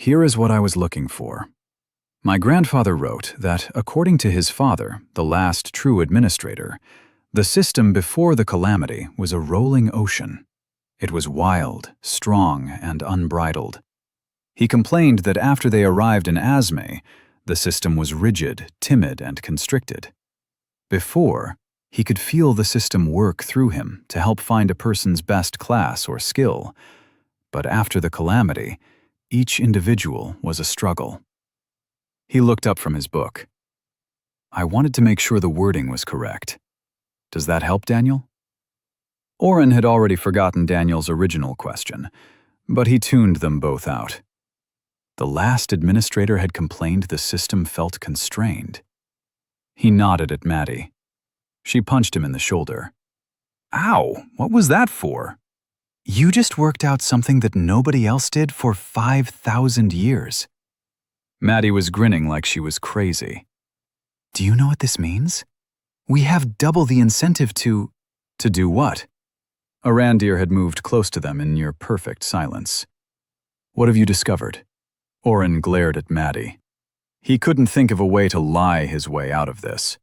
Here is what I was looking for. My grandfather wrote that, according to his father, the last true administrator, the system before the calamity was a rolling ocean. It was wild, strong, and unbridled. He complained that after they arrived in Asme, the system was rigid, timid, and constricted. Before, he could feel the system work through him to help find a person's best class or skill. But after the calamity, each individual was a struggle. He looked up from his book. I wanted to make sure the wording was correct. Does that help, Daniel? Oren had already forgotten Daniel's original question, but he tuned them both out. The last administrator had complained the system felt constrained. He nodded at Maddie. She punched him in the shoulder. Ow, what was that for? You just worked out something that nobody else did for 5,000 years. Maddie was grinning like she was crazy. Do you know what this means? We have double the incentive to do what? Arandir had moved close to them in near-perfect silence. What have you discovered? Oren glared at Maddie. He couldn't think of a way to lie his way out of this.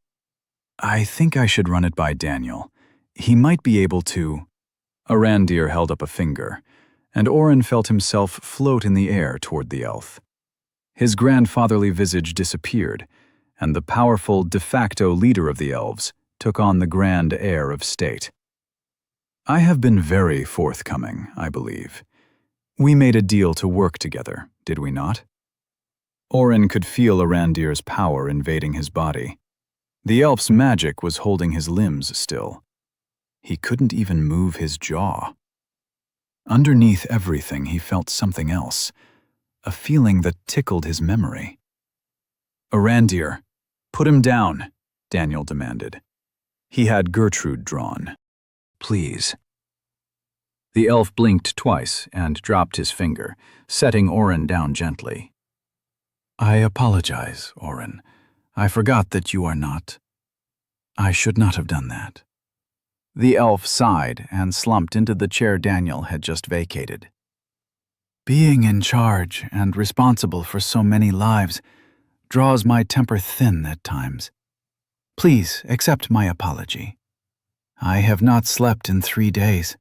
I think I should run it by Daniel. He might be able to... Arandir held up a finger, and Oren felt himself float in the air toward the elf. His grandfatherly visage disappeared, and the powerful de facto leader of the elves took on the grand air of state. I have been very forthcoming, I believe. We made a deal to work together, did we not? Oren could feel Arandir's power invading his body. The elf's magic was holding his limbs still. He couldn't even move his jaw. Underneath everything, he felt something else, a feeling that tickled his memory. Arandir, put him down, Daniel demanded. He had Gertrude drawn. Please. The elf blinked twice and dropped his finger, setting Oren down gently. I apologize, Oren. I forgot that you are not. I should not have done that. The elf sighed and slumped into the chair Daniel had just vacated. Being in charge and responsible for so many lives draws my temper thin at times. Please accept my apology. I have not slept in 3 days.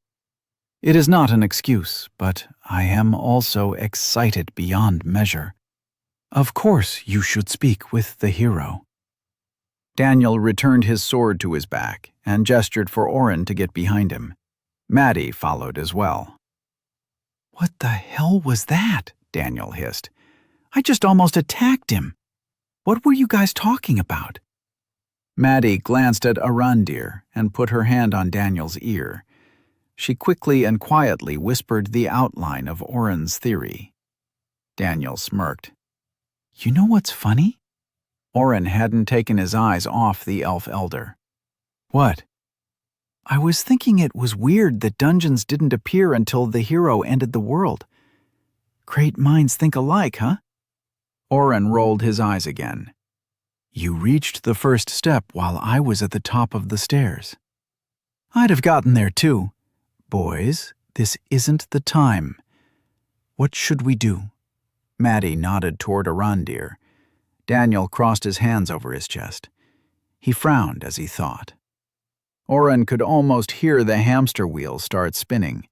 It is not an excuse, but I am also excited beyond measure. Of course you should speak with the hero. Daniel returned his sword to his back and gestured for Oren to get behind him. Maddie followed as well. What the hell was that? Daniel hissed. I just almost attacked him. What were you guys talking about? Maddie glanced at Arandir and put her hand on Daniel's ear. She quickly and quietly whispered the outline of Oren's theory. Daniel smirked. You know what's funny? Oren hadn't taken his eyes off the elf elder. What? I was thinking it was weird that dungeons didn't appear until the hero ended the world. Great minds think alike, huh? Oren rolled his eyes again. You reached the first step while I was at the top of the stairs. I'd have gotten there too. Boys, this isn't the time. What should we do? Maddie nodded toward Arandir. Daniel crossed his hands over his chest. He frowned as he thought. Oren could almost hear the hamster wheel start spinning.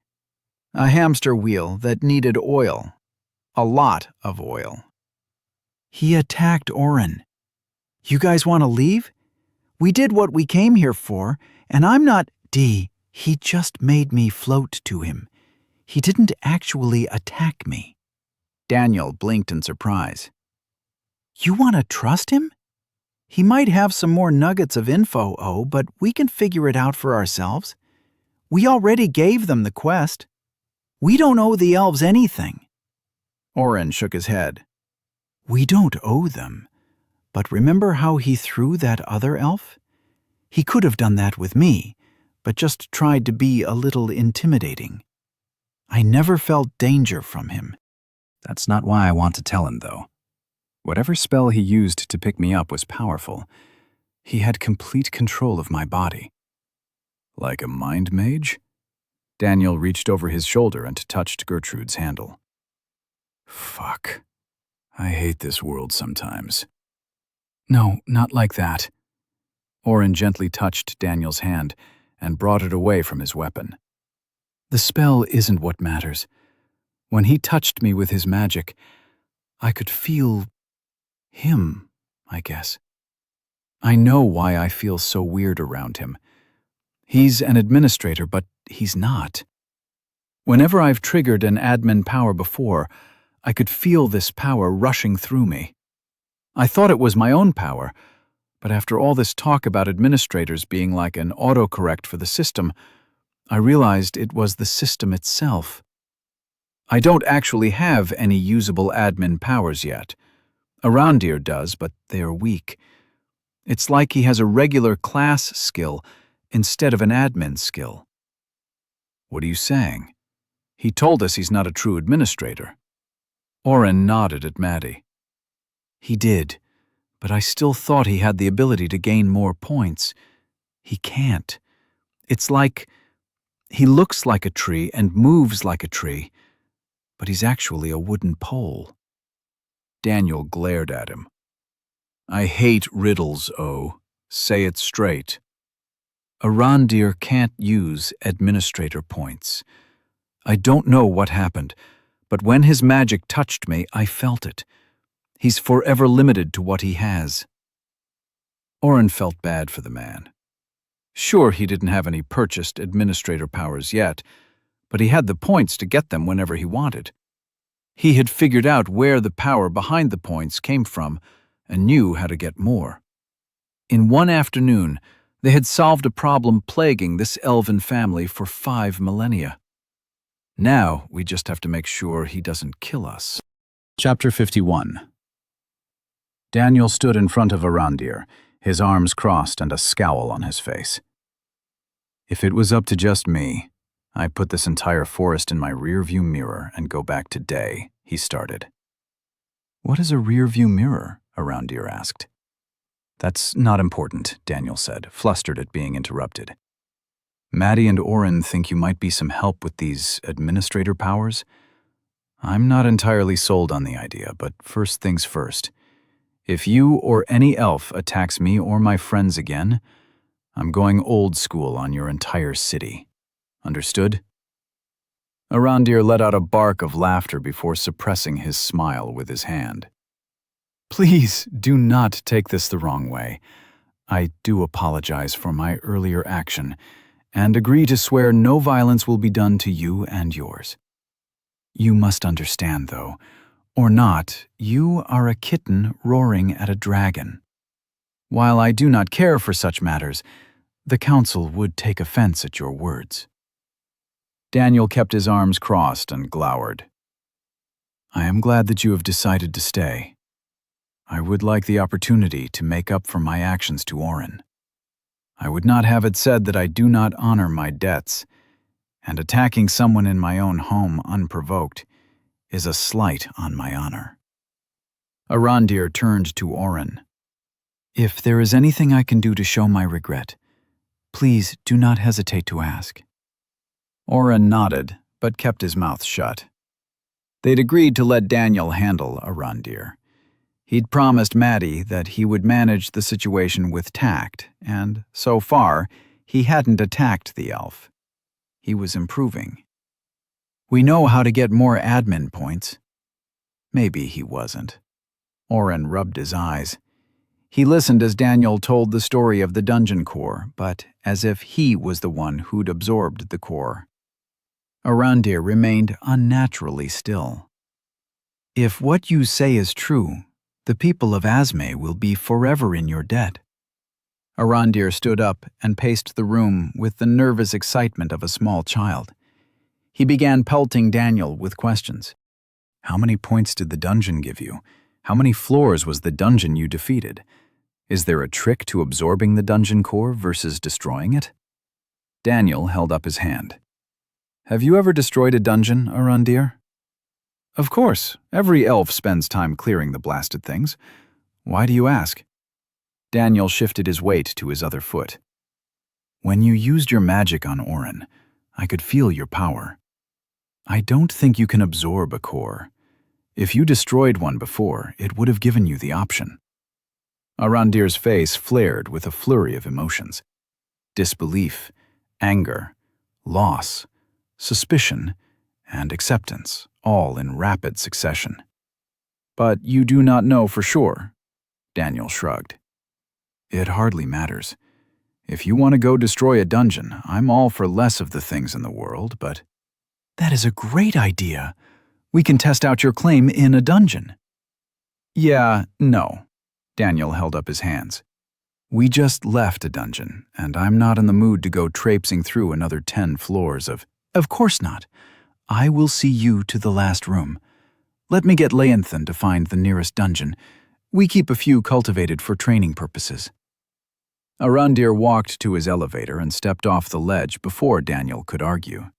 A hamster wheel that needed oil. A lot of oil. He attacked Oren. You guys want to leave? We did what we came here for, and I'm not... He just made me float to him. He didn't actually attack me. Daniel blinked in surprise. You want to trust him? He might have some more nuggets of info, but we can figure it out for ourselves. We already gave them the quest. We don't owe the elves anything. Oren shook his head. We don't owe them. But remember how he threw that other elf? He could have done that with me, but just tried to be a little intimidating. I never felt danger from him. That's not why I want to tell him, though. Whatever spell he used to pick me up was powerful. He had complete control of my body. Like a mind mage? Daniel reached over his shoulder and touched Gertrude's handle. Fuck, I hate this world sometimes. No, not like that. Oren gently touched Daniel's hand and brought it away from his weapon. The spell isn't what matters. When he touched me with his magic, I could feel him, I guess. I know why I feel so weird around him. He's an administrator, but he's not. Whenever I've triggered an admin power before, I could feel this power rushing through me. I thought it was my own power, but after all this talk about administrators being like an autocorrect for the system, I realized it was the system itself. I don't actually have any usable admin powers yet. Arandir does, but they are weak. It's like he has a regular class skill instead of an admin skill. What are you saying? He told us he's not a true administrator. Oren nodded at Maddie. He did, but I still thought he had the ability to gain more points. He can't. It's like he looks like a tree and moves like a tree, but he's actually a wooden pole. Daniel glared at him. I hate riddles, O. Say it straight. Arandir can't use administrator points. I don't know what happened, but when his magic touched me, I felt it. He's forever limited to what he has. Oren felt bad for the man. Sure, he didn't have any purchased administrator powers yet, but he had the points to get them whenever he wanted. He had figured out where the power behind the points came from and knew how to get more. In one afternoon, they had solved a problem plaguing this elven family for 5 millennia. Now, we just have to make sure he doesn't kill us. Chapter 51. Daniel stood in front of Arandir, his arms crossed and a scowl on his face. If it was up to just me, I'd put this entire forest in my rearview mirror and go back to day, he started. What is a rearview mirror? Arandir asked. That's not important, Daniel said, flustered at being interrupted. Maddie and Oren think you might be some help with these administrator powers. I'm not entirely sold on the idea, but first things first. If you or any elf attacks me or my friends again, I'm going old school on your entire city. Understood? Arandir let out a bark of laughter before suppressing his smile with his hand. Please do not take this the wrong way. I do apologize for my earlier action, and agree to swear no violence will be done to you and yours. You must understand, though, or not, you are a kitten roaring at a dragon. While I do not care for such matters, the council would take offense at your words. Daniel kept his arms crossed and glowered. I am glad that you have decided to stay. I would like the opportunity to make up for my actions to Oren. I would not have it said that I do not honor my debts, and attacking someone in my own home unprovoked is a slight on my honor. Arandir turned to Oren. If there is anything I can do to show my regret, please do not hesitate to ask. Oren nodded, but kept his mouth shut. They'd agreed to let Daniel handle Arandir. He'd promised Maddie that he would manage the situation with tact, and so far, he hadn't attacked the elf. He was improving. We know how to get more admin points. Maybe he wasn't. Oren rubbed his eyes. He listened as Daniel told the story of the dungeon core, but as if he was the one who'd absorbed the core. Arandir remained unnaturally still. If what you say is true, the people of Azmay will be forever in your debt. Arandir stood up and paced the room with the nervous excitement of a small child. He began pelting Daniel with questions. How many points did the dungeon give you? How many floors was the dungeon you defeated? Is there a trick to absorbing the dungeon core versus destroying it? Daniel held up his hand. Have you ever destroyed a dungeon, Arandir? Of course, every elf spends time clearing the blasted things. Why do you ask? Daniel shifted his weight to his other foot. When you used your magic on Oren, I could feel your power. I don't think you can absorb a core. If you destroyed one before, it would have given you the option. Arandir's face flared with a flurry of emotions. Disbelief, anger, loss, suspicion, and acceptance, all in rapid succession. But you do not know for sure, Daniel shrugged. It hardly matters. If you want to go destroy a dungeon, I'm all for less of the things in the world, but that is a great idea. We can test out your claim in a dungeon. Yeah, no. Daniel held up his hands. We just left a dungeon, and I'm not in the mood to go traipsing through another 10 floors of... Of course not. I will see you to the last room. Let me get Leanthan to find the nearest dungeon. We keep a few cultivated for training purposes. Arandir walked to his elevator and stepped off the ledge before Daniel could argue.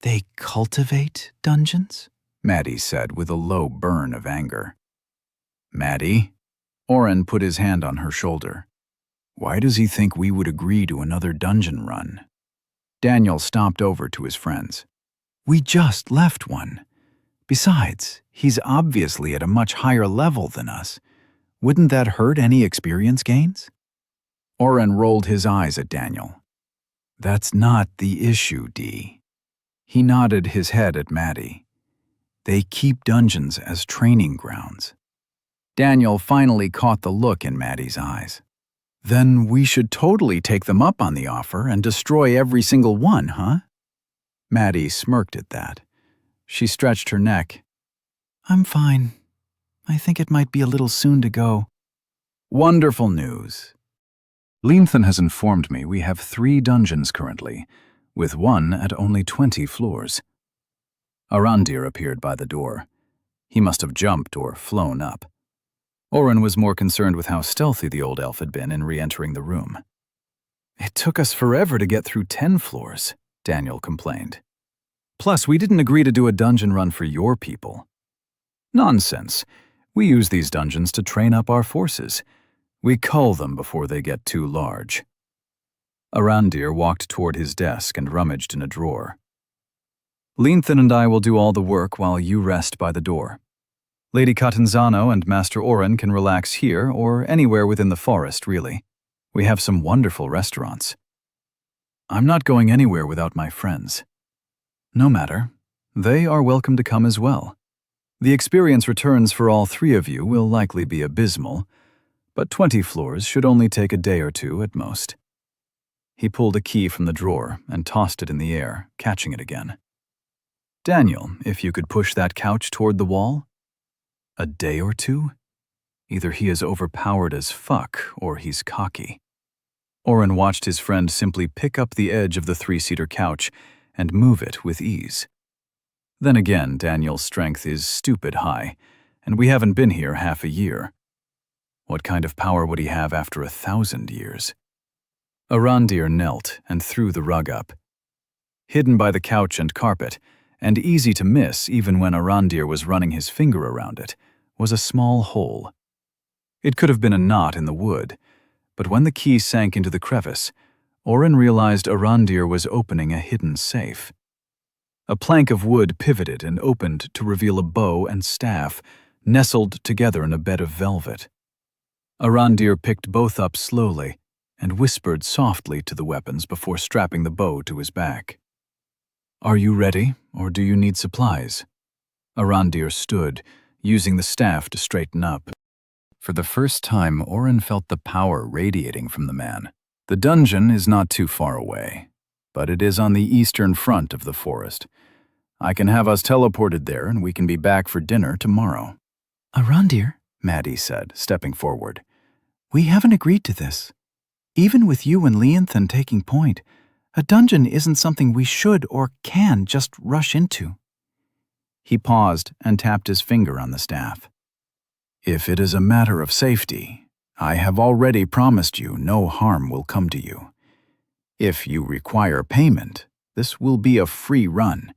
They cultivate dungeons? Maddie said with a low burn of anger. Maddie? Oren put his hand on her shoulder. Why does he think we would agree to another dungeon run? Daniel stomped over to his friends. We just left one. Besides, he's obviously at a much higher level than us. Wouldn't that hurt any experience gains? Oren rolled his eyes at Daniel. That's not the issue, Dee. He nodded his head at Maddie. They keep dungeons as training grounds. Daniel finally caught the look in Maddie's eyes. Then we should totally take them up on the offer and destroy every single one, huh? Maddie smirked at that. She stretched her neck. I'm fine. I think it might be a little soon to go. Wonderful news. Leanthan has informed me we have 3 dungeons currently, with one at only 20 floors. Arandir appeared by the door. He must have jumped or flown up. Oren was more concerned with how stealthy the old elf had been in re-entering the room. It took us forever to get through 10 floors, Daniel complained. Plus, we didn't agree to do a dungeon run for your people. Nonsense. We use these dungeons to train up our forces. We cull them before they get too large. Arandir walked toward his desk and rummaged in a drawer. Leanthan and I will do all the work while you rest by the door. Lady Catanzano and Master Oren can relax here or anywhere within the forest, really. We have some wonderful restaurants. I'm not going anywhere without my friends. No matter. They are welcome to come as well. The experience returns for all 3 of you will likely be abysmal, but 20 floors should only take a day or 2 at most. He pulled a key from the drawer and tossed it in the air, catching it again. Daniel, if you could push that couch toward the wall? A day or 2? Either he is overpowered as fuck, or he's cocky. Oren watched his friend simply pick up the edge of the 3-seater couch and move it with ease. Then again, Daniel's strength is stupid high, and we haven't been here half a year. What kind of power would he have after 1,000 years? Arandir knelt and threw the rug up. Hidden by the couch and carpet, and easy to miss even when Arandir was running his finger around it, was a small hole. It could have been a knot in the wood, but when the key sank into the crevice, Oren realized Arandir was opening a hidden safe. A plank of wood pivoted and opened to reveal a bow and staff, nestled together in a bed of velvet. Arandir picked both up slowly and whispered softly to the weapons before strapping the bow to his back. Are you ready, or do you need supplies? Arandir stood, using the staff to straighten up. For the first time, Oren felt the power radiating from the man. The dungeon is not too far away, but it is on the eastern front of the forest. I can have us teleported there, and we can be back for dinner tomorrow. Arandir, Maddie said, stepping forward. We haven't agreed to this. Even with you and Leanthan taking point, a dungeon isn't something we should or can just rush into. He paused and tapped his finger on the staff. If it is a matter of safety, I have already promised you no harm will come to you. If you require payment, this will be a free run.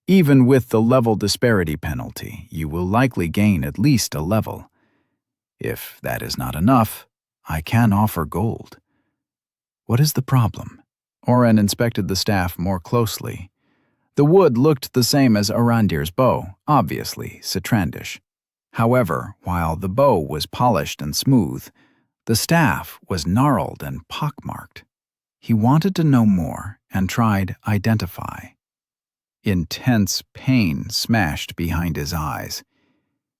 Even with the level disparity penalty, you will likely gain at least a level. If that is not enough, I can offer gold. What is the problem? Oren inspected the staff more closely. The wood looked the same as Arandir's bow, obviously Citrandish. However, while the bow was polished and smooth, the staff was gnarled and pockmarked. He wanted to know more and tried identify. Intense pain smashed behind his eyes.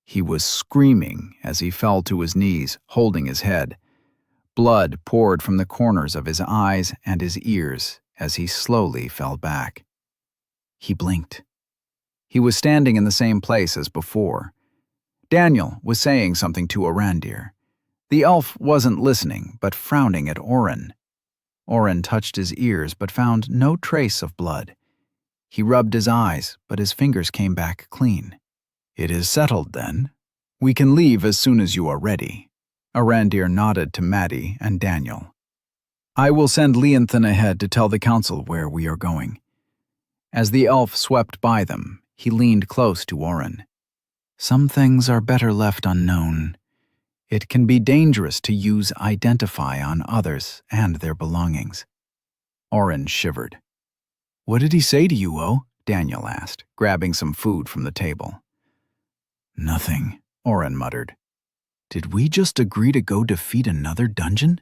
He was screaming as he fell to his knees, holding his head. Blood poured from the corners of his eyes and his ears as he slowly fell back. He blinked. He was standing in the same place as before. Daniel was saying something to Arandir. The elf wasn't listening, but frowning at Oren. Oren touched his ears but found no trace of blood. He rubbed his eyes, but his fingers came back clean. "It is settled, then. We can leave as soon as you are ready." Arandir nodded to Maddie and Daniel. "I will send Leonthan ahead to tell the council where we are going." As the elf swept by them, he leaned close to Oren. "Some things are better left unknown. It can be dangerous to use identify on others and their belongings." Oren shivered. "What did he say to you, O?" Daniel asked, grabbing some food from the table. "Nothing," Oren muttered. "Did we just agree to go defeat another dungeon?"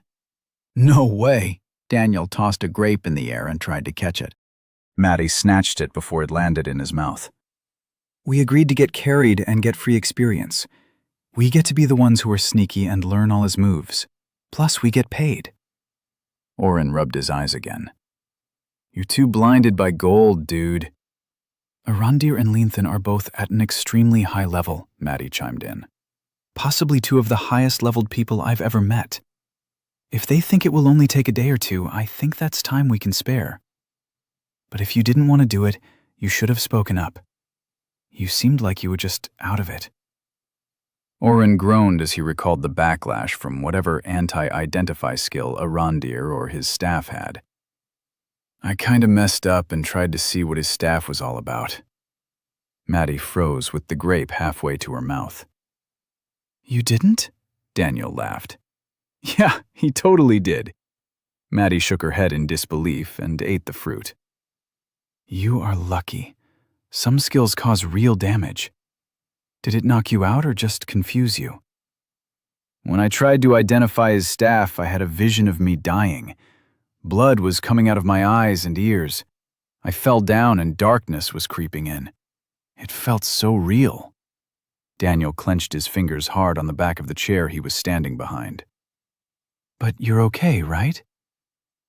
"No way!" Daniel tossed a grape in the air and tried to catch it. Maddie snatched it before it landed in his mouth. "We agreed to get carried and get free experience. We get to be the ones who are sneaky and learn all his moves. Plus, we get paid." Oren rubbed his eyes again. "You're too blinded by gold, dude." "Arandir and Leonthan are both at an extremely high level," Maddie chimed in. "Possibly two of the highest-leveled people I've ever met. If they think it will only take a day or two, I think that's time we can spare. But if you didn't want to do it, you should have spoken up. You seemed like you were just out of it." Oren groaned as he recalled the backlash from whatever anti-identify skill Arandir or his staff had. "I kinda messed up and tried to see what his staff was all about." Maddie froze with the grape halfway to her mouth. "You didn't?" Daniel laughed. "Yeah, he totally did." Maddie shook her head in disbelief and ate the fruit. "You are lucky. Some skills cause real damage. Did it knock you out or just confuse you?" "When I tried to identify his staff, I had a vision of me dying. Blood was coming out of my eyes and ears. I fell down and darkness was creeping in. It felt so real." Daniel clenched his fingers hard on the back of the chair he was standing behind. "But you're okay, right?"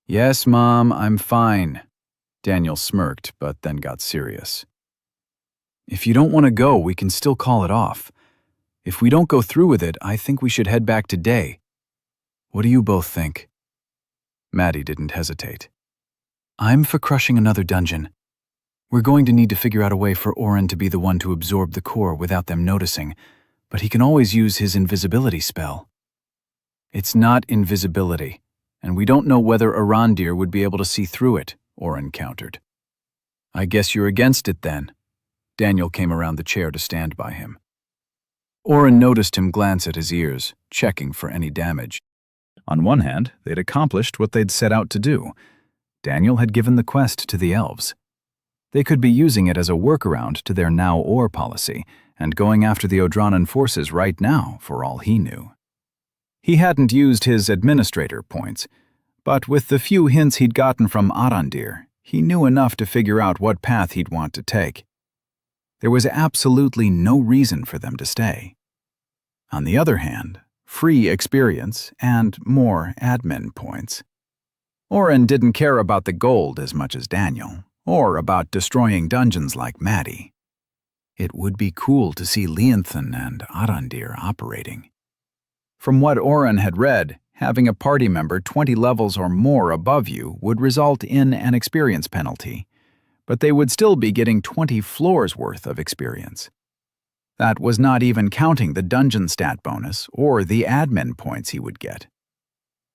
"Yes, Mom, I'm fine." Daniel smirked, but then got serious. "If you don't want to go, we can still call it off. If we don't go through with it, I think we should head back today. What do you both think?" Maddie didn't hesitate. "I'm for crushing another dungeon. We're going to need to figure out a way for Oren to be the one to absorb the core without them noticing, but he can always use his invisibility spell." "It's not invisibility, and we don't know whether Arandir would be able to see through it," Oren countered. "I guess you're against it then." Daniel came around the chair to stand by him. Oren noticed him glance at his ears, checking for any damage. On one hand, they'd accomplished what they'd set out to do. Daniel had given the quest to the elves. They could be using it as a workaround to their now-or policy, and going after the Odranan forces right now, for all he knew. He hadn't used his administrator points, but with the few hints he'd gotten from Arandir, he knew enough to figure out what path he'd want to take. There was absolutely no reason for them to stay. On the other hand, free experience and more admin points. Oren didn't care about the gold as much as Daniel, or about destroying dungeons like Maddie. It would be cool to see Leonthan and Arandir operating. From what Oren had read, having a party member 20 levels or more above you would result in an experience penalty, but they would still be getting 20 floors worth of experience. That was not even counting the dungeon stat bonus or the admin points he would get.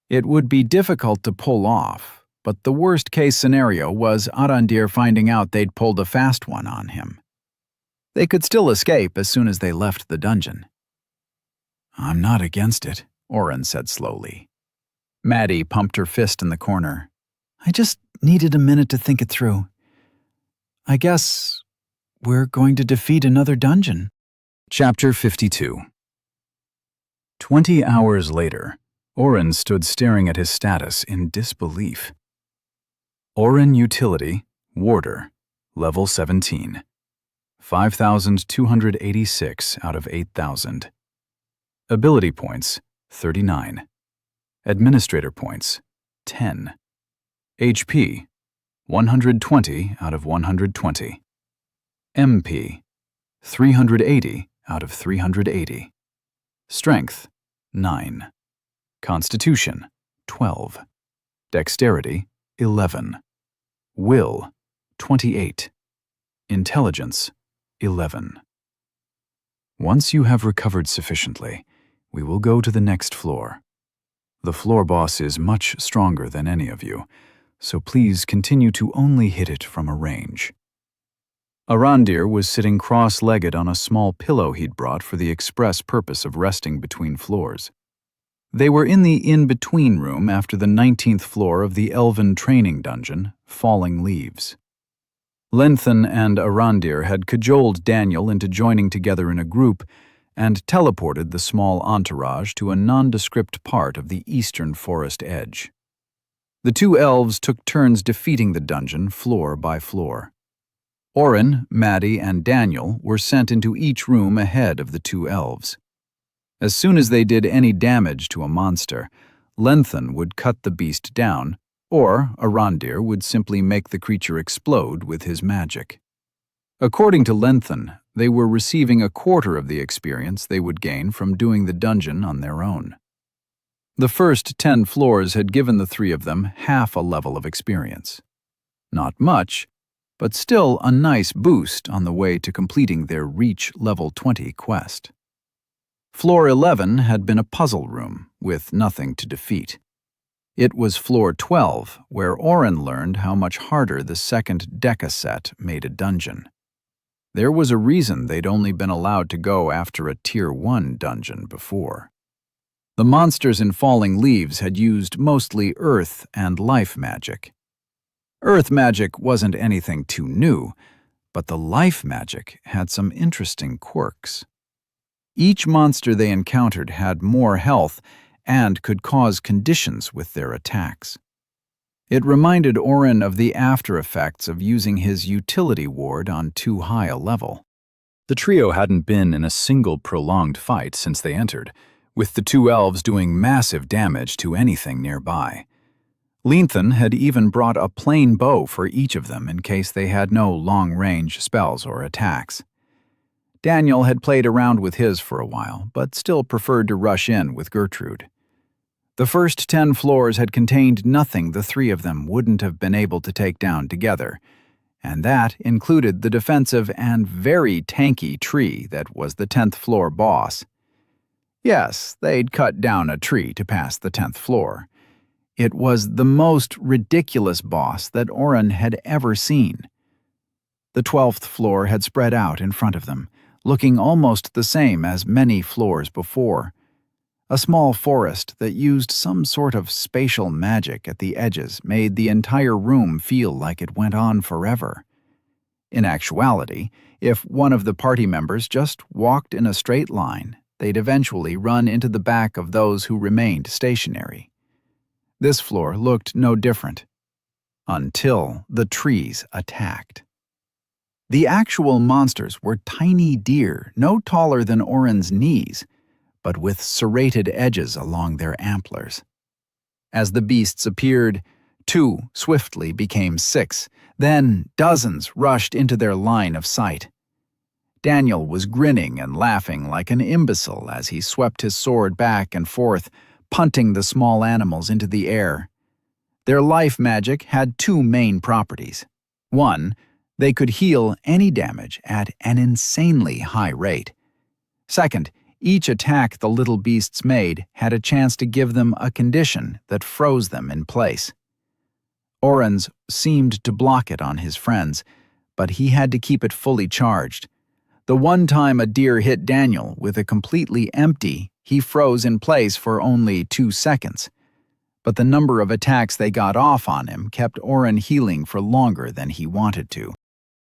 It would be difficult to pull off, but the worst-case scenario was Arandir finding out they'd pulled a fast one on him. They could still escape as soon as they left the dungeon. "I'm not against it," Oren said slowly. Maddie pumped her fist in the corner. "I just needed a minute to think it through. I guess we're going to defeat another dungeon. Chapter 52. 20 hours later, Oren stood staring at his status in disbelief. Oren Utility, Warder, Level 17. 5,286 out of 8,000. Ability points, 39. Administrator points, 10. HP, 120 out of 120. MP, 380 out of 380. Strength, 9. Constitution, 12. Dexterity, 11. Will, 28. Intelligence, 11. Once you have recovered sufficiently, we will go to the next floor. The floor boss is much stronger than any of you, so please continue to only hit it from a range. Arandir was sitting cross-legged on a small pillow he'd brought for the express purpose of resting between floors. They were in the in-between room after the 19th floor of the Elven training dungeon, Falling Leaves. Lenthan and Arandir had cajoled Daniel into joining together in a group and teleported the small entourage to a nondescript part of the eastern forest edge. The two elves took turns defeating the dungeon floor by floor. Oren, Maddie, and Daniel were sent into each room ahead of the two elves. As soon as they did any damage to a monster, Lenthan would cut the beast down, or Arandir would simply make the creature explode with his magic. According to Lenthan, they were receiving a quarter of the experience they would gain from doing the dungeon on their own. The first 10 floors had given the three of them half a level of experience. Not much, but still a nice boost on the way to completing their Reach Level 20 quest. Floor 11 had been a puzzle room, with nothing to defeat. It was floor 12, where Oren learned how much harder the second Deca set made a dungeon. There was a reason they'd only been allowed to go after a Tier 1 dungeon before. The monsters in Falling Leaves had used mostly earth and life magic. Earth magic wasn't anything too new, but the life magic had some interesting quirks. Each monster they encountered had more health and could cause conditions with their attacks. It reminded Oren of the after effects of using his utility ward on too high a level. The trio hadn't been in a single prolonged fight since they entered, with the two elves doing massive damage to anything nearby. Lenthan had even brought a plain bow for each of them in case they had no long-range spells or attacks. Daniel had played around with his for a while, but still preferred to rush in with Gertrude. The first 10 floors had contained nothing the three of them wouldn't have been able to take down together, and that included the defensive and very tanky tree that was the 10th floor boss. Yes, they'd cut down a tree to pass the 10th floor. It was the most ridiculous boss that Oren had ever seen. The 12th floor had spread out in front of them, looking almost the same as many floors before. A small forest that used some sort of spatial magic at the edges made the entire room feel like it went on forever. In actuality, if one of the party members just walked in a straight line, they'd eventually run into the back of those who remained stationary. This floor looked no different, until the trees attacked. The actual monsters were tiny deer, no taller than Oren's knees, but with serrated edges along their antlers. As the beasts appeared, 2 swiftly became 6, then dozens rushed into their line of sight. Daniel was grinning and laughing like an imbecile as he swept his sword back and forth, punting the small animals into the air. Their life magic had 2 main properties. 1, they could heal any damage at an insanely high rate. Second, each attack the little beasts made had a chance to give them a condition that froze them in place. Oren's seemed to block it on his friends, but he had to keep it fully charged. The one time a deer hit Daniel with a completely empty, he froze in place for only 2 seconds. But the number of attacks they got off on him kept Oren healing for longer than he wanted to.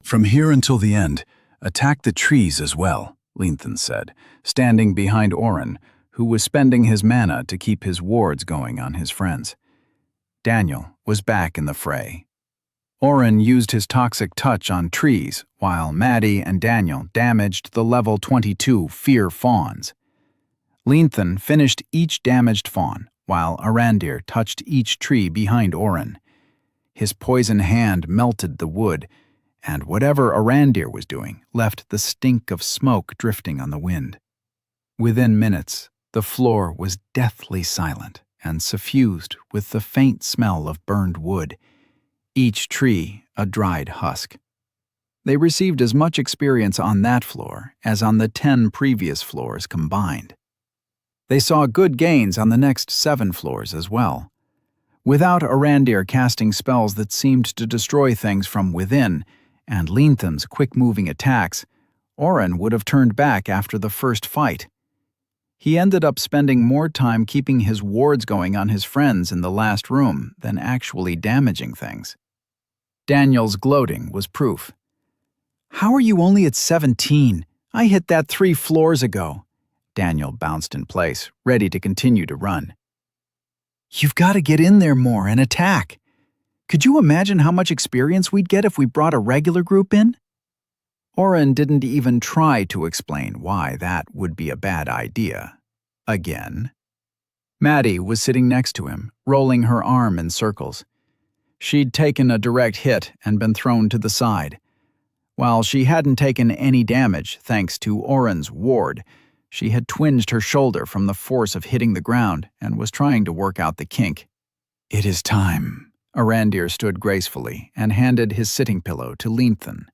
From here until the end, attack the trees as well, Leanthan said, standing behind Oren, who was spending his mana to keep his wards going on his friends. Daniel was back in the fray. Oren used his toxic touch on trees, while Maddie and Daniel damaged the level 22 Fear Fawns. Leanthan finished each damaged fawn, while Arandir touched each tree behind Oren. His poison hand melted the wood, and whatever Arandir was doing left the stink of smoke drifting on the wind. Within minutes, the floor was deathly silent and suffused with the faint smell of burned wood, each tree a dried husk. They received as much experience on that floor as on the 10 previous floors combined. They saw good gains on the next 7 floors as well. Without Arandir casting spells that seemed to destroy things from within, and Leanthan's quick-moving attacks, Oren would have turned back after the first fight. He ended up spending more time keeping his wards going on his friends in the last room than actually damaging things. Daniel's gloating was proof. "How are you only at 17? I hit that 3 floors ago." Daniel bounced in place, ready to continue to run. "You've got to get in there more and attack. Could you imagine how much experience we'd get if we brought a regular group in?" Oren didn't even try to explain why that would be a bad idea. Again. Maddie was sitting next to him, rolling her arm in circles. She'd taken a direct hit and been thrown to the side. While she hadn't taken any damage thanks to Oren's ward, she had twinged her shoulder from the force of hitting the ground and was trying to work out the kink. "It is time." Arandir stood gracefully and handed his sitting pillow to Leanthan.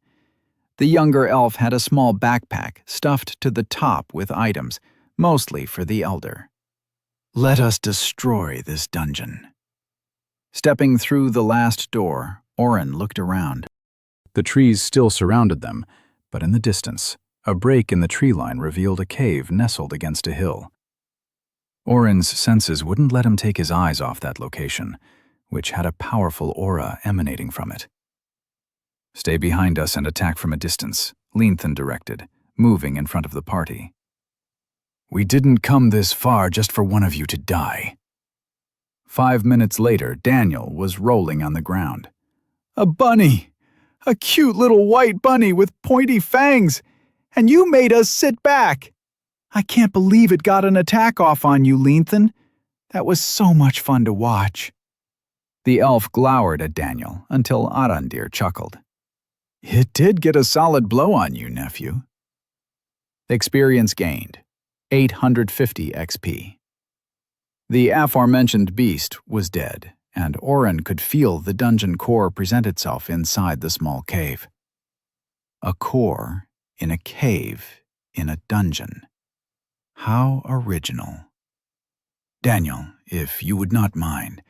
The younger elf had a small backpack stuffed to the top with items, mostly for the elder. "Let us destroy this dungeon." Stepping through the last door, Oren looked around. The trees still surrounded them, but in the distance, a break in the tree line revealed a cave nestled against a hill. Oren's senses wouldn't let him take his eyes off that location, which had a powerful aura emanating from it. "Stay behind us and attack from a distance," Leanthan directed, moving in front of the party. "We didn't come this far just for one of you to die." 5 minutes later, Daniel was rolling on the ground. "A bunny! A cute little white bunny with pointy fangs! And you made us sit back! I can't believe it got an attack off on you, Leanthan. That was so much fun to watch." The elf glowered at Daniel until Arandir chuckled. "It did get a solid blow on you, nephew." Experience gained, 850 XP. The aforementioned beast was dead, and Oren could feel the dungeon core present itself inside the small cave. A core in a cave in a dungeon. How original. "Daniel, if you would not mind,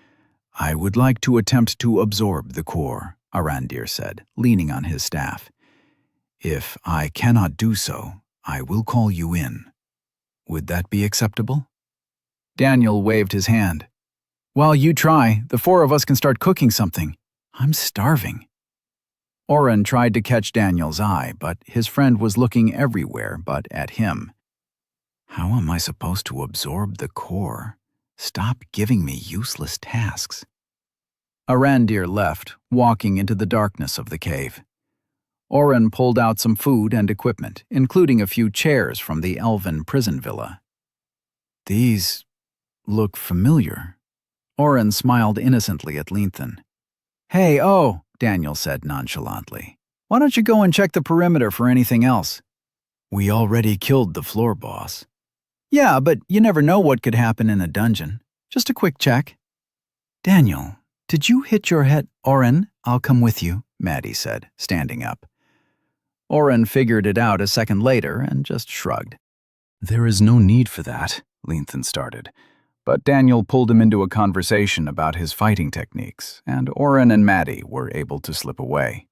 I would like to attempt to absorb the core," Arandir said, leaning on his staff. "If I cannot do so, I will call you in. Would that be acceptable?" Daniel waved his hand. "While you try, the 4 of us can start cooking something. I'm starving." Oren tried to catch Daniel's eye, but his friend was looking everywhere but at him. "How am I supposed to absorb the core? Stop giving me useless tasks." Arandir left, walking into the darkness of the cave. Oren pulled out some food and equipment, including a few chairs from the elven prison villa. "These look familiar." Oren smiled innocently at Leanthan. "Hey, Daniel said nonchalantly. "Why don't you go and check the perimeter for anything else?" "We already killed the floor boss." "Yeah, but you never know what could happen in a dungeon. Just a quick check." "Daniel, did you hit your head?" "Oren, I'll come with you," Maddie said, standing up. Oren figured it out a second later and just shrugged. "There is no need for that," Leanthan started. But Daniel pulled him into a conversation about his fighting techniques, and Oren and Maddie were able to slip away.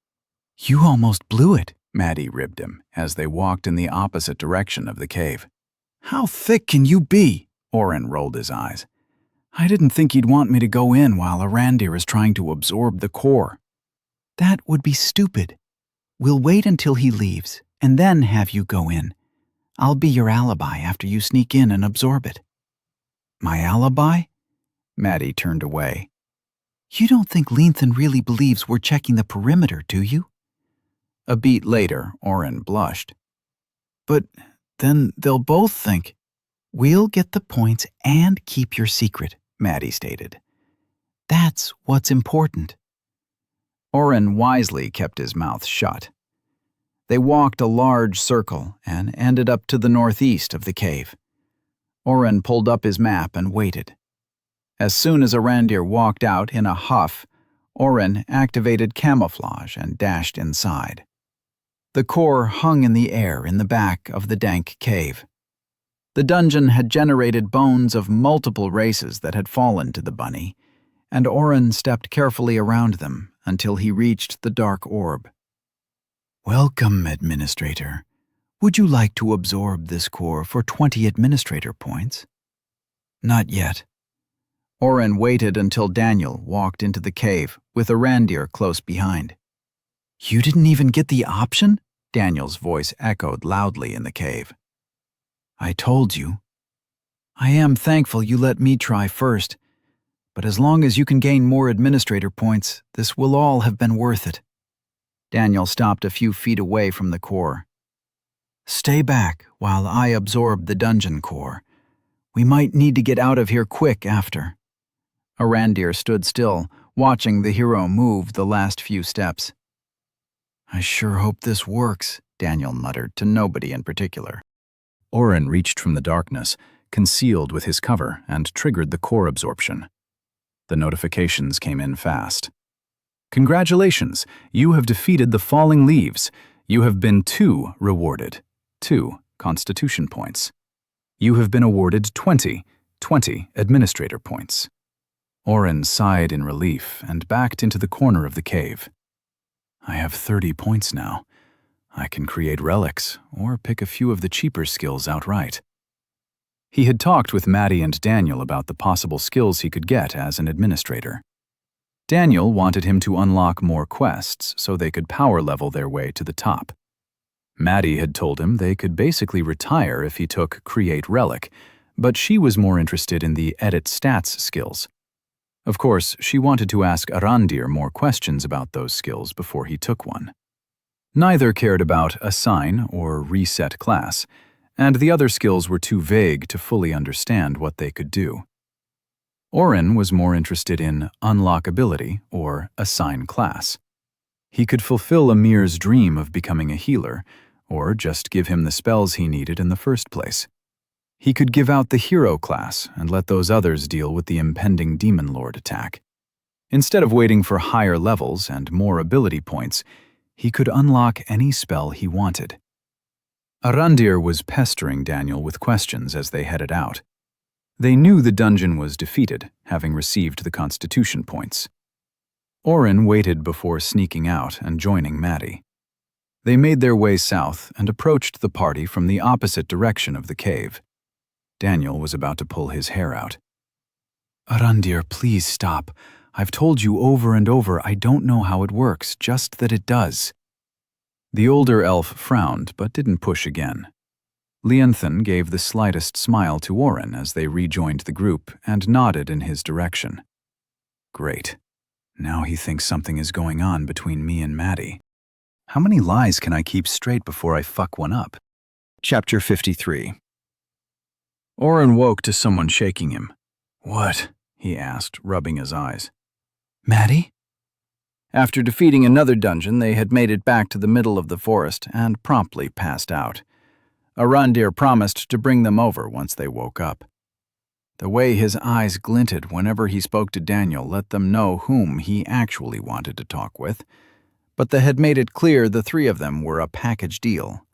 "You almost blew it," Maddie ribbed him as they walked in the opposite direction of the cave. "How thick can you be?" Oren rolled his eyes. "I didn't think you'd want me to go in while Arandir is trying to absorb the core." "That would be stupid." We'll wait until he leaves, and then have you go in. I'll be your alibi after you sneak in and absorb it." "My alibi?" Maddie turned away. "You don't think Leanthan really believes we're checking the perimeter, do you?" A beat later, Oren blushed. "But then they'll both think." "We'll get the points and keep your secret," Maddie stated. "That's what's important." Oren wisely kept his mouth shut. They walked a large circle and ended up to the northeast of the cave. Oren pulled up his map and waited. As soon as Arandir walked out in a huff, Oren activated camouflage and dashed inside. The core hung in the air in the back of the dank cave. The dungeon had generated bones of multiple races that had fallen to the bunny, and Oren stepped carefully around them until he reached the dark orb. "Welcome, Administrator. Would you like to absorb this core for 20 Administrator points?" "Not yet." Oren waited until Daniel walked into the cave, with Arandir close behind. "You didn't even get the option?" Daniel's voice echoed loudly in the cave. "I told you. I am thankful you let me try first, but as long as you can gain more Administrator points, this will all have been worth it." Daniel stopped a few feet away from the core. "Stay back while I absorb the dungeon core. We might need to get out of here quick after." Arandir stood still, watching the hero move the last few steps. "I sure hope this works," Daniel muttered to nobody in particular. Oren reached from the darkness, concealed with his cover, and triggered the core absorption. The notifications came in fast. "Congratulations! You have defeated the Falling Leaves. You have been 2 rewarded. 2 Constitution points. You have been awarded 20 Administrator points." Oren sighed in relief and backed into the corner of the cave. "I have 30 points now. I can create relics, or pick a few of the cheaper skills outright." He had talked with Maddie and Daniel about the possible skills he could get as an administrator. Daniel wanted him to unlock more quests so they could power level their way to the top. Maddie had told him they could basically retire if he took Create Relic, but she was more interested in the Edit Stats skills. Of course, she wanted to ask Arandir more questions about those skills before he took one. Neither cared about Assign or Reset Class, and the other skills were too vague to fully understand what they could do. Oren was more interested in Unlock Ability or Assign Class. He could fulfill Amir's dream of becoming a healer, or just give him the spells he needed in the first place. He could give out the hero class and let those others deal with the impending Demon Lord attack. Instead of waiting for higher levels and more ability points, he could unlock any spell he wanted. Arandir was pestering Daniel with questions as they headed out. They knew the dungeon was defeated, having received the Constitution points. Oren waited before sneaking out and joining Maddie. They made their way south and approached the party from the opposite direction of the cave. Daniel was about to pull his hair out. "Arandir, please stop. I've told you over and over I don't know how it works, just that it does." The older elf frowned but didn't push again. Leanthan gave the slightest smile to Oren as they rejoined the group and nodded in his direction. "Great. Now he thinks something is going on between me and Maddie. How many lies can I keep straight before I fuck one up?" Chapter 53. Oren woke to someone shaking him. "What?" he asked, rubbing his eyes. "Maddie?" After defeating another dungeon, they had made it back to the middle of the forest and promptly passed out. Arandir promised to bring them over once they woke up. The way his eyes glinted whenever he spoke to Daniel let them know whom he actually wanted to talk with, but they had made it clear the 3 of them were a package deal.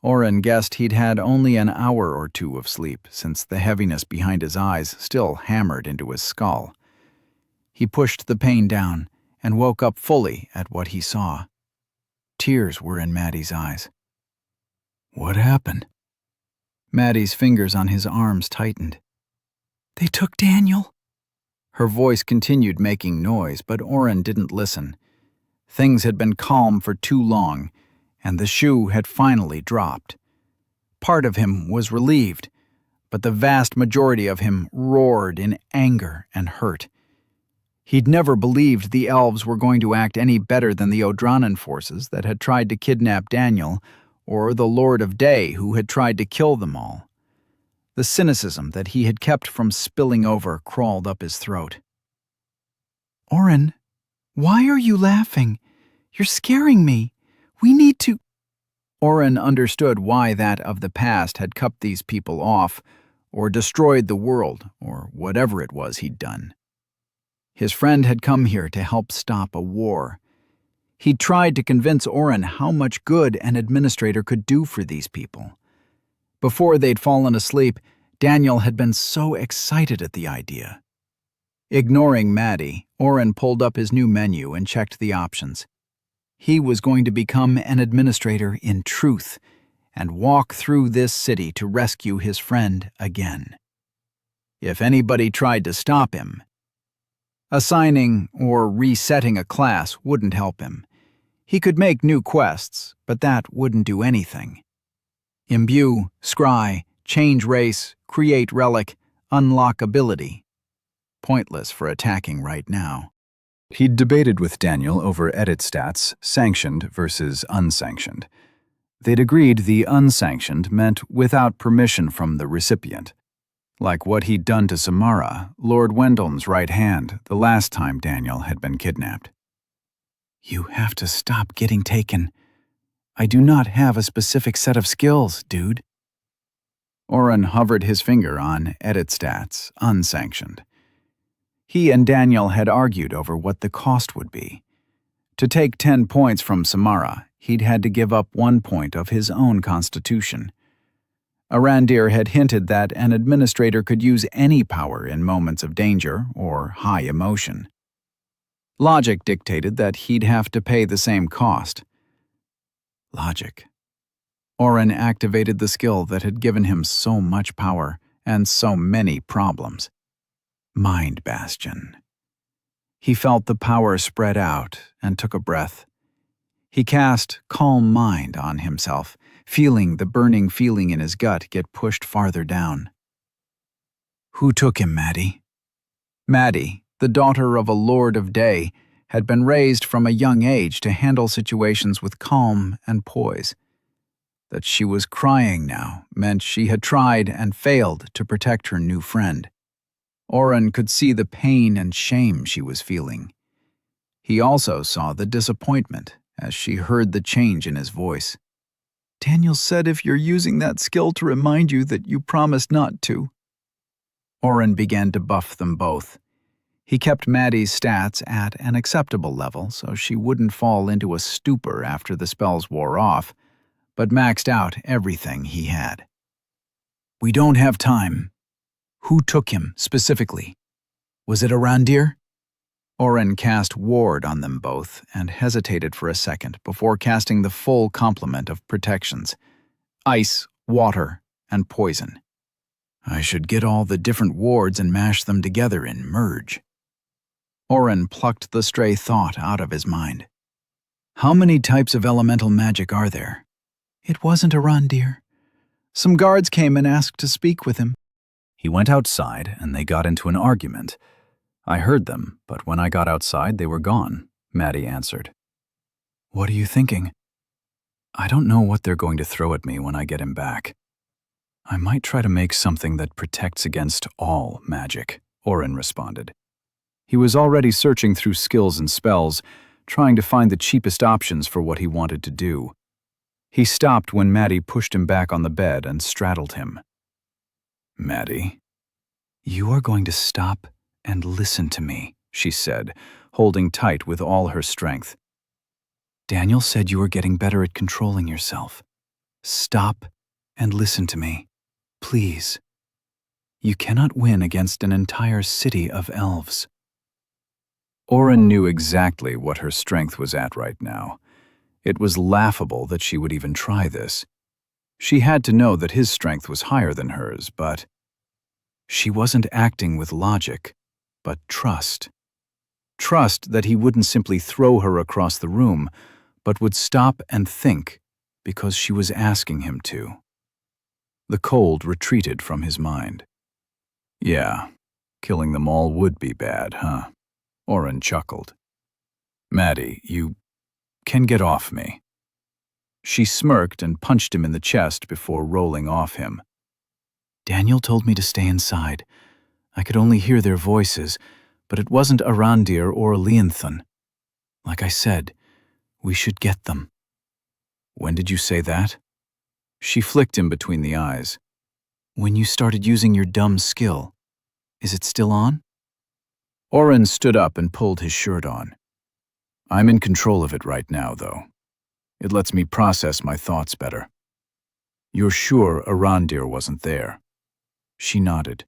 Oren guessed he'd had only an hour or 2 of sleep, since the heaviness behind his eyes still hammered into his skull. He pushed the pain down and woke up fully at what he saw. Tears were in Maddie's eyes. "What happened?" Maddie's fingers on his arms tightened. "They took Daniel." Her voice continued making noise, but Oren didn't listen. Things had been calm for too long, and the shoe had finally dropped. Part of him was relieved, but the vast majority of him roared in anger and hurt. He'd never believed the elves were going to act any better than the Odranan forces that had tried to kidnap Daniel, or the Lord of Day who had tried to kill them all. The cynicism that he had kept from spilling over crawled up his throat. "Oren, why are you laughing? You're scaring me. We need to—" Oren understood why that of the past had cut these people off, or destroyed the world, or whatever it was he'd done. His friend had come here to help stop a war. He'd tried to convince Oren how much good an administrator could do for these people. Before they'd fallen asleep, Daniel had been so excited at the idea. Ignoring Maddie, Oren pulled up his new menu and checked the options. He was going to become an administrator in truth and walk through this city to rescue his friend again. If anybody tried to stop him, assigning or resetting a class wouldn't help him. He could make new quests, but that wouldn't do anything. Imbue, scry, change race, create relic, unlock ability. Pointless for attacking right now. He'd debated with Daniel over edit stats, sanctioned versus unsanctioned. They'd agreed the unsanctioned meant without permission from the recipient. Like what he'd done to Samara, Lord Wendell's right hand, the last time Daniel had been kidnapped. "You have to stop getting taken. I do not have a specific set of skills, dude." Oren hovered his finger on edit stats, unsanctioned. He and Daniel had argued over what the cost would be. To take 10 points from Samara, he'd had to give up 1 point of his own constitution. Arandir had hinted that an administrator could use any power in moments of danger or high emotion. Logic dictated that he'd have to pay the same cost. Logic. Oren activated the skill that had given him so much power and so many problems. Mind Bastion. He felt the power spread out and took a breath. He cast Calm Mind on himself, feeling the burning feeling in his gut get pushed farther down. Who took him, Maddie? Maddie, the daughter of a Lord of Day, had been raised from a young age to handle situations with calm and poise. That she was crying now meant she had tried and failed to protect her new friend. Oren could see the pain and shame she was feeling. He also saw the disappointment as she heard the change in his voice. "Daniel said if you're using that skill to remind you that you promised not to." Oren began to buff them both. He kept Maddie's stats at an acceptable level so she wouldn't fall into a stupor after the spells wore off, but maxed out everything he had. "We don't have time. Who took him, specifically? Was it Arandir?" Oren cast Ward on them both and hesitated for a second before casting the full complement of protections: ice, water, and poison. I should get all the different wards and mash them together in Merge. Oren plucked the stray thought out of his mind. How many types of elemental magic are there? It wasn't Arandir. Some guards came and asked to speak with him. He went outside and they got into an argument. I heard them, but when I got outside they were gone, Maddie answered. What are you thinking? I don't know what they're going to throw at me when I get him back. I might try to make something that protects against all magic, Oren responded. He was already searching through skills and spells, trying to find the cheapest options for what he wanted to do. He stopped when Maddie pushed him back on the bed and straddled him. Maddie, you are going to stop and listen to me, she said, holding tight with all her strength. Daniel said you were getting better at controlling yourself. Stop and listen to me, please. You cannot win against an entire city of elves. Oren knew exactly what her strength was at right now. It was laughable that she would even try this. She had to know that his strength was higher than hers, but she wasn't acting with logic, but trust. trust that he wouldn't simply throw her across the room, but would stop and think because she was asking him to. The cold retreated from his mind. Yeah, killing them all would be bad, huh? Oren chuckled. Maddie, you can get off me. She smirked and punched him in the chest before rolling off him. Daniel told me to stay inside. I could only hear their voices, but it wasn't Arandir or Leonthon. Like I said, we should get them. When did you say that? She flicked him between the eyes. When you started using your dumb skill. Is it still on? Oren stood up and pulled his shirt on. I'm in control of it right now, though. It lets me process my thoughts better. You're sure Arandir wasn't there? She nodded.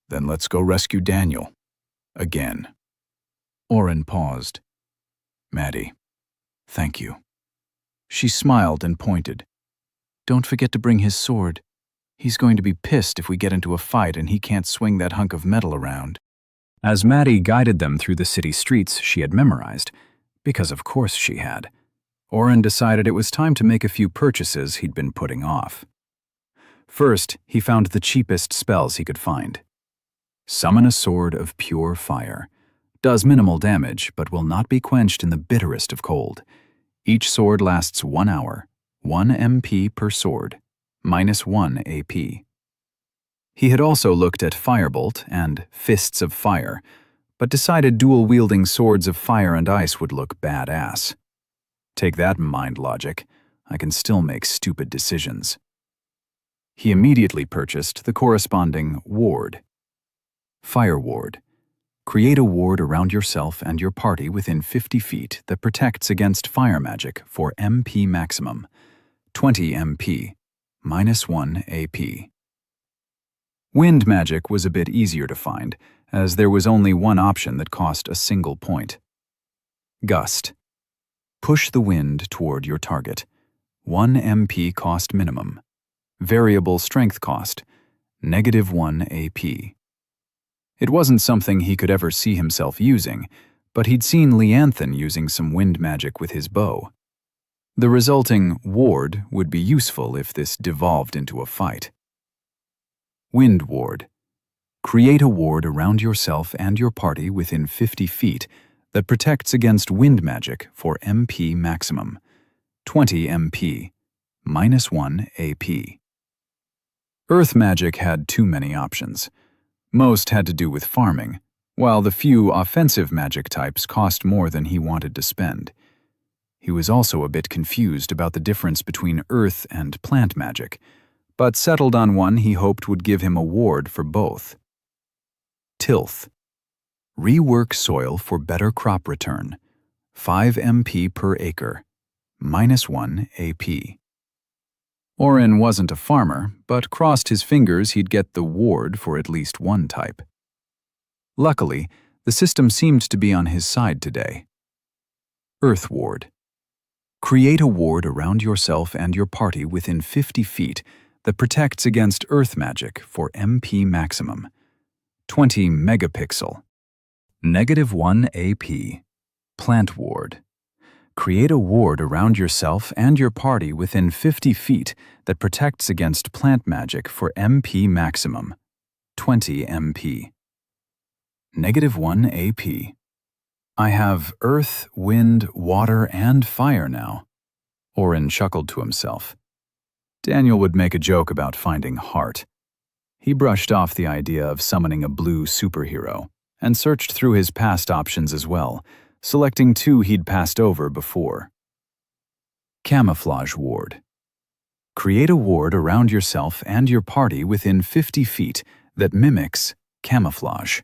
Then let's go rescue Daniel. Again. Oren paused. Maddie, thank you. She smiled and pointed. Don't forget to bring his sword. He's going to be pissed if we get into a fight and he can't swing that hunk of metal around. As Maddie guided them through the city streets she had memorized, because of course she had, Oren decided it was time to make a few purchases he'd been putting off. First, he found the cheapest spells he could find. Summon a sword of pure fire. Does minimal damage, but will not be quenched in the bitterest of cold. Each sword lasts 1 hour, 1 MP per sword, -1 AP. He had also looked at Firebolt and Fists of Fire, but decided dual-wielding swords of fire and ice would look badass. Take that mind logic, I can still make stupid decisions. He immediately purchased the corresponding ward. Fire Ward. Create a ward around yourself and your party within 50 feet that protects against fire magic for MP maximum, 20 MP, -1 AP. Wind magic was a bit easier to find, as there was only one option that cost a single point. Gust. Push the wind toward your target. 1 MP cost minimum. Variable strength cost, -1 AP. It wasn't something he could ever see himself using, but he'd seen Leonthon using some wind magic with his bow. The resulting ward would be useful if this devolved into a fight. Wind Ward. Create a ward around yourself and your party within 50 feet that protects against wind magic for MP maximum, 20 MP, -1 AP. Earth magic had too many options. Most had to do with farming, while the few offensive magic types cost more than he wanted to spend. He was also a bit confused about the difference between earth and plant magic, but settled on one he hoped would give him a ward for both. Tilth. Rework soil for better crop return. 5 MP per acre. -1 AP. Oren wasn't a farmer, but crossed his fingers he'd get the ward for at least one type. Luckily, the system seemed to be on his side today. Earth Ward. Create a ward around yourself and your party within 50 feet that protects against earth magic for MP maximum, 20 megapixel, -1 AP. Plant Ward. Create a ward around yourself and your party within 50 feet that protects against plant magic for MP maximum, 20 MP. -1 AP. I have earth, wind, water, and fire now. Oren chuckled to himself. Daniel would make a joke about finding heart. He brushed off the idea of summoning a blue superhero and searched through his past options as well, selecting 2 he'd passed over before. Camouflage Ward. Create a ward around yourself and your party within 50 feet that mimics camouflage.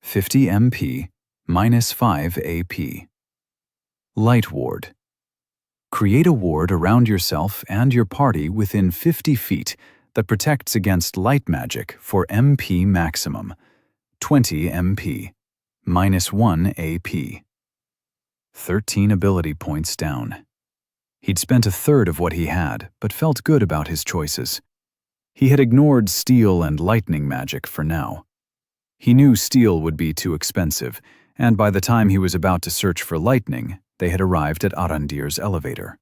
50 MP, -5 AP. Light Ward. Create a ward around yourself and your party within 50 feet that protects against light magic for MP maximum, 20 MP, -1 AP. 13 ability points down. He'd spent 1/3 of what he had, but felt good about his choices. He had ignored steel and lightning magic for now. He knew steel would be too expensive, and by the time he was about to search for lightning, they had arrived at Arandir's elevator.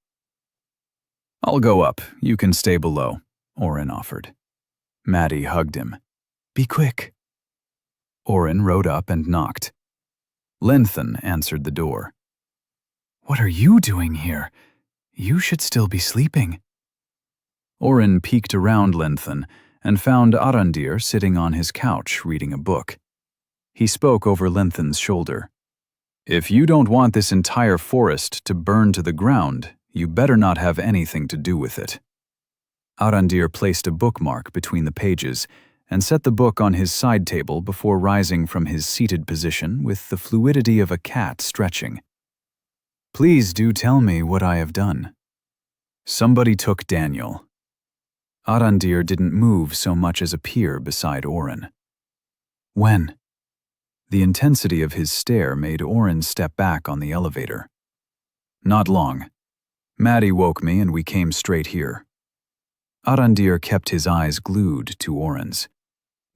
"I'll go up. You can stay below," Oren offered. Maddie hugged him. Be quick. Oren rode up and knocked. Linthan answered the door. What are you doing here? You should still be sleeping. Oren peeked around Linthan and found Arandir sitting on his couch reading a book. He spoke over Linthan's shoulder. "If you don't want this entire forest to burn to the ground, you better not have anything to do with it." Arandir placed a bookmark between the pages and set the book on his side table before rising from his seated position with the fluidity of a cat stretching. "Please do tell me what I have done." "Somebody took Daniel." Arandir didn't move so much as appear beside Oren. When? The intensity of his stare made Oren step back on the elevator. "Not long. Maddie woke me and we came straight here." Arandir kept his eyes glued to Oren's.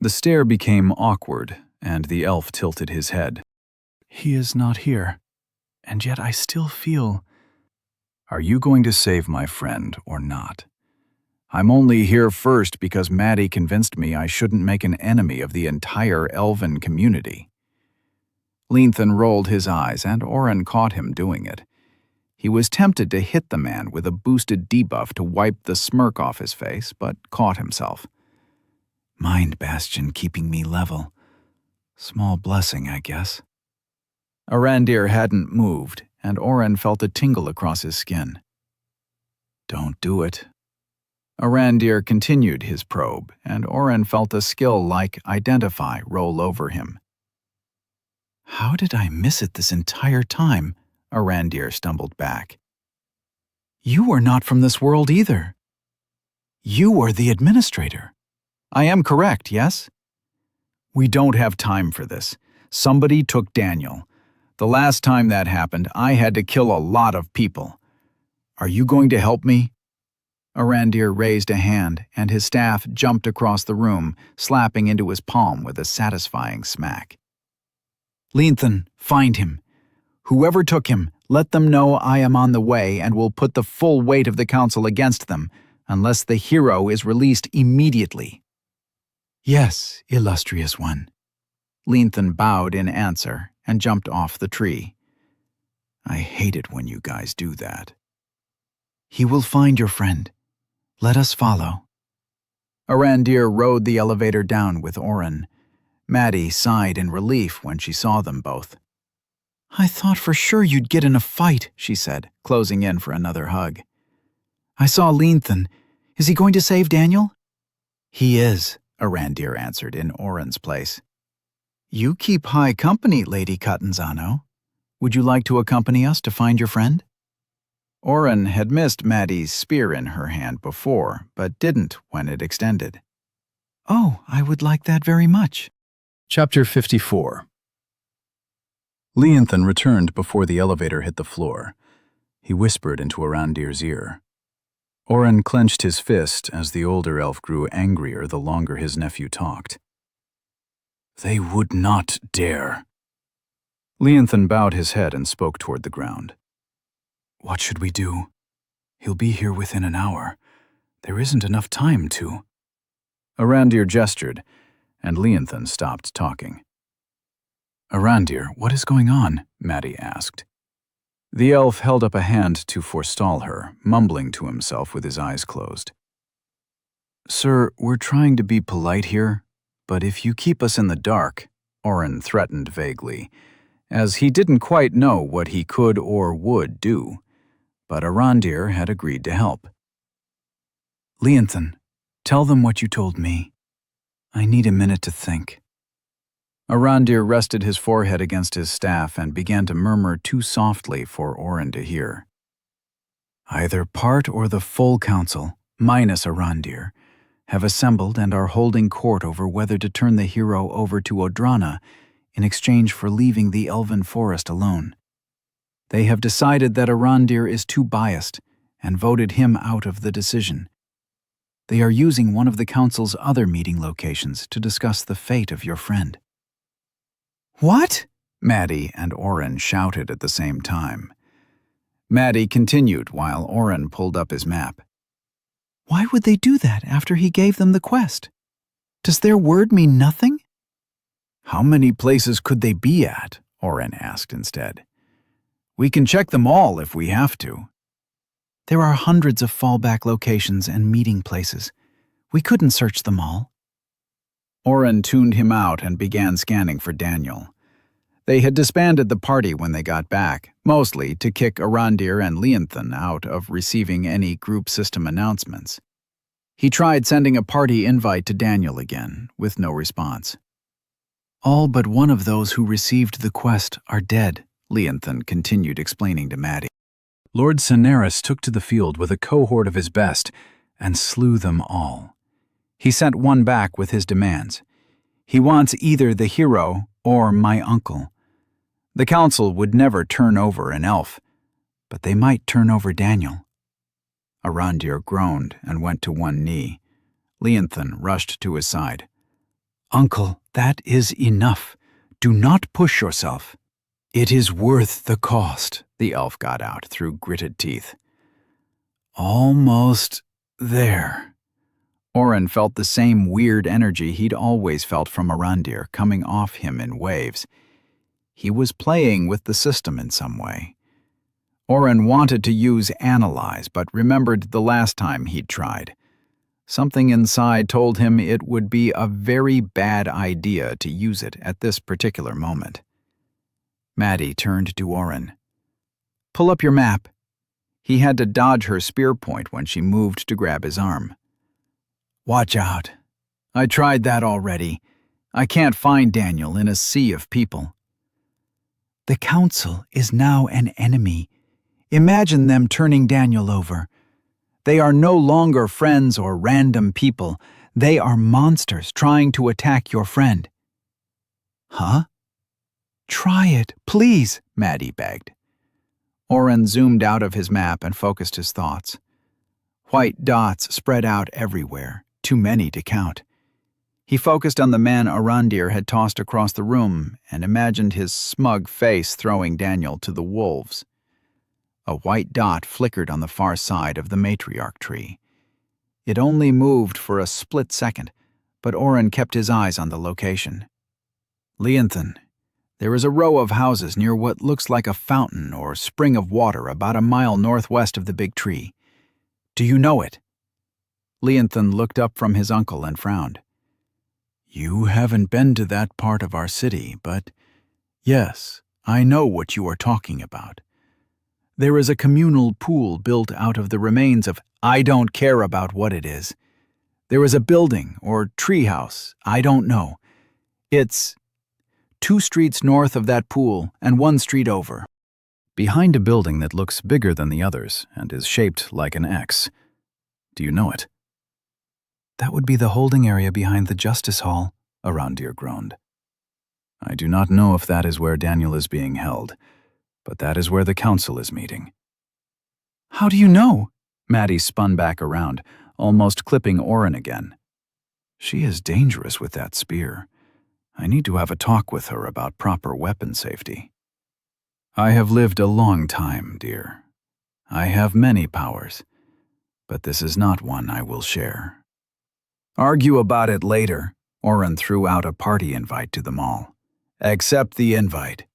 The stare became awkward, and the elf tilted his head. He is not here, and yet I still feel... "Are you going to save my friend or not? I'm only here first because Maddie convinced me I shouldn't make an enemy of the entire elven community." Linthan rolled his eyes, and Oren caught him doing it. He was tempted to hit the man with a boosted debuff to wipe the smirk off his face, but caught himself. Mind Bastion keeping me level. Small blessing, I guess. Arandir hadn't moved, and Oren felt a tingle across his skin. "Don't do it." Arandir continued his probe, and Oren felt a skill like Identify roll over him. How did I miss it this entire time? Arandir stumbled back. You are not from this world either. You are the administrator. I am correct, yes? We don't have time for this. Somebody took Daniel. The last time that happened, I had to kill a lot of people. Are you going to help me? Arandir raised a hand, and his staff jumped across the room, slapping into his palm with a satisfying smack. Linthan, find him. Whoever took him, let them know I am on the way and will put the full weight of the council against them, unless the hero is released immediately. Yes, illustrious one. Linthan bowed in answer and jumped off the tree. I hate it when you guys do that. He will find your friend. Let us follow. Arandir rode the elevator down with Oren. Maddie sighed in relief when she saw them both. I thought for sure you'd get in a fight, she said, closing in for another hug. I saw Linthan. Is he going to save Daniel? He is, Arandir answered in Oren's place. You keep high company, Lady Catanzano. Would you like to accompany us to find your friend? Oren had missed Maddie's spear in her hand before, but didn't when it extended. Oh, I would like that very much. Chapter 54. Linthan returned before the elevator hit the floor. He whispered into Arandir's ear. Oren clenched his fist as the older elf grew angrier the longer his nephew talked. They would not dare. Linthan bowed his head and spoke toward the ground. What should we do? He'll be here within an hour. There isn't enough time to... Arandir gestured, and Linthan stopped talking. Arandir, what is going on? Maddie asked. The elf held up a hand to forestall her, mumbling to himself with his eyes closed. Sir, we're trying to be polite here, but if you keep us in the dark, Oren threatened vaguely, as he didn't quite know what he could or would do. But Arandir had agreed to help. Linthan, tell them what you told me. I need a minute to think. Arandir rested his forehead against his staff and began to murmur too softly for Oren to hear. Either part or the full council, minus Arandir, have assembled and are holding court over whether to turn the hero over to Odrana in exchange for leaving the elven forest alone. They have decided that Arandir is too biased and voted him out of the decision. They are using one of the council's other meeting locations to discuss the fate of your friend. What? Maddie and Oren shouted at the same time. Maddie continued while Oren pulled up his map. Why would they do that after he gave them the quest? Does their word mean nothing? How many places could they be at? Oren asked instead. We can check them all if we have to. There are hundreds of fallback locations and meeting places. We couldn't search them all. Oren tuned him out and began scanning for Daniel. They had disbanded the party when they got back, mostly to kick Arandir and Leonthan out of receiving any group system announcements. He tried sending a party invite to Daniel again, with no response. All but one of those who received the quest are dead, Leonthan continued explaining to Maddie. Lord Cineris took to the field with a cohort of his best and slew them all. He sent one back with his demands. He wants either the hero or my uncle. The council would never turn over an elf, but they might turn over Daniel. Arandir groaned and went to one knee. Leonthan rushed to his side. Uncle, that is enough. Do not push yourself. It is worth the cost, the elf got out through gritted teeth. Almost there. Oren felt the same weird energy he'd always felt from Arandir coming off him in waves. He was playing with the system in some way. Oren wanted to use Analyze, but remembered the last time he'd tried. Something inside told him it would be a very bad idea to use it at this particular moment. Maddie turned to Oren. Pull up your map. He had to dodge her spear point when she moved to grab his arm. Watch out. I tried that already. I can't find Daniel in a sea of people. The council is now an enemy. Imagine them turning Daniel over. They are no longer friends or random people. They are monsters trying to attack your friend. Huh? Try it, please, Maddie begged. Oren zoomed out of his map and focused his thoughts. White dots spread out everywhere, too many to count. He focused on the man Arandir had tossed across the room and imagined his smug face throwing Daniel to the wolves. A white dot flickered on the far side of the matriarch tree. It only moved for a split second, but Oren kept his eyes on the location. Leonthan, there is a row of houses near what looks like a fountain or spring of water about a mile northwest of the big tree. Do you know it? Leonthan looked up from his uncle and frowned. You haven't been to that part of our city, but yes, I know what you are talking about. There is a communal pool built out of the remains of I don't care about what it is. There is a building or treehouse, I don't know. It's 2 streets north of that pool and 1 street over. Behind a building that looks bigger than the others and is shaped like an X. Do you know it? That would be the holding area behind the Justice Hall, Arandir groaned. I do not know if that is where Daniel is being held, but that is where the council is meeting. How do you know? Maddie spun back around, almost clipping Oren again. She is dangerous with that spear. I need to have a talk with her about proper weapon safety. I have lived a long time, dear. I have many powers, but this is not one I will share. Argue about it later. Oren threw out a party invite to them all. Accept the invite.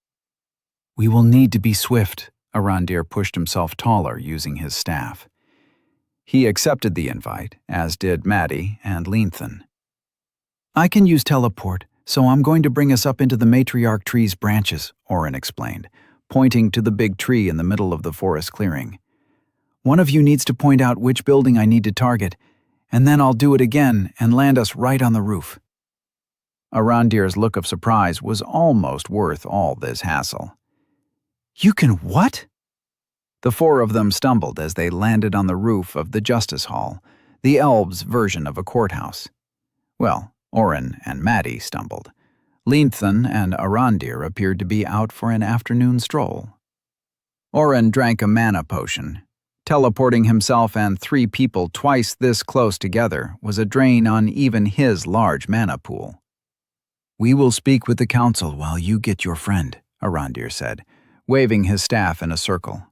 We will need to be swift. Arandir pushed himself taller using his staff. He accepted the invite, as did Maddie and Leonthan. I can use teleport, so I'm going to bring us up into the matriarch tree's branches, Oren explained, pointing to the big tree in the middle of the forest clearing. One of you needs to point out which building I need to target, and then I'll do it again and land us right on the roof. Arandir's look of surprise was almost worth all this hassle. You can what? The 4 of them stumbled as they landed on the roof of the Justice Hall, the elves' version of a courthouse. Well, Oren and Maddie stumbled. Leonthan and Arandir appeared to be out for an afternoon stroll. Oren drank a mana potion. Teleporting himself and 3 people twice this close together was a drain on even his large mana pool. We will speak with the council while you get your friend, Arandir said, waving his staff in a circle.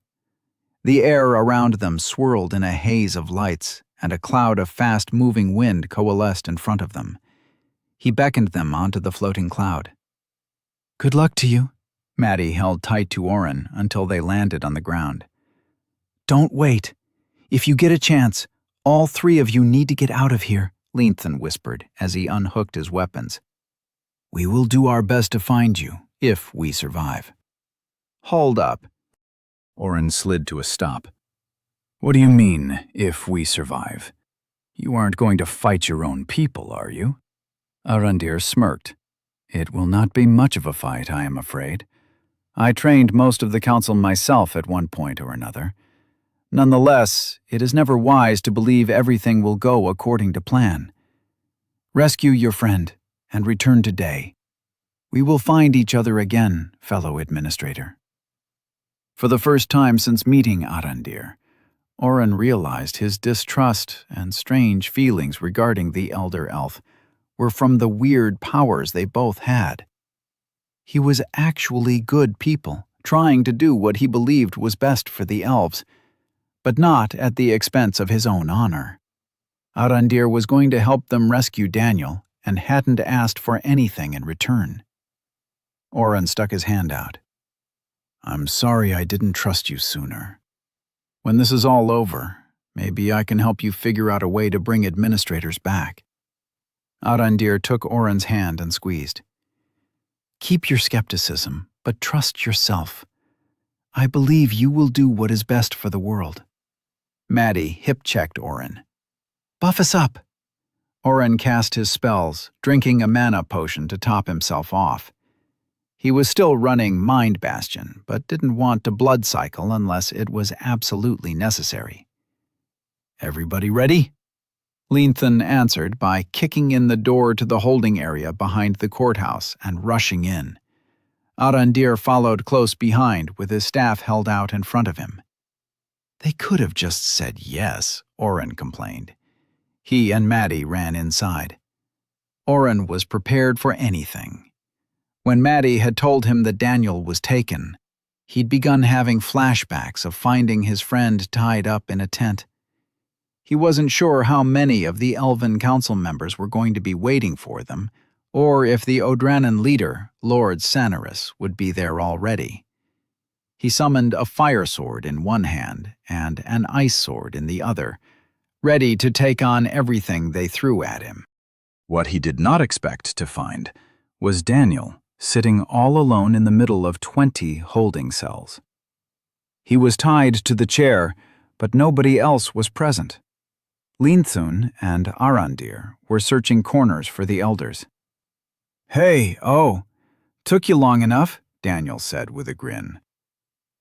The air around them swirled in a haze of lights, and a cloud of fast-moving wind coalesced in front of them. He beckoned them onto the floating cloud. "Good luck to you." Maddie held tight to Oren until they landed on the ground. "Don't wait. If you get a chance, all three of you need to get out of here," Leanthan whispered as he unhooked his weapons. "We will do our best to find you, if we survive." "Hold up." Oren slid to a stop. "What do you mean, if we survive? You aren't going to fight your own people, are you?" Arandir smirked. "It will not be much of a fight, I am afraid. I trained most of the council myself at one point or another. Nonetheless, it is never wise to believe everything will go according to plan. Rescue your friend and return to Day. We will find each other again, fellow administrator." For the first time since meeting Arandir, Oren realized his distrust and strange feelings regarding the elder elf were from the weird powers they both had. He was actually good people, trying to do what he believed was best for the elves, but not at the expense of his own honor. Arandir was going to help them rescue Daniel and hadn't asked for anything in return. Oren stuck his hand out. "I'm sorry I didn't trust you sooner. When this is all over, maybe I can help you figure out a way to bring administrators back." Arandir took Oren's hand and squeezed. "Keep your skepticism, but trust yourself. I believe you will do what is best for the world." Maddie hip-checked Oren. "Buff us up." Oren cast his spells, drinking a mana potion to top himself off. He was still running Mind Bastion, but didn't want to blood cycle unless it was absolutely necessary. "Everybody ready?" Leanthan answered by kicking in the door to the holding area behind the courthouse and rushing in. Arandir followed close behind with his staff held out in front of him. "They could have just said yes," Oren complained. He and Maddie ran inside. Oren was prepared for anything. When Maddie had told him that Daniel was taken, he'd begun having flashbacks of finding his friend tied up in a tent. He wasn't sure how many of the Elven Council members were going to be waiting for them, or if the Odranan leader, Lord Sanarus, would be there already. He summoned a fire sword in one hand and an ice sword in the other, ready to take on everything they threw at him. What he did not expect to find was Daniel sitting all alone in the middle of 20 holding cells. He was tied to the chair, but nobody else was present. Leanthan and Arandir were searching corners for the elders. "Hey, took you long enough," Daniel said with a grin.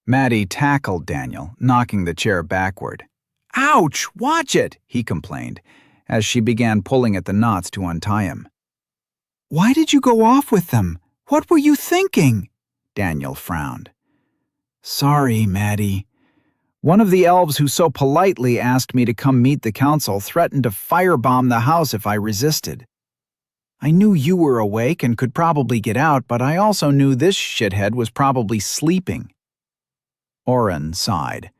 Maddie tackled Daniel, knocking the chair backward. "Ouch, watch it," he complained, as she began pulling at the knots to untie him. "Why did you go off with them? What were you thinking?" Daniel frowned. "Sorry, Maddie. One of the elves who so politely asked me to come meet the council threatened to firebomb the house if I resisted. I knew you were awake and could probably get out, but I also knew this shithead was probably sleeping." Oren sighed.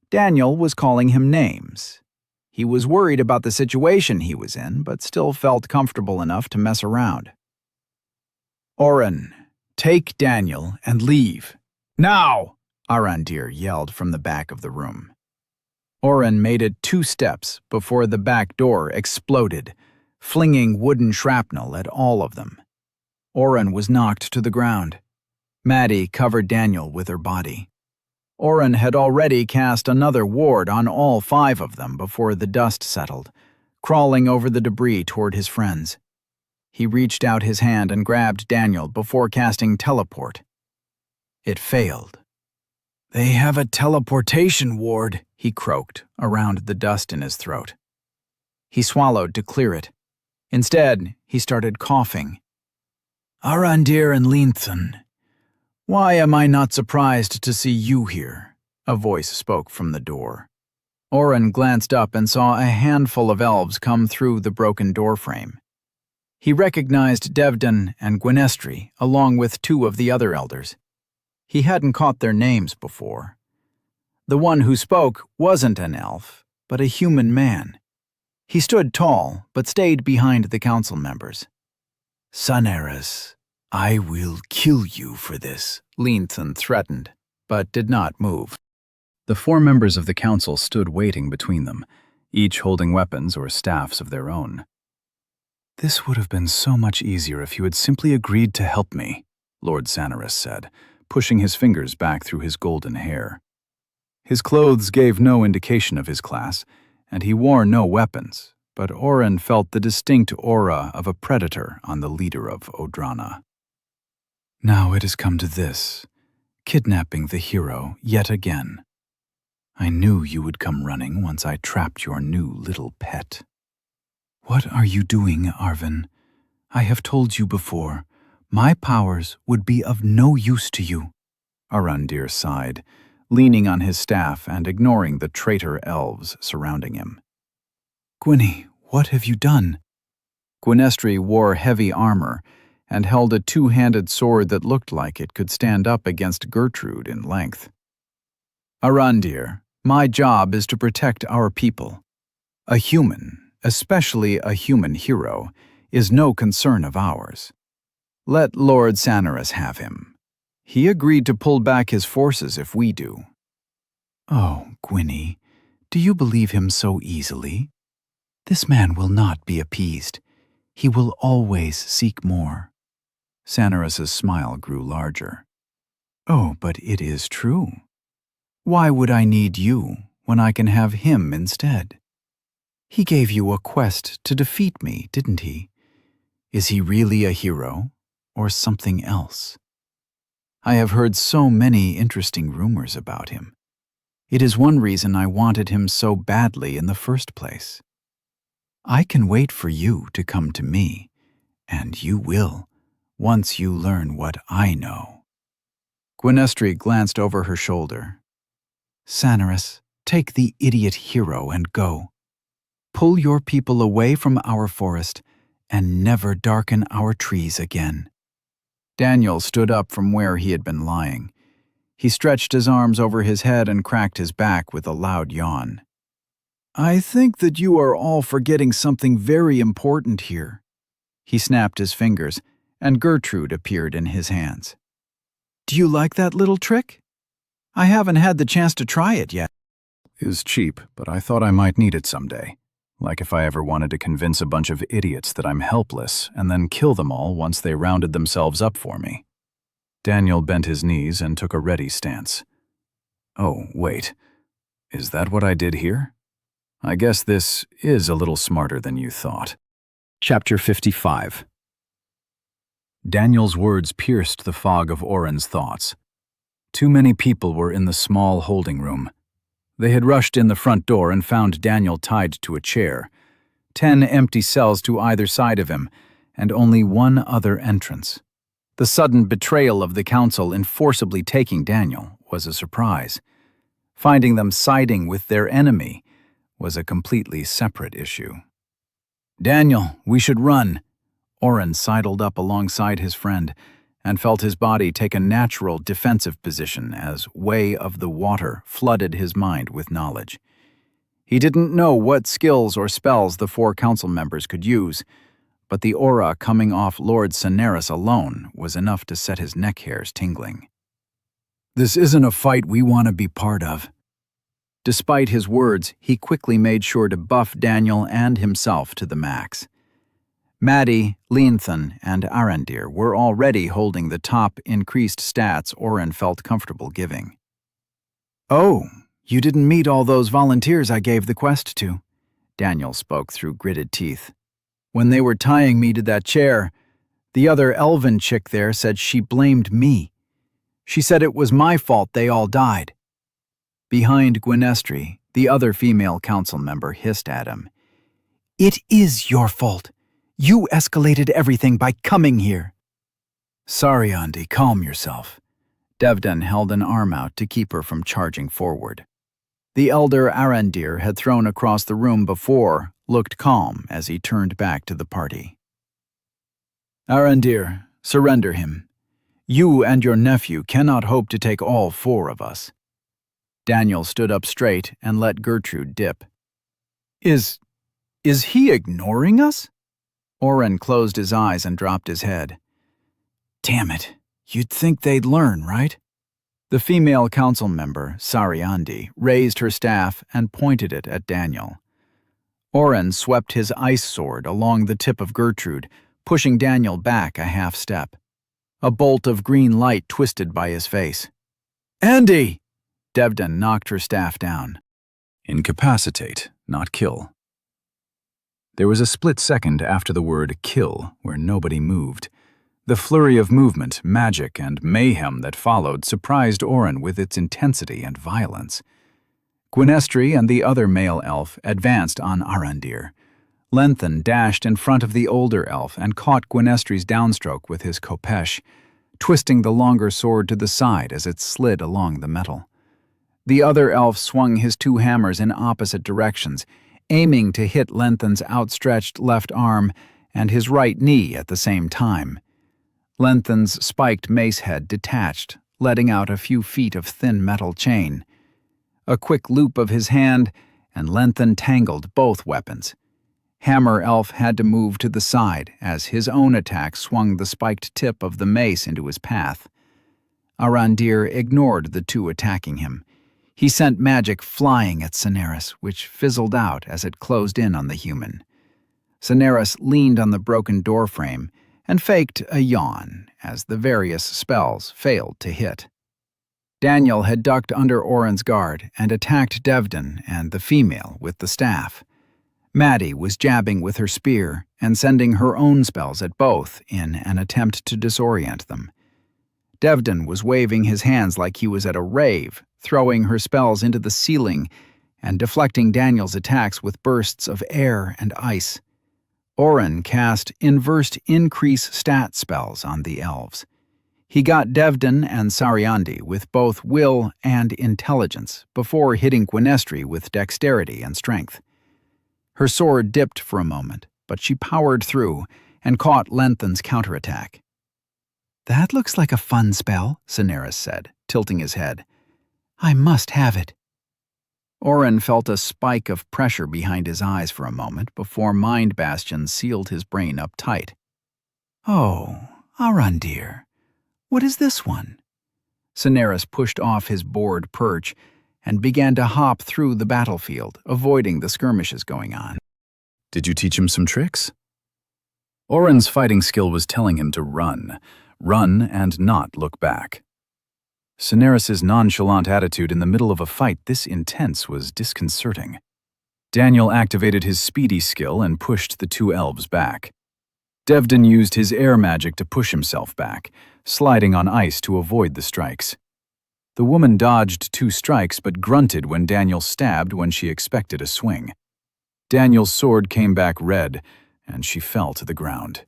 Daniel was calling him names. He was worried about the situation he was in, but still felt comfortable enough to mess around. "Oren, take Daniel and leave. Now!" Arandir yelled from the back of the room. Oren made it 2 steps before the back door exploded, flinging wooden shrapnel at all of them. Oren was knocked to the ground. Maddie covered Daniel with her body. Oren had already cast another ward on all 5 of them before the dust settled, crawling over the debris toward his friends. He reached out his hand and grabbed Daniel before casting teleport. It failed. "They have a teleportation ward," he croaked around the dust in his throat. He swallowed to clear it. Instead, he started coughing. "Arandir and Leanthan, why am I not surprised to see you here?" a voice spoke from the door. Oren glanced up and saw a handful of elves come through the broken doorframe. He recognized Devdan and Gwynestri, along with 2 of the other elders. He hadn't caught their names before. The one who spoke wasn't an elf, but a human man. He stood tall, but stayed behind the council members. "Synergies, I will kill you for this," Leanthan threatened, but did not move. The 4 members of the council stood waiting between them, each holding weapons or staffs of their own. "This would have been so much easier if you had simply agreed to help me," Lord Synergies said, pushing his fingers back through his golden hair. His clothes gave no indication of his class, and he wore no weapons, but Oren felt the distinct aura of a predator on the leader of Odrana. "Now it has come to this, kidnapping the hero yet again. I knew you would come running once I trapped your new little pet." "What are you doing, Arvin? I have told you before, my powers would be of no use to you." Arandir sighed, leaning on his staff and ignoring the traitor elves surrounding him. "Gwynny, what have you done?" Gwynestri wore heavy armor and held a 2-handed sword that looked like it could stand up against Gertrude in length. "Arandir, my job is to protect our people. A human, especially a human hero, is no concern of ours. Let Lord Synergies have him. He agreed to pull back his forces if we do." "Oh, Gwynny, do you believe him so easily? This man will not be appeased. He will always seek more." Synergies' smile grew larger. "Oh, but it is true. Why would I need you when I can have him instead? He gave you a quest to defeat me, didn't he? Is he really a hero, or something else? I have heard so many interesting rumors about him. It is one reason I wanted him so badly in the first place. I can wait for you to come to me, and you will, once you learn what I know." Gwynestri glanced over her shoulder. "Synergies, take the idiot hero and go. Pull your people away from our forest and never darken our trees again." Daniel stood up from where he had been lying. He stretched his arms over his head and cracked his back with a loud yawn. "I think that you are all forgetting something very important here." He snapped his fingers, and Gertrude appeared in his hands. "Do you like that little trick? I haven't had the chance to try it yet." "Is cheap, but I thought I might need it someday. Like if I ever wanted to convince a bunch of idiots that I'm helpless and then kill them all once they rounded themselves up for me." Daniel bent his knees and took a ready stance. "Oh, wait. Is that what I did here? I guess this is a little smarter than you thought." Chapter 55. Daniel's words pierced the fog of Oren's thoughts. Too many people were in the small holding room. They had rushed in the front door and found Daniel tied to a chair, 10 empty cells to either side of him, and only one other entrance. The sudden betrayal of the council in forcibly taking Daniel was a surprise. Finding them siding with their enemy was a completely separate issue. "Daniel, we should run." Oren sidled up alongside his friend and felt his body take a natural defensive position as Way of the Water flooded his mind with knowledge. He didn't know what skills or spells the 4 council members could use, but the aura coming off Lord Synergies alone was enough to set his neck hairs tingling. "This isn't a fight we want to be part of." Despite his words, he quickly made sure to buff Daniel and himself to the max. Maddie, Leanthan, and Arandir were already holding the top increased stats Oren felt comfortable giving. "Oh, you didn't meet all those volunteers I gave the quest to," Daniel spoke through gritted teeth. "When they were tying me to that chair, the other elven chick there said she blamed me. She said it was my fault they all died." Behind Gwynestri, the other female council member hissed at him. "It is your fault. You escalated everything by coming here." "Sorry, Andi, calm yourself." Devdan held an arm out to keep her from charging forward. The elder Arandir had thrown across the room before, looked calm as he turned back to the party. "Arandir, surrender him. You and your nephew cannot hope to take all 4 of us." Daniel stood up straight and let Gertrude dip. Is he ignoring us?" Oren closed his eyes and dropped his head. "Damn it, you'd think they'd learn, right?" The female council member, Sariandi, raised her staff and pointed it at Daniel. Oren swept his ice sword along the tip of Gertrude, pushing Daniel back a half step. A bolt of green light twisted by his face. "Andy!" Devdin knocked her staff down. Incapacitate, not kill. There was a split second after the word kill where nobody moved. The flurry of movement, magic, and mayhem that followed surprised Oren with its intensity and violence. Gwynestri and the other male elf advanced on Arandir. Lenthan dashed in front of the older elf and caught Gwynestri's downstroke with his kopesh, twisting the longer sword to the side as it slid along the metal. The other elf swung his 2 hammers in opposite directions, aiming to hit Lenthan's outstretched left arm and his right knee at the same time. Lenthan's spiked mace head detached, letting out a few feet of thin metal chain. A quick loop of his hand, and Lenthan tangled both weapons. Hammer Elf had to move to the side as his own attack swung the spiked tip of the mace into his path. Arandir ignored the 2 attacking him. He sent magic flying at Cineris, which fizzled out as it closed in on the human. Cineris leaned on the broken doorframe and faked a yawn as the various spells failed to hit. Daniel had ducked under Oren's guard and attacked Devdin and the female with the staff. Maddie was jabbing with her spear and sending her own spells at both in an attempt to disorient them. Devdin was waving his hands like he was at a rave, throwing her spells into the ceiling and deflecting Daniel's attacks with bursts of air and ice. Oren cast inversed increase stat spells on the elves. He got Devdin and Sariandi with both will and intelligence before hitting Gwynestri with dexterity and strength. Her sword dipped for a moment, but she powered through and caught Lenthan's counterattack. "That looks like a fun spell," Cineris said, tilting his head. "I must have it." Oren felt a spike of pressure behind his eyes for a moment before Mind Bastion sealed his brain up tight. "Oh, Arandir, what is this one?" Cineris pushed off his bored perch and began to hop through the battlefield, avoiding the skirmishes going on. Did you teach him some tricks? Oren's fighting skill was telling him to run and not look back. Cineris's nonchalant attitude in the middle of a fight this intense was disconcerting. Daniel activated his speedy skill and pushed the 2 elves back. Devdin used his air magic to push himself back, sliding on ice to avoid the strikes. The woman dodged 2 strikes but grunted when Daniel stabbed when she expected a swing. Daniel's sword came back red, and she fell to the ground.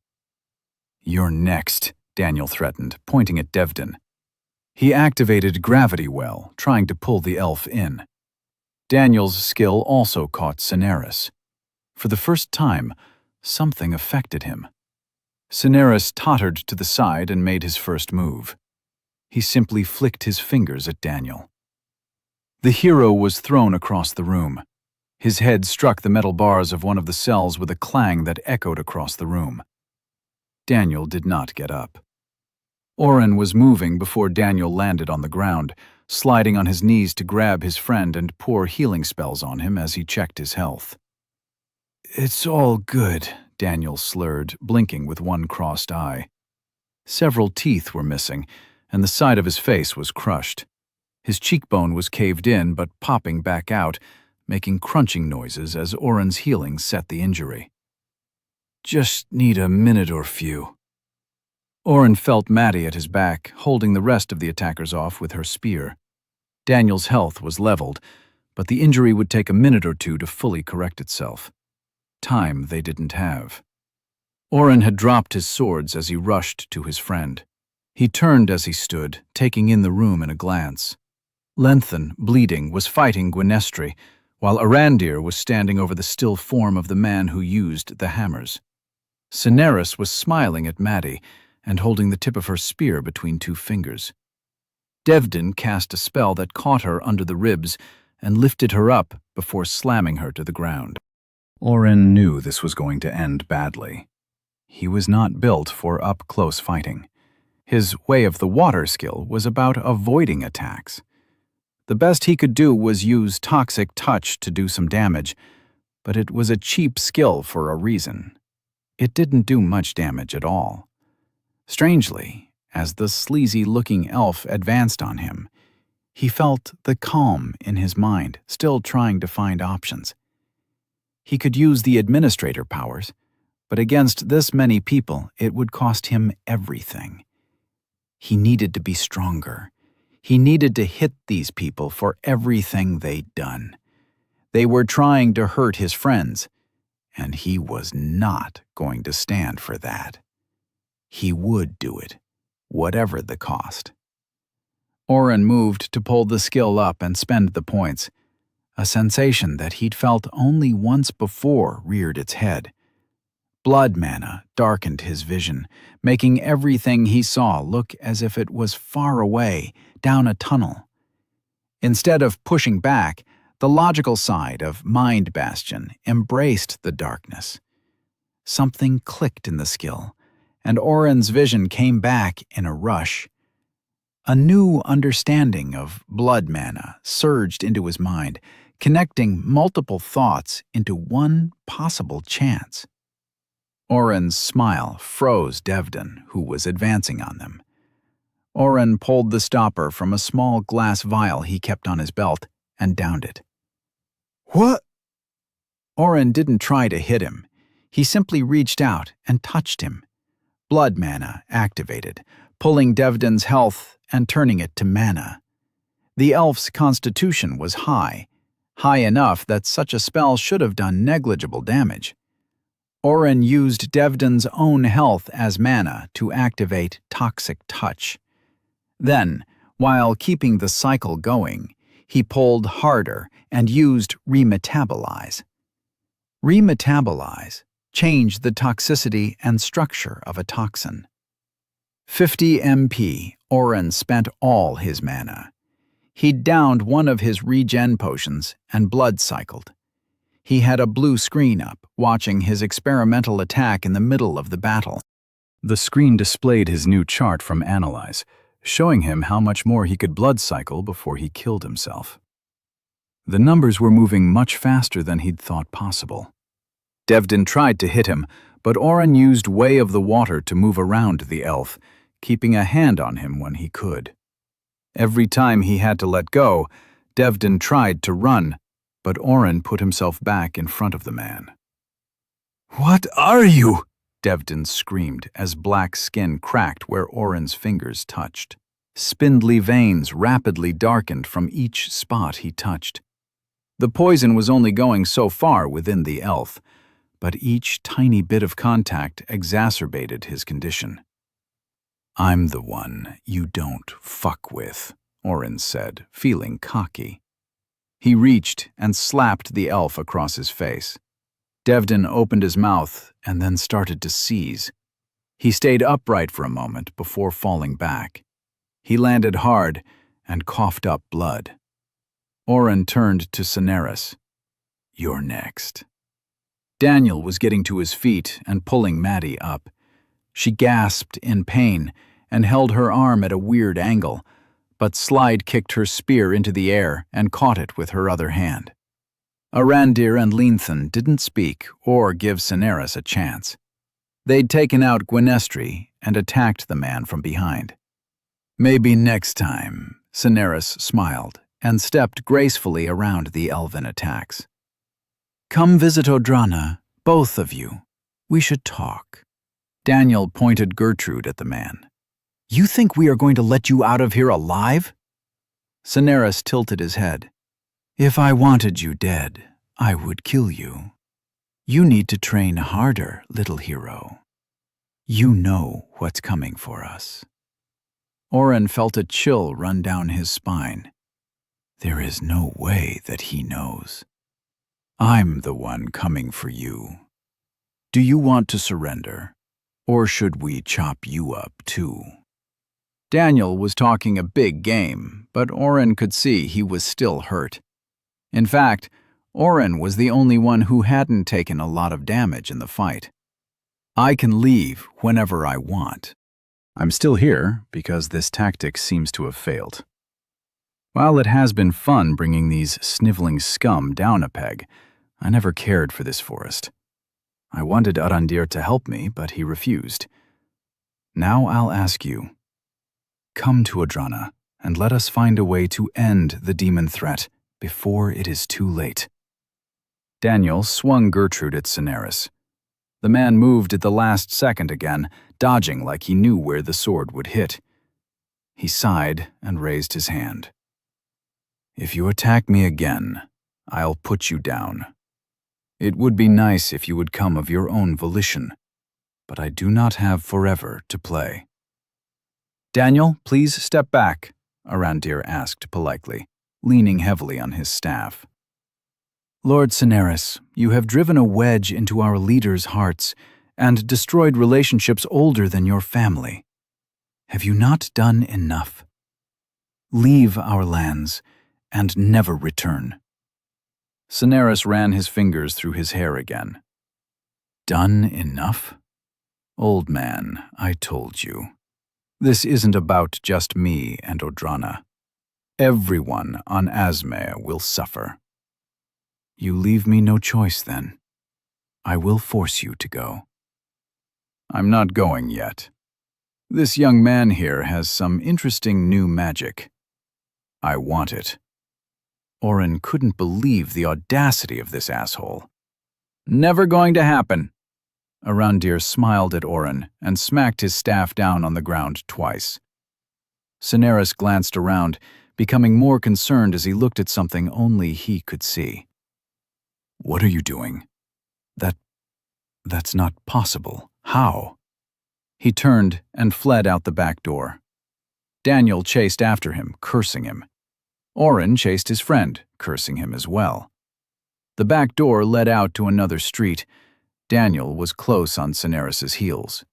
"You're next," Daniel threatened, pointing at Devdin. He activated Gravity Well, trying to pull the elf in. Daniel's skill also caught Cineris. For the first time, something affected him. Cineris tottered to the side and made his first move. He simply flicked his fingers at Daniel. The hero was thrown across the room. His head struck the metal bars of one of the cells with a clang that echoed across the room. Daniel did not get up. Oren was moving before Daniel landed on the ground, sliding on his knees to grab his friend and pour healing spells on him as he checked his health. "It's all good," Daniel slurred, blinking with one crossed eye. Several teeth were missing, and the side of his face was crushed. His cheekbone was caved in but popping back out, making crunching noises as Oren's healing set the injury. "Just need a minute or few." Oren felt Maddie at his back, holding the rest of the attackers off with her spear. Daniel's health was leveled, but the injury would take a minute or 2 to fully correct itself. Time they didn't have. Oren had dropped his swords as he rushed to his friend. He turned as he stood, taking in the room in a glance. Lenthan, bleeding, was fighting Gwynestri, while Arandir was standing over the still form of the man who used the hammers. Cineris was smiling at Maddie, and holding the tip of her spear between two fingers. Devdin cast a spell that caught her under the ribs and lifted her up before slamming her to the ground. Oren knew this was going to end badly. He was not built for up-close fighting. His way of the water skill was about avoiding attacks. The best he could do was use toxic touch to do some damage, but it was a cheap skill for a reason. It didn't do much damage at all. Strangely, as the sleazy-looking elf advanced on him, he felt the calm in his mind, still trying to find options. He could use the administrator powers, but against this many people, it would cost him everything. He needed to be stronger. He needed to hit these people for everything they'd done. They were trying to hurt his friends, and he was not going to stand for that. He would do it, whatever the cost. Oren moved to pull the skill up and spend the points. A sensation that he'd felt only once before reared its head. Blood mana darkened his vision, making everything he saw look as if it was far away, down a tunnel. Instead of pushing back, the logical side of Mind Bastion embraced the darkness. Something clicked in the skill, and Oren's vision came back in a rush. A new understanding of blood mana surged into his mind, connecting multiple thoughts into one possible chance. Oren's smile froze Devdin, who was advancing on them. Oren pulled the stopper from a small glass vial he kept on his belt and downed it. "What?" Oren didn't try to hit him. He simply reached out and touched him. Blood mana activated, pulling Devdin's health and turning it to mana. The elf's constitution was high enough that such a spell should have done negligible damage. Oren used Devdin's own health as mana to activate Toxic Touch. Then, while keeping the cycle going, he pulled harder and used Remetabolize. Remetabolize changed the toxicity and structure of a toxin. 50 MP, Oren spent all his mana. He'd downed one of his regen potions and blood cycled. He had a blue screen up, watching his experimental attack in the middle of the battle. The screen displayed his new chart from Analyze, showing him how much more he could blood cycle before he killed himself. The numbers were moving much faster than he'd thought possible. Devdin tried to hit him, but Oren used Way of the Water to move around the elf, keeping a hand on him when he could. Every time he had to let go, Devdin tried to run, but Oren put himself back in front of the man. "What are you?" Devdin screamed as black skin cracked where Oren's fingers touched. Spindly veins rapidly darkened from each spot he touched. The poison was only going so far within the elf, but each tiny bit of contact exacerbated his condition. "I'm the one you don't fuck with," Oren said, feeling cocky. He reached and slapped the elf across his face. Devdin opened his mouth and then started to seize. He stayed upright for a moment before falling back. He landed hard and coughed up blood. Oren turned to Cineris. "You're next." Daniel was getting to his feet and pulling Maddie up. She gasped in pain and held her arm at a weird angle, but Slide kicked her spear into the air and caught it with her other hand. Arandir and Leanthan didn't speak or give Cineris a chance. They'd taken out Gwynestri and attacked the man from behind. "Maybe next time," Cineris smiled and stepped gracefully around the elven attacks. "Come visit Odrana, both of you. We should talk." Daniel pointed Gertrude at the man. "You think we are going to let you out of here alive?" Cineris tilted his head. "If I wanted you dead, I would kill you. You need to train harder, little hero. You know what's coming for us." Oren felt a chill run down his spine. There is no way that he knows. "I'm the one coming for you. Do you want to surrender, Or should we chop you up, too? Daniel was talking a big game, but Oren could see he was still hurt. In fact, Oren was the only one who hadn't taken a lot of damage in the fight. I can leave whenever I want. I'm still here because this tactic seems to have failed. While it has been fun bringing these sniveling scum down a peg, I never cared for this forest. I wanted Arandir to help me, but he refused. Now I'll ask you. Come to Adrana, and let us find a way to end the demon threat before it is too late. Daniel swung Gertrude at Cineris. The man moved at the last second again, dodging like he knew where the sword would hit. He sighed and raised his hand. If you attack me again, I'll put you down. It would be nice if you would come of your own volition, but I do not have forever to play. Daniel, please step back, Arandir asked politely, leaning heavily on his staff. Lord Cineris, you have driven a wedge into our leaders' hearts and destroyed relationships older than your family. Have you not done enough? Leave our lands and never return. Cineris ran his fingers through his hair again. Done enough? Old man, I told you. This isn't about just me and Odrana. Everyone on Asmea will suffer. You leave me no choice then. I will force you to go. I'm not going yet. This young man here has some interesting new magic. I want it. Oren couldn't believe the audacity of this asshole. Never going to happen. Arandir smiled at Oren and smacked his staff down on the ground twice. Cineris glanced around, becoming more concerned as he looked at something only he could see. What are you doing? That's not possible. How? He turned and fled out the back door. Daniel chased after him, cursing him. Oren chased his friend, cursing him as well. The back door led out to another street. Daniel was close on Cineris's heels.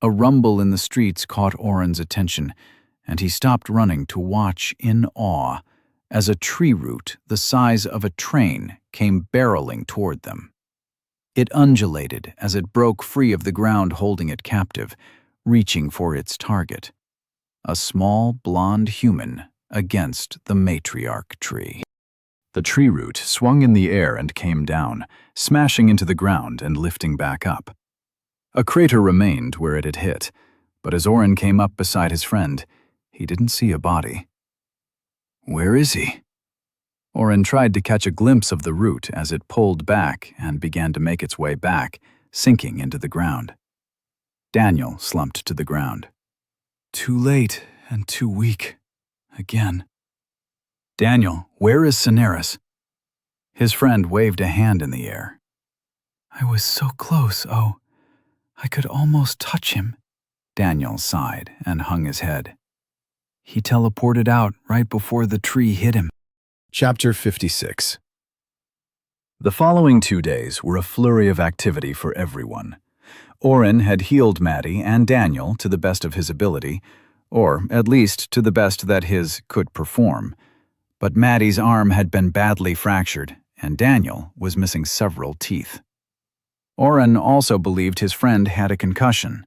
A rumble in the streets caught Oren's attention, and he stopped running to watch in awe as a tree root the size of a train came barreling toward them. It undulated as it broke free of the ground holding it captive, reaching for its target. A small blonde human against the matriarch tree. The tree root swung in the air and came down, smashing into the ground and lifting back up. A crater remained where it had hit, but as Oren came up beside his friend, he didn't see a body. Where is he? Oren tried to catch a glimpse of the root as it pulled back and began to make its way back, sinking into the ground. Daniel slumped to the ground. Too late and too weak. Again. Daniel, where is Cineris? His friend waved a hand in the air. I was so close, oh. I could almost touch him. Daniel sighed and hung his head. He teleported out right before the tree hit him. Chapter 56. The following 2 days were a flurry of activity for everyone. Oren had healed Maddie and Daniel to the best of his ability, or at least to the best that his could perform. But Maddie's arm had been badly fractured, and Daniel was missing several teeth. Oren also believed his friend had a concussion.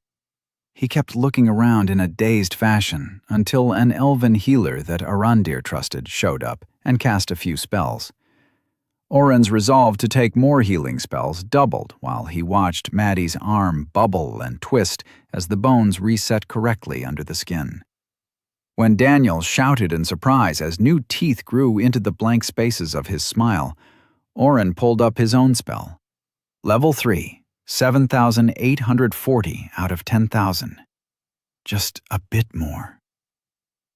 He kept looking around in a dazed fashion until an elven healer that Arandir trusted showed up and cast a few spells. Oren's resolve to take more healing spells doubled while he watched Maddie's arm bubble and twist as the bones reset correctly under the skin. When Daniel shouted in surprise as new teeth grew into the blank spaces of his smile, Oren pulled up his own spell. Level 3, 7,840 out of 10,000. Just a bit more.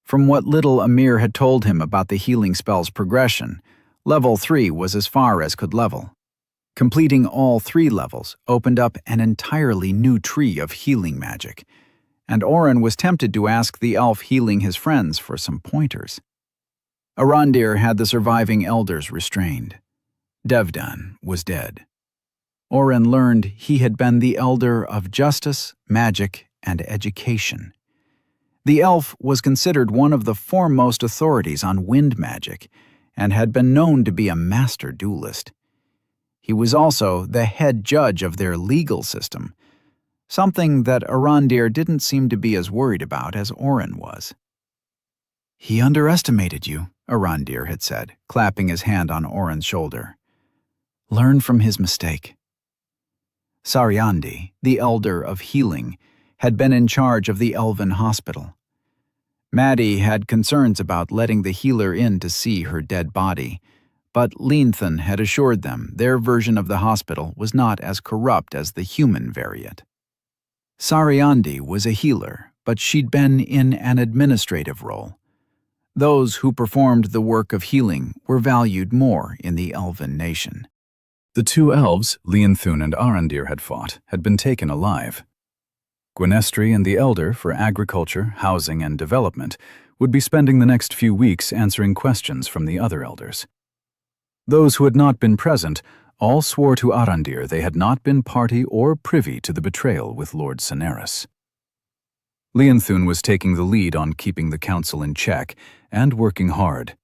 From what little Amir had told him about the healing spell's progression, Level 3 was as far as could level. Completing all 3 levels opened up an entirely new tree of healing magic, and Oren was tempted to ask the elf healing his friends for some pointers. Arandir had the surviving elders restrained. Devdan was dead. Oren learned he had been the elder of justice, magic, and education. The elf was considered one of the foremost authorities on wind magic and had been known to be a master duelist. He was also the head judge of their legal system, something that Arondir didn't seem to be as worried about as Oren was. "He underestimated you," Arondir had said, clapping his hand on Oren's shoulder. "Learn from his mistake." Saryandi, the elder of healing, had been in charge of the elven hospital. Maddie had concerns about letting the healer in to see her dead body, but Leanthan had assured them their version of the hospital was not as corrupt as the human variant. Saryandi was a healer, but she'd been in an administrative role. Those who performed the work of healing were valued more in the elven nation. The two elves, Leanthun and Arondir, had fought had been taken alive. Gwynestri and the Elder for Agriculture, Housing, and Development would be spending the next few weeks answering questions from the other elders. Those who had not been present all swore to Arondir they had not been party or privy to the betrayal with Lord Cineris. Leanthun was taking the lead on keeping the council in check and working hard.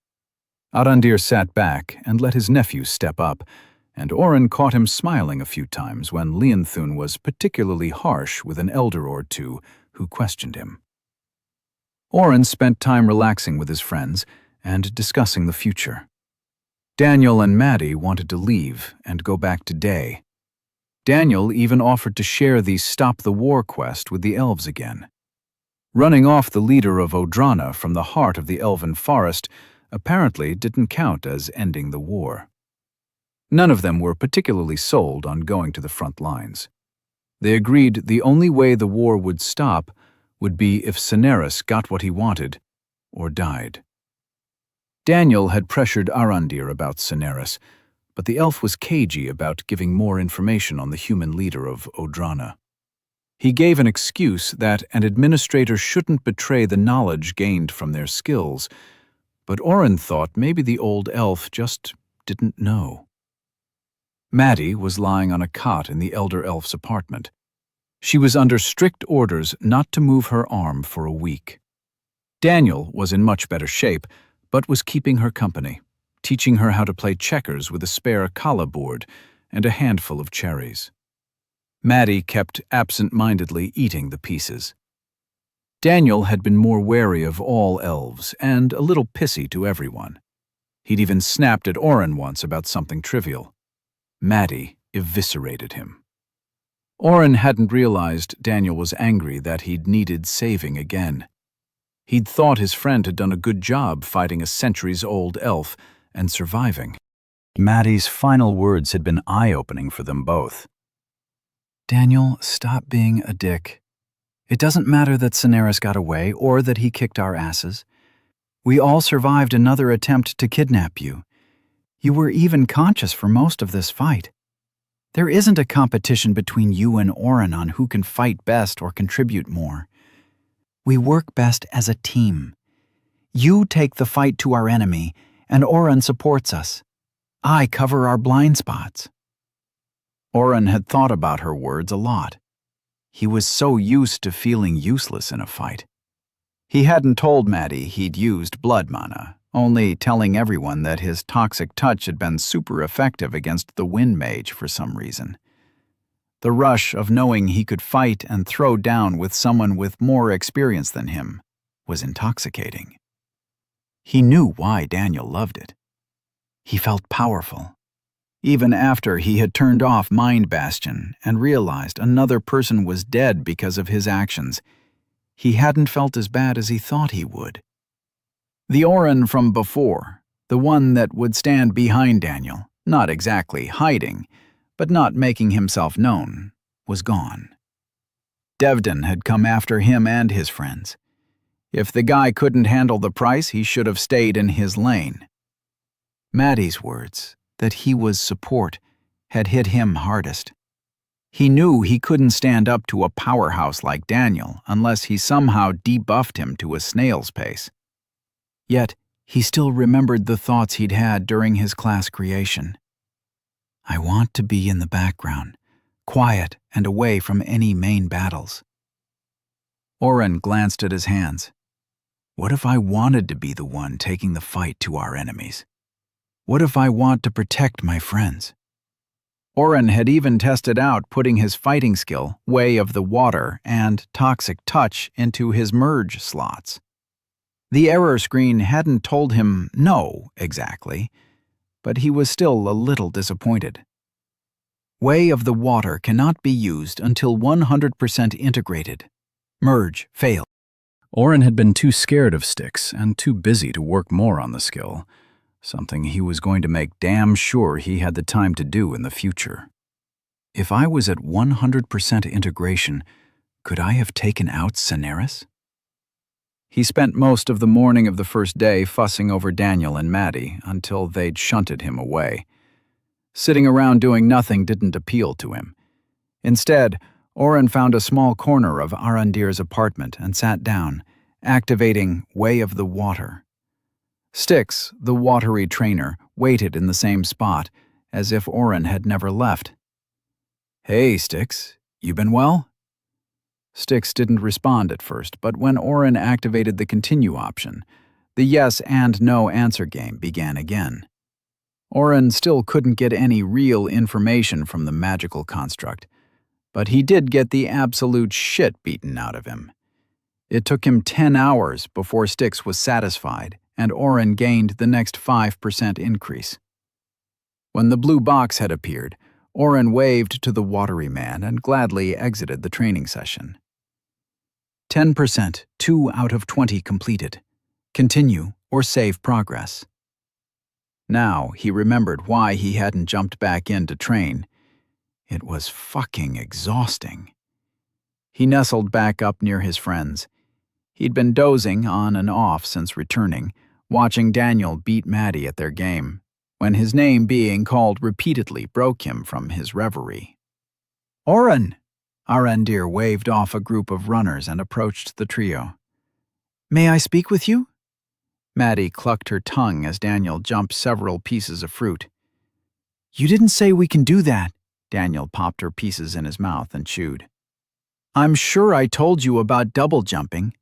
Arondir sat back and let his nephew step up, and Oren caught him smiling a few times when Leanthun was particularly harsh with an elder or two who questioned him. Oren spent time relaxing with his friends and discussing the future. Daniel and Maddie wanted to leave and go back to Day. Daniel even offered to share the Stop the War quest with the elves again. Running off the leader of Odrana from the heart of the elven forest apparently didn't count as ending the war. None of them were particularly sold on going to the front lines. They agreed the only way the war would stop would be if Cineris got what he wanted or died. Daniel had pressured Arondir about Cineris, but the elf was cagey about giving more information on the human leader of Odrana. He gave an excuse that an administrator shouldn't betray the knowledge gained from their skills, but Oren thought maybe the old elf just didn't know. Maddie was lying on a cot in the elder elf's apartment. She was under strict orders not to move her arm for a week. Daniel was in much better shape, but was keeping her company, teaching her how to play checkers with a spare kala board and a handful of cherries. Maddie kept absent-mindedly eating the pieces. Daniel had been more wary of all elves and a little pissy to everyone. He'd even snapped at Oren once about something trivial. Maddie eviscerated him. Oren hadn't realized Daniel was angry that he'd needed saving again. He'd thought his friend had done a good job fighting a centuries-old elf and surviving. Maddie's final words had been eye-opening for them both. "Daniel, stop being a dick. It doesn't matter that Cineris got away or that he kicked our asses. We all survived another attempt to kidnap you. You were even conscious for most of this fight. There isn't a competition between you and Oren on who can fight best or contribute more. We work best as a team. You take the fight to our enemy, and Oren supports us. I cover our blind spots." Oren had thought about her words a lot. He was so used to feeling useless in a fight. He hadn't told Maddie he'd used blood mana, only telling everyone that his toxic touch had been super effective against the wind mage for some reason. The rush of knowing he could fight and throw down with someone with more experience than him was intoxicating. He knew why Daniel loved it. He felt powerful. Even after he had turned off Mind Bastion and realized another person was dead because of his actions, he hadn't felt as bad as he thought he would. The Oren from before, the one that would stand behind Daniel, not exactly hiding, but not making himself known, was gone. Devdin had come after him and his friends. If the guy couldn't handle the price, he should have stayed in his lane. Maddie's words, that he was support, had hit him hardest. He knew he couldn't stand up to a powerhouse like Daniel unless he somehow debuffed him to a snail's pace. Yet, he still remembered the thoughts he'd had during his class creation. I want to be in the background, quiet and away from any main battles. Oren glanced at his hands. What if I wanted to be the one taking the fight to our enemies? What if I want to protect my friends? Oren had even tested out putting his fighting skill, Way of the Water, and Toxic Touch into his merge slots. The error screen hadn't told him no exactly, but he was still a little disappointed. Way of the Water cannot be used until 100% integrated. Merge failed. Oren had been too scared of Styx and too busy to work more on the skill, something he was going to make damn sure he had the time to do in the future. If I was at 100% integration, could I have taken out Cineris? He spent most of the morning of the first day fussing over Daniel and Maddie until they'd shunted him away. Sitting around doing nothing didn't appeal to him. Instead, Oren found a small corner of Arandir's apartment and sat down, activating Way of the Water. Styx, the watery trainer, waited in the same spot, as if Oren had never left. "Hey, Styx, you been well?" Styx didn't respond at first, but when Oren activated the continue option, the yes and no answer game began again. Oren still couldn't get any real information from the magical construct, but he did get the absolute shit beaten out of him. It took him 10 hours before Styx was satisfied, and Oren gained the next 5% increase. When the blue box had appeared, Oren waved to the watery man and gladly exited the training session. 10%, 2 out of 20 completed. Continue or save progress. Now he remembered why he hadn't jumped back in to train. It was fucking exhausting. He nestled back up near his friends. He'd been dozing on and off since returning, watching Daniel beat Maddie at their game, when his name being called repeatedly broke him from his reverie. "Oren!" Arandir waved off a group of runners and approached the trio. "May I speak with you?" Maddie clucked her tongue as Daniel jumped several pieces of fruit. "You didn't say we can do that." Daniel popped her pieces in his mouth and chewed. "I'm sure I told you about double jumping."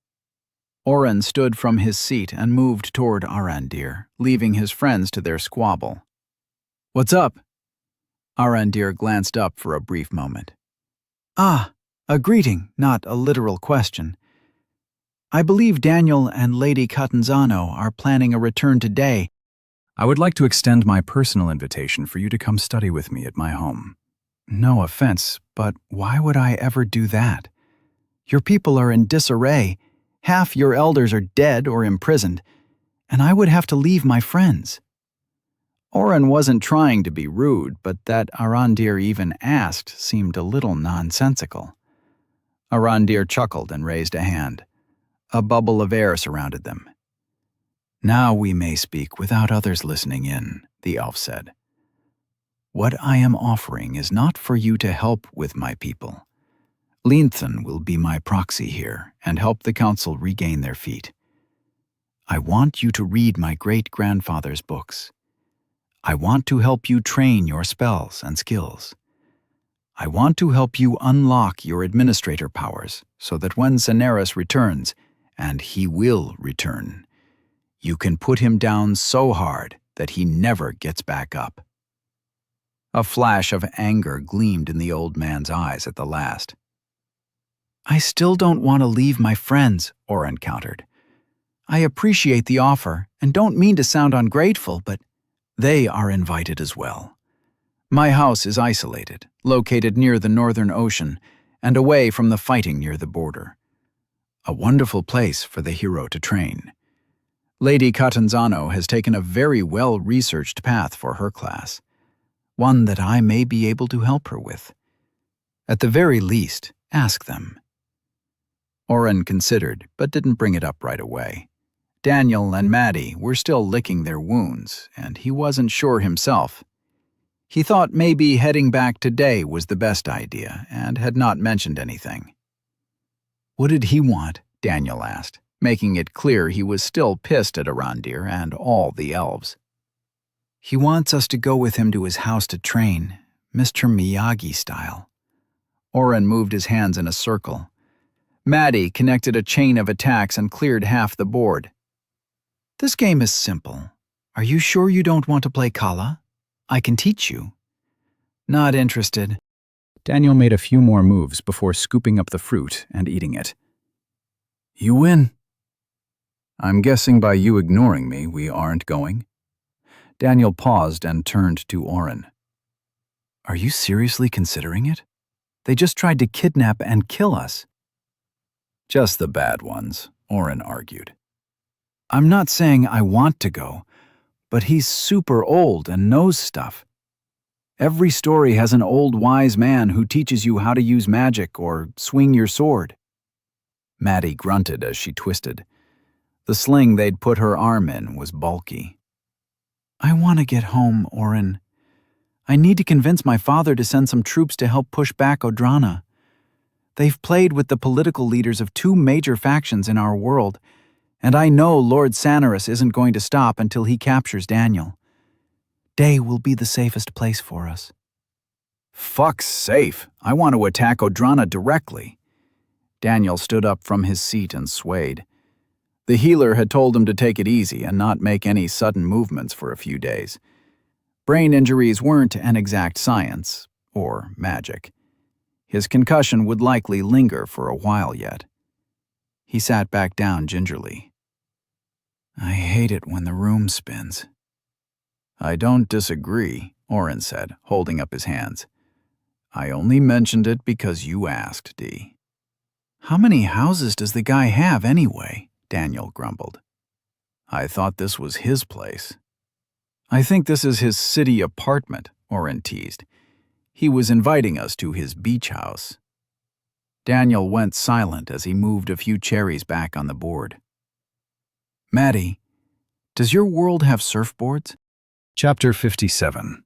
Oren stood from his seat and moved toward Arandir, leaving his friends to their squabble. "What's up?" Arandir glanced up for a brief moment. "Ah, a greeting, not a literal question. I believe Daniel and Lady Catanzano are planning a return today. I would like to extend my personal invitation for you to come study with me at my home. No offense, but why would I ever do that? Your people are in disarray. Half your elders are dead or imprisoned, and I would have to leave my friends." Oren wasn't trying to be rude, but that Arandir even asked seemed a little nonsensical. Arandir chuckled and raised a hand. A bubble of air surrounded them. "Now we may speak without others listening in," the elf said. "What I am offering is not for you to help with my people. Leanthan will be my proxy here and help the council regain their feet. I want you to read my great-grandfather's books. I want to help you train your spells and skills. I want to help you unlock your administrator powers so that when Cineris returns, and he will return, you can put him down so hard that he never gets back up." A flash of anger gleamed in the old man's eyes at the last. "I still don't want to leave my friends," Oren countered. "I appreciate the offer and don't mean to sound ungrateful, but they are invited as well. My house is isolated, located near the Northern Ocean and away from the fighting near the border. A wonderful place for the hero to train. Lady Catanzano has taken a very well-researched path for her class, one that I may be able to help her with. At the very least, ask them." Oren considered, but didn't bring it up right away. Daniel and Maddie were still licking their wounds, and he wasn't sure himself. He thought maybe heading back today was the best idea, and had not mentioned anything. "What did he want?" Daniel asked, making it clear he was still pissed at Arandir and all the elves. He wants us to go with him to his house to train, Mr. Miyagi style. Oren moved his hands in a circle. Maddie connected a chain of attacks and cleared half the board. This game is simple. Are you sure you don't want to play Kala? I can teach you. Not interested. Daniel made a few more moves before scooping up the fruit and eating it. You win. I'm guessing by you ignoring me, we aren't going. Daniel paused and turned to Oren. Are you seriously considering it? They just tried to kidnap and kill us. Just the bad ones, Oren argued. I'm not saying I want to go, but he's super old and knows stuff. Every story has an old wise man who teaches you how to use magic or swing your sword. Maddie grunted as she twisted. The sling they'd put her arm in was bulky. I want to get home, Oren. I need to convince my father to send some troops to help push back Odrana. They've played with the political leaders of 2 major factions in our world, and I know Lord Sanarus isn't going to stop until he captures Daniel. Day will be the safest place for us. Fuck's safe. I want to attack Odrana directly. Daniel stood up from his seat and swayed. The healer had told him to take it easy and not make any sudden movements for a few days. Brain injuries weren't an exact science, or magic. His concussion would likely linger for a while yet. He sat back down gingerly. I hate it when the room spins. I don't disagree, Oren said, holding up his hands. I only mentioned it because you asked, Dee. How many houses does the guy have anyway? Daniel grumbled. I thought this was his place. I think this is his city apartment, Oren teased. He was inviting us to his beach house. Daniel went silent as he moved a few cherries back on the board. Maddie, does your world have surfboards? Chapter 57.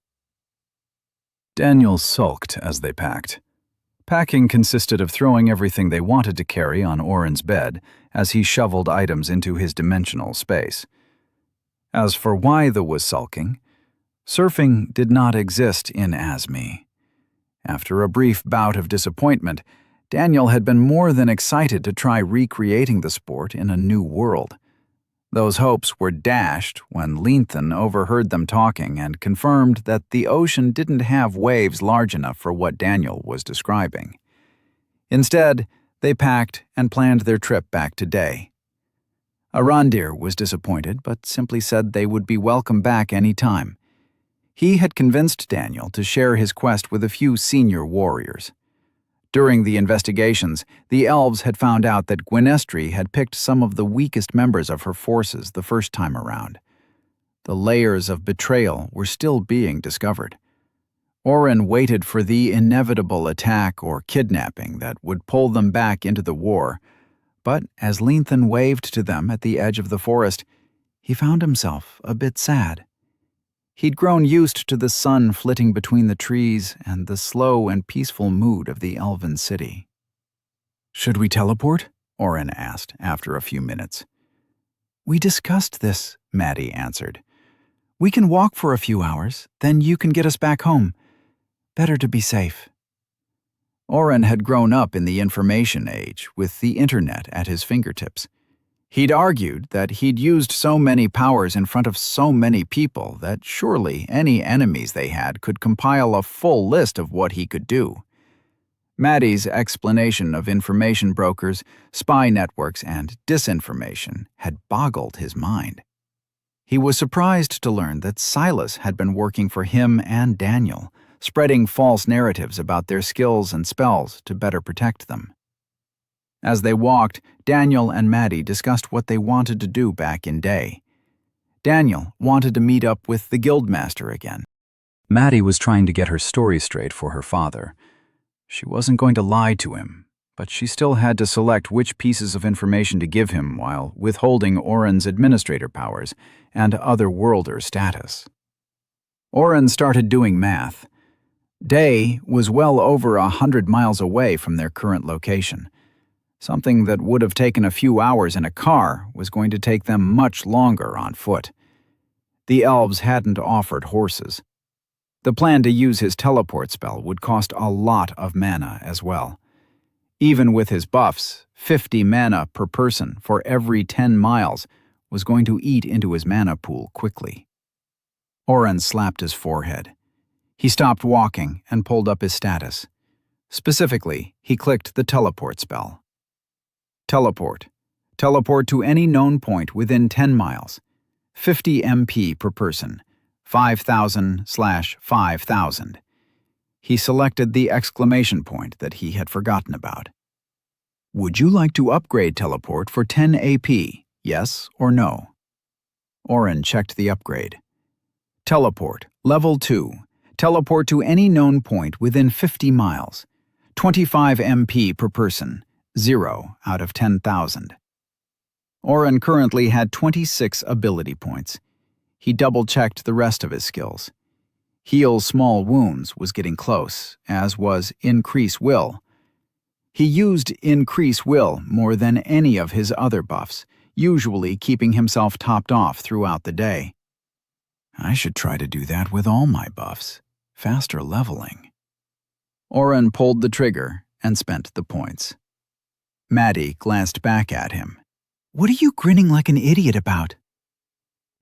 Daniel sulked as they packed. Packing consisted of throwing everything they wanted to carry on Oren's bed as he shoveled items into his dimensional space. As for why there was sulking, surfing did not exist in Asmi. After a brief bout of disappointment, Daniel had been more than excited to try recreating the sport in a new world. Those hopes were dashed when Leanthan overheard them talking and confirmed that the ocean didn't have waves large enough for what Daniel was describing. Instead, they packed and planned their trip back to Day. Arandir was disappointed, but simply said they would be welcome back any time. He had convinced Daniel to share his quest with a few senior warriors. During the investigations, the elves had found out that Gwynestri had picked some of the weakest members of her forces the first time around. The layers of betrayal were still being discovered. Oren waited for the inevitable attack or kidnapping that would pull them back into the war, but as Leanthan waved to them at the edge of the forest, he found himself a bit sad. He'd grown used to the sun flitting between the trees and the slow and peaceful mood of the elven city. Should we teleport? Oren asked after a few minutes. We discussed this, Maddie answered. We can walk for a few hours, then you can get us back home. Better to be safe. Oren had grown up in the information age with the internet at his fingertips. He'd argued that he'd used so many powers in front of so many people that surely any enemies they had could compile a full list of what he could do. Maddie's explanation of information brokers, spy networks, and disinformation had boggled his mind. He was surprised to learn that Silas had been working for him and Daniel, spreading false narratives about their skills and spells to better protect them. As they walked, Daniel and Maddie discussed what they wanted to do back in Day. Daniel wanted to meet up with the guildmaster again. Maddie was trying to get her story straight for her father. She wasn't going to lie to him, but she still had to select which pieces of information to give him while withholding Oren's administrator powers and other-worlder status. Oren started doing math. Day was well over 100 miles away from their current location. Something that would have taken a few hours in a car was going to take them much longer on foot. The elves hadn't offered horses. The plan to use his teleport spell would cost a lot of mana as well. Even with his buffs, 50 mana per person for every 10 miles was going to eat into his mana pool quickly. Oren slapped his forehead. He stopped walking and pulled up his status. Specifically, he clicked the teleport spell. Teleport. Teleport to any known point within 10 miles. 50 MP per person. 5,000/5,000. He selected the exclamation point that he had forgotten about. Would you like to upgrade teleport for 10 AP? Yes or no? Oren checked the upgrade. Teleport, level 2. Teleport to any known point within 50 miles. 25 MP per person. 0 out of 10,000. Oren currently had 26 ability points. He double-checked the rest of his skills. Heal small wounds was getting close, as was Increase Will. He used Increase Will more than any of his other buffs, usually keeping himself topped off throughout the day. I should try to do that with all my buffs. Faster leveling. Oren pulled the trigger and spent the points. Maddie glanced back at him. What are you grinning like an idiot about?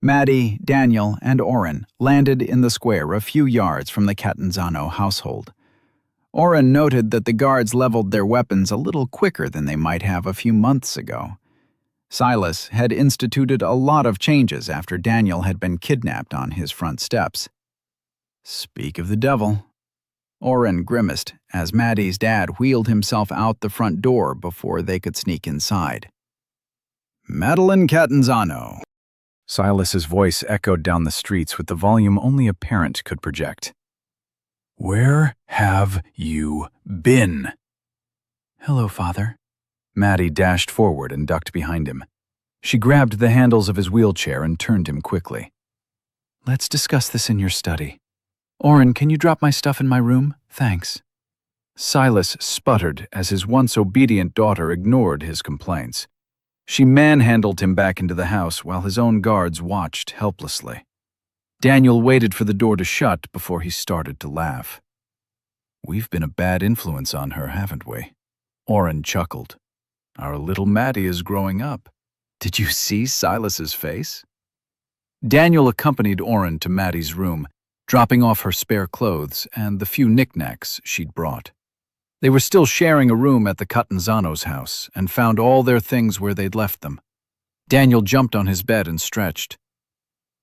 Maddie, Daniel, and Oren landed in the square a few yards from the Catanzano household. Oren noted that the guards leveled their weapons a little quicker than they might have a few months ago. Silas had instituted a lot of changes after Daniel had been kidnapped on his front steps. Speak of the devil. Oren grimaced as Maddie's dad wheeled himself out the front door before they could sneak inside. Madeline Catanzano. Silas's voice echoed down the streets with the volume only a parent could project. Where have you been? Hello, Father. Maddie dashed forward and ducked behind him. She grabbed the handles of his wheelchair and turned him quickly. Let's discuss this in your study. Oren, can you drop my stuff in my room? Thanks. Silas sputtered as his once obedient daughter ignored his complaints. She manhandled him back into the house while his own guards watched helplessly. Daniel waited for the door to shut before he started to laugh. We've been a bad influence on her, haven't we? Oren chuckled. Our little Maddie is growing up. Did you see Silas's face? Daniel accompanied Oren to Maddie's room, dropping off her spare clothes and the few knickknacks she'd brought. They were still sharing a room at the Catanzano's house and found all their things where they'd left them. Daniel jumped on his bed and stretched.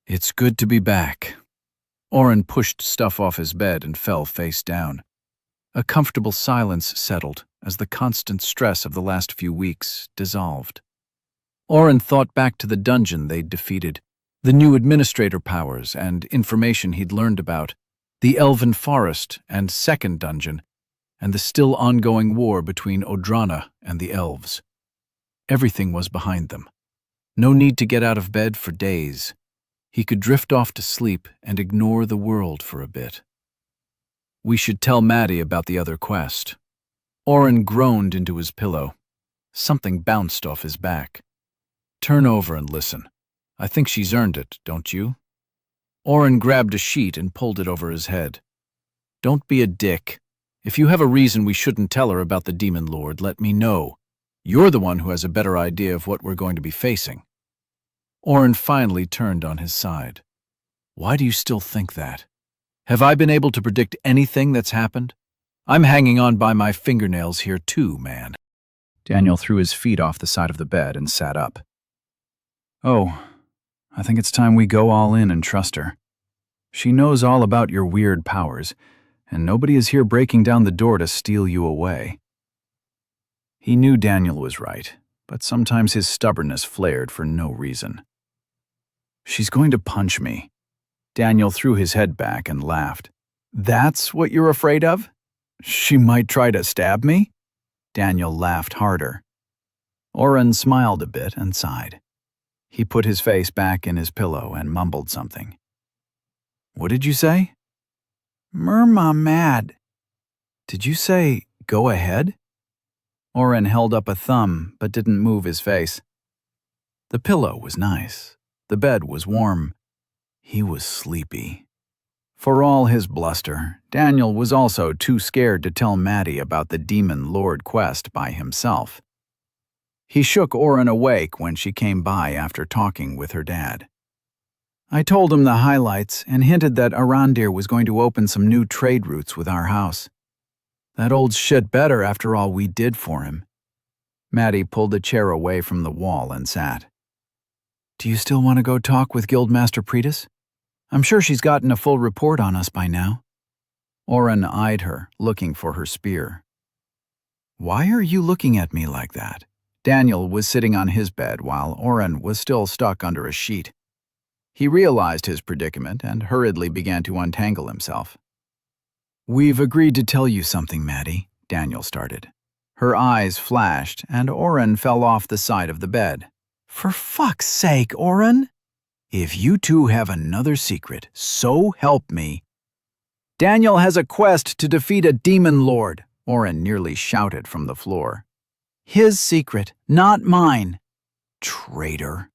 It's good to be back. Oren pushed stuff off his bed and fell face down. A comfortable silence settled as the constant stress of the last few weeks dissolved. Oren thought back to the dungeon they'd defeated, the new administrator powers and information he'd learned about, the Elven Forest and Second Dungeon, and the still ongoing war between Odrana and the elves. Everything was behind them. No need to get out of bed for days. He could drift off to sleep and ignore the world for a bit. We should tell Maddie about the other quest. Oren groaned into his pillow. Something bounced off his back. Turn over and listen. I think she's earned it, don't you? Oren grabbed a sheet and pulled it over his head. Don't be a dick. If you have a reason we shouldn't tell her about the Demon Lord, let me know. You're the one who has a better idea of what we're going to be facing. Oren finally turned on his side. Why do you still think that? Have I been able to predict anything that's happened? I'm hanging on by my fingernails here too, man. Daniel threw his feet off the side of the bed and sat up. Oh, I think it's time we go all in and trust her. She knows all about your weird powers, and nobody is here breaking down the door to steal you away. He knew Daniel was right, but sometimes his stubbornness flared for no reason. She's going to punch me. Daniel threw his head back and laughed. That's what you're afraid of? She might try to stab me? Daniel laughed harder. Oren smiled a bit and sighed. He put his face back in his pillow and mumbled something. What did you say? Murma mad. Did you say, go ahead? Oren held up a thumb, but didn't move his face. The pillow was nice. The bed was warm. He was sleepy. For all his bluster, Daniel was also too scared to tell Maddie about the Demon Lord quest by himself. He shook Oren awake when she came by after talking with her dad. I told him the highlights and hinted that Arandir was going to open some new trade routes with our house. That old shit better after all we did for him. Maddie pulled a chair away from the wall and sat. Do you still want to go talk with Guildmaster Pretis? I'm sure she's gotten a full report on us by now. Oren eyed her, looking for her spear. Why are you looking at me like that? Daniel was sitting on his bed while Oren was still stuck under a sheet. He realized his predicament and hurriedly began to untangle himself. We've agreed to tell you something, Maddie, Daniel started. Her eyes flashed and Oren fell off the side of the bed. For fuck's sake, Oren! If you two have another secret, so help me. Daniel has a quest to defeat a demon lord, Oren nearly shouted from the floor. His secret, not mine. Traitor.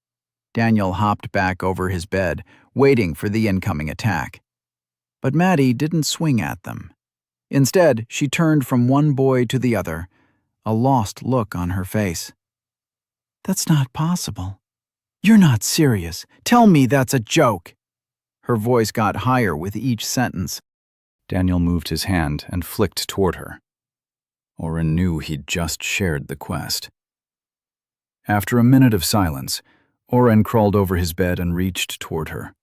Daniel hopped back over his bed, waiting for the incoming attack. But Maddie didn't swing at them. Instead, she turned from one boy to the other, a lost look on her face. That's not possible. You're not serious. Tell me that's a joke. Her voice got higher with each sentence. Daniel moved his hand and flicked toward her. Oren knew he'd just shared the quest. After a minute of silence, Oren crawled over his bed and reached toward her.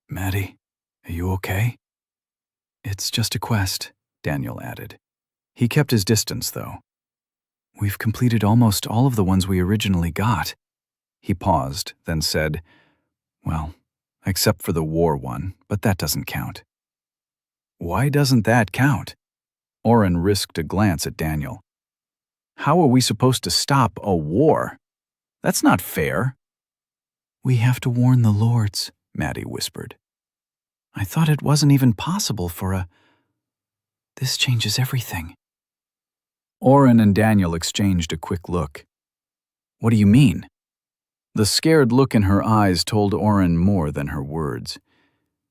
Maddie, are you okay? It's just a quest, Daniel added. He kept his distance, though. We've completed almost all of the ones we originally got. He paused, then said, well, except for the war one, but that doesn't count. Why doesn't that count? Oren risked a glance at Daniel. How are we supposed to stop a war? That's not fair. We have to warn the lords, Maddie whispered. I thought it wasn't even possible for a... This changes everything. Oren and Daniel exchanged a quick look. What do you mean? The scared look in her eyes told Oren more than her words.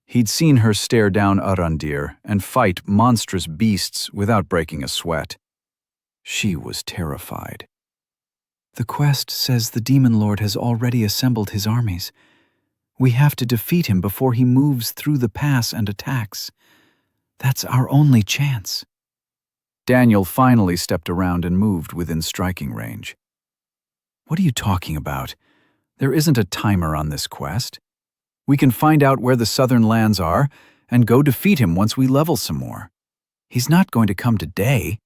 He'd seen her stare down Arandir and fight monstrous beasts without breaking a sweat. She was terrified. The quest says the Demon Lord has already assembled his armies. We have to defeat him before he moves through the pass and attacks. That's our only chance. Daniel finally stepped around and moved within striking range. What are you talking about? There isn't a timer on this quest. We can find out where the southern lands are and go defeat him once we level some more. He's not going to come today.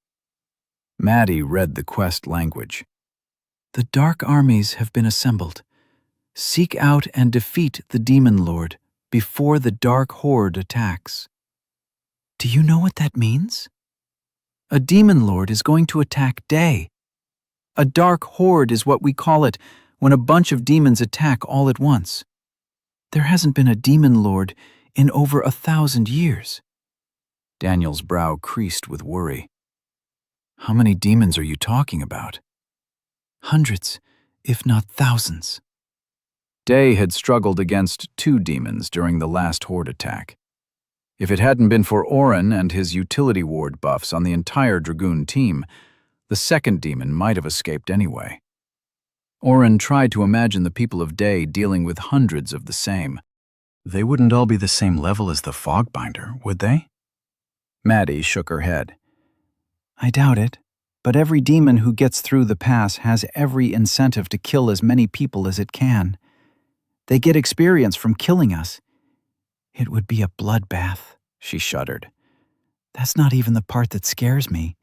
Maddie read the quest language. The dark armies have been assembled. Seek out and defeat the Demon Lord before the Dark Horde attacks. Do you know what that means? A Demon Lord is going to attack Day. A Dark Horde is what we call it when a bunch of demons attack all at once. There hasn't been a Demon Lord in over 1,000 years. Daniel's brow creased with worry. How many demons are you talking about? Hundreds, if not thousands. Day had struggled against 2 demons during the last Horde attack. If it hadn't been for Oren and his utility ward buffs on the entire Dragoon team, the second demon might have escaped anyway. Oren tried to imagine the people of Day dealing with hundreds of the same. They wouldn't all be the same level as the Fogbinder, would they? Maddie shook her head. I doubt it, but every demon who gets through the pass has every incentive to kill as many people as it can. They get experience from killing us. It would be a bloodbath, she shuddered. That's not even the part that scares me.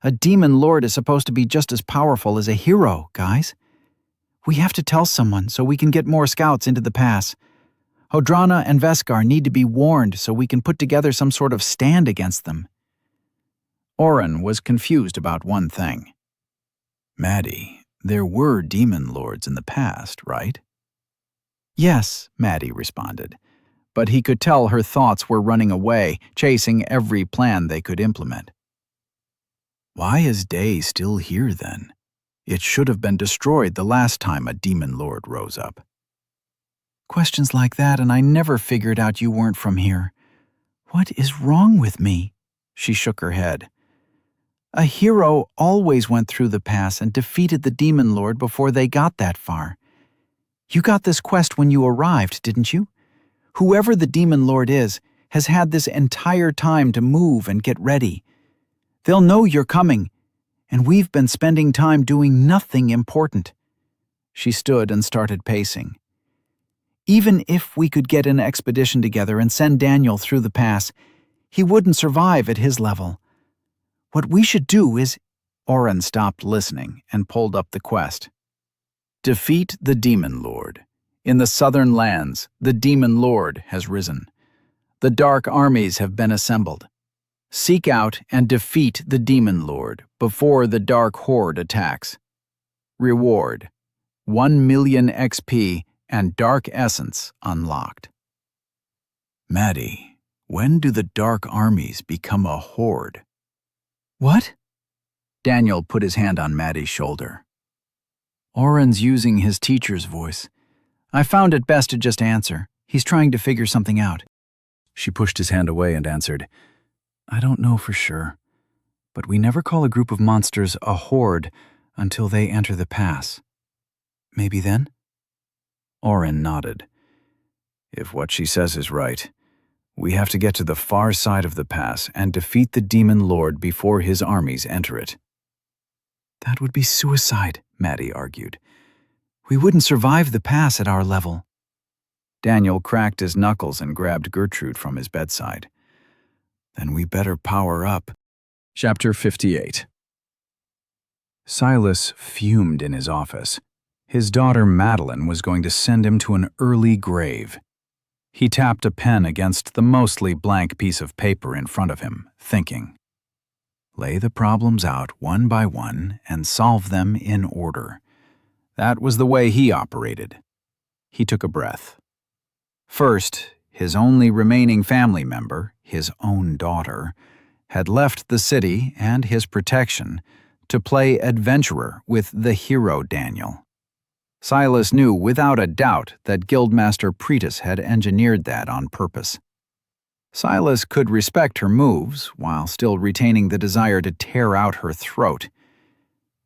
A demon lord is supposed to be just as powerful as a hero, guys. We have to tell someone so we can get more scouts into the pass. Hodrana and Veskar need to be warned so we can put together some sort of stand against them. Oren was confused about one thing. Maddie, there were demon lords in the past, right? Yes, Maddie responded, but he could tell her thoughts were running away, chasing every plan they could implement. Why is Day still here then? It should have been destroyed the last time a demon lord rose up. Questions like that, and I never figured out you weren't from here. What is wrong with me? She shook her head. A hero always went through the pass and defeated the demon lord before they got that far. You got this quest when you arrived, didn't you? Whoever the demon lord is has had this entire time to move and get ready. They'll know you're coming, and we've been spending time doing nothing important. She stood and started pacing. Even if we could get an expedition together and send Daniel through the pass, he wouldn't survive at his level. What we should do is— Oren stopped listening and pulled up the quest. Defeat the demon lord. In the southern lands, the demon lord has risen. The dark armies have been assembled. Seek out and defeat the demon lord before the dark horde attacks. Reward: 1 million XP and dark essence unlocked. Maddie, when do the dark armies become a horde? What? Daniel put his hand on Maddie's shoulder. Oren's using his teacher's voice. I found it best to just answer. He's trying to figure something out. She pushed his hand away and answered, I don't know for sure, but we never call a group of monsters a horde until they enter the pass. Maybe then? Oren nodded. If what she says is right, we have to get to the far side of the pass and defeat the demon lord before his armies enter it. That would be suicide, Maddie argued. We wouldn't survive the pass at our level. Daniel cracked his knuckles and grabbed Gertrude from his bedside. Then we better power up. Chapter 58. Silas fumed in his office. His daughter Madeline was going to send him to an early grave. He tapped a pen against the mostly blank piece of paper in front of him, thinking. Lay the problems out one by one and solve them in order. That was the way he operated. He took a breath. First, his only remaining family member, his own daughter, had left the city and his protection to play adventurer with the hero Daniel. Silas knew without a doubt that Guildmaster Pretus had engineered that on purpose. Silas could respect her moves while still retaining the desire to tear out her throat.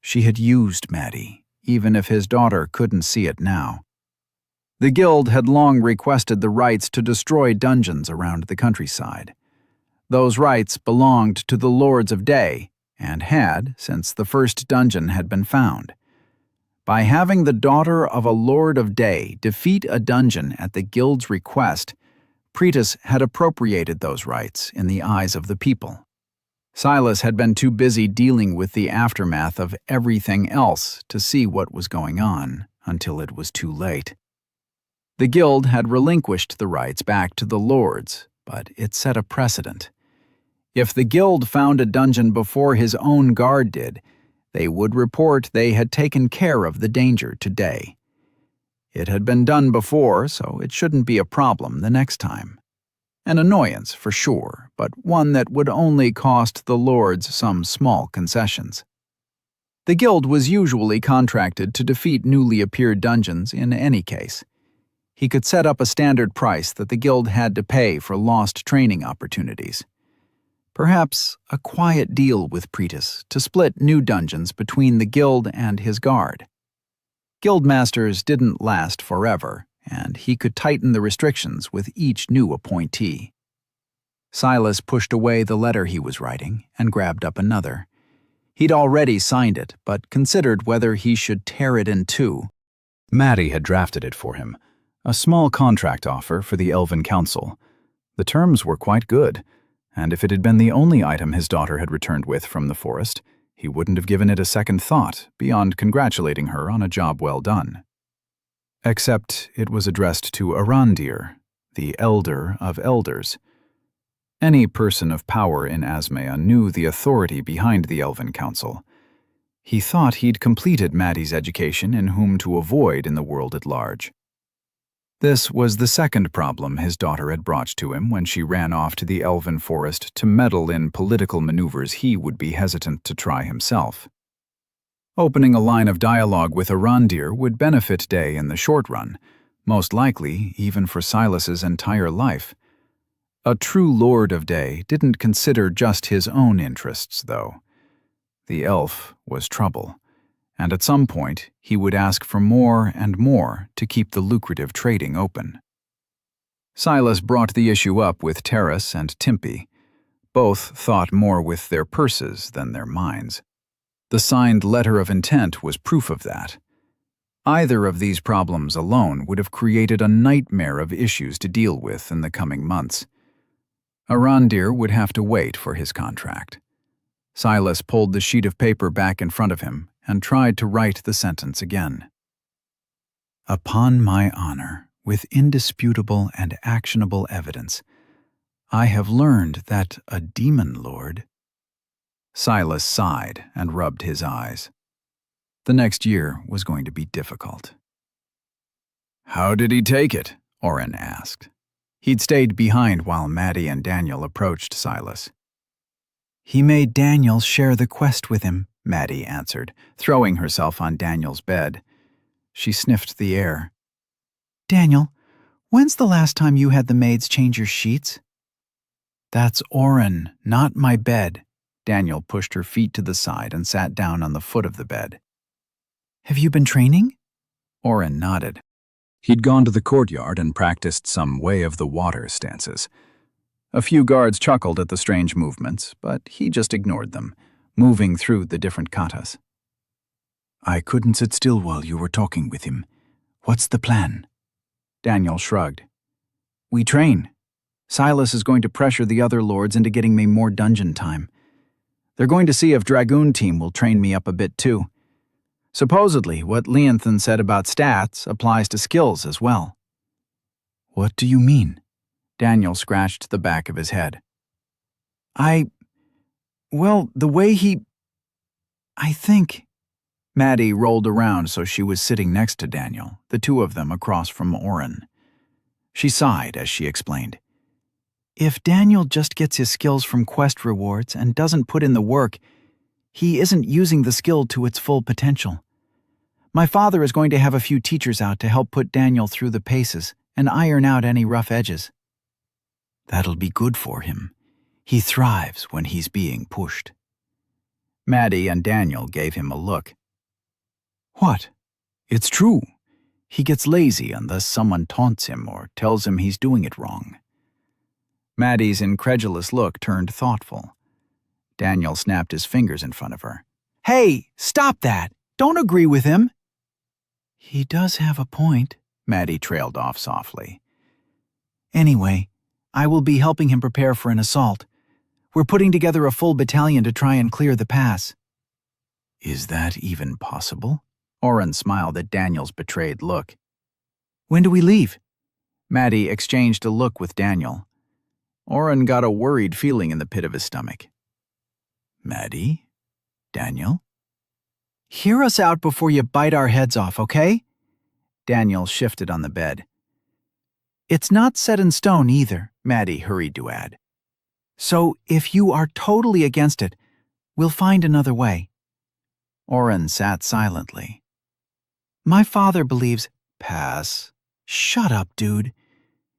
She had used Maddie, even if his daughter couldn't see it now. The Guild had long requested the rights to destroy dungeons around the countryside. Those rights belonged to the Lords of Day, and had since the first dungeon had been found. By having the daughter of a Lord of Day defeat a dungeon at the Guild's request, Pretus had appropriated those rights in the eyes of the people. Silas had been too busy dealing with the aftermath of everything else to see what was going on until it was too late. The Guild had relinquished the rights back to the Lords, but it set a precedent. If the Guild found a dungeon before his own guard did, they would report they had taken care of the danger today. It had been done before, so it shouldn't be a problem the next time. An annoyance, for sure, but one that would only cost the Lords some small concessions. The Guild was usually contracted to defeat newly appeared dungeons in any case. He could set up a standard price that the Guild had to pay for lost training opportunities. Perhaps a quiet deal with Pretus to split new dungeons between the Guild and his guard. Guildmasters didn't last forever, and he could tighten the restrictions with each new appointee. Silas pushed away the letter he was writing and grabbed up another. He'd already signed it, but considered whether he should tear it in two. Maddie had drafted it for him, a small contract offer for the Elven Council. The terms were quite good, and if it had been the only item his daughter had returned with from the forest, he wouldn't have given it a second thought beyond congratulating her on a job well done. Except it was addressed to Arandir, the Elder of Elders. Any person of power in Asmea knew the authority behind the Elven Council. He thought he'd completed Maddie's education in whom to avoid in the world at large. This was the second problem his daughter had brought to him when she ran off to the Elven Forest to meddle in political maneuvers he would be hesitant to try himself. Opening a line of dialogue with Arandir would benefit Day in the short run, most likely even for Silas's entire life. A true Lord of Day didn't consider just his own interests, though. The elf was trouble, and at some point he would ask for more and more to keep the lucrative trading open. Silas brought the issue up with Terrace and Timpy. Both thought more with their purses than their minds. The signed letter of intent was proof of that. Either of these problems alone would have created a nightmare of issues to deal with in the coming months. Arandir would have to wait for his contract. Silas pulled the sheet of paper back in front of him and tried to write the sentence again. Upon my honor, with indisputable and actionable evidence, I have learned that a demon lord... Silas sighed and rubbed his eyes. The next year was going to be difficult. How did he take it? Oren asked. He'd stayed behind while Maddie and Daniel approached Silas. He made Daniel share the quest with him, Maddie answered, throwing herself on Daniel's bed. She sniffed the air. Daniel, when's the last time you had the maids change your sheets? That's Oren, not my bed. Daniel pushed her feet to the side and sat down on the foot of the bed. Have you been training? Oren nodded. He'd gone to the courtyard and practiced some way of the water stances. A few guards chuckled at the strange movements, but he just ignored them, moving through the different katas. I couldn't sit still while you were talking with him. What's the plan? Daniel shrugged. We train. Silas is going to pressure the other lords into getting me more dungeon time. They're going to see if Dragoon Team will train me up a bit too. Supposedly, what Leonthan said about stats applies to skills as well. What do you mean? Daniel scratched the back of his head. Well, the way I think... Maddie rolled around so she was sitting next to Daniel, the two of them across from Oren. She sighed as she explained. If Daniel just gets his skills from quest rewards and doesn't put in the work, he isn't using the skill to its full potential. My father is going to have a few teachers out to help put Daniel through the paces and iron out any rough edges. That'll be good for him. He thrives when he's being pushed. Maddie and Daniel gave him a look. What? It's true. He gets lazy unless someone taunts him or tells him he's doing it wrong. Maddie's incredulous look turned thoughtful. Daniel snapped his fingers in front of her. Hey, stop that! Don't agree with him! He does have a point, Maddie trailed off softly. Anyway, I will be helping him prepare for an assault. We're putting together a full battalion to try and clear the pass. Is that even possible? Oren smiled at Daniel's betrayed look. When do we leave? Maddie exchanged a look with Daniel. Oren got a worried feeling in the pit of his stomach. Maddie? Daniel? Hear us out before you bite our heads off, okay? Daniel shifted on the bed. It's not set in stone either, Maddie hurried to add. So if you are totally against it, we'll find another way. Oren sat silently. My father believes... Pass. Shut up, dude.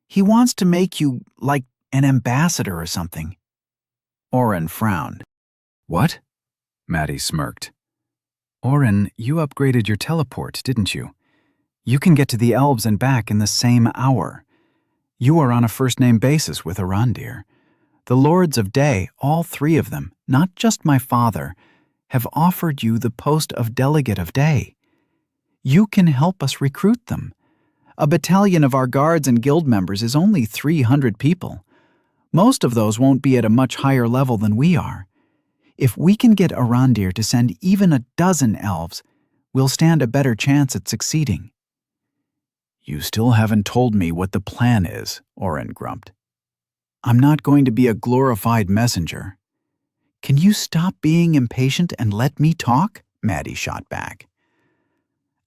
He wants to make you, like, an ambassador or something. Oren frowned. What? Maddie smirked. Oren, you upgraded your teleport, didn't you? You can get to the elves and back in the same hour. You are on a first-name basis with Arandir. The Lords of Day, all three of them, not just my father, have offered you the post of Delegate of Day. You can help us recruit them. A battalion of our guards and guild members is only 300 people. Most of those won't be at a much higher level than we are. If we can get Arandir to send even a dozen elves, we'll stand a better chance at succeeding. You still haven't told me what the plan is, Oren grumped. I'm not going to be a glorified messenger. Can you stop being impatient and let me talk? Maddie shot back.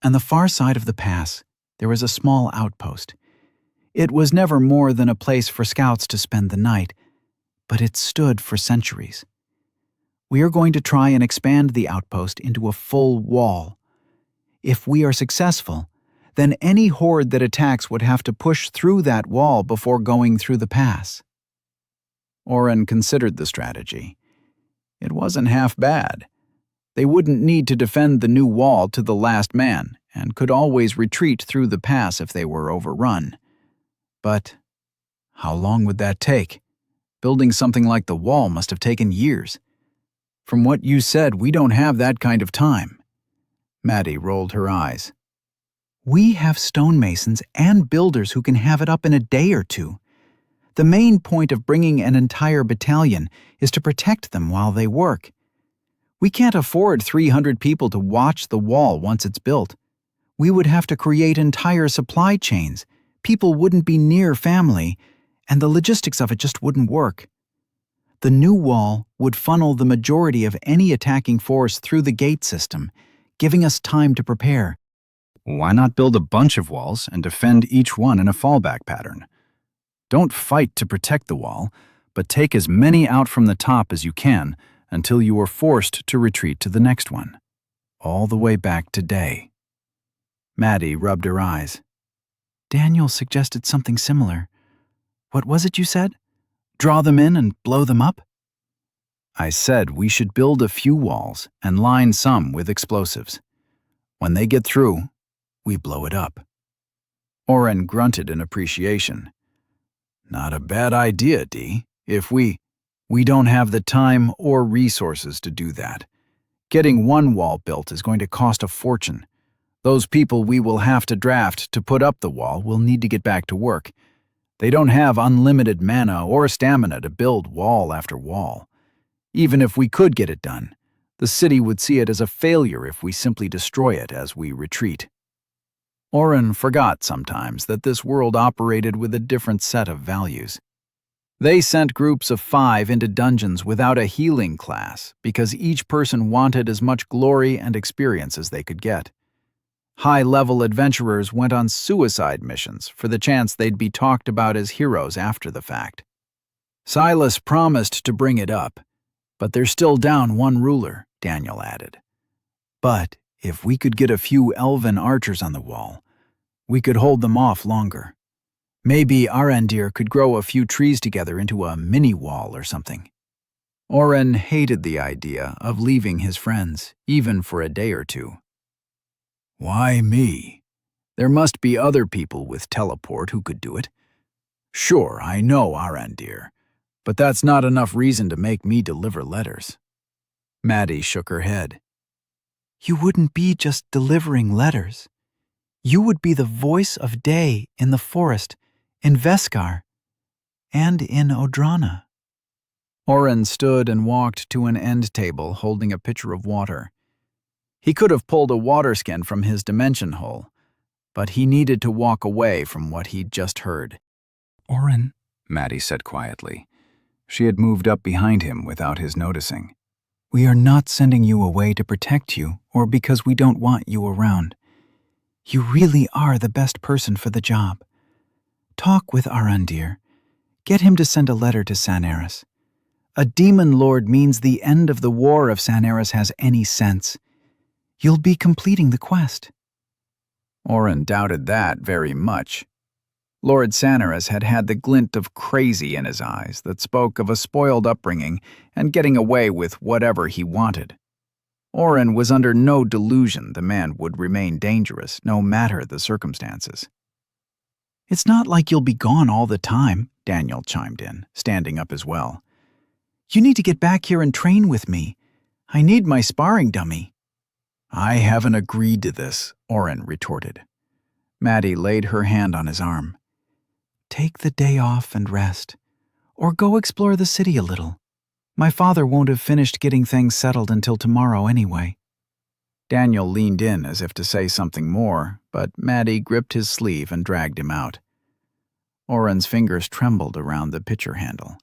On the far side of the pass, there was a small outpost. It was never more than a place for scouts to spend the night, but it stood for centuries. We are going to try and expand the outpost into a full wall. If we are successful, then any horde that attacks would have to push through that wall before going through the pass. Oren considered the strategy. It wasn't half bad. They wouldn't need to defend the new wall to the last man, and could always retreat through the pass if they were overrun. But how long would that take? Building something like the wall must have taken years. From what you said, we don't have that kind of time. Maddie rolled her eyes. We have stonemasons and builders who can have it up in a day or two. The main point of bringing an entire battalion is to protect them while they work. We can't afford 300 people to watch the wall once it's built. We would have to create entire supply chains. People wouldn't be near family, and the logistics of it just wouldn't work. The new wall would funnel the majority of any attacking force through the gate system, giving us time to prepare. Why not build a bunch of walls and defend each one in a fallback pattern? Don't fight to protect the wall, but take as many out from the top as you can until you are forced to retreat to the next one, all the way back to day. Maddie rubbed her eyes. Daniel suggested something similar. What was it you said? Draw them in and blow them up? I said we should build a few walls and line some with explosives. When they get through, we blow it up. Oren grunted in appreciation. Not a bad idea, Dee. If we don't have the time or resources to do that. Getting one wall built is going to cost a fortune. Those people we will have to draft to put up the wall will need to get back to work. They don't have unlimited mana or stamina to build wall after wall. Even if we could get it done, the city would see it as a failure if we simply destroy it as we retreat. Oren forgot sometimes that this world operated with a different set of values. They sent groups of 5 into dungeons without a healing class because each person wanted as much glory and experience as they could get. High-level adventurers went on suicide missions for the chance they'd be talked about as heroes after the fact. Silas promised to bring it up, but they're still down one ruler, Daniel added. But if we could get a few elven archers on the wall, we could hold them off longer. Maybe Arandir could grow a few trees together into a mini-wall or something. Oren hated the idea of leaving his friends, even for a day or two. Why me? There must be other people with teleport who could do it. Sure, I know Arandir, but that's not enough reason to make me deliver letters. Maddie shook her head. You wouldn't be just delivering letters. You would be the voice of day in the forest, in Veskar, and in Odrana. Oren stood and walked to an end table holding a pitcher of water. He could have pulled a water skin from his dimension hole, but he needed to walk away from what he'd just heard. Oren, Maddie said quietly. She had moved up behind him without his noticing. We are not sending you away to protect you or because we don't want you around. You really are the best person for the job. Talk with Arandir. Get him to send a letter to Saneris. A demon lord means the end of the war if Saneris has any sense. You'll be completing the quest. Oren doubted that very much. Lord Saneris had had the glint of crazy in his eyes that spoke of a spoiled upbringing and getting away with whatever he wanted. Oren was under no delusion the man would remain dangerous, no matter the circumstances. It's not like you'll be gone all the time, Daniel chimed in, standing up as well. You need to get back here and train with me. I need my sparring dummy. I haven't agreed to this, Oren retorted. Maddie laid her hand on his arm. Take the day off and rest, or go explore the city a little. My father won't have finished getting things settled until tomorrow anyway. Daniel leaned in as if to say something more, but Maddie gripped his sleeve and dragged him out. Oren's fingers trembled around the pitcher handle.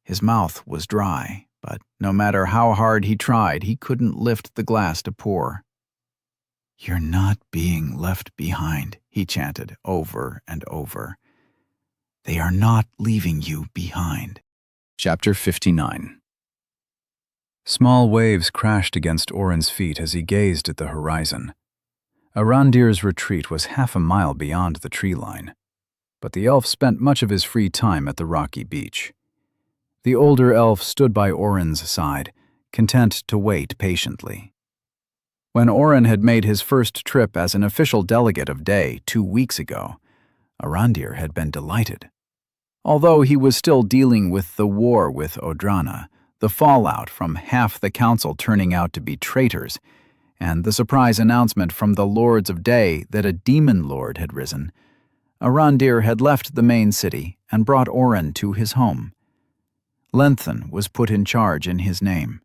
His mouth was dry, but no matter how hard he tried, he couldn't lift the glass to pour. You're not being left behind, he chanted over and over. They are not leaving you behind. Chapter 59. Small waves crashed against Oren's feet as he gazed at the horizon. Arandir's retreat was half a mile beyond the tree line, but the elf spent much of his free time at the rocky beach. The older elf stood by Oren's side, content to wait patiently. When Oren had made his first trip as an official delegate of Day 2 weeks ago, Arandir had been delighted. Although he was still dealing with the war with Odrana, the fallout from half the council turning out to be traitors, and the surprise announcement from the Lords of Day that a demon lord had risen, Arandir had left the main city and brought Oren to his home. Lenthan was put in charge in his name.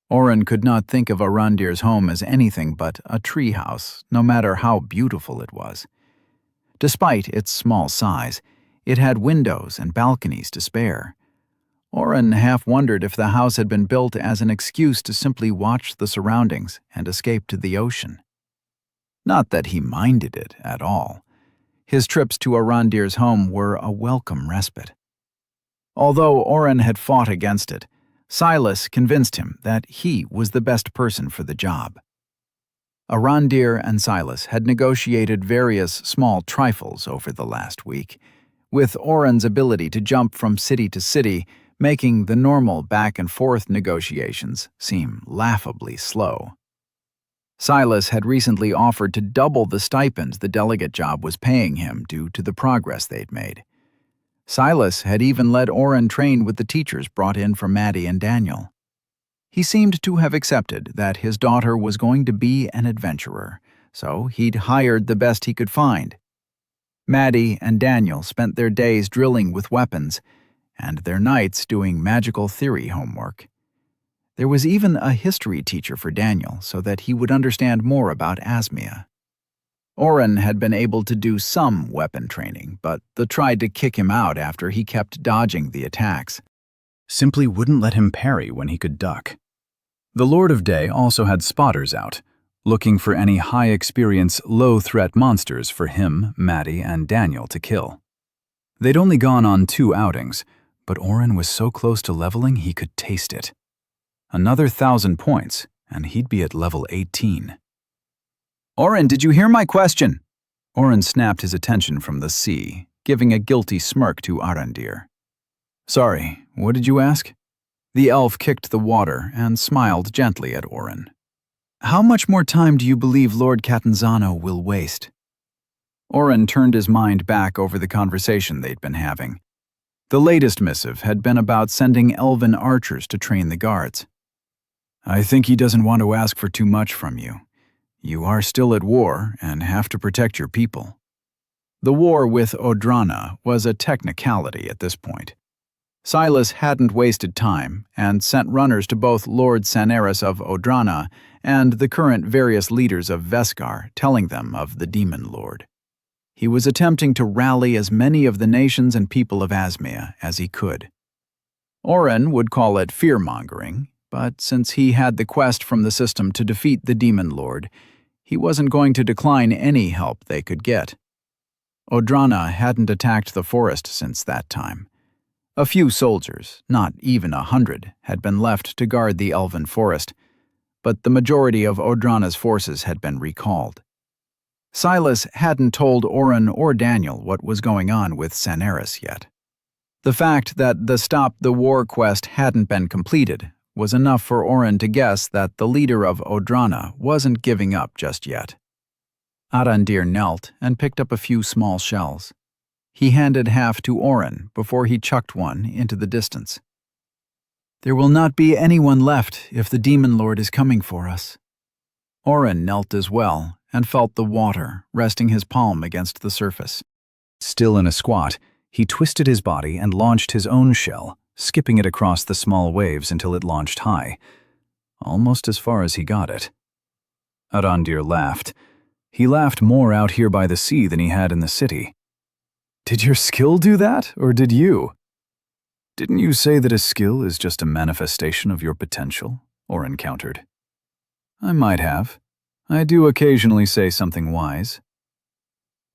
Oren could not think of Arandir's home as anything but a treehouse, no matter how beautiful it was. Despite its small size, it had windows and balconies to spare. Oren half wondered if the house had been built as an excuse to simply watch the surroundings and escape to the ocean. Not that he minded it at all. His trips to Arandir's home were a welcome respite. Although Oren had fought against it, Silas convinced him that he was the best person for the job. Arandir and Silas had negotiated various small trifles over the last week, with Oren's ability to jump from city to city making the normal back-and-forth negotiations seem laughably slow. Silas had recently offered to double the stipend the delegate job was paying him due to the progress they'd made. Silas had even let Oren train with the teachers brought in for Maddie and Daniel. He seemed to have accepted that his daughter was going to be an adventurer, so he'd hired the best he could find. Maddie and Daniel spent their days drilling with weapons, and their nights doing magical theory homework. There was even a history teacher for Daniel so that he would understand more about Asmia. Oren had been able to do some weapon training, but they tried to kick him out after he kept dodging the attacks. Simply wouldn't let him parry when he could duck. The Lord of Day also had spotters out, looking for any high-experience, low-threat monsters for him, Maddie, and Daniel to kill. They'd only gone on 2 outings, but Oren was so close to leveling he could taste it. Another 1,000 points, and he'd be at level 18. "Oren, did you hear my question?" Oren snapped his attention from the sea, giving a guilty smirk to Arandir. "Sorry, what did you ask?" The elf kicked the water and smiled gently at Oren. "How much more time do you believe Lord Catanzano will waste?" Oren turned his mind back over the conversation they'd been having. The latest missive had been about sending elven archers to train the guards. "I think he doesn't want to ask for too much from you. You are still at war and have to protect your people." The war with Odrana was a technicality at this point. Silas hadn't wasted time and sent runners to both Lord Saneris of Odrana and the current various leaders of Veskar, telling them of the Demon Lord. He was attempting to rally as many of the nations and people of Asmia as he could. Oren would call it fear-mongering, but since he had the quest from the system to defeat the Demon Lord, he wasn't going to decline any help they could get. Odrana hadn't attacked the forest since that time. A few soldiers, not even 100, had been left to guard the elven forest, but the majority of Odrana's forces had been recalled. Silas hadn't told Oren or Daniel what was going on with Saneris yet. The fact that the Stop the War quest hadn't been completed was enough for Oren to guess that the leader of Odrana wasn't giving up just yet. Arandir knelt and picked up a few small shells. He handed half to Oren before he chucked one into the distance. "There will not be anyone left if the Demon Lord is coming for us." Oren knelt as well and felt the water resting his palm against the surface. Still in a squat, he twisted his body and launched his own shell, skipping it across the small waves until it launched high, almost as far as he got it. Arandir laughed. He laughed more out here by the sea than he had in the city. "Did your skill do that, or did you?" "Didn't you say that a skill is just a manifestation of your potential?" Oren countered. "I might have. I do occasionally say something wise."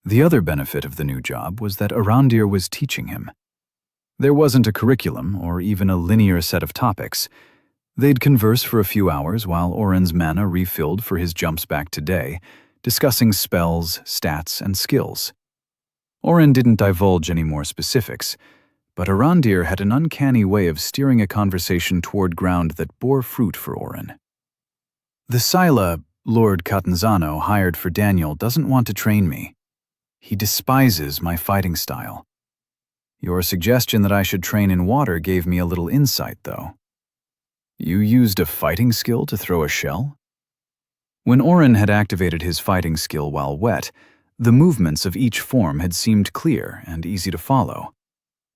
The other benefit of the new job was that Arandir was teaching him. There wasn't a curriculum or even a linear set of topics. They'd converse for a few hours while Oren's mana refilled for his jumps back to Day, discussing spells, stats, and skills. Oren didn't divulge any more specifics, but Arandir had an uncanny way of steering a conversation toward ground that bore fruit for Oren. The Scylla Lord Catanzano hired for Daniel doesn't want to train me. He despises my fighting style. Your suggestion that I should train in water gave me a little insight, though. You used a fighting skill to throw a shell? When Oren had activated his fighting skill while wet, the movements of each form had seemed clear and easy to follow.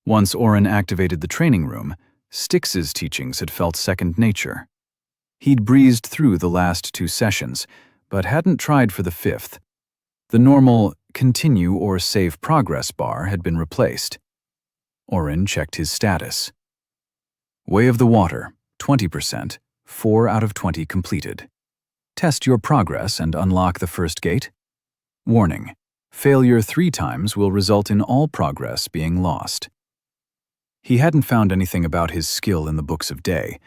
Once Oren activated the training room, Styx's teachings had felt second nature. He'd breezed through the last 2 sessions, but hadn't tried for the 5th. The normal continue or save progress bar had been replaced. Oren checked his status. Way of the Water, 20%, 4 out of 20 completed. Test your progress and unlock the first gate. Warning: failure 3 times will result in all progress being lost. He hadn't found anything about his skill in the Books of Day,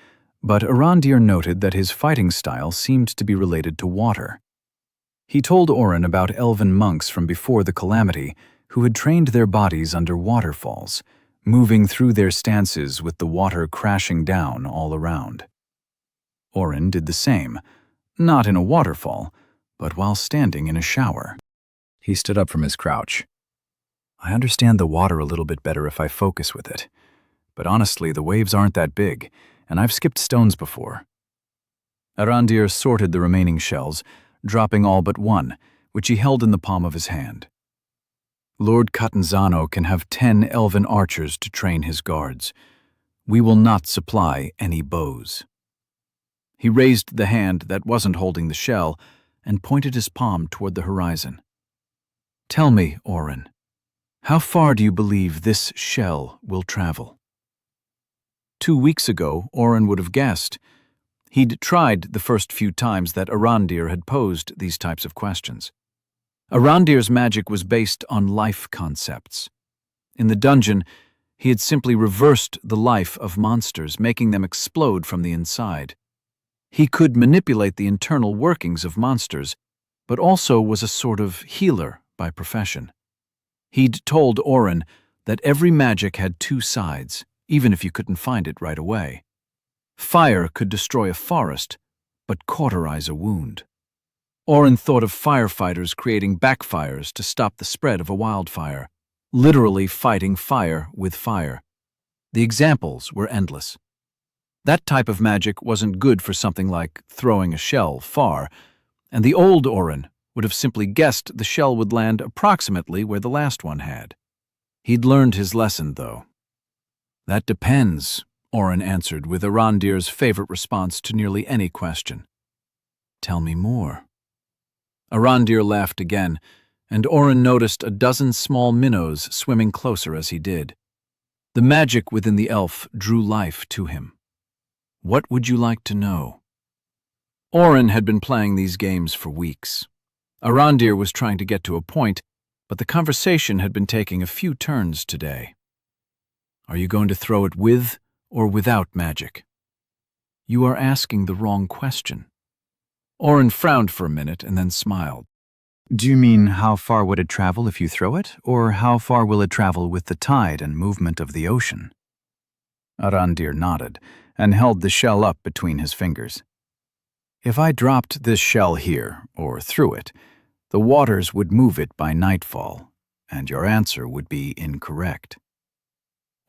but Arandir noted that his fighting style seemed to be related to water. He told Oren about elven monks from before the Calamity who had trained their bodies under waterfalls, moving through their stances with the water crashing down all around. Oren did the same, not in a waterfall, but while standing in a shower. He stood up from his crouch. I understand the water a little bit better if I focus with it, but honestly, the waves aren't that big, and I've skipped stones before. Arandir sorted the remaining shells, dropping all but 1, which he held in the palm of his hand. Lord Catanzano can have 10 elven archers to train his guards. We will not supply any bows. He raised the hand that wasn't holding the shell and pointed his palm toward the horizon. Tell me, Oren, how far do you believe this shell will travel? 2 weeks ago, Oren would have guessed. He'd tried the first few times that Arandir had posed these types of questions. Arandir's magic was based on life concepts. In the dungeon, he had simply reversed the life of monsters, making them explode from the inside. He could manipulate the internal workings of monsters, but also was a sort of healer by profession. He'd told Oren that every magic had 2 sides, even if you couldn't find it right away. Fire could destroy a forest, but cauterize a wound. Oren thought of firefighters creating backfires to stop the spread of a wildfire, literally fighting fire with fire. The examples were endless. That type of magic wasn't good for something like throwing a shell far, and the old Oren would have simply guessed the shell would land approximately where the last one had. He'd learned his lesson, though. That depends, Oren answered with Arandir's favorite response to nearly any question. Tell me more. Arandir laughed again, and Oren noticed a dozen small minnows swimming closer as he did. The magic within the elf drew life to him. What would you like to know? Oren had been playing these games for weeks. Arandir was trying to get to a point, but the conversation had been taking a few turns today. Are you going to throw it with or without magic? You are asking the wrong question. Oren frowned for a minute and then smiled. Do you mean how far would it travel if you throw it, or how far will it travel with the tide and movement of the ocean? Arandir nodded and held the shell up between his fingers. If I dropped this shell here, or threw it, the waters would move it by nightfall, and your answer would be incorrect.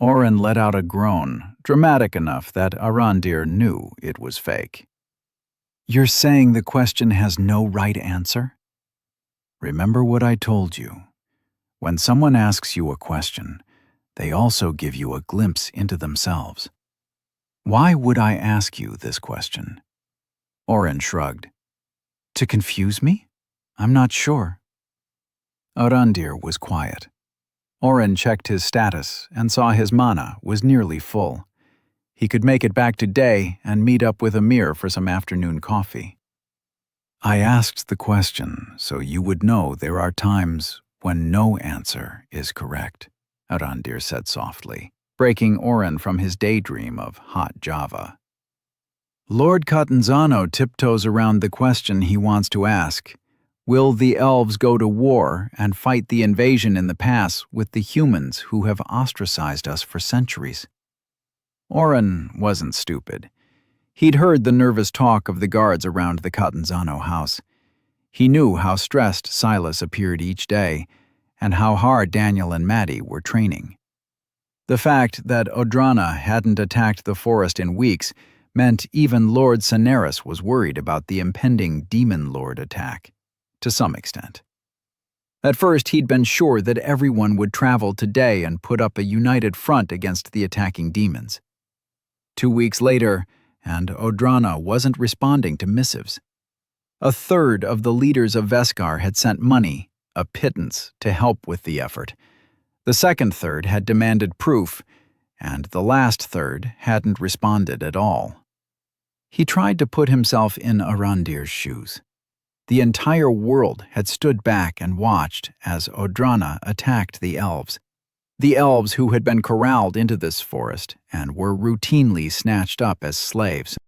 Oren let out a groan, dramatic enough that Arandir knew it was fake. You're saying the question has no right answer? Remember what I told you. When someone asks you a question, they also give you a glimpse into themselves. Why would I ask you this question? Oren shrugged. To confuse me? I'm not sure. Arandir was quiet. Oren checked his status and saw his mana was nearly full. He could make it back to Day and meet up with Amir for some afternoon coffee. I asked the question so you would know there are times when no answer is correct, Arandir said softly, breaking Oren from his daydream of hot Java. Lord Catanzano tiptoes around the question he wants to ask. Will the elves go to war and fight the invasion in the pass with the humans who have ostracized us for centuries? Oren wasn't stupid. He'd heard the nervous talk of the guards around the Catanzano house. He knew how stressed Silas appeared each day, and how hard Daniel and Maddie were training. The fact that Odrana hadn't attacked the forest in weeks meant even Lord Cineris was worried about the impending Demon Lord attack, to some extent. At first, he'd been sure that everyone would travel today and put up a united front against the attacking demons. 2 weeks later, and Odrana wasn't responding to missives. A third of the leaders of Veskar had sent money, a pittance, to help with the effort. The second third had demanded proof, and the last third hadn't responded at all. He tried to put himself in Arandir's shoes. The entire world had stood back and watched as Odrana attacked the elves who had been corralled into this forest and were routinely snatched up as slaves.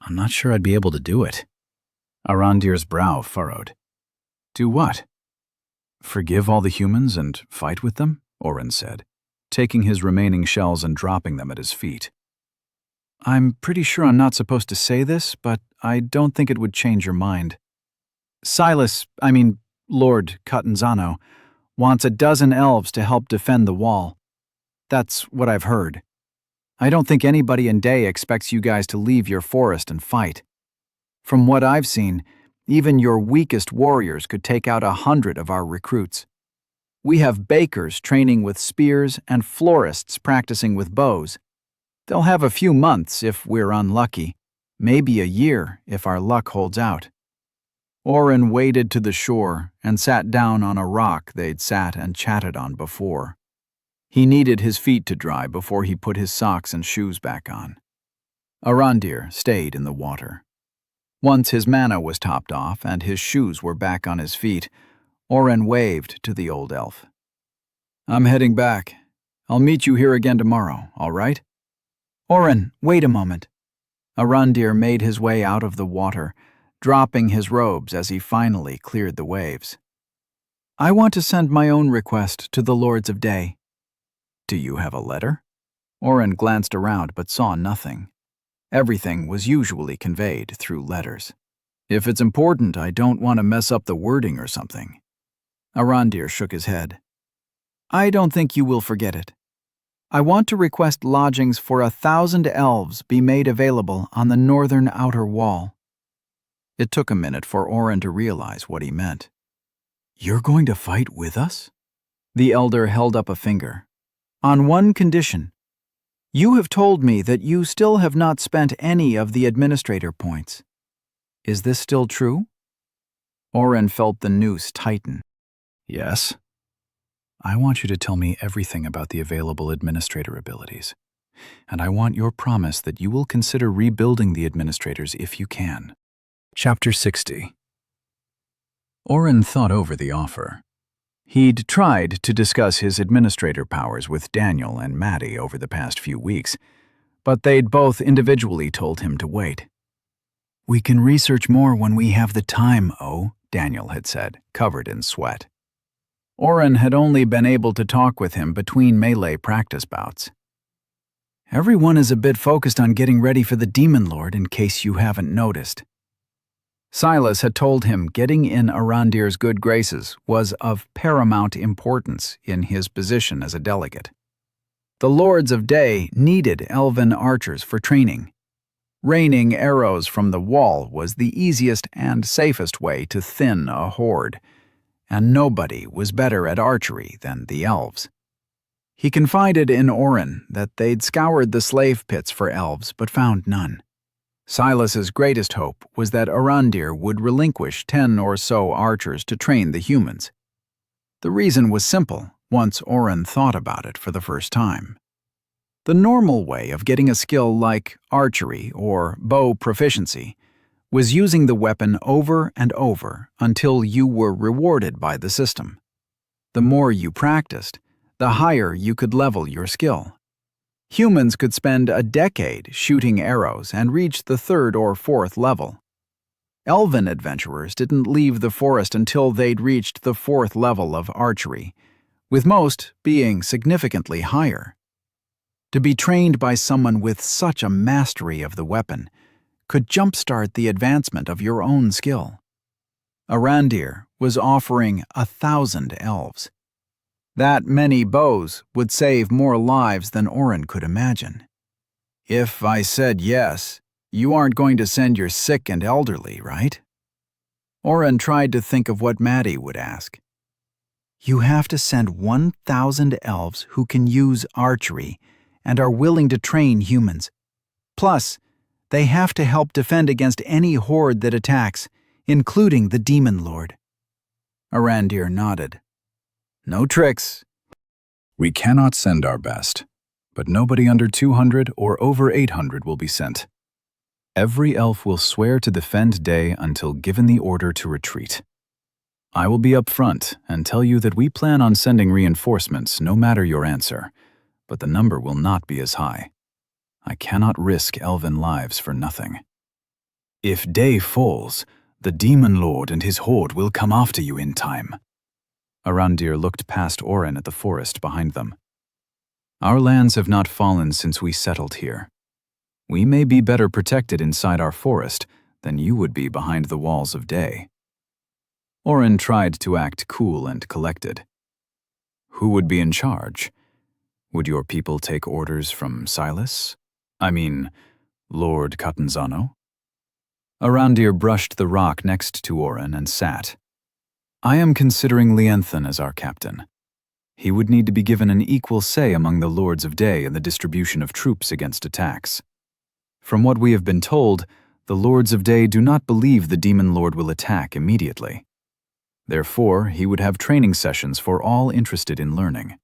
I'm not sure I'd be able to do it. Arandir's brow furrowed. Do what? Forgive all the humans and fight with them? Oren said, taking his remaining shells and dropping them at his feet. I'm pretty sure I'm not supposed to say this, but I don't think it would change your mind. Lord Catanzano, wants 12 elves to help defend the wall. That's what I've heard. I don't think anybody in Day expects you guys to leave your forest and fight. From what I've seen, even your weakest warriors could take out 100 of our recruits. We have bakers training with spears and florists practicing with bows. They'll have a few months if we're unlucky, maybe a year if our luck holds out. Oren waded to the shore and sat down on a rock they'd sat and chatted on before. He needed his feet to dry before he put his socks and shoes back on. Arandir stayed in the water. Once his mana was topped off and his shoes were back on his feet, Oren waved to the old elf. I'm heading back. I'll meet you here again tomorrow, all right? Oren, wait a moment. Arandir made his way out of the water, dropping his robes as he finally cleared the waves. I want to send my own request to the Lords of Day. Do you have a letter? Oren glanced around but saw nothing. Everything was usually conveyed through letters. If it's important, I don't want to mess up the wording or something. Arandir shook his head. I don't think you will forget it. I want to request lodgings for 1,000 elves be made available on the northern outer wall. It took a minute for Oren to realize what he meant. You're going to fight with us? The elder held up a finger. On one condition. You have told me that you still have not spent any of the administrator points. Is this still true? Oren felt the noose tighten. Yes. I want you to tell me everything about the available administrator abilities, and I want your promise that you will consider rebuilding the administrators if you can. Chapter 60. Oren thought over the offer. He'd tried to discuss his administrator powers with Daniel and Maddie over the past few weeks, but they'd both individually told him to wait. We can research more when we have the time, Daniel had said, covered in sweat. Oren had only been able to talk with him between melee practice bouts. Everyone is a bit focused on getting ready for the Demon Lord in case you haven't noticed. Silas had told him getting in Arandir's good graces was of paramount importance in his position as a delegate. The Lords of Day needed elven archers for training. Raining arrows from the wall was the easiest and safest way to thin a horde, and nobody was better at archery than the elves. He confided in Oren that they'd scoured the slave pits for elves but found none. Silas's greatest hope was that Arandir would relinquish 10 or so archers to train the humans. The reason was simple once Oren thought about it for the first time. The normal way of getting a skill like archery or bow proficiency was using the weapon over and over until you were rewarded by the system. The more you practiced, the higher you could level your skill. Humans could spend a decade shooting arrows and reach the 3rd or 4th level. Elven adventurers didn't leave the forest until they'd reached the 4th level of archery, with most being significantly higher. To be trained by someone with such a mastery of the weapon could jumpstart the advancement of your own skill. Arandir was offering 1,000 elves. That many bows would save more lives than Oren could imagine. If I said yes, you aren't going to send your sick and elderly, right? Oren tried to think of what Maddie would ask. You have to send 1,000 elves who can use archery and are willing to train humans. Plus, they have to help defend against any horde that attacks, including the Demon Lord. Arandir nodded. No tricks. We cannot send our best, but nobody under 200 or over 800 will be sent. Every elf will swear to defend Day until given the order to retreat. I will be up front and tell you that we plan on sending reinforcements no matter your answer, but the number will not be as high. I cannot risk elven lives for nothing. If Day falls, the Demon Lord and his horde will come after you in time. Arandir looked past Oren at the forest behind them. Our lands have not fallen since we settled here. We may be better protected inside our forest than you would be behind the walls of Day. Oren tried to act cool and collected. Who would be in charge? Would your people take orders from Silas? Lord Catanzano? Arandir brushed the rock next to Oren and sat. I am considering Lienthan as our captain. He would need to be given an equal say among the Lords of Day in the distribution of troops against attacks. From what we have been told, the Lords of Day do not believe the Demon Lord will attack immediately. Therefore, he would have training sessions for all interested in learning.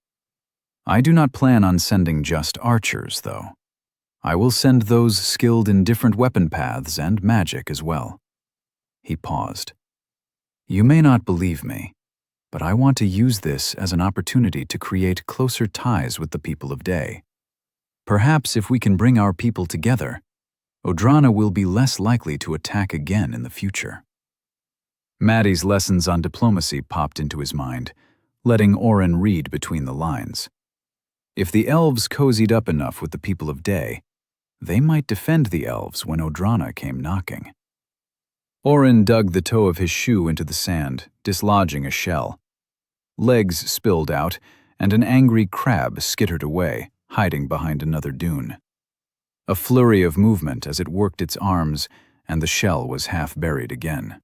I do not plan on sending just archers, though. I will send those skilled in different weapon paths and magic as well. He paused. You may not believe me, but I want to use this as an opportunity to create closer ties with the people of Day. Perhaps if we can bring our people together, Odrana will be less likely to attack again in the future. Maddie's lessons on diplomacy popped into his mind, letting Oren read between the lines. If the elves cozied up enough with the people of Day, they might defend the elves when Odrana came knocking. Oren dug the toe of his shoe into the sand, dislodging a shell. Legs spilled out, and an angry crab skittered away, hiding behind another dune. A flurry of movement as it worked its arms, and the shell was half buried again.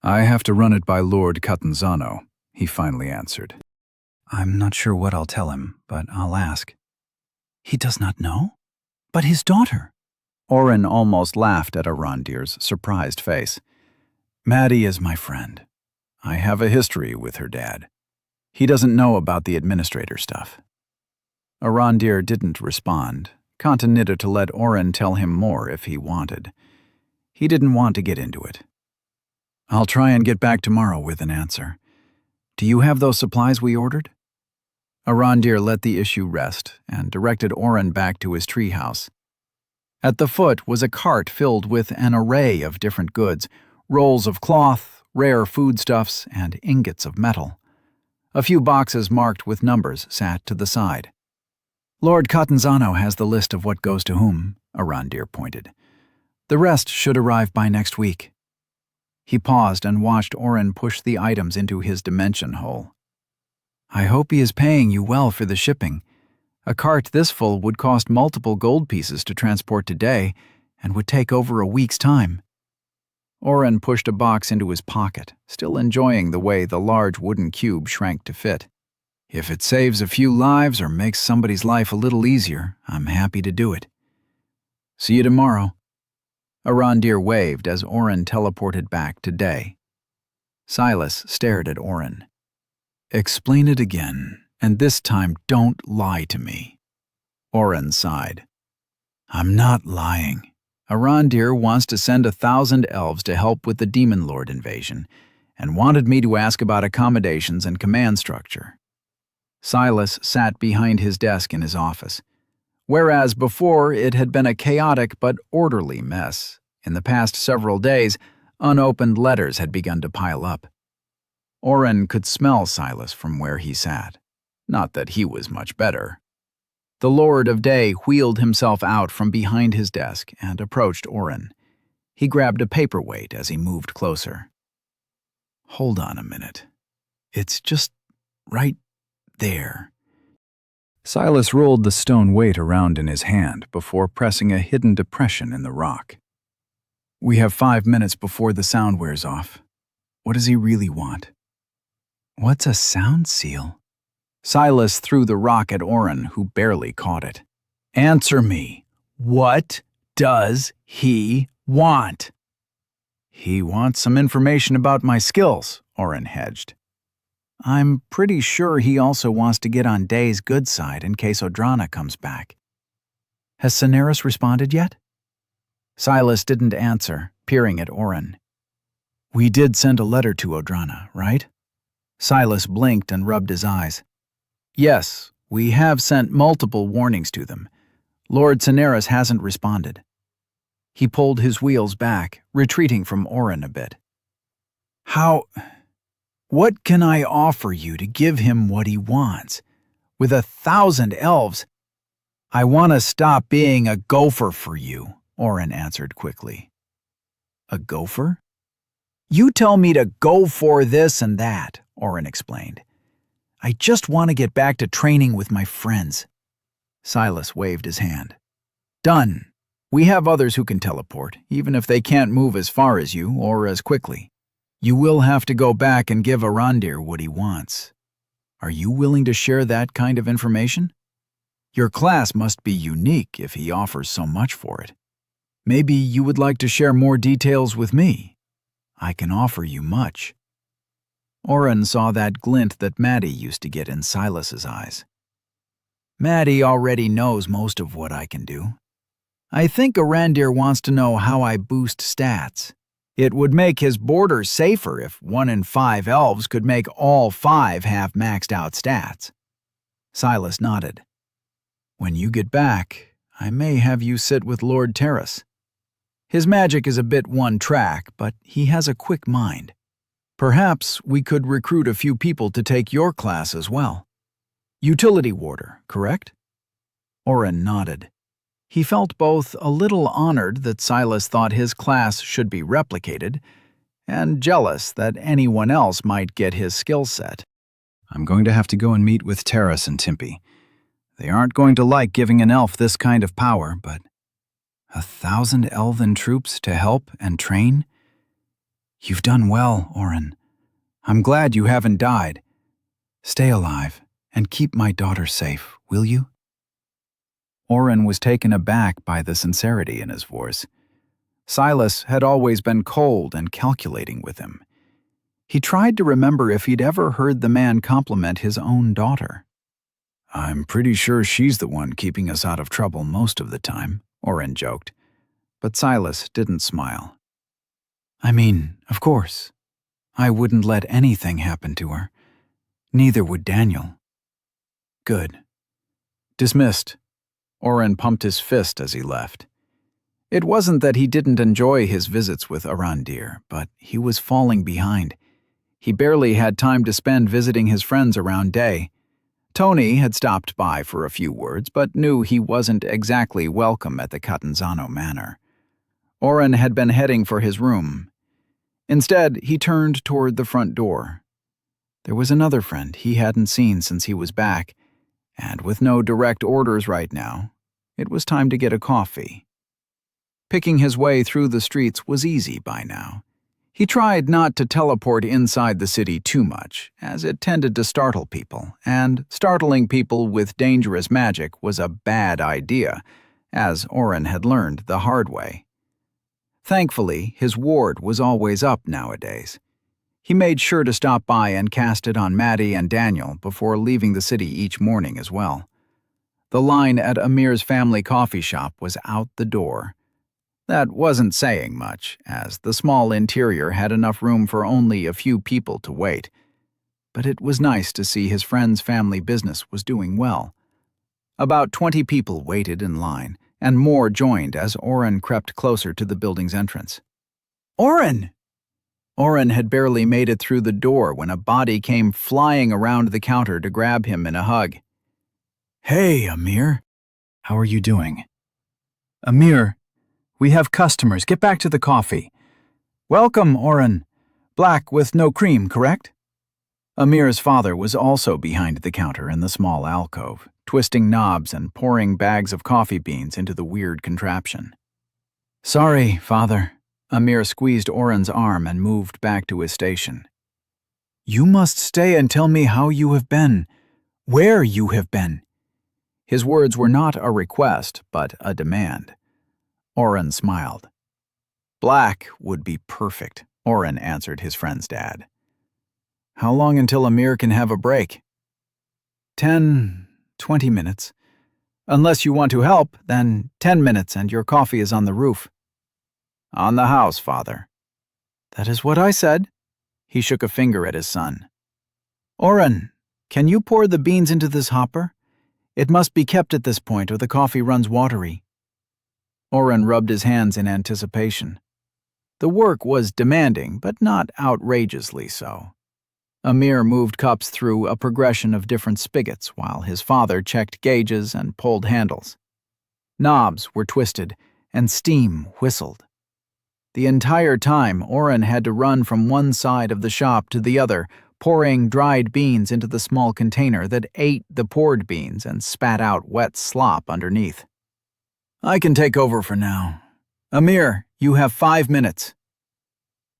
I have to run it by Lord Catanzano, he finally answered. I'm not sure what I'll tell him, but I'll ask. He does not know? But his daughter? Oren almost laughed at Arandir's surprised face. Maddie is my friend. I have a history with her dad. He doesn't know about the administrator stuff. Arandir didn't respond, continued to let Oren tell him more if he wanted. He didn't want to get into it. I'll try and get back tomorrow with an answer. Do you have those supplies we ordered? Arandir let the issue rest and directed Oren back to his treehouse. At the foot was a cart filled with an array of different goods, rolls of cloth, rare foodstuffs, and ingots of metal. A few boxes marked with numbers sat to the side. Lord Catanzano has the list of what goes to whom, Arandir pointed. The rest should arrive by next week. He paused and watched Oren push the items into his dimension hole. I hope he is paying you well for the shipping. A cart this full would cost multiple gold pieces to transport today and would take over a week's time. Oren pushed a box into his pocket, still enjoying the way the large wooden cube shrank to fit. If it saves a few lives or makes somebody's life a little easier, I'm happy to do it. See you tomorrow. Arandir waved as Oren teleported back to Day. Silas stared at Oren. Explain it again, and this time don't lie to me. Oren sighed. I'm not lying. Arandir wants to send 1,000 elves to help with the Demon Lord invasion, and wanted me to ask about accommodations and command structure. Silas sat behind his desk in his office. Whereas before it had been a chaotic but orderly mess, in the past several days, Unopened letters had begun to pile up. Oren could smell Silas from where he sat. Not that he was much better. The Lord of Day wheeled himself out from behind his desk and approached Oren. He grabbed a paperweight as he moved closer. "Hold on a minute. It's just right there." Silas rolled the stone weight around in his hand before pressing a hidden depression in the rock. "We have 5 minutes before the sound wears off. What does he really want?" "What's a sound seal?" Silas threw the rock at Oren, who barely caught it. "Answer me. What does he want?" "He wants some information about my skills," Oren hedged. "I'm pretty sure he also wants to get on Day's good side in case Odrana comes back." "Has Cineris responded yet?" Silas didn't answer, peering at Oren. "We did send a letter to Odrana, right?" Silas blinked and rubbed his eyes. "Yes, we have sent multiple warnings to them. Lord Cineris hasn't responded." He pulled his wheels back, retreating from Oren a bit. What can I offer you to give him what he wants? With 1,000 elves, I want to stop being a gopher for you," Oren answered quickly. "A gopher?" "You tell me to go for this and that," Oren explained. "I just want to get back to training with my friends." Silas waved his hand. "Done. We have others who can teleport, even if they can't move as far as you or as quickly. You will have to go back and give Arandir what he wants. Are you willing to share that kind of information? Your class must be unique if he offers so much for it. Maybe you would like to share more details with me. I can offer you much." Oren saw that glint that Maddie used to get in Silas's eyes. "Maddie already knows most of what I can do. I think Arandir wants to know how I boost stats. It would make his borders safer if 1 in 5 elves could make all 5 have maxed out stats." Silas nodded. "When you get back, I may have you sit with Lord Terrace. His magic is a bit one-track, but he has a quick mind. Perhaps we could recruit a few people to take your class as well. Utility warder, correct?" Oren nodded. He felt both a little honored that Silas thought his class should be replicated, and jealous that anyone else might get his skill set. "I'm going to have to go and meet with Terrace and Timpy. They aren't going to like giving an elf this kind of power, but 1,000 elven troops to help and train? You've done well, Oren. I'm glad you haven't died. Stay alive and keep my daughter safe, will you?" Oren was taken aback by the sincerity in his voice. Silas had always been cold and calculating with him. He tried to remember if he'd ever heard the man compliment his own daughter. "I'm pretty sure she's the one keeping us out of trouble most of the time," Oren joked. But Silas didn't smile. "I mean, of course. I wouldn't let anything happen to her. Neither would Daniel." "Good. Dismissed." Oren pumped his fist as he left. It wasn't that he didn't enjoy his visits with Arandir, but he was falling behind. He barely had time to spend visiting his friends around Day. Tony had stopped by for a few words, but knew he wasn't exactly welcome at the Catanzano Manor. Oren had been heading for his room. Instead, he turned toward the front door. There was another friend he hadn't seen since he was back, and with no direct orders right now, it was time to get a coffee. Picking his way through the streets was easy by now. He tried not to teleport inside the city too much, as it tended to startle people, and startling people with dangerous magic was a bad idea, as Oren had learned the hard way. Thankfully, his ward was always up nowadays. He made sure to stop by and cast it on Maddie and Daniel before leaving the city each morning as well. The line at Amir's family coffee shop was out the door. That wasn't saying much, as the small interior had enough room for only a few people to wait. But it was nice to see his friend's family business was doing well. About 20 people waited in line, and more joined as Oren crept closer to the building's entrance. "Oren!" Oren had barely made it through the door when a body came flying around the counter to grab him in a hug. Hey, Amir. How are you doing? Amir, we have customers. Get back to the coffee. Welcome, Oren. Black with no cream, correct? Amir's father was also behind the counter in the small alcove, twisting knobs and pouring bags of coffee beans into the weird contraption. Sorry, father. Amir squeezed Oren's arm and moved back to his station. You must stay and tell me how you have been, where you have been. His words were not a request, but a demand. Oren smiled. Black would be perfect, Oren answered his friend's dad. How long until Amir can have a break? 10, 20 minutes. Unless you want to help, then 10 minutes and your coffee is on the roof. On the house, father. That is what I said. He shook a finger at his son. Oren, can you pour the beans into this hopper? It must be kept at this point or the coffee runs watery. Oren rubbed his hands in anticipation. The work was demanding, but not outrageously so. Amir moved cups through a progression of different spigots while his father checked gauges and pulled handles. Knobs were twisted and steam whistled. The entire time, Oren had to run from one side of the shop to the other, pouring dried beans into the small container that ate the poured beans and spat out wet slop underneath. I can take over for now. Amir, you have 5 minutes.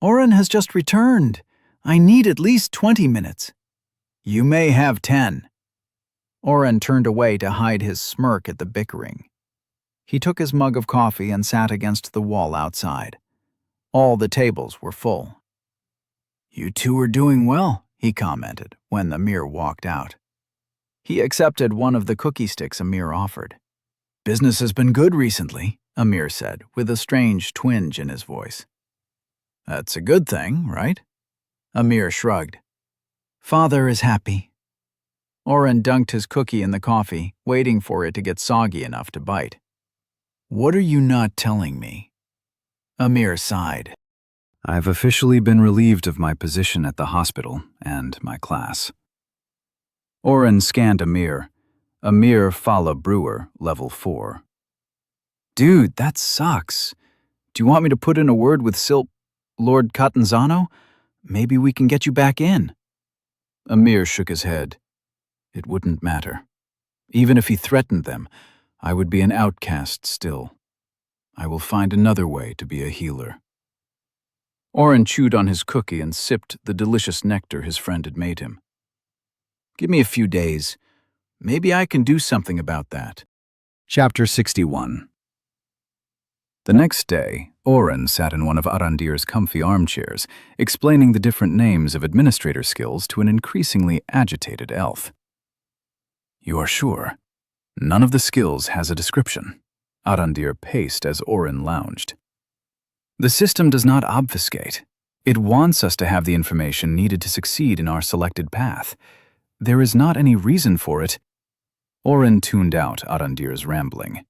Oren has just returned. I need at least 20 minutes. You may have 10. Oren turned away to hide his smirk at the bickering. He took his mug of coffee and sat against the wall outside. All the tables were full. You two are doing well, he commented when Amir walked out. He accepted one of the cookie sticks Amir offered. Business has been good recently, Amir said, with a strange twinge in his voice. That's a good thing, right? Amir shrugged. Father is happy. Oren dunked his cookie in the coffee, waiting for it to get soggy enough to bite. What are you not telling me? Amir sighed. I've officially been relieved of my position at the hospital and my class. Oren scanned Amir. Amir Fala Brewer, level 4. Dude, that sucks. Do you want me to put in a word with Lord Catanzano? Maybe we can get you back in. Amir shook his head. It wouldn't matter. Even if he threatened them, I would be an outcast still. I will find another way to be a healer. Oren chewed on his cookie and sipped the delicious nectar his friend had made him. Give me a few days. Maybe I can do something about that. Chapter 61. The next day, Oren sat in one of Arandir's comfy armchairs, explaining the different names of administrator skills to an increasingly agitated elf. You are sure? None of the skills has a description. Arandir paced as Oren lounged. The system does not obfuscate. It wants us to have the information needed to succeed in our selected path. There is not any reason for it. Oren tuned out Arandir's rambling.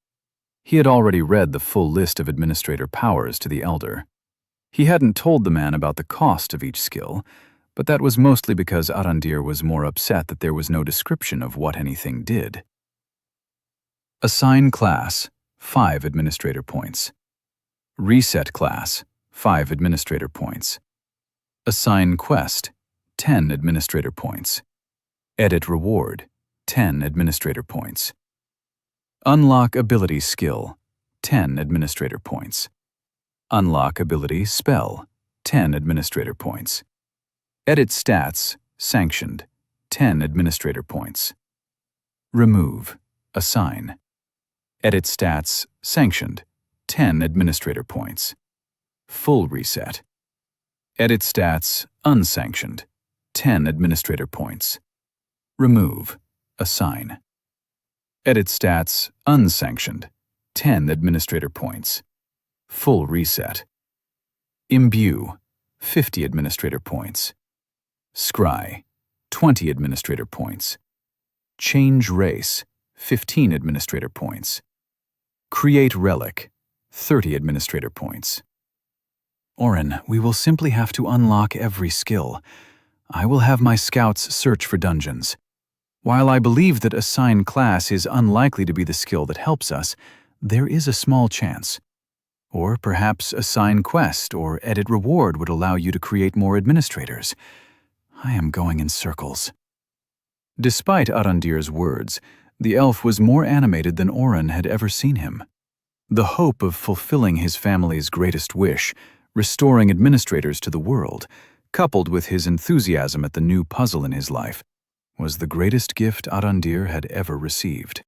He had already read the full list of administrator powers to the elder. He hadn't told the man about the cost of each skill, but that was mostly because Arandir was more upset that there was no description of what anything did. Assign class, 5 administrator points. Reset class, 5 administrator points. Assign quest, 10 administrator points. Edit reward, 10 administrator points. Unlock ability skill, 10 administrator points. Unlock ability spell, 10 administrator points. Edit stats, sanctioned, 10 administrator points. Remove, assign. Edit stats, sanctioned, 10 administrator points. Full reset. Edit stats, unsanctioned, 10 administrator points. Remove, assign. Edit stats, unsanctioned, 10 administrator points. Full reset. Imbue, 50 administrator points. Scry, 20 administrator points. Change race, 15 administrator points. Create relic, 30 administrator points. Oren, we will simply have to unlock every skill. I will have my scouts search for dungeons. While I believe that assign class is unlikely to be the skill that helps us, there is a small chance. Or perhaps assign quest or edit reward would allow you to create more administrators. I am going in circles. Despite Arandir's words, the elf was more animated than Oren had ever seen him. The hope of fulfilling his family's greatest wish, restoring administrators to the world, coupled with his enthusiasm at the new puzzle in his life, was the greatest gift Arandir had ever received.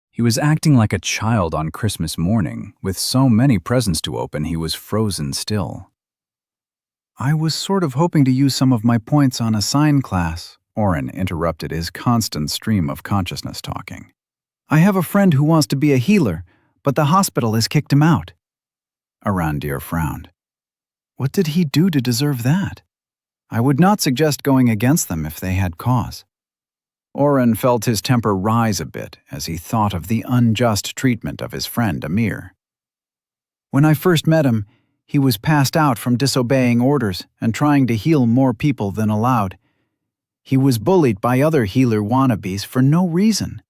He was acting like a child on Christmas morning, with so many presents to open he was frozen still. I was sort of hoping to use some of my points on assign class, Oren interrupted his constant stream of consciousness talking. I have a friend who wants to be a healer, but the hospital has kicked him out. Arandir frowned. What did he do to deserve that? I would not suggest going against them if they had cause. Oren felt his temper rise a bit as he thought of the unjust treatment of his friend Amir. When I first met him, he was passed out from disobeying orders and trying to heal more people than allowed. He was bullied by other healer wannabes for no reason.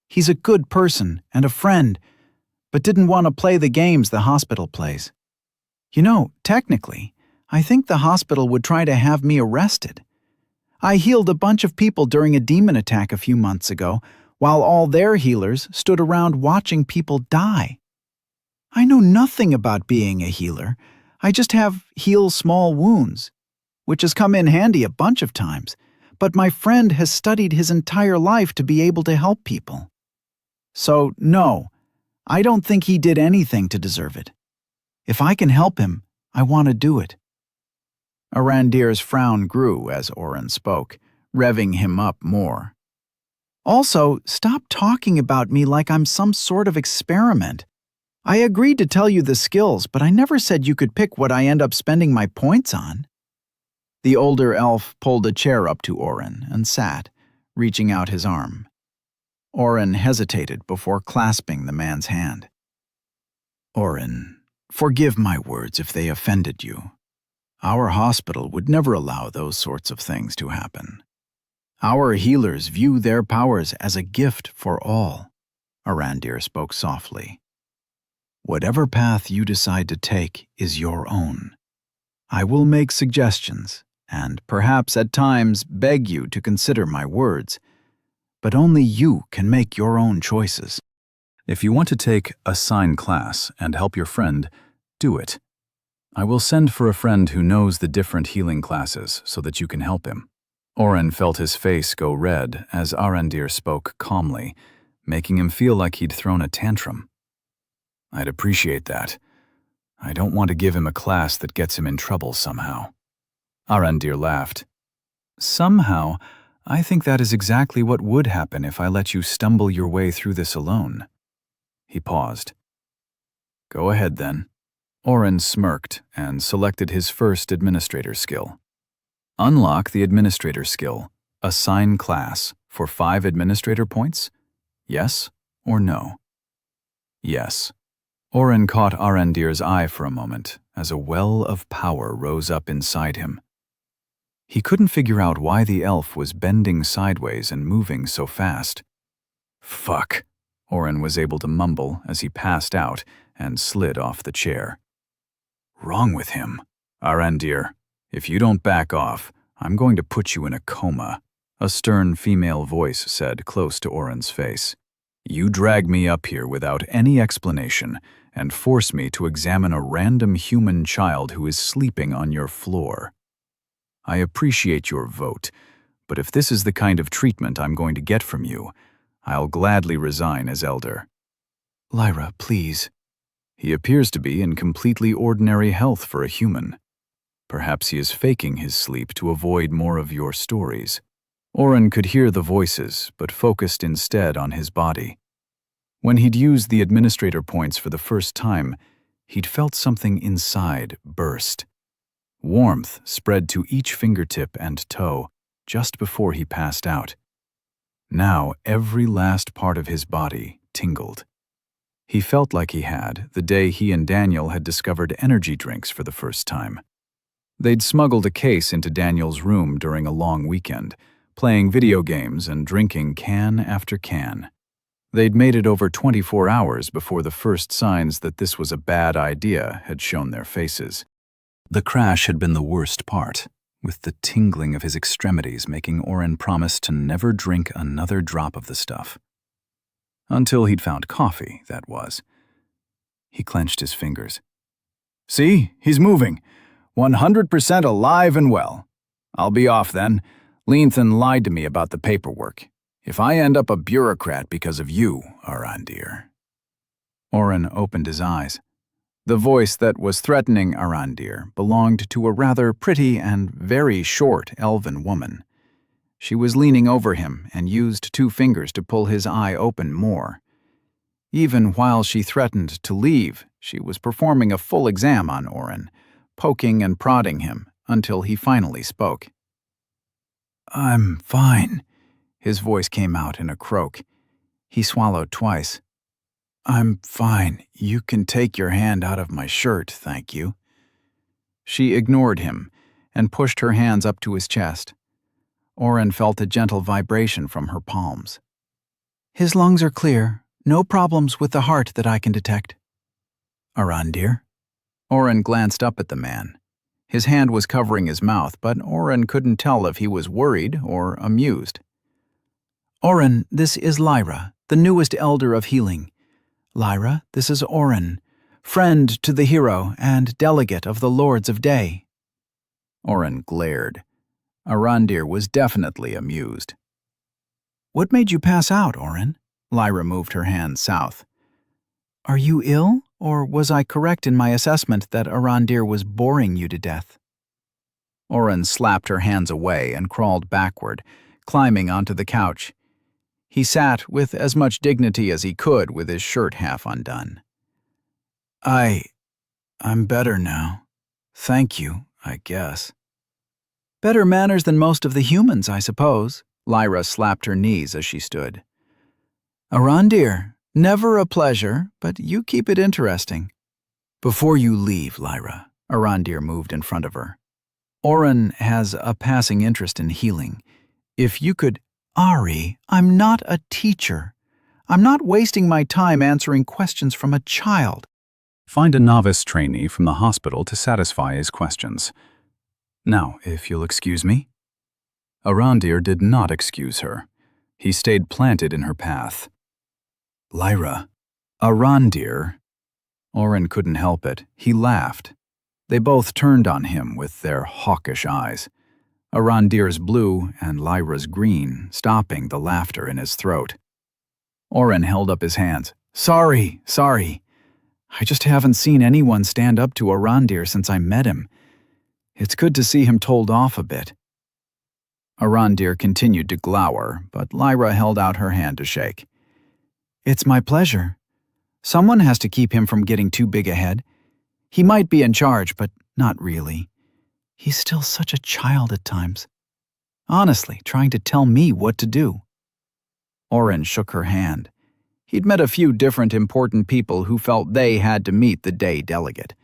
He's a good person and a friend, but didn't want to play the games the hospital plays. You know, technically, I think the hospital would try to have me arrested. I healed a bunch of people during a demon attack a few months ago, while all their healers stood around watching people die. I know nothing about being a healer. I just have heal small wounds, which has come in handy a bunch of times, but my friend has studied his entire life to be able to help people. So, no, I don't think he did anything to deserve it. If I can help him, I want to do it. Arandir's frown grew as Oren spoke, revving him up more. Also, stop talking about me like I'm some sort of experiment. I agreed to tell you the skills, but I never said you could pick what I end up spending my points on. The older elf pulled a chair up to Oren and sat, reaching out his arm. Oren hesitated before clasping the man's hand. Oren, forgive my words if they offended you. Our hospital would never allow those sorts of things to happen. Our healers view their powers as a gift for all. Arandir spoke softly. Whatever path you decide to take is your own. I will make suggestions, and perhaps at times beg you to consider my words, but only you can make your own choices. If you want to take assign class and help your friend, do it. I will send for a friend who knows the different healing classes so that you can help him. Oren felt his face go red as Arandir spoke calmly, making him feel like he'd thrown a tantrum. I'd appreciate that. I don't want to give him a class that gets him in trouble somehow. Arandir laughed. Somehow, I think that is exactly what would happen if I let you stumble your way through this alone. He paused. Go ahead then. Oren smirked and selected his first administrator skill. Unlock the administrator skill, assign class, for 5 administrator points? Yes or no? Yes. Oren caught Arandir's eye for a moment as a well of power rose up inside him. He couldn't figure out why the elf was bending sideways and moving so fast. Fuck, Oren was able to mumble as he passed out and slid off the chair. Wrong with him? Arandir, if you don't back off, I'm going to put you in a coma, a stern female voice said close to Oren's face. You drag me up here without any explanation and force me to examine a random human child who is sleeping on your floor. I appreciate your vote, but if this is the kind of treatment I'm going to get from you, I'll gladly resign as elder. Lyra, please. He appears to be in completely ordinary health for a human. Perhaps he is faking his sleep to avoid more of your stories. Oren could hear the voices, but focused instead on his body. When he'd used the administrator points for the first time, he'd felt something inside burst. Warmth spread to each fingertip and toe just before he passed out. Now every last part of his body tingled. He felt like he had the day he and Daniel had discovered energy drinks for the first time. They'd smuggled a case into Daniel's room during a long weekend, playing video games and drinking can after can. They'd made it over 24 hours before the first signs that this was a bad idea had shown their faces. The crash had been the worst part, with the tingling of his extremities making Oren promise to never drink another drop of the stuff. Until he'd found coffee, that was. He clenched his fingers. "See, he's moving. 100% alive and well. I'll be off then. Leanthan lied to me about the paperwork. If I end up a bureaucrat because of you, Arandir." Oren opened his eyes. The voice that was threatening Arandir belonged to a rather pretty and very short elven woman. She was leaning over him and used 2 fingers to pull his eye open more. Even while she threatened to leave, she was performing a full exam on Oren, poking and prodding him until he finally spoke. "I'm fine," his voice came out in a croak. He swallowed twice. "I'm fine. You can take your hand out of my shirt, thank you." She ignored him and pushed her hands up to his chest. Oren felt a gentle vibration from her palms. "His lungs are clear. No problems with the heart that I can detect." "Arandir?" Oren glanced up at the man. His hand was covering his mouth, but Oren couldn't tell if he was worried or amused. "Oren, this is Lyra, the newest elder of healing. Lyra, this is Oren, friend to the hero and delegate of the Lords of Day." Oren glared. Arandir was definitely amused. "What made you pass out, Oren?" Lyra moved her hand south. "Are you ill, or was I correct in my assessment that Arandir was boring you to death?" Oren slapped her hands away and crawled backward, climbing onto the couch. He sat with as much dignity as he could with his shirt half undone. I'm better now. Thank you, I guess." "Better manners than most of the humans, I suppose." Lyra slapped her knees as she stood. "Arandir, never a pleasure, but you keep it interesting." "Before you leave, Lyra," Arandir moved in front of her. "Oren has a passing interest in healing. If you could—" "Ari, I'm not a teacher. I'm not wasting my time answering questions from a child." Find a novice trainee from the hospital to satisfy his questions. "Now, if you'll excuse me." Arandir did not excuse her. He stayed planted in her path. "Lyra." "Arandir." Oren couldn't help it. He laughed. They both turned on him with their hawkish eyes. Arandir's blue and Lyra's green, stopping the laughter in his throat. Oren held up his hands. Sorry. I just haven't seen anyone stand up to Arandir since I met him. It's good to see him told off a bit." Arandir continued to glower, but Lyra held out her hand to shake. "It's my pleasure. Someone has to keep him from getting too big ahead. He might be in charge, but not really. He's still such a child at times. Honestly, trying to tell me what to do." Oren shook her hand. He'd met a few different important people who felt they had to meet the day delegate.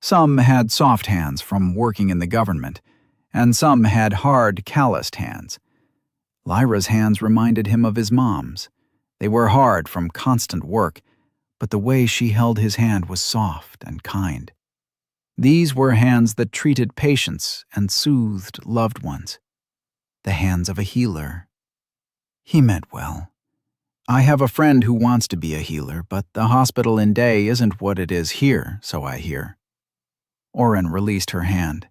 Some had soft hands from working in the government, and some had hard, calloused hands. Lyra's hands reminded him of his mom's. They were hard from constant work, but the way she held his hand was soft and kind. These were hands that treated patients and soothed loved ones. The hands of a healer. He meant well. "I have a friend who wants to be a healer, but the hospital in Day isn't what it is here, so I hear." Oren released her hand.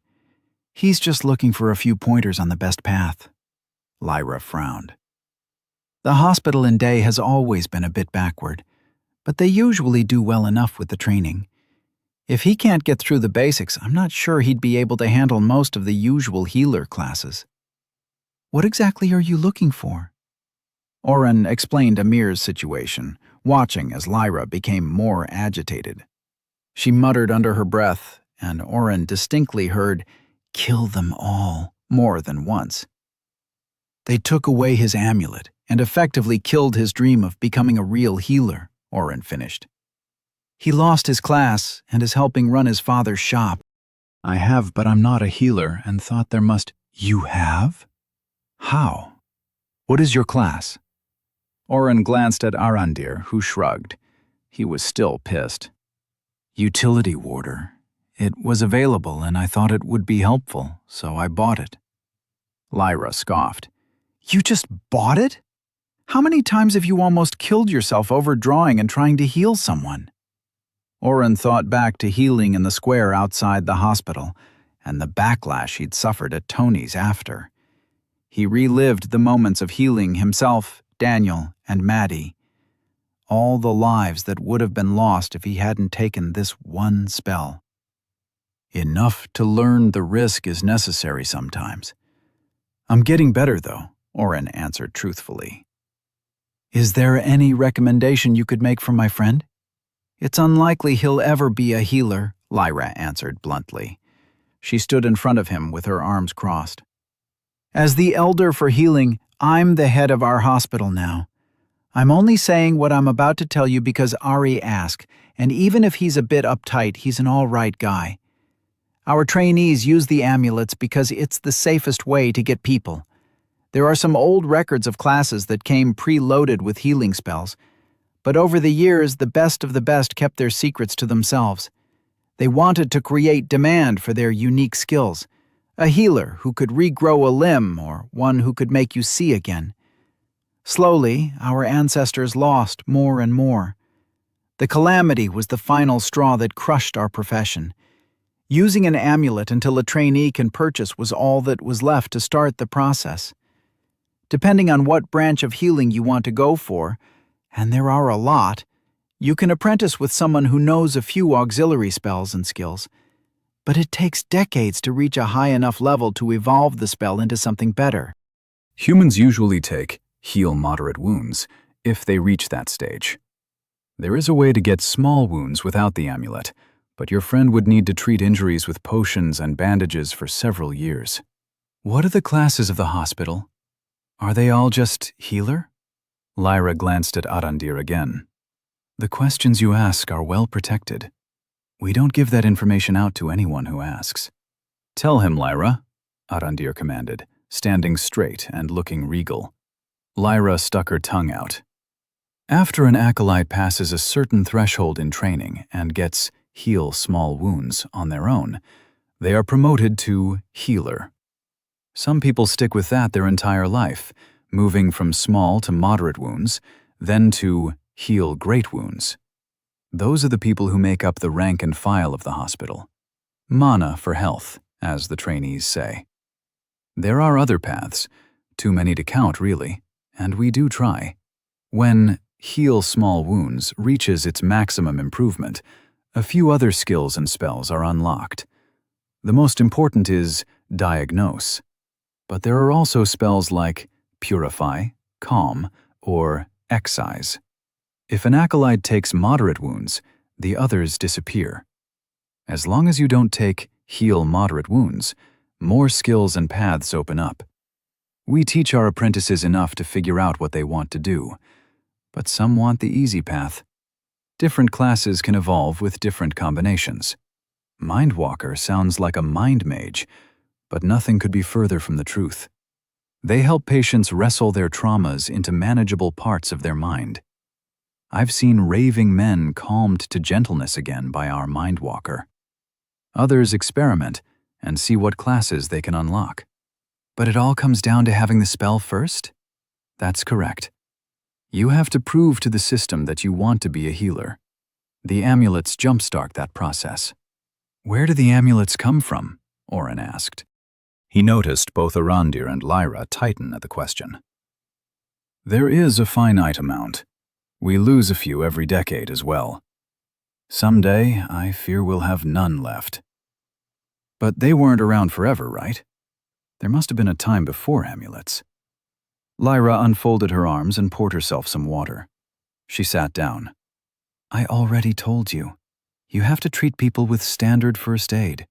"He's just looking for a few pointers on the best path." Lyra frowned. "The hospital in Day has always been a bit backward, but they usually do well enough with the training. If he can't get through the basics, I'm not sure he'd be able to handle most of the usual healer classes." "What exactly are you looking for?" Oren explained Amir's situation, watching as Lyra became more agitated. She muttered under her breath, and Oren distinctly heard, "Kill them all," more than once. "They took away his amulet and effectively killed his dream of becoming a real healer," Oren finished. He lost his class and is helping run his father's shop. I have, but I'm not a healer and thought there must... You have? How? What is your class? Oren glanced at Arandir, who shrugged. He was still pissed. Utility warder. It was available and I thought it would be helpful, so I bought it. Lyra scoffed. You just bought it? How many times have you almost killed yourself overdrawing and trying to heal someone? Oren thought back to healing in the square outside the hospital and the backlash he'd suffered at Tony's after. He relived the moments of healing himself, Daniel, and Maddie. All the lives that would have been lost if he hadn't taken this one spell. Enough to learn the risk is necessary sometimes. I'm getting better, though, Oren answered truthfully. Is there any recommendation you could make for my friend? It's unlikely he'll ever be a healer, Lyra answered bluntly. She stood in front of him with her arms crossed. As the elder for healing, I'm the head of our hospital now. I'm only saying what I'm about to tell you because Ari asked, and even if he's a bit uptight, he's an all right guy. Our trainees use the amulets because it's the safest way to get people. There are some old records of classes that came preloaded with healing spells, but over the years the best of the best kept their secrets to themselves. They wanted to create demand for their unique skills, a healer who could regrow a limb or one who could make you see again. Slowly, our ancestors lost more and more. The calamity was the final straw that crushed our profession. Using an amulet until a trainee can purchase was all that was left to start the process. Depending on what branch of healing you want to go for, and there are a lot, you can apprentice with someone who knows a few auxiliary spells and skills. But it takes decades to reach a high enough level to evolve the spell into something better. Humans usually take heal moderate wounds if they reach that stage. There is a way to get small wounds without the amulet, but your friend would need to treat injuries with potions and bandages for several years. What are the classes of the hospital? Are they all just healer? Lyra glanced at Arandir again. The questions you ask are well protected. We don't give that information out to anyone who asks. Tell him, Lyra, Arandir commanded, standing straight and looking regal. Lyra stuck her tongue out. After an acolyte passes a certain threshold in training and gets heal small wounds on their own, they are promoted to healer. Some people stick with that their entire life, moving from small to moderate wounds, then to heal great wounds. Those are the people who make up the rank and file of the hospital. Mana for health, as the trainees say. There are other paths, too many to count really, and we do try. When heal small wounds reaches its maximum improvement, a few other skills and spells are unlocked. The most important is diagnose. But there are also spells like purify, calm, or excise. If an acolyte takes moderate wounds, the others disappear. As long as you don't take heal moderate wounds, more skills and paths open up. We teach our apprentices enough to figure out what they want to do, but some want the easy path. Different classes can evolve with different combinations. Mindwalker sounds like a mind mage, but nothing could be further from the truth. They help patients wrestle their traumas into manageable parts of their mind. I've seen raving men calmed to gentleness again by our Mindwalker. Others experiment and see what classes they can unlock. But it all comes down to having the spell first? That's correct. You have to prove to the system that you want to be a healer. The amulets jumpstart that process. Where do the amulets come from? Oren asked. He noticed both Arandir and Lyra tighten at the question. There is a finite amount. We lose a few every decade as well. Someday, I fear we'll have none left. But they weren't around forever, right? There must have been a time before amulets. Lyra unfolded her arms and poured herself some water. She sat down. I already told you. You have to treat people with standard first aid.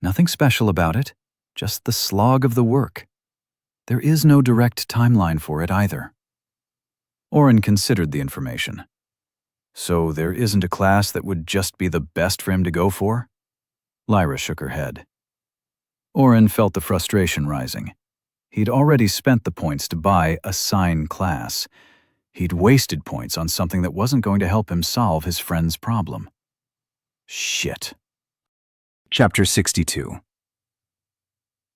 Nothing special about it, just the slog of the work. There is no direct timeline for it either. Oren considered the information. So there isn't a class that would just be the best for him to go for? Lyra shook her head. Oren felt the frustration rising. He'd already spent the points to buy a sign class. He'd wasted points on something that wasn't going to help him solve his friend's problem. Shit. Chapter 62.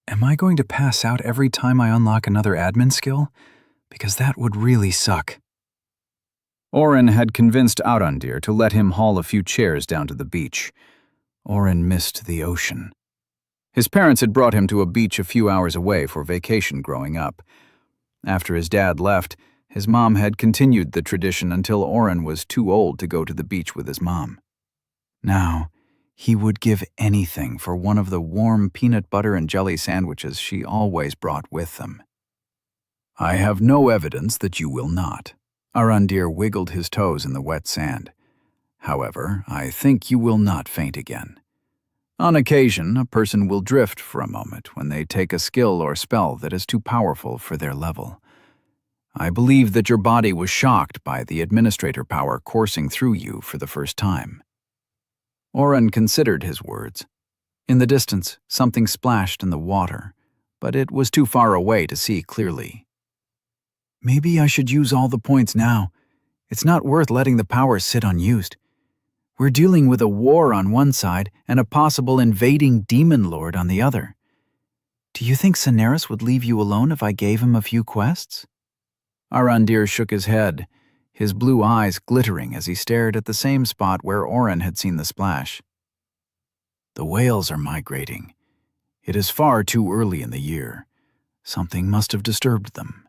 Am I going to pass out every time I unlock another admin skill? Because that would really suck. Oren had convinced Audrandir to let him haul a few chairs down to the beach. Oren missed the ocean. His parents had brought him to a beach a few hours away for vacation growing up. After his dad left, his mom had continued the tradition until Oren was too old to go to the beach with his mom. Now, he would give anything for one of the warm peanut butter and jelly sandwiches she always brought with them. I have no evidence that you will not. Audrandir wiggled his toes in the wet sand. However, I think you will not faint again. On occasion, a person will drift for a moment when they take a skill or spell that is too powerful for their level. I believe that your body was shocked by the administrator power coursing through you for the first time. Oren considered his words. In the distance, something splashed in the water, but it was too far away to see clearly. Maybe I should use all the points now. It's not worth letting the power sit unused. We're dealing with a war on one side and a possible invading demon lord on the other. Do you think Cineris would leave you alone if I gave him a few quests? Audrandir shook his head, his blue eyes glittering as he stared at the same spot where Oren had seen the splash. The whales are migrating. It is far too early in the year. Something must have disturbed them.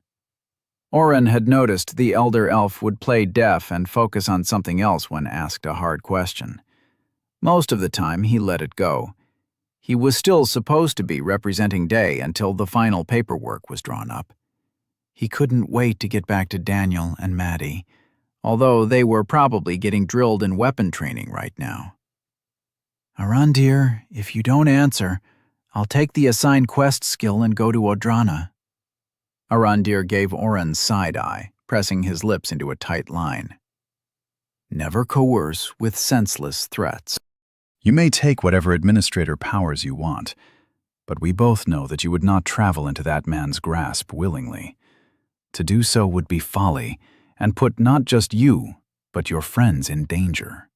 Oren had noticed the elder elf would play deaf and focus on something else when asked a hard question. Most of the time, he let it go. He was still supposed to be representing Day until the final paperwork was drawn up. He couldn't wait to get back to Daniel and Maddie, although they were probably getting drilled in weapon training right now. Audrandir, if you don't answer, I'll take the assigned quest skill and go to Odrana. Audrandir gave Oren's side-eye, pressing his lips into a tight line. Never coerce with senseless threats. You may take whatever administrator powers you want, but we both know that you would not travel into that man's grasp willingly. To do so would be folly, and put not just you, but your friends in danger.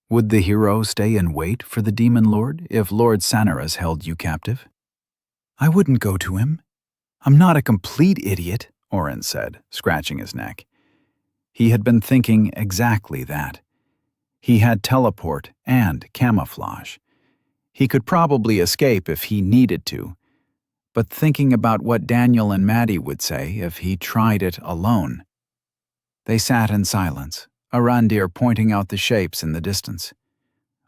Would the hero stay and wait for the demon lord if Lord Cineris held you captive? I wouldn't go to him. I'm not a complete idiot, Oren said, scratching his neck. He had been thinking exactly that. He had teleport and camouflage. He could probably escape if he needed to, but thinking about what Daniel and Maddie would say if he tried it alone. They sat in silence, Audrandir pointing out the shapes in the distance.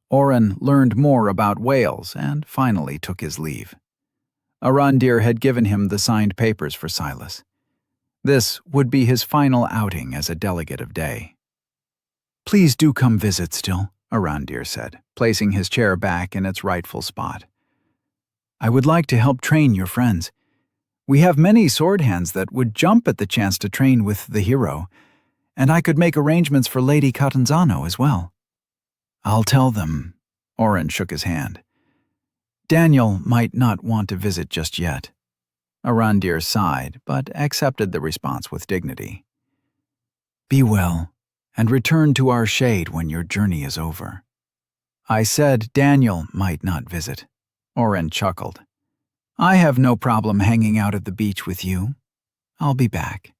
Oren learned more about whales and finally took his leave. Audrandir had given him the signed papers for Silas. This would be his final outing as a delegate of Day. Please do come visit still, Audrandir said, placing his chair back in its rightful spot. I would like to help train your friends. We have many sword hands that would jump at the chance to train with the hero, and I could make arrangements for Lady Catanzano as well. I'll tell them. Oren shook his hand. Daniel might not want to visit just yet. Audrandir sighed, but accepted the response with dignity. Be well, and return to our shade when your journey is over. I said Daniel might not visit. Oren chuckled. I have no problem hanging out at the beach with you. I'll be back.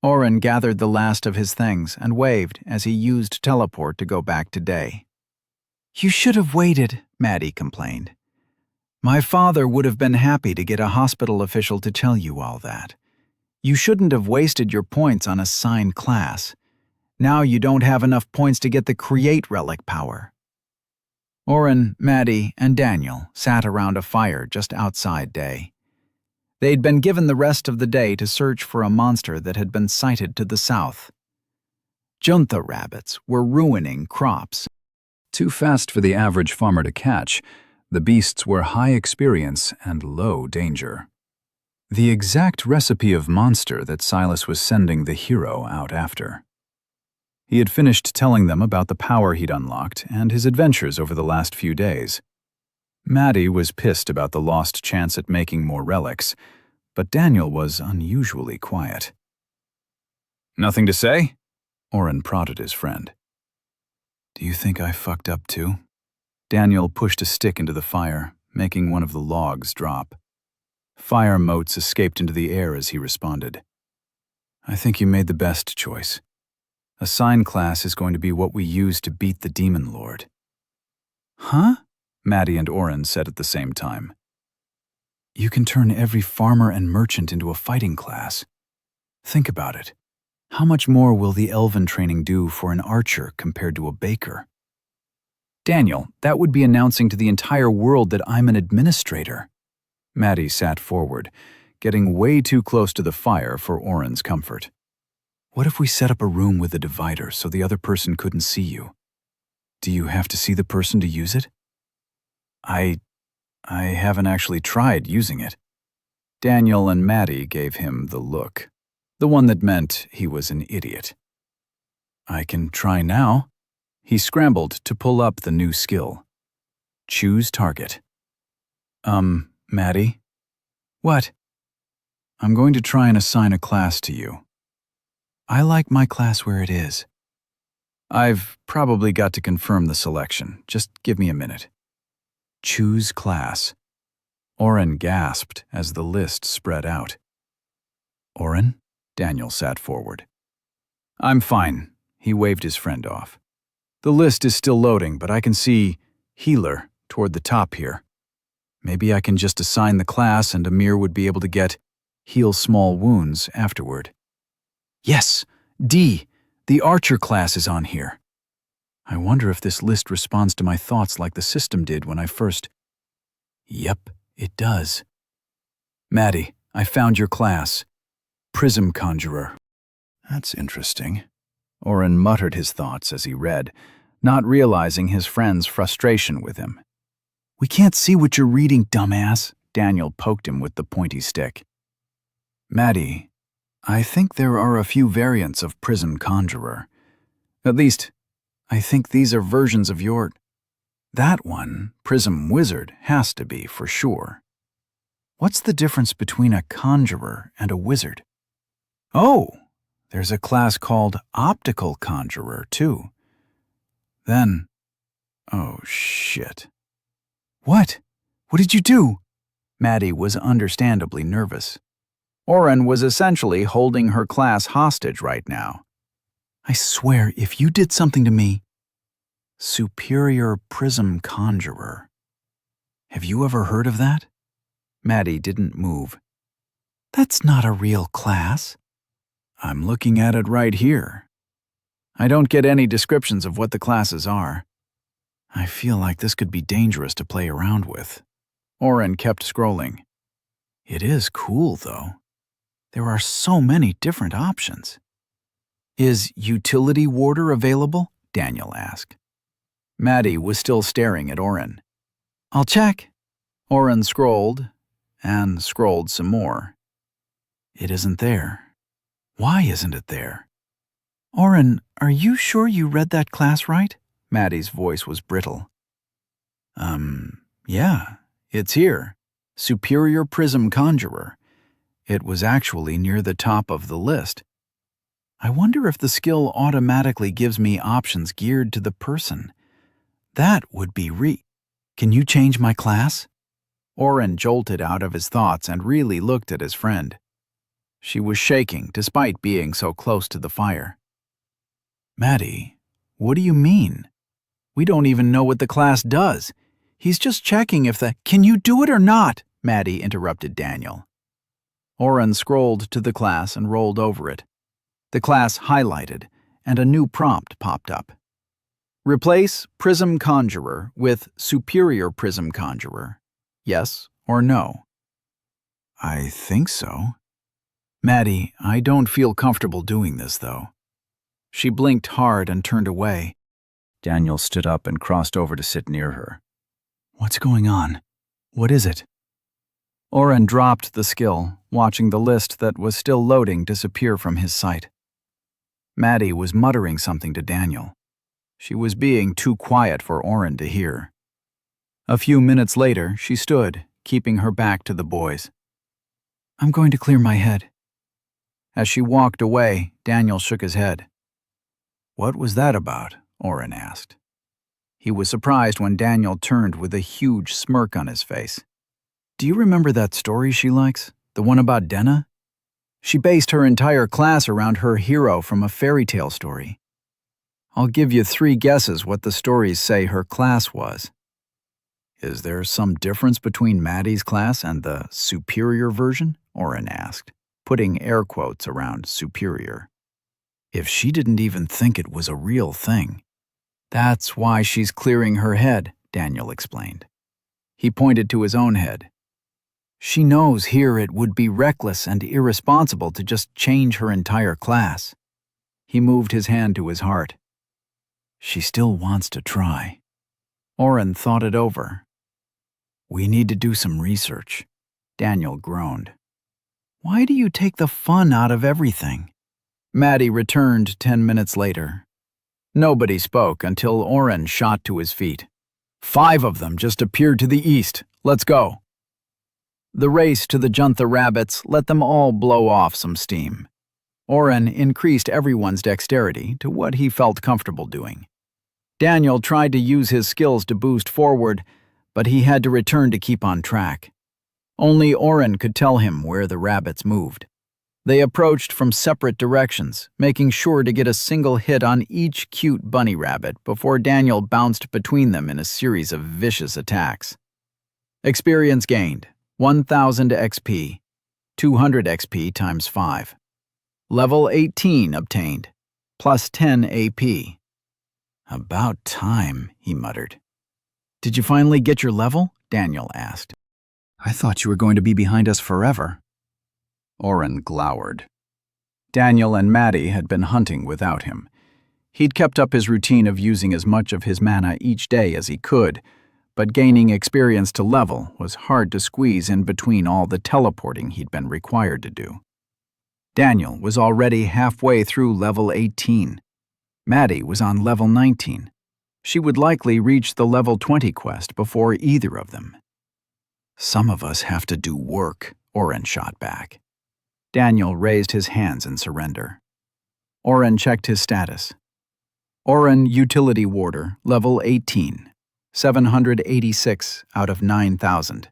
Oren gathered the last of his things and waved as he used teleport to go back to Day. You should have waited, Maddie complained. My father would have been happy to get a hospital official to tell you all that. You shouldn't have wasted your points on a signed class. Now you don't have enough points to get the create relic power. Oren, Maddie, and Daniel sat around a fire just outside Day. They'd been given the rest of the day to search for a monster that had been sighted to the south. Junta rabbits were ruining crops. Too fast for the average farmer to catch, the beasts were high experience and low danger. The exact recipe of monster that Silas was sending the hero out after. He had finished telling them about the power he'd unlocked and his adventures over the last few days. Maddie was pissed about the lost chance at making more relics, but Daniel was unusually quiet. "Nothing to say?" Oren prodded his friend. "Do you think I fucked up too?" Daniel pushed a stick into the fire, making one of the logs drop. Fire motes escaped into the air as he responded. "I think you made the best choice. A sign class is going to be what we use to beat the Demon Lord." "Huh?" Maddie and Oren said at the same time. "You can turn every farmer and merchant into a fighting class. Think about it. How much more will the elven training do for an archer compared to a baker?" "Daniel, that would be announcing to the entire world that I'm an administrator." Maddie sat forward, getting way too close to the fire for Oren's comfort. "What if we set up a room with a divider so the other person couldn't see you? Do you have to see the person to use it?" I haven't actually tried using it." Daniel and Maddie gave him the look, the one that meant he was an idiot. "I can try now." He scrambled to pull up the new skill. Choose target. Maddie? What? I'm going to try and assign a class to you. I like my class where it is. I've probably got to confirm the selection. Just give me a minute. Choose class. Oren gasped as the list spread out. "Oren?" Daniel sat forward. "I'm fine." He waved his friend off. "The list is still loading, but I can see healer toward the top here. Maybe I can just assign the class and Amir would be able to get heal small wounds afterward." "Yes, D, the archer class is on here. I wonder if this list responds to my thoughts like the system did when I first..." "Yep, it does." "Maddie, I found your class. Prism Conjurer." "That's interesting." Oren muttered his thoughts as he read, not realizing his friend's frustration with him. "We can't see what you're reading, dumbass," Daniel poked him with the pointy stick. "Maddie, I think there are a few variants of Prism Conjurer. At least, I think these are versions of your... That one, Prism Wizard, has to be for sure. What's the difference between a conjurer and a wizard? Oh, there's a class called Optical Conjurer, too. Then... Oh, shit. What? What did you do?" Maddie was understandably nervous. Oren was essentially holding her class hostage right now. "I swear, if you did something to me..." Superior Prism Conjurer. Have you ever heard of that? Maddie didn't move. "That's not a real class." "I'm looking at it right here. I don't get any descriptions of what the classes are. I feel like this could be dangerous to play around with." Oren kept scrolling. "It is cool, though. There are so many different options." "Is Utility Warder available?" Daniel asked. Maddie was still staring at Oren. "I'll check." Oren scrolled, and scrolled some more. "It isn't there. Why isn't it there?" "Oren, are you sure you read that class right?" Maddie's voice was brittle. Yeah, it's here. Superior Prism Conjurer. It was actually near the top of the list. I wonder if the skill automatically gives me options geared to the person. That would be Can you change my class?" Oren jolted out of his thoughts and really looked at his friend. She was shaking despite being so close to the fire. "Maddie, what do you mean? We don't even know what the class does. He's just checking if the..." "Can you do it or not?" Maddie interrupted Daniel. Oren scrolled to the class and rolled over it. The class highlighted, and a new prompt popped up. Replace Prism Conjurer with Superior Prism Conjurer. Yes or no? I think so. Maddie, I don't feel comfortable doing this, though. She blinked hard and turned away. Daniel stood up and crossed over to sit near her. What's going on? What is it? Oren dropped the skill, watching the list that was still loading disappear from his sight. Maddie was muttering something to Daniel. She was being too quiet for Oren to hear. A few minutes later, she stood, keeping her back to the boys. "I'm going to clear my head." As she walked away, Daniel shook his head. "What was that about?" Oren asked. He was surprised when Daniel turned with a huge smirk on his face. "Do you remember that story she likes? The one about Denna? She based her entire class around her hero from a fairy tale story. I'll give you 3 guesses what the stories say her class was." "Is there some difference between Maddie's class and the superior version?" Oren asked, putting air quotes around superior. "If she didn't even think it was a real thing." "That's why she's clearing her head," Daniel explained. He pointed to his own head. "She knows here it would be reckless and irresponsible to just change her entire class." He moved his hand to his heart. "She still wants to try." Oren thought it over. "We need to do some research." Daniel groaned. "Why do you take the fun out of everything?" Maddie returned 10 minutes later. Nobody spoke until Oren shot to his feet. 5 of them just appeared to the east. Let's go." The race to the Juntha rabbits let them all blow off some steam. Oren increased everyone's dexterity to what he felt comfortable doing. Daniel tried to use his skills to boost forward, but he had to return to keep on track. Only Oren could tell him where the rabbits moved. They approached from separate directions, making sure to get a single hit on each cute bunny rabbit before Daniel bounced between them in a series of vicious attacks. Experience gained, 1,000 XP, 200 XP times 5. Level 18 obtained, plus 10 AP. "About time," he muttered. "Did you finally get your level?" Daniel asked. "I thought you were going to be behind us forever." Oren glowered. Daniel and Maddie had been hunting without him. He'd kept up his routine of using as much of his mana each day as he could, but gaining experience to level was hard to squeeze in between all the teleporting he'd been required to do. Daniel was already halfway through level 18. Maddie was on level 19. She would likely reach the level 20 quest before either of them. "Some of us have to do work," Oren shot back. Daniel raised his hands in surrender. Oren checked his status. Oren Utility Warder, level 18, 786 out of 9,000.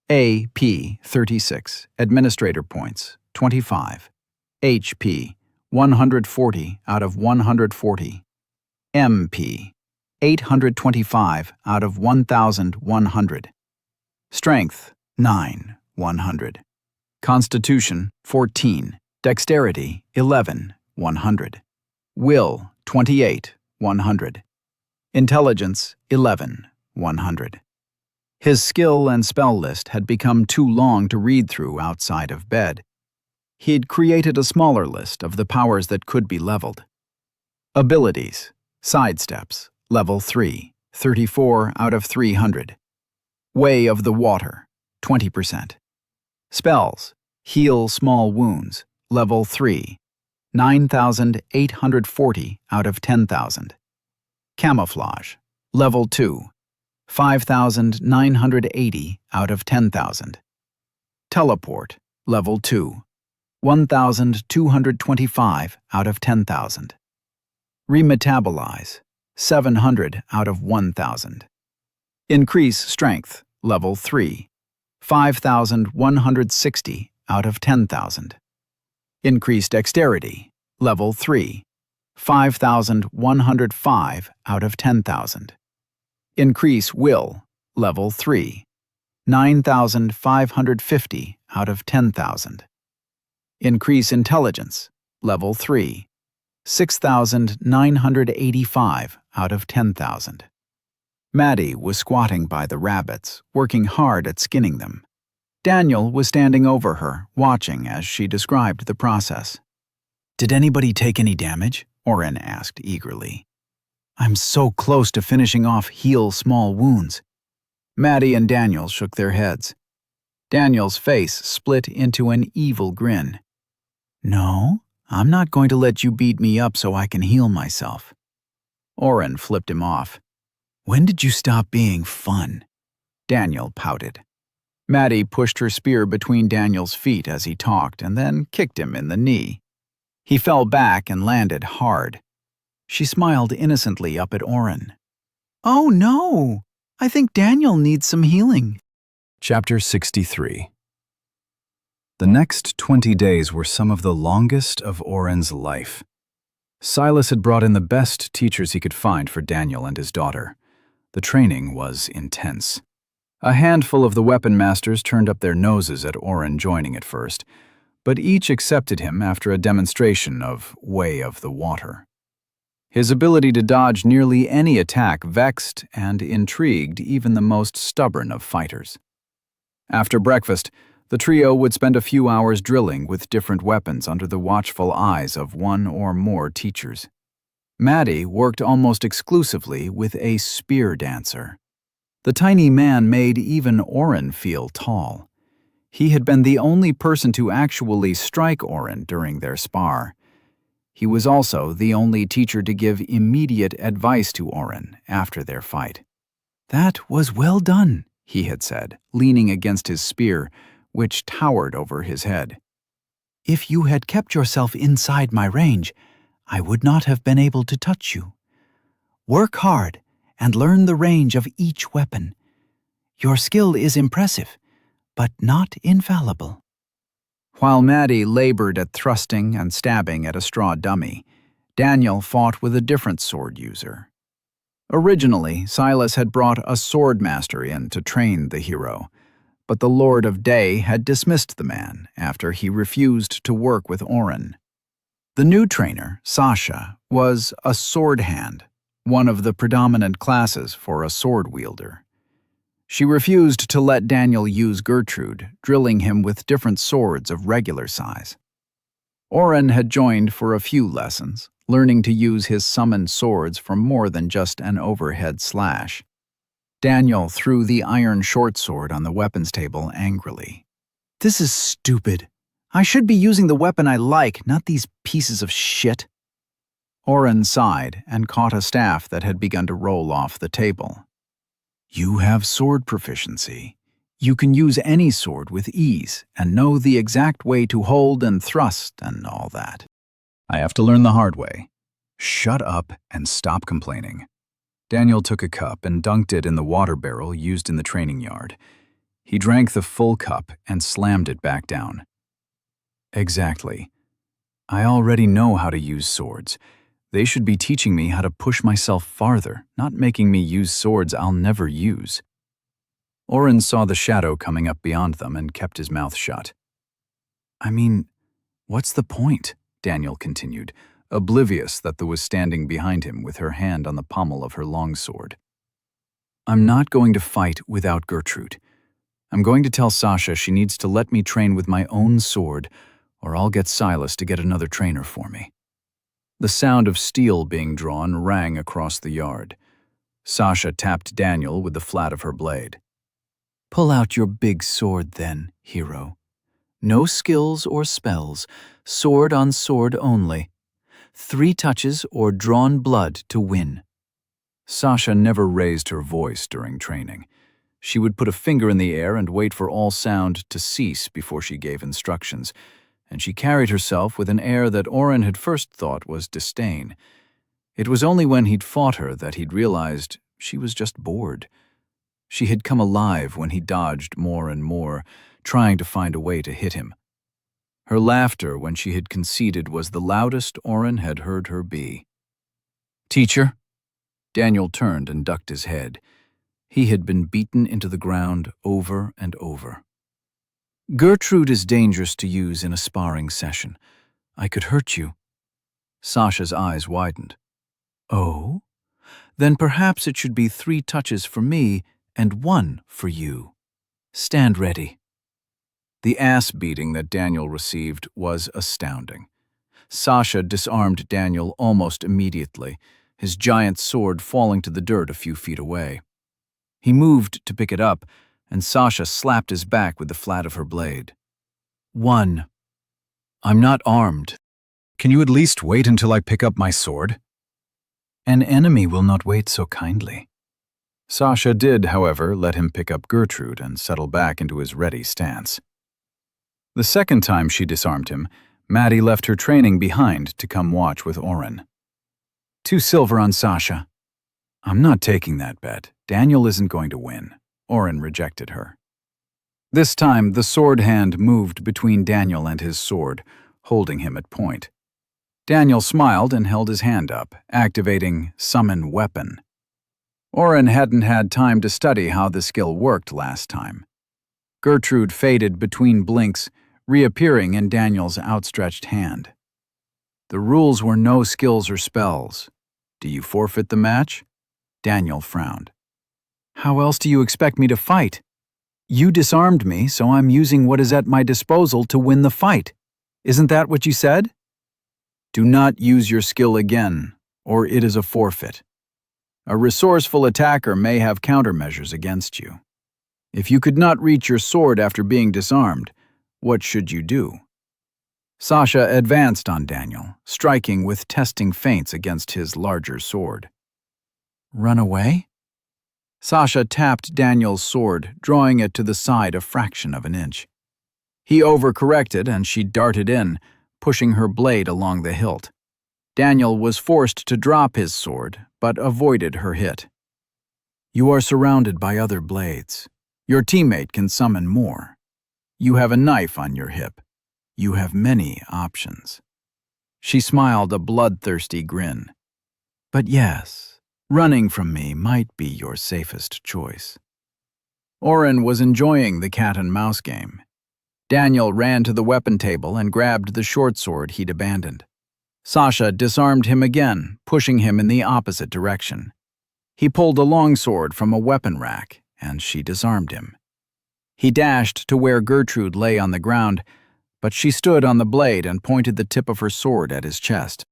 AP 36, Administrator Points, 25. HP 140 out of 140. MP 825 out of 1,100. Strength 9, 100. Constitution 14. Dexterity 11, 100. Will 28, 100. Intelligence 11, 100. His skill and spell list had become too long to read through outside of bed. He'd created a smaller list of the powers that could be leveled. Abilities: Sidesteps, level 3, 34 out of 300. Way of the Water, 20%. Spells: Heal Small Wounds, level 3, 9,840 out of 10,000. Camouflage, level 2, 5,980 out of 10,000. Teleport, level 2, 1,225 out of 10,000. Remetabolize, 700 out of 1,000. Increase Strength, level 3, 5,160 out of 10,000. Increase Dexterity, level 3, 5,105 out of 10,000. Increase Will, level 3, 9,550 out of 10,000. Increase Intelligence, level 3, 6,985 out of 10,000. Maddie was squatting by the rabbits, working hard at skinning them. Daniel was standing over her, watching as she described the process. "Did anybody take any damage?" Oren asked eagerly. "I'm so close to finishing off Heal Small Wounds." Maddie and Daniel shook their heads. Daniel's face split into an evil grin. "No, I'm not going to let you beat me up so I can heal myself. Oren flipped him off. When did you stop being fun? Daniel pouted. Maddie pushed her spear between Daniel's feet as he talked and then kicked him in the knee. He fell back and landed hard. She smiled innocently up at Oren. Oh no! I think Daniel needs some healing. Chapter 63. The next 20 days were some of the longest of Oren's life. Silas had brought in the best teachers he could find for Daniel and his daughter. The training was intense. A handful of the weapon masters turned up their noses at Oren joining at first, but each accepted him after a demonstration of Way of the Water. His ability to dodge nearly any attack vexed and intrigued even the most stubborn of fighters. After breakfast, the trio would spend a few hours drilling with different weapons under the watchful eyes of one or more teachers. Maddie worked almost exclusively with a spear dancer. The tiny man made even Oren feel tall. He had been the only person to actually strike Oren during their spar. He was also the only teacher to give immediate advice to Oren after their fight. That was well done, he had said, leaning against his spear, which towered over his head. If you had kept yourself inside my range, I would not have been able to touch you. Work hard and learn the range of each weapon. Your skill is impressive, but not infallible. While Maddie labored at thrusting and stabbing at a straw dummy, Daniel fought with a different sword user. Originally, Silas had brought a sword master in to train the hero, but the Lord of Day had dismissed the man after he refused to work with Oren. The new trainer, Sasha, was a sword hand, one of the predominant classes for a sword wielder. She refused to let Daniel use Gertrude, drilling him with different swords of regular size. Oren had joined for a few lessons, learning to use his summoned swords for more than just an overhead slash. Daniel threw the iron short sword on the weapons table angrily. This is stupid. I should be using the weapon I like, not these pieces of shit. Oren sighed and caught a staff that had begun to roll off the table. You have sword proficiency. You can use any sword with ease and know the exact way to hold and thrust and all that. I have to learn the hard way. Shut up and stop complaining. Daniel took a cup and dunked it in the water barrel used in the training yard. He drank the full cup and slammed it back down. Exactly. I already know how to use swords. They should be teaching me how to push myself farther, not making me use swords I'll never use. Oren saw the shadow coming up beyond them and kept his mouth shut. I mean, what's the point? Daniel continued, oblivious that the was standing behind him with her hand on the pommel of her longsword. I'm not going to fight without Gertrude. I'm going to tell Sasha she needs to let me train with my own sword, or I'll get Silas to get another trainer for me. The sound of steel being drawn rang across the yard. Sasha tapped Daniel with the flat of her blade. Pull out your big sword then, hero. No skills or spells, sword on sword only. 3 touches or drawn blood to win. Sasha never raised her voice during training. She would put a finger in the air and wait for all sound to cease before she gave instructions, and she carried herself with an air that Oren had first thought was disdain. It was only when he'd fought her that he'd realized she was just bored. She had come alive when he dodged more and more, trying to find a way to hit him. Her laughter when she had conceded was the loudest Oren had heard her be. Teacher? Daniel turned and ducked his head. He had been beaten into the ground over and over. Gertrude is dangerous to use in a sparring session. I could hurt you. Sasha's eyes widened. Oh? Then perhaps it should be 3 touches for me and 1 for you. Stand ready. The ass-beating that Daniel received was astounding. Sasha disarmed Daniel almost immediately, his giant sword falling to the dirt a few feet away. He moved to pick it up, and Sasha slapped his back with the flat of her blade. 1. I'm not armed. Can you at least wait until I pick up my sword? An enemy will not wait so kindly. Sasha did, however, let him pick up Gertrude and settle back into his ready stance. The second time she disarmed him, Maddie left her training behind to come watch with Oren. 2 silver on Sasha. I'm not taking that bet. Daniel isn't going to win. Oren rejected her. This time, the sword hand moved between Daniel and his sword, holding him at point. Daniel smiled and held his hand up, activating Summon Weapon. Oren hadn't had time to study how the skill worked last time. Gertrude faded between blinks, reappearing in Daniel's outstretched hand. The rules were no skills or spells. Do you forfeit the match? Daniel frowned. How else do you expect me to fight? You disarmed me, so I'm using what is at my disposal to win the fight. Isn't that what you said? Do not use your skill again, or it is a forfeit. A resourceful attacker may have countermeasures against you. If you could not reach your sword after being disarmed, what should you do? Sasha advanced on Daniel, striking with testing feints against his larger sword. Run away? Sasha tapped Daniel's sword, drawing it to the side a fraction of an inch. He overcorrected and she darted in, pushing her blade along the hilt. Daniel was forced to drop his sword, but avoided her hit. You are surrounded by other blades. Your teammate can summon more. You have a knife on your hip. You have many options. She smiled a bloodthirsty grin. But yes, running from me might be your safest choice. Oren was enjoying the cat-and-mouse game. Daniel ran to the weapon table and grabbed the short sword he'd abandoned. Sasha disarmed him again, pushing him in the opposite direction. He pulled a long sword from a weapon rack, and she disarmed him. He dashed to where Gertrude lay on the ground, but she stood on the blade and pointed the tip of her sword at his chest.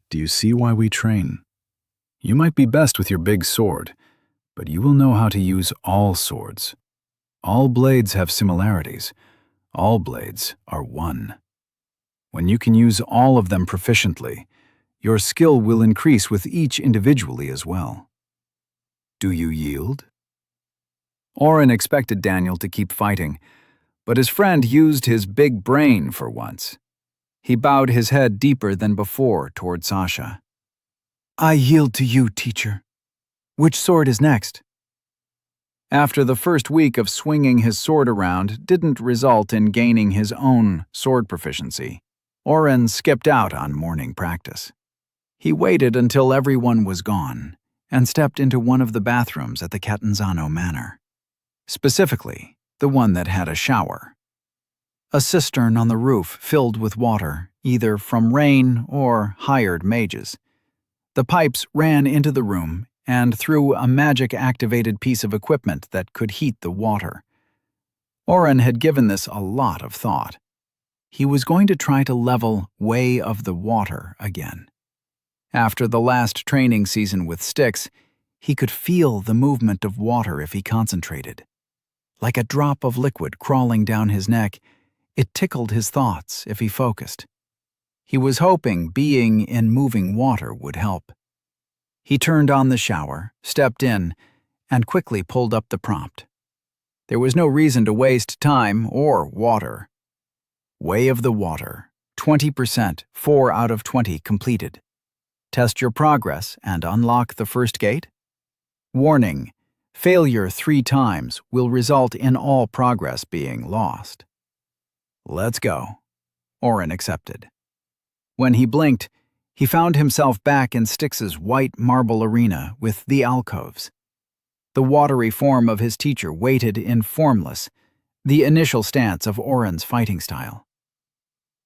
Do you see why we train? You might be best with your big sword, but you will know how to use all swords. All blades have similarities. All blades are one. When you can use all of them proficiently, your skill will increase with each individually as well. Do you yield? Oren expected Daniel to keep fighting, but his friend used his big brain for once. He bowed his head deeper than before toward Sasha. I yield to you, teacher. Which sword is next? After the first week of swinging his sword around didn't result in gaining his own sword proficiency, Oren skipped out on morning practice. He waited until everyone was gone and stepped into one of the bathrooms at the Catanzano Manor. Specifically, the one that had a shower. A cistern on the roof filled with water, either from rain or hired mages. The pipes ran into the room and through a magic-activated piece of equipment that could heat the water. Oren had given this a lot of thought. He was going to try to level Way of the Water again. After the last training season with Styx, he could feel the movement of water if he concentrated. Like a drop of liquid crawling down his neck, it tickled his thoughts if he focused. He was hoping being in moving water would help. He turned on the shower, stepped in, and quickly pulled up the prompt. There was no reason to waste time or water. Way of the Water, 20%, 4 out of 20 completed. Test your progress and unlock the first gate. Warning, failure 3 times will result in all progress being lost. Let's go. Oren accepted. When he blinked, he found himself back in Styx's white marble arena with the alcoves. The watery form of his teacher waited in formless, the initial stance of Oren's fighting style.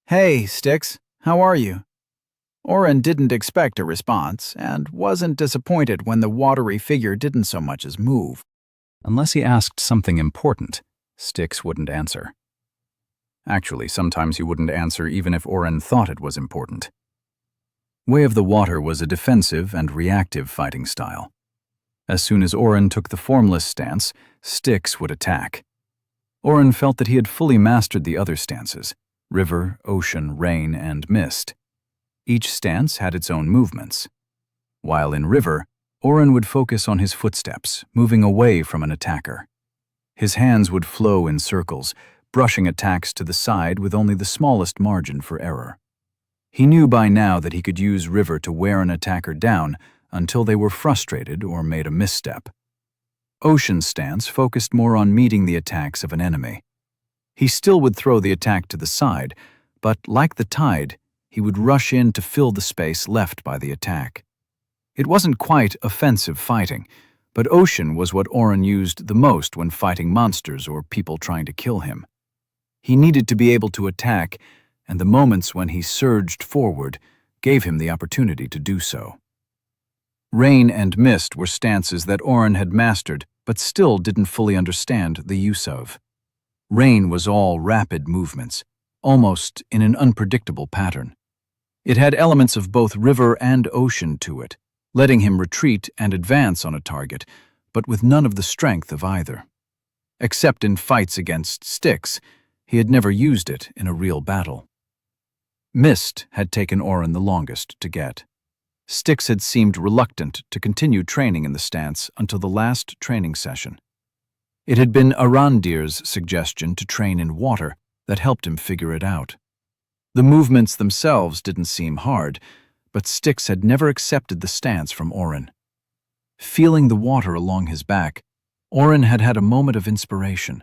Hey, Styx, how are you? Oren didn't expect a response and wasn't disappointed when the watery figure didn't so much as move. Unless he asked something important, Styx wouldn't answer. Actually, sometimes he wouldn't answer even if Oren thought it was important. Way of the Water was a defensive and reactive fighting style. As soon as Oren took the formless stance, Styx would attack. Oren felt that he had fully mastered the other stances: river, ocean, rain, and mist. Each stance had its own movements. While in river, Oren would focus on his footsteps, moving away from an attacker. His hands would flow in circles, brushing attacks to the side with only the smallest margin for error. He knew by now that he could use river to wear an attacker down until they were frustrated or made a misstep. Ocean's stance focused more on meeting the attacks of an enemy. He still would throw the attack to the side, but like the tide, he would rush in to fill the space left by the attack. It wasn't quite offensive fighting, but Ocean was what Oren used the most when fighting monsters or people trying to kill him. He needed to be able to attack, and the moments when he surged forward gave him the opportunity to do so. Rain and Mist were stances that Oren had mastered, but still didn't fully understand the use of. Rain was all rapid movements, almost in an unpredictable pattern. It had elements of both river and ocean to it, letting him retreat and advance on a target, but with none of the strength of either. Except in fights against Styx, he had never used it in a real battle. Mist had taken Oren the longest to get. Styx had seemed reluctant to continue training in the stance until the last training session. It had been Arandir's suggestion to train in water that helped him figure it out. The movements themselves didn't seem hard, but Styx had never accepted the stance from Oren. Feeling the water along his back, Oren had had a moment of inspiration.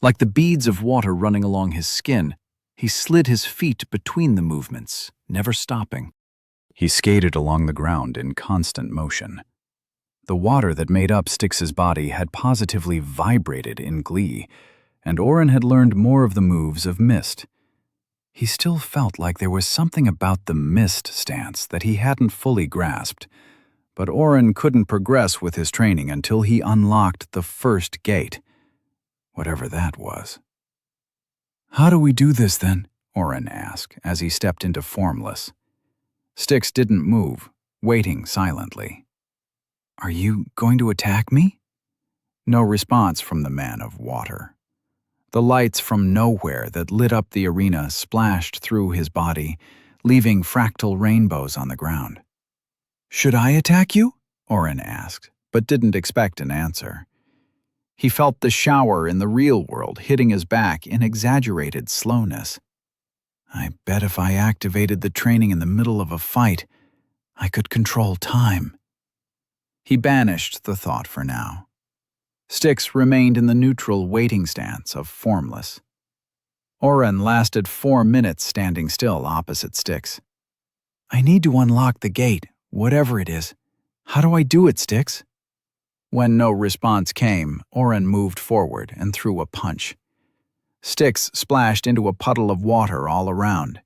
Like the beads of water running along his skin, he slid his feet between the movements, never stopping. He skated along the ground in constant motion. The water that made up Styx's body had positively vibrated in glee, and Oren had learned more of the moves of Mist. He still felt like there was something about the Mist stance that he hadn't fully grasped, but Oren couldn't progress with his training until he unlocked the first gate, whatever that was. "How do we do this, then?" Oren asked as he stepped into Formless. Styx didn't move, waiting silently. "Are you going to attack me?" No response from the man of water. The lights from nowhere that lit up the arena splashed through his body, leaving fractal rainbows on the ground. "Should I attack you?" Oren asked, but didn't expect an answer. He felt the shower in the real world hitting his back in exaggerated slowness. I bet if I activated the training in the middle of a fight, I could control time. He banished the thought for now. Styx remained in the neutral waiting stance of Formless. Oren lasted 4 minutes standing still opposite Styx. "I need to unlock the gate, whatever it is. How do I do it, Styx?" When no response came, Oren moved forward and threw a punch. Styx splashed into a puddle of water all around.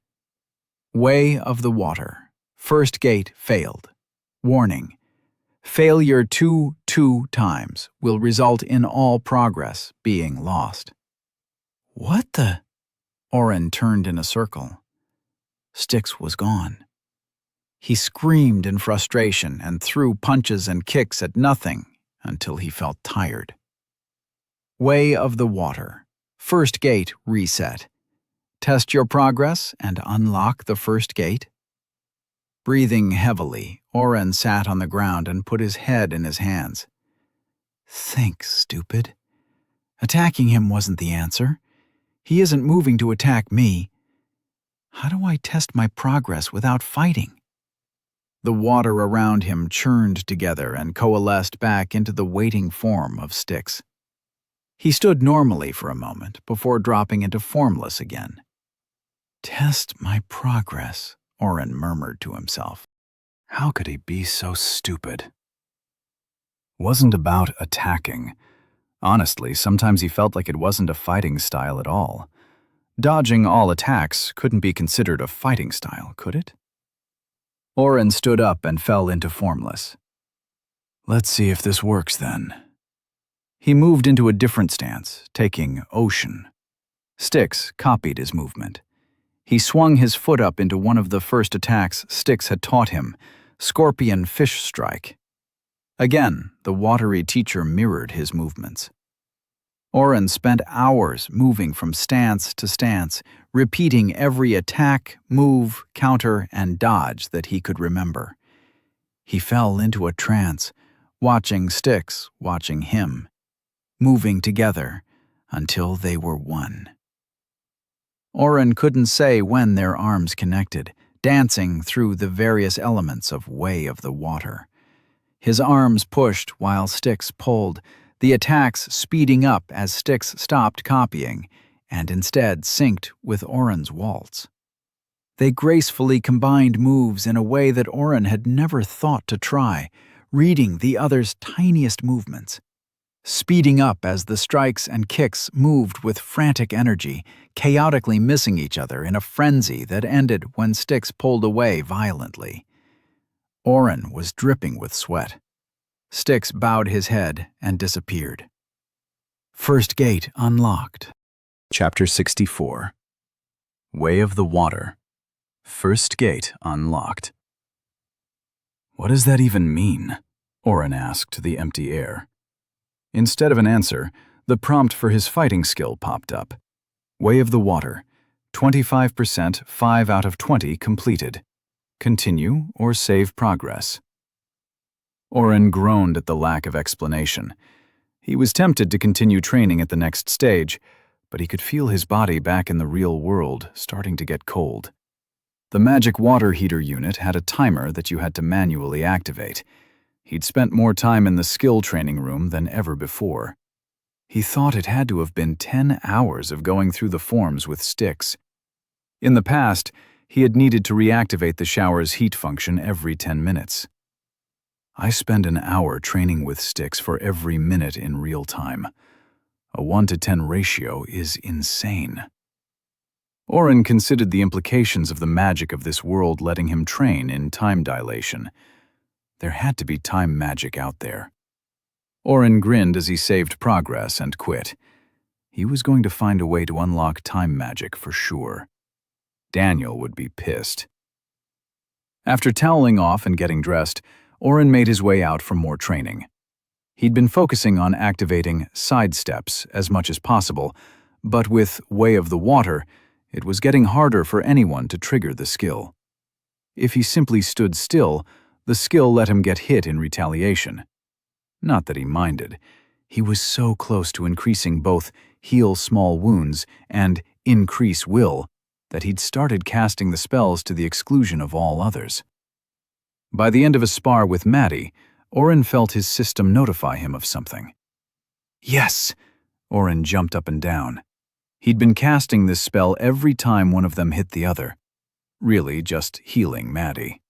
Way of the water. First gate failed. Warning. Failure 2 times will result in all progress being lost. What the? Oren turned in a circle. Styx was gone. He screamed in frustration and threw punches and kicks at nothing until he felt tired. Way of the water. First gate reset. Test your progress and unlock the first gate. Breathing heavily, Oren sat on the ground and put his head in his hands. Think, stupid. Attacking him wasn't the answer. He isn't moving to attack me. How do I test my progress without fighting? The water around him churned together and coalesced back into the waiting form of Styx. He stood normally for a moment before dropping into Formless again. Test my progress, Oren murmured to himself. How could he be so stupid? Wasn't about attacking. Honestly, sometimes he felt like it wasn't a fighting style at all. Dodging all attacks couldn't be considered a fighting style, could it? Oren stood up and fell into Formless. Let's see if this works then. He moved into a different stance, taking Ocean. Styx copied his movement. He swung his foot up into one of the first attacks Styx had taught him, Scorpion Fish Strike. Again, the watery teacher mirrored his movements. Oren spent hours moving from stance to stance, repeating every attack, move, counter, and dodge that he could remember. He fell into a trance, watching Styx watching him, moving together until they were one. Oren couldn't say when their arms connected, dancing through the various elements of Way of the Water. His arms pushed while Styx pulled, the attacks speeding up as Styx stopped copying, and instead synced with Oren's waltz. They gracefully combined moves in a way that Oren had never thought to try, reading the other's tiniest movements. Speeding up as the strikes and kicks moved with frantic energy, chaotically missing each other in a frenzy that ended when Styx pulled away violently. Oren was dripping with sweat. Styx bowed his head and disappeared. First gate unlocked. Chapter 64. Way of the Water. First gate unlocked. What does that even mean? Oren asked the empty air. Instead of an answer, the prompt for his fighting skill popped up. Way of the Water. 25%, 5 out of 20 completed. Continue or save progress. Oren groaned at the lack of explanation. He was tempted to continue training at the next stage, but he could feel his body back in the real world starting to get cold. The magic water heater unit had a timer that you had to manually activate. He'd spent more time in the skill training room than ever before. He thought it had to have been 10 hours of going through the forms with Styx. In the past, he had needed to reactivate the shower's heat function every 10 minutes. I spend an hour training with Styx for every minute in real time. A 1-to-10 ratio is insane. Oren considered the implications of the magic of this world letting him train in time dilation. There had to be time magic out there. Oren grinned as he saved progress and quit. He was going to find a way to unlock time magic for sure. Daniel would be pissed. After toweling off and getting dressed, Oren made his way out for more training. He'd been focusing on activating sidesteps as much as possible, but with Way of the Water, it was getting harder for anyone to trigger the skill. If he simply stood still, the skill let him get hit in retaliation. Not that he minded. He was so close to increasing both Heal Small Wounds and Increase Will that he'd started casting the spells to the exclusion of all others. By the end of a spar with Maddie, Oren felt his system notify him of something. Yes! Oren jumped up and down. He'd been casting this spell every time one of them hit the other. Really just healing Maddie.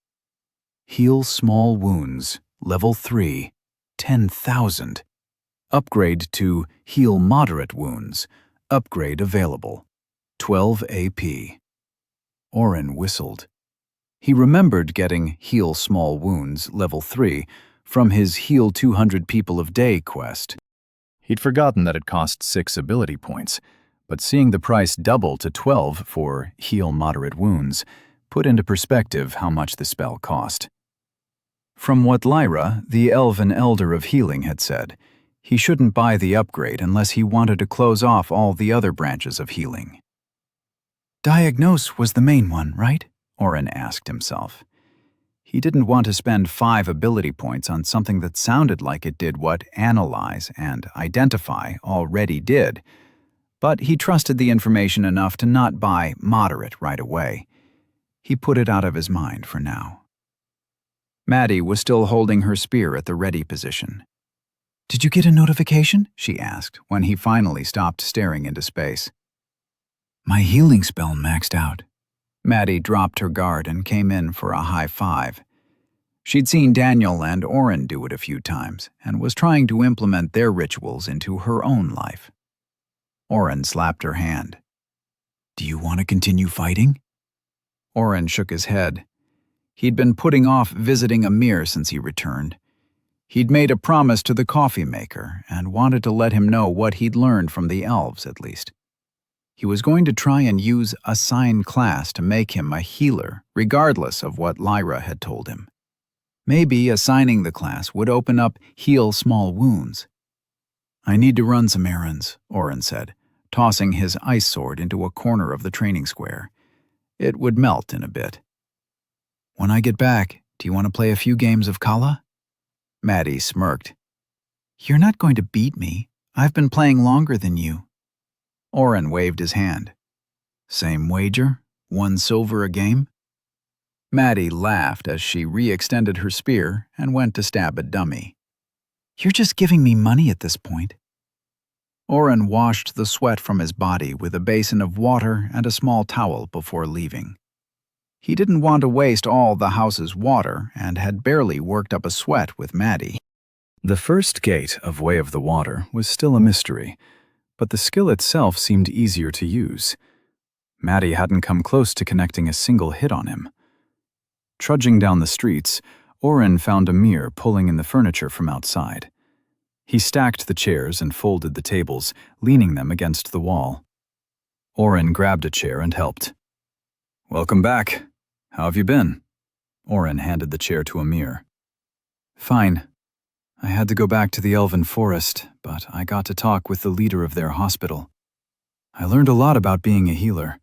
Heal Small Wounds, Level 3, 10,000. Upgrade to Heal Moderate Wounds. Upgrade available. 12 AP. Oren whistled. He remembered getting Heal Small Wounds, Level 3, from his Heal 200 People of Day quest. He'd forgotten that it cost 6 ability points, but seeing the price double to 12 for Heal Moderate Wounds put into perspective how much the spell cost. From what Lyra, the Elven Elder of Healing, had said, he shouldn't buy the upgrade unless he wanted to close off all the other branches of healing. Diagnose was the main one, right? Oren asked himself. He didn't want to spend 5 ability points on something that sounded like it did what Analyze and Identify already did, but he trusted the information enough to not buy Moderate right away. He put it out of his mind for now. Maddie was still holding her spear at the ready position. "Did you get a notification?" she asked when he finally stopped staring into space. "My healing spell maxed out." Maddie dropped her guard and came in for a high five. She'd seen Daniel and Oren do it a few times and was trying to implement their rituals into her own life. Oren slapped her hand. "Do you want to continue fighting?" Oren shook his head. He'd been putting off visiting Amir since he returned. He'd made a promise to the coffee maker and wanted to let him know what he'd learned from the elves, at least. He was going to try and use Assign Class to make him a healer, regardless of what Lyra had told him. Maybe assigning the class would open up Heal Small Wounds. "I need to run some errands," Oren said, tossing his ice sword into a corner of the training square. It would melt in a bit. "When I get back, do you want to play a few games of Kala?" Maddie smirked. "You're not going to beat me. I've been playing longer than you." Oren waved his hand. "Same wager? 1 silver a game?" Maddie laughed as she re-extended her spear and went to stab a dummy. "You're just giving me money at this point." Oren washed the sweat from his body with a basin of water and a small towel before leaving. He didn't want to waste all the house's water and had barely worked up a sweat with Maddie. The first gate of Way of the Water was still a mystery, but the skill itself seemed easier to use. Maddie hadn't come close to connecting a single hit on him. Trudging down the streets, Oren found Amir pulling in the furniture from outside. He stacked the chairs and folded the tables, leaning them against the wall. Oren grabbed a chair and helped. "Welcome back. How have you been?" Oren handed the chair to Amir. "Fine. I had to go back to the Elven Forest, but I got to talk with the leader of their hospital. I learned a lot about being a healer."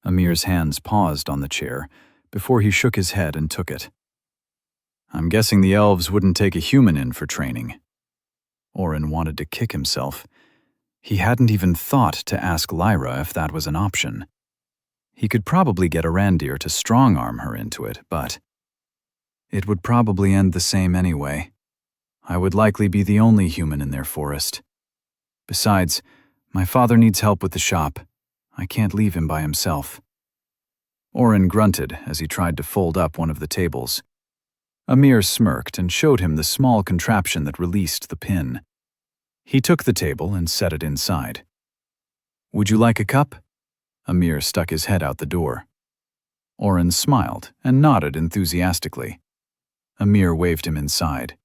Amir's hands paused on the chair before he shook his head and took it. "I'm guessing the elves wouldn't take a human in for training." Oren wanted to kick himself. He hadn't even thought to ask Lyra if that was an option. He could probably get Arandir to strong-arm her into it, but it would probably end the same anyway. I would likely be the only human in their forest. Besides, my father needs help with the shop. I can't leave him by himself. Oren grunted as he tried to fold up one of the tables. Amir smirked and showed him the small contraption that released the pin. He took the table and set it inside. "Would you like a cup?" Amir stuck his head out the door. Oren smiled and nodded enthusiastically. Amir waved him inside.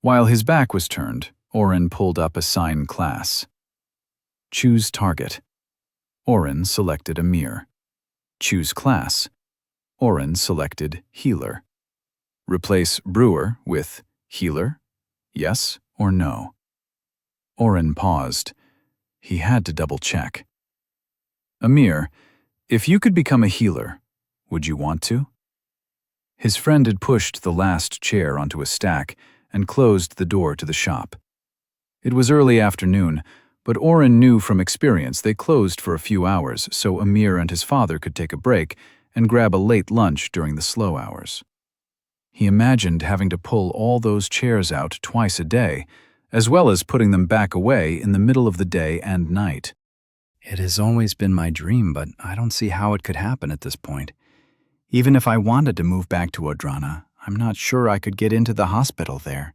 While his back was turned, Oren pulled up Assign Class. Choose Target. Oren selected Amir. Choose Class. Oren selected Healer. Replace Brewer with Healer, yes or no. Oren paused. He had to double-check. "Amir, if you could become a healer, would you want to?" His friend had pushed the last chair onto a stack and closed the door to the shop. It was early afternoon, but Oren knew from experience they closed for a few hours so Amir and his father could take a break and grab a late lunch during the slow hours. He imagined having to pull all those chairs out twice a day, as well as putting them back away in the middle of the day and night. "It has always been my dream, but I don't see how it could happen at this point. Even if I wanted to move back to Odrana, I'm not sure I could get into the hospital there.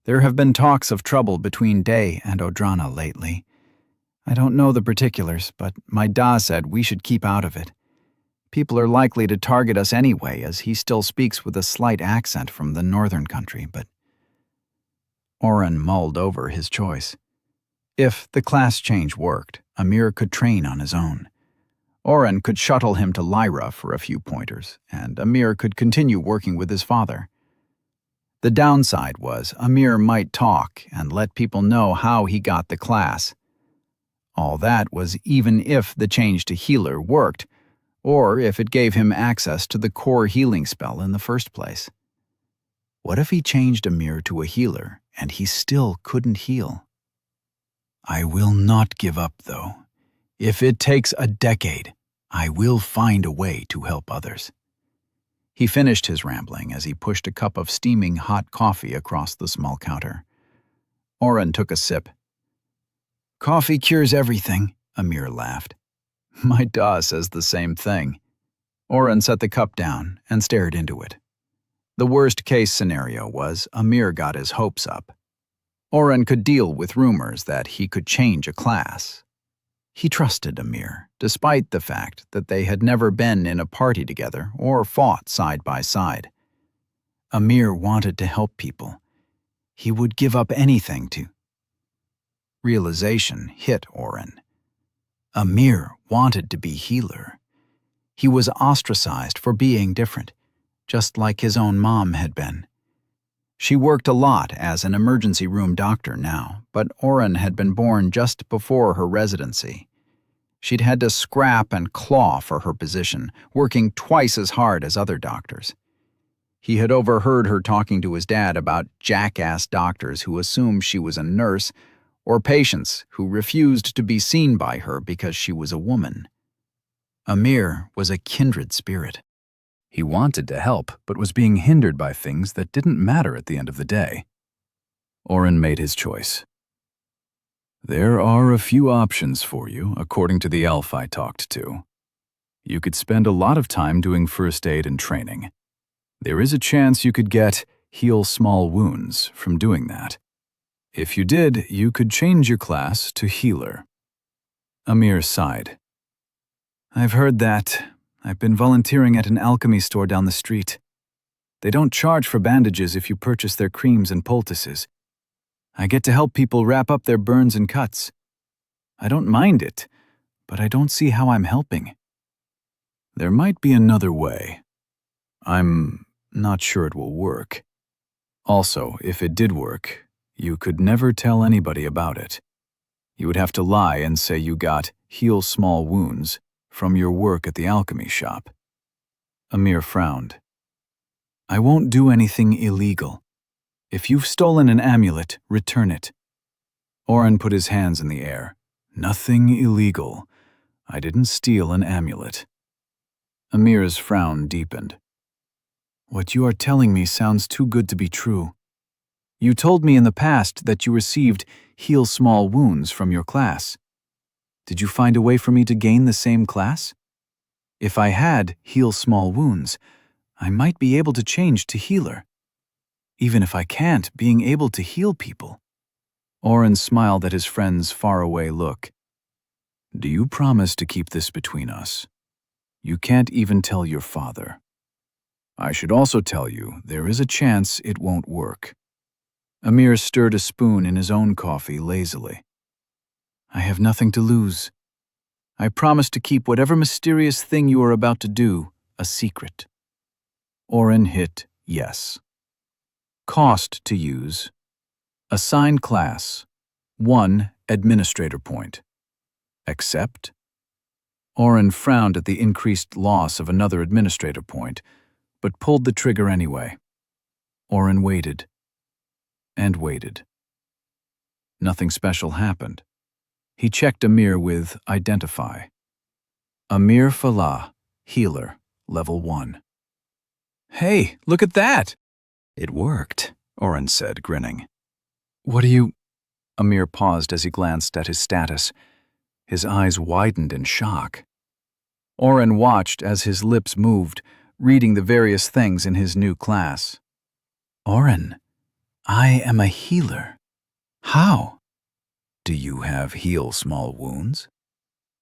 There have been talks of trouble between Day and Odrana lately. I don't know the particulars, but my Da said we should keep out of it. People are likely to target us anyway, as he still speaks with a slight accent from the northern country, but..." Oren mulled over his choice. If the class change worked, Amir could train on his own. Oren could shuttle him to Lyra for a few pointers, and Amir could continue working with his father. The downside was Amir might talk and let people know how he got the class. All that was even if the change to healer worked, or if it gave him access to the core healing spell in the first place. What if he changed Amir to a healer and he still couldn't heal? "I will not give up, though. If it takes a decade, I will find a way to help others." He finished his rambling as he pushed a cup of steaming hot coffee across the small counter. Oren took a sip. "Coffee cures everything," Amir laughed. "My Da says the same thing." Oren set the cup down and stared into it. The worst-case scenario was Amir got his hopes up. Oren could deal with rumors that he could change a class. He trusted Amir, despite the fact that they had never been in a party together or fought side by side. Amir wanted to help people. He would give up anything to. Realization hit Oren. Amir wanted to be healer. He was ostracized for being different, just like his own mom had been. She worked a lot as an emergency room doctor now, but Oren had been born just before her residency. She'd had to scrap and claw for her position, working twice as hard as other doctors. He had overheard her talking to his dad about jackass doctors who assumed she was a nurse, or patients who refused to be seen by her because she was a woman. Amir was a kindred spirit. He wanted to help, but was being hindered by things that didn't matter at the end of the day. Oren made his choice. There are a few options for you, according to the elf I talked to. You could spend a lot of time doing first aid and training. There is a chance you could get heal small wounds from doing that. If you did, you could change your class to healer. Amir sighed. I've heard that. I've been volunteering at an alchemy store down the street. They don't charge for bandages if you purchase their creams and poultices. I get to help people wrap up their burns and cuts. I don't mind it, but I don't see how I'm helping. There might be another way. I'm not sure it will work. Also, if it did work, you could never tell anybody about it. You would have to lie and say you got heal small wounds from your work at the alchemy shop. Amir frowned. I won't do anything illegal. If you've stolen an amulet, return it. Oren put his hands in the air. Nothing illegal. I didn't steal an amulet. Amir's frown deepened. What you are telling me sounds too good to be true. You told me in the past that you received heal small wounds from your class. Did you find a way for me to gain the same class? If I had heal small wounds, I might be able to change to healer. Even if I can't, being able to heal people. Oren smiled at his friend's faraway look. Do you promise to keep this between us? You can't even tell your father. I should also tell you there is a chance it won't work. Amir stirred a spoon in his own coffee lazily. I have nothing to lose. I promise to keep whatever mysterious thing you are about to do a secret. Oren hit yes. Cost to use. Assign class. 1 administrator point. Accept. Oren frowned at the increased loss of another administrator point, but pulled the trigger anyway. Oren waited. And waited. Nothing special happened. He checked Amir with Identify. Amir Falah, Healer, Level 1. Hey, look at that! It worked, Oren said, grinning. What are you... Amir paused as he glanced at his status. His eyes widened in shock. Oren watched as his lips moved, reading the various things in his new class. Oren, I am a healer. How? Do you have heal small wounds?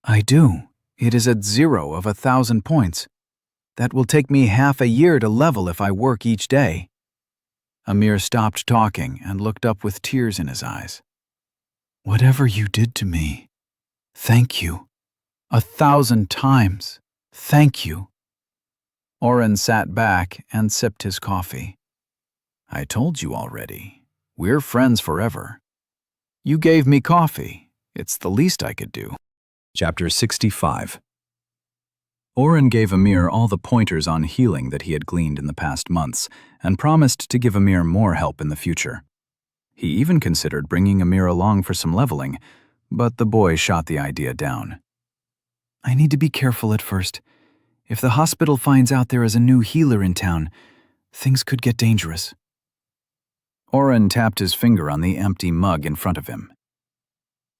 I do. It is at 0 of 1,000 points. That will take me half a year to level if I work each day. Amir stopped talking and looked up with tears in his eyes. Whatever you did to me, thank you. 1,000 times, thank you. Oren sat back and sipped his coffee. I told you already, we're friends forever. You gave me coffee. It's the least I could do. Chapter 65. Oren gave Amir all the pointers on healing that he had gleaned in the past months and promised to give Amir more help in the future. He even considered bringing Amir along for some leveling, but the boy shot the idea down. I need to be careful at first. If the hospital finds out there is a new healer in town, things could get dangerous. Oren tapped his finger on the empty mug in front of him.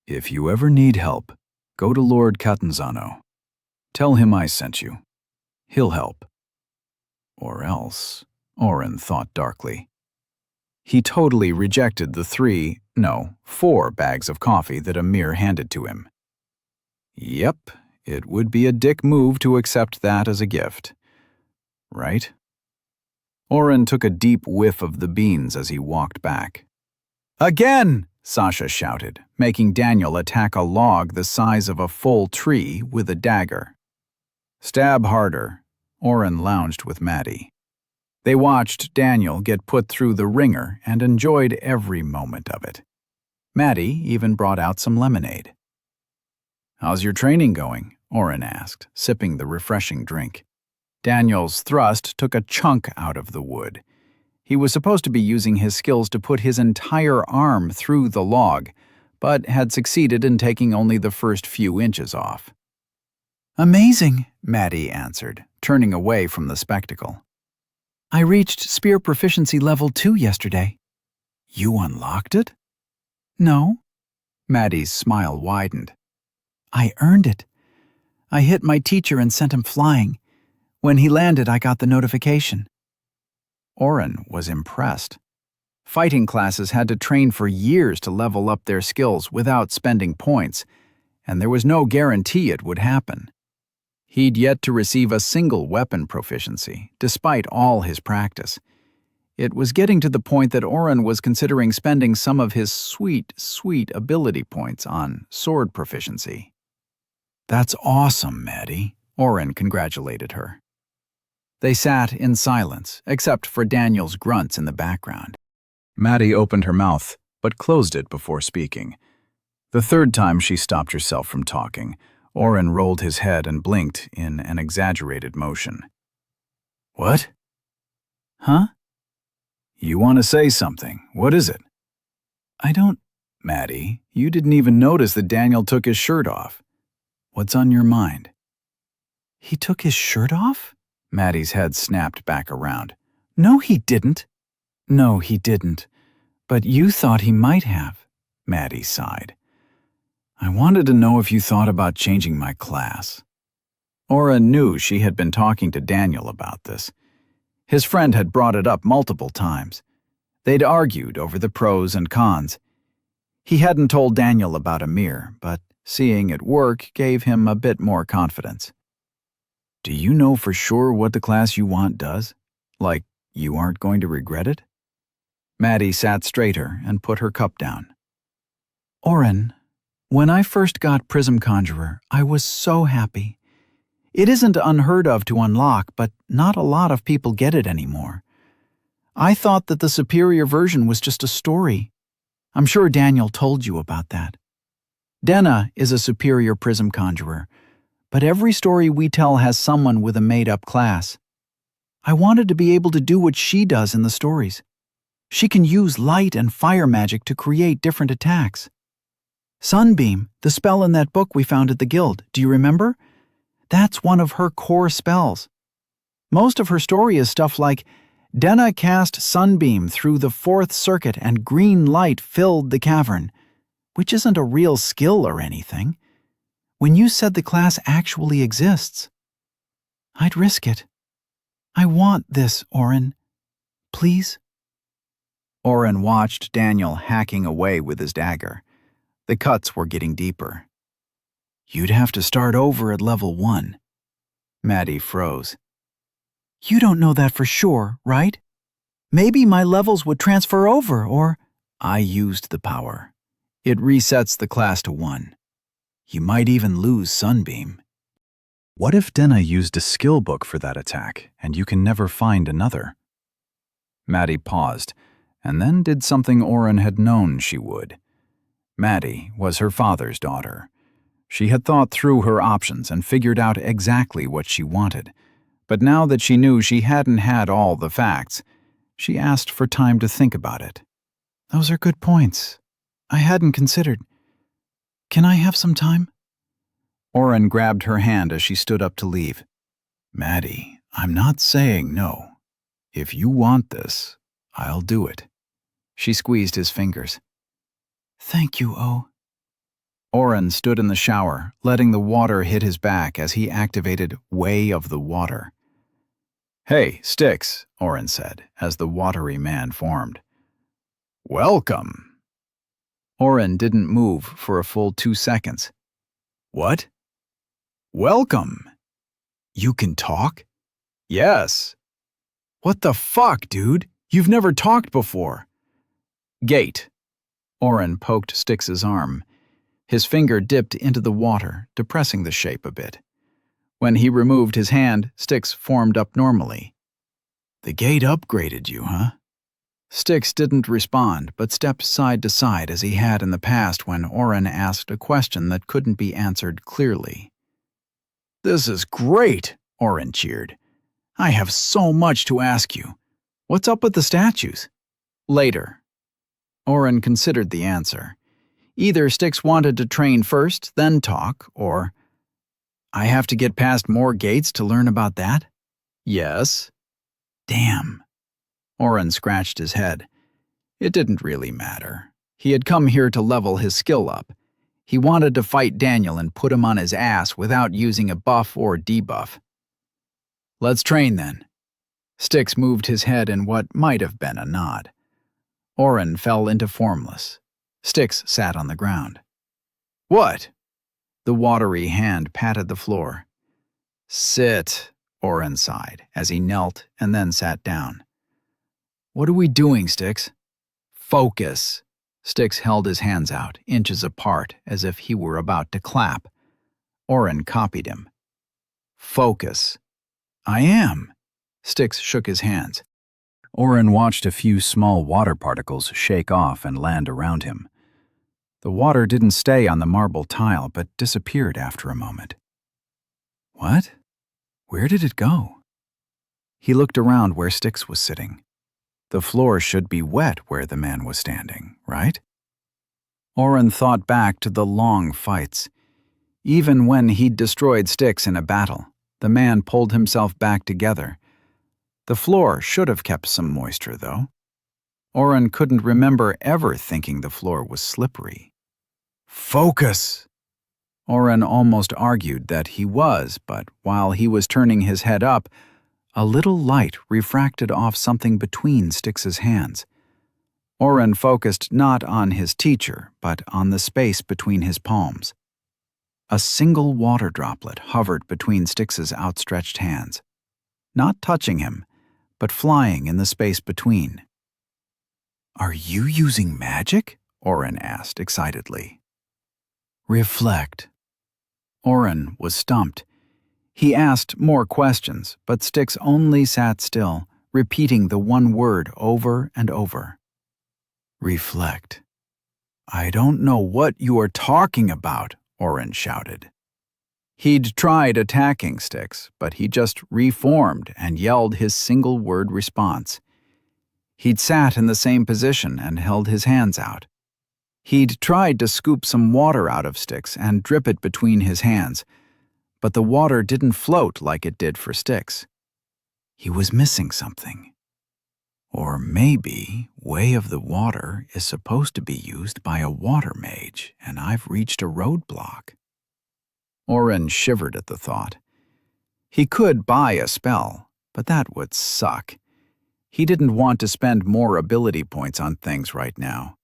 If you ever need help, go to Lord Catanzano. Tell him I sent you. He'll help. Or else, Oren thought darkly. He totally rejected the 4 bags of coffee that Amir handed to him. Yep, it would be a dick move to accept that as a gift. Right? Oren took a deep whiff of the beans as he walked back. Again! Sasha shouted, making Daniel attack a log the size of a full tree with a dagger. Stab harder, Oren lounged with Maddie. They watched Daniel get put through the ringer and enjoyed every moment of it. Maddie even brought out some lemonade. "How's your training going?" Oren asked, sipping the refreshing drink. Daniel's thrust took a chunk out of the wood. He was supposed to be using his skills to put his entire arm through the log, but had succeeded in taking only the first few inches off. "Amazing," Maddie answered, turning away from the spectacle. "I reached spear proficiency level 2 yesterday." "You unlocked it?" "No." Maddie's smile widened. "I earned it. I hit my teacher and sent him flying. When he landed, I got the notification." Oren was impressed. Fighting classes had to train for years to level up their skills without spending points, and there was no guarantee it would happen. He'd yet to receive a single weapon proficiency, despite all his practice. It was getting to the point that Oren was considering spending some of his sweet ability points on sword proficiency. "That's awesome, Maddie," Oren congratulated her. They sat in silence, except for Daniel's grunts in the background. Maddie opened her mouth, but closed it before speaking. The third time she stopped herself from talking, Oren rolled his head and blinked in an exaggerated motion. "What?" "Huh?" "You want to say something. What is it?" "I don't—" "Maddie, you didn't even notice that Daniel took his shirt off. What's on your mind?" "He took his shirt off?" Maddie's head snapped back around. "No, he didn't." "No, he didn't. But you thought he might have," Maddie sighed. "I wanted to know if you thought about changing my class." Oren knew she had been talking to Daniel about this. His friend had brought it up multiple times. They'd argued over the pros and cons. He hadn't told Daniel about Amir, but seeing it work gave him a bit more confidence. "Do you know for sure what the class you want does? Like, you aren't going to regret it?" Maddie sat straighter and put her cup down. "Oren, when I first got Prism Conjurer, I was so happy. It isn't unheard of to unlock, but not a lot of people get it anymore. I thought that the superior version was just a story. I'm sure Daniel told you about that. Denna is a superior Prism Conjurer, but every story we tell has someone with a made-up class. I wanted to be able to do what she does in the stories. She can use light and fire magic to create different attacks. Sunbeam, the spell in that book we found at the guild, do you remember? That's one of her core spells. Most of her story is stuff like, Denna cast Sunbeam through the 4th circuit and green light filled the cavern, which isn't a real skill or anything. When you said the class actually exists, I'd risk it. I want this, Oren. Please?" Oren watched Daniel hacking away with his dagger. The cuts were getting deeper. "You'd have to start over at level 1. Maddie froze. "You don't know that for sure, right? Maybe my levels would transfer over, or—" "I used the power. It resets the class to 1. You might even lose Sunbeam." "What if Denna used a skill book for that attack, and you can never find another?" Maddie paused, and then did something Oren had known she would. Maddie was her father's daughter. She had thought through her options and figured out exactly what she wanted. But now that she knew she hadn't had all the facts, she asked for time to think about it. "Those are good points. I hadn't considered. Can I have some time?" Oren grabbed her hand as she stood up to leave. "Maddie, I'm not saying no. If you want this, I'll do it." She squeezed his fingers. "Thank you, O." Oren stood in the shower, letting the water hit his back as he activated Way of the Water. "Hey, Styx," Oren said, as the watery man formed. "Welcome." Oren didn't move for a full 2 seconds. "What?" "Welcome." "You can talk?" "Yes." "What the fuck, dude? You've never talked before." "Gate." Oren poked Styx's arm. His finger dipped into the water, depressing the shape a bit. When he removed his hand, Styx formed up normally. The gate upgraded you, huh? Styx didn't respond, but stepped side to side as he had in the past when Oren asked a question that couldn't be answered clearly. This is great, Oren cheered. I have so much to ask you. What's up with the statues? Later. Oren considered the answer. Either Styx wanted to train first, then talk, or I have to get past more gates to learn about that? Yes. Damn. Oren scratched his head. It didn't really matter. He had come here to level his skill up. He wanted to fight Daniel and put him on his ass without using a buff or debuff. Let's train then. Styx moved his head in what might have been a nod. Oren fell into formless. Styx sat on the ground. What? The watery hand patted the floor. Sit, Oren sighed as he knelt and then sat down. What are we doing, Styx? Focus. Styx held his hands out, inches apart, as if he were about to clap. Oren copied him. Focus. I am. Styx shook his hands. Oren watched a few small water particles shake off and land around him. The water didn't stay on the marble tile, but disappeared after a moment. What? Where did it go? He looked around where Styx was sitting. The floor should be wet where the man was standing, right? Oren thought back to the long fights. Even when he'd destroyed Styx in a battle, the man pulled himself back together. The floor should have kept some moisture, though. Oren couldn't remember ever thinking the floor was slippery. Focus! Oren almost argued that he was, but while he was turning his head up, a little light refracted off something between Styx's hands. Oren focused not on his teacher, but on the space between his palms. A single water droplet hovered between Styx's outstretched hands, not touching him, but flying in the space between. Are you using magic? Oren asked excitedly. Reflect. Oren was stumped. He asked more questions, but Styx only sat still, repeating the one word over and over. Reflect. I don't know what you are talking about, Oren shouted. He'd tried attacking Styx, but he just reformed and yelled his single-word response. He'd sat in the same position and held his hands out. He'd tried to scoop some water out of Styx and drip it between his hands, but the water didn't float like it did for Styx. He was missing something. Or maybe Way of the Water is supposed to be used by a water mage, and I've reached a roadblock. Oren shivered at the thought. He could buy a spell, but that would suck. He didn't want to spend more ability points on things right now.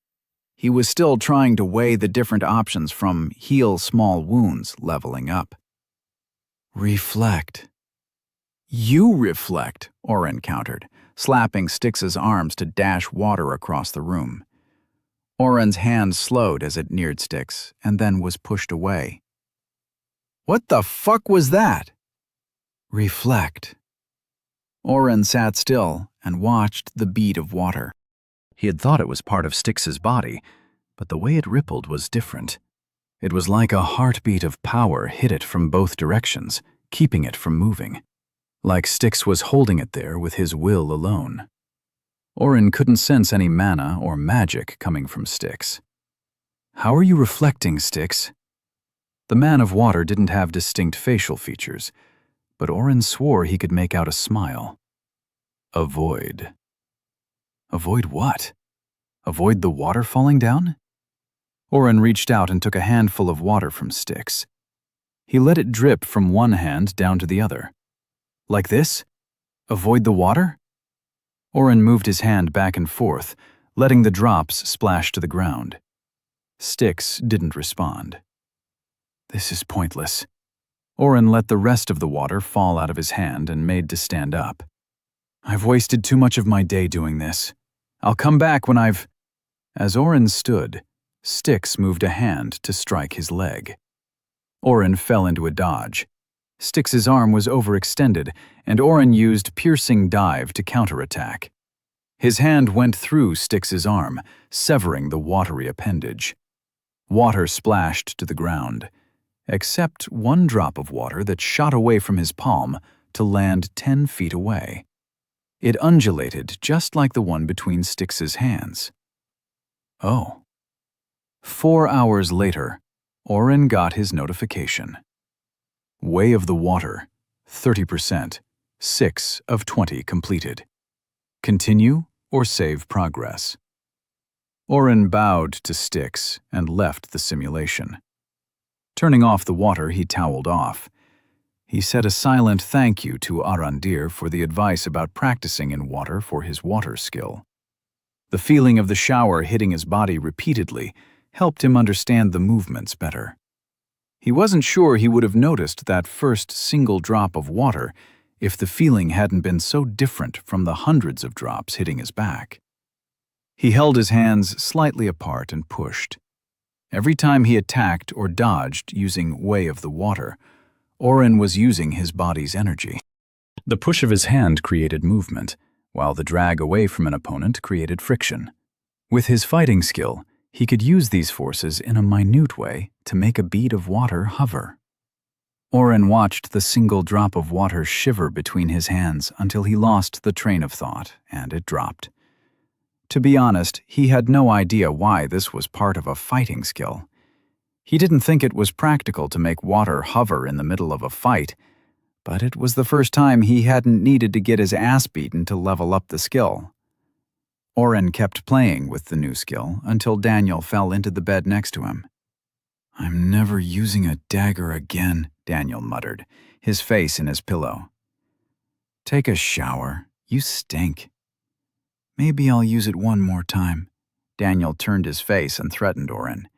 He was still trying to weigh the different options from heal small wounds leveling up. Reflect. You reflect, Oren countered, slapping Styx's arms to dash water across the room. Oren's hand slowed as it neared Styx, and then was pushed away. What the fuck was that? Reflect. Oren sat still and watched the bead of water. He had thought it was part of Styx's body, but the way it rippled was different. It was like a heartbeat of power hit it from both directions, keeping it from moving. Like Styx was holding it there with his will alone. Oren couldn't sense any mana or magic coming from Styx. How are you reflecting, Styx? The man of water didn't have distinct facial features, but Oren swore he could make out a smile. Avoid. Avoid what? Avoid the water falling down? Oren reached out and took a handful of water from Styx. He let it drip from one hand down to the other. Like this? Avoid the water? Oren moved his hand back and forth, letting the drops splash to the ground. Styx didn't respond. This is pointless. Oren let the rest of the water fall out of his hand and made to stand up. I've wasted too much of my day doing this. I'll come back when I've... As Oren stood, Styx moved a hand to strike his leg. Oren fell into a dodge. Styx's arm was overextended, and Oren used piercing dive to counterattack. His hand went through Styx's arm, severing the watery appendage. Water splashed to the ground, except one drop of water that shot away from his palm to land 10 feet away. It undulated just like the one between Styx's hands. Oh. 4 hours later, Oren got his notification. Way of the Water, 30%, 6 of 20 completed. Continue or save progress. Oren bowed to Styx and left the simulation. Turning off the water, he toweled off. He said a silent thank you to Arandir for the advice about practicing in water for his water skill. The feeling of the shower hitting his body repeatedly helped him understand the movements better. He wasn't sure he would have noticed that first single drop of water if the feeling hadn't been so different from the hundreds of drops hitting his back. He held his hands slightly apart and pushed. Every time he attacked or dodged using Way of the Water, Oren was using his body's energy. The push of his hand created movement, while the drag away from an opponent created friction. With his fighting skill, he could use these forces in a minute way to make a bead of water hover. Oren watched the single drop of water shiver between his hands until he lost the train of thought, and it dropped. To be honest, he had no idea why this was part of a fighting skill. He didn't think it was practical to make water hover in the middle of a fight, but it was the first time he hadn't needed to get his ass beaten to level up the skill. Oren kept playing with the new skill until Daniel fell into the bed next to him. "I'm never using a dagger again," Daniel muttered, his face in his pillow. "Take a shower. You stink." "Maybe I'll use it one more time." Daniel turned his face and threatened Oren.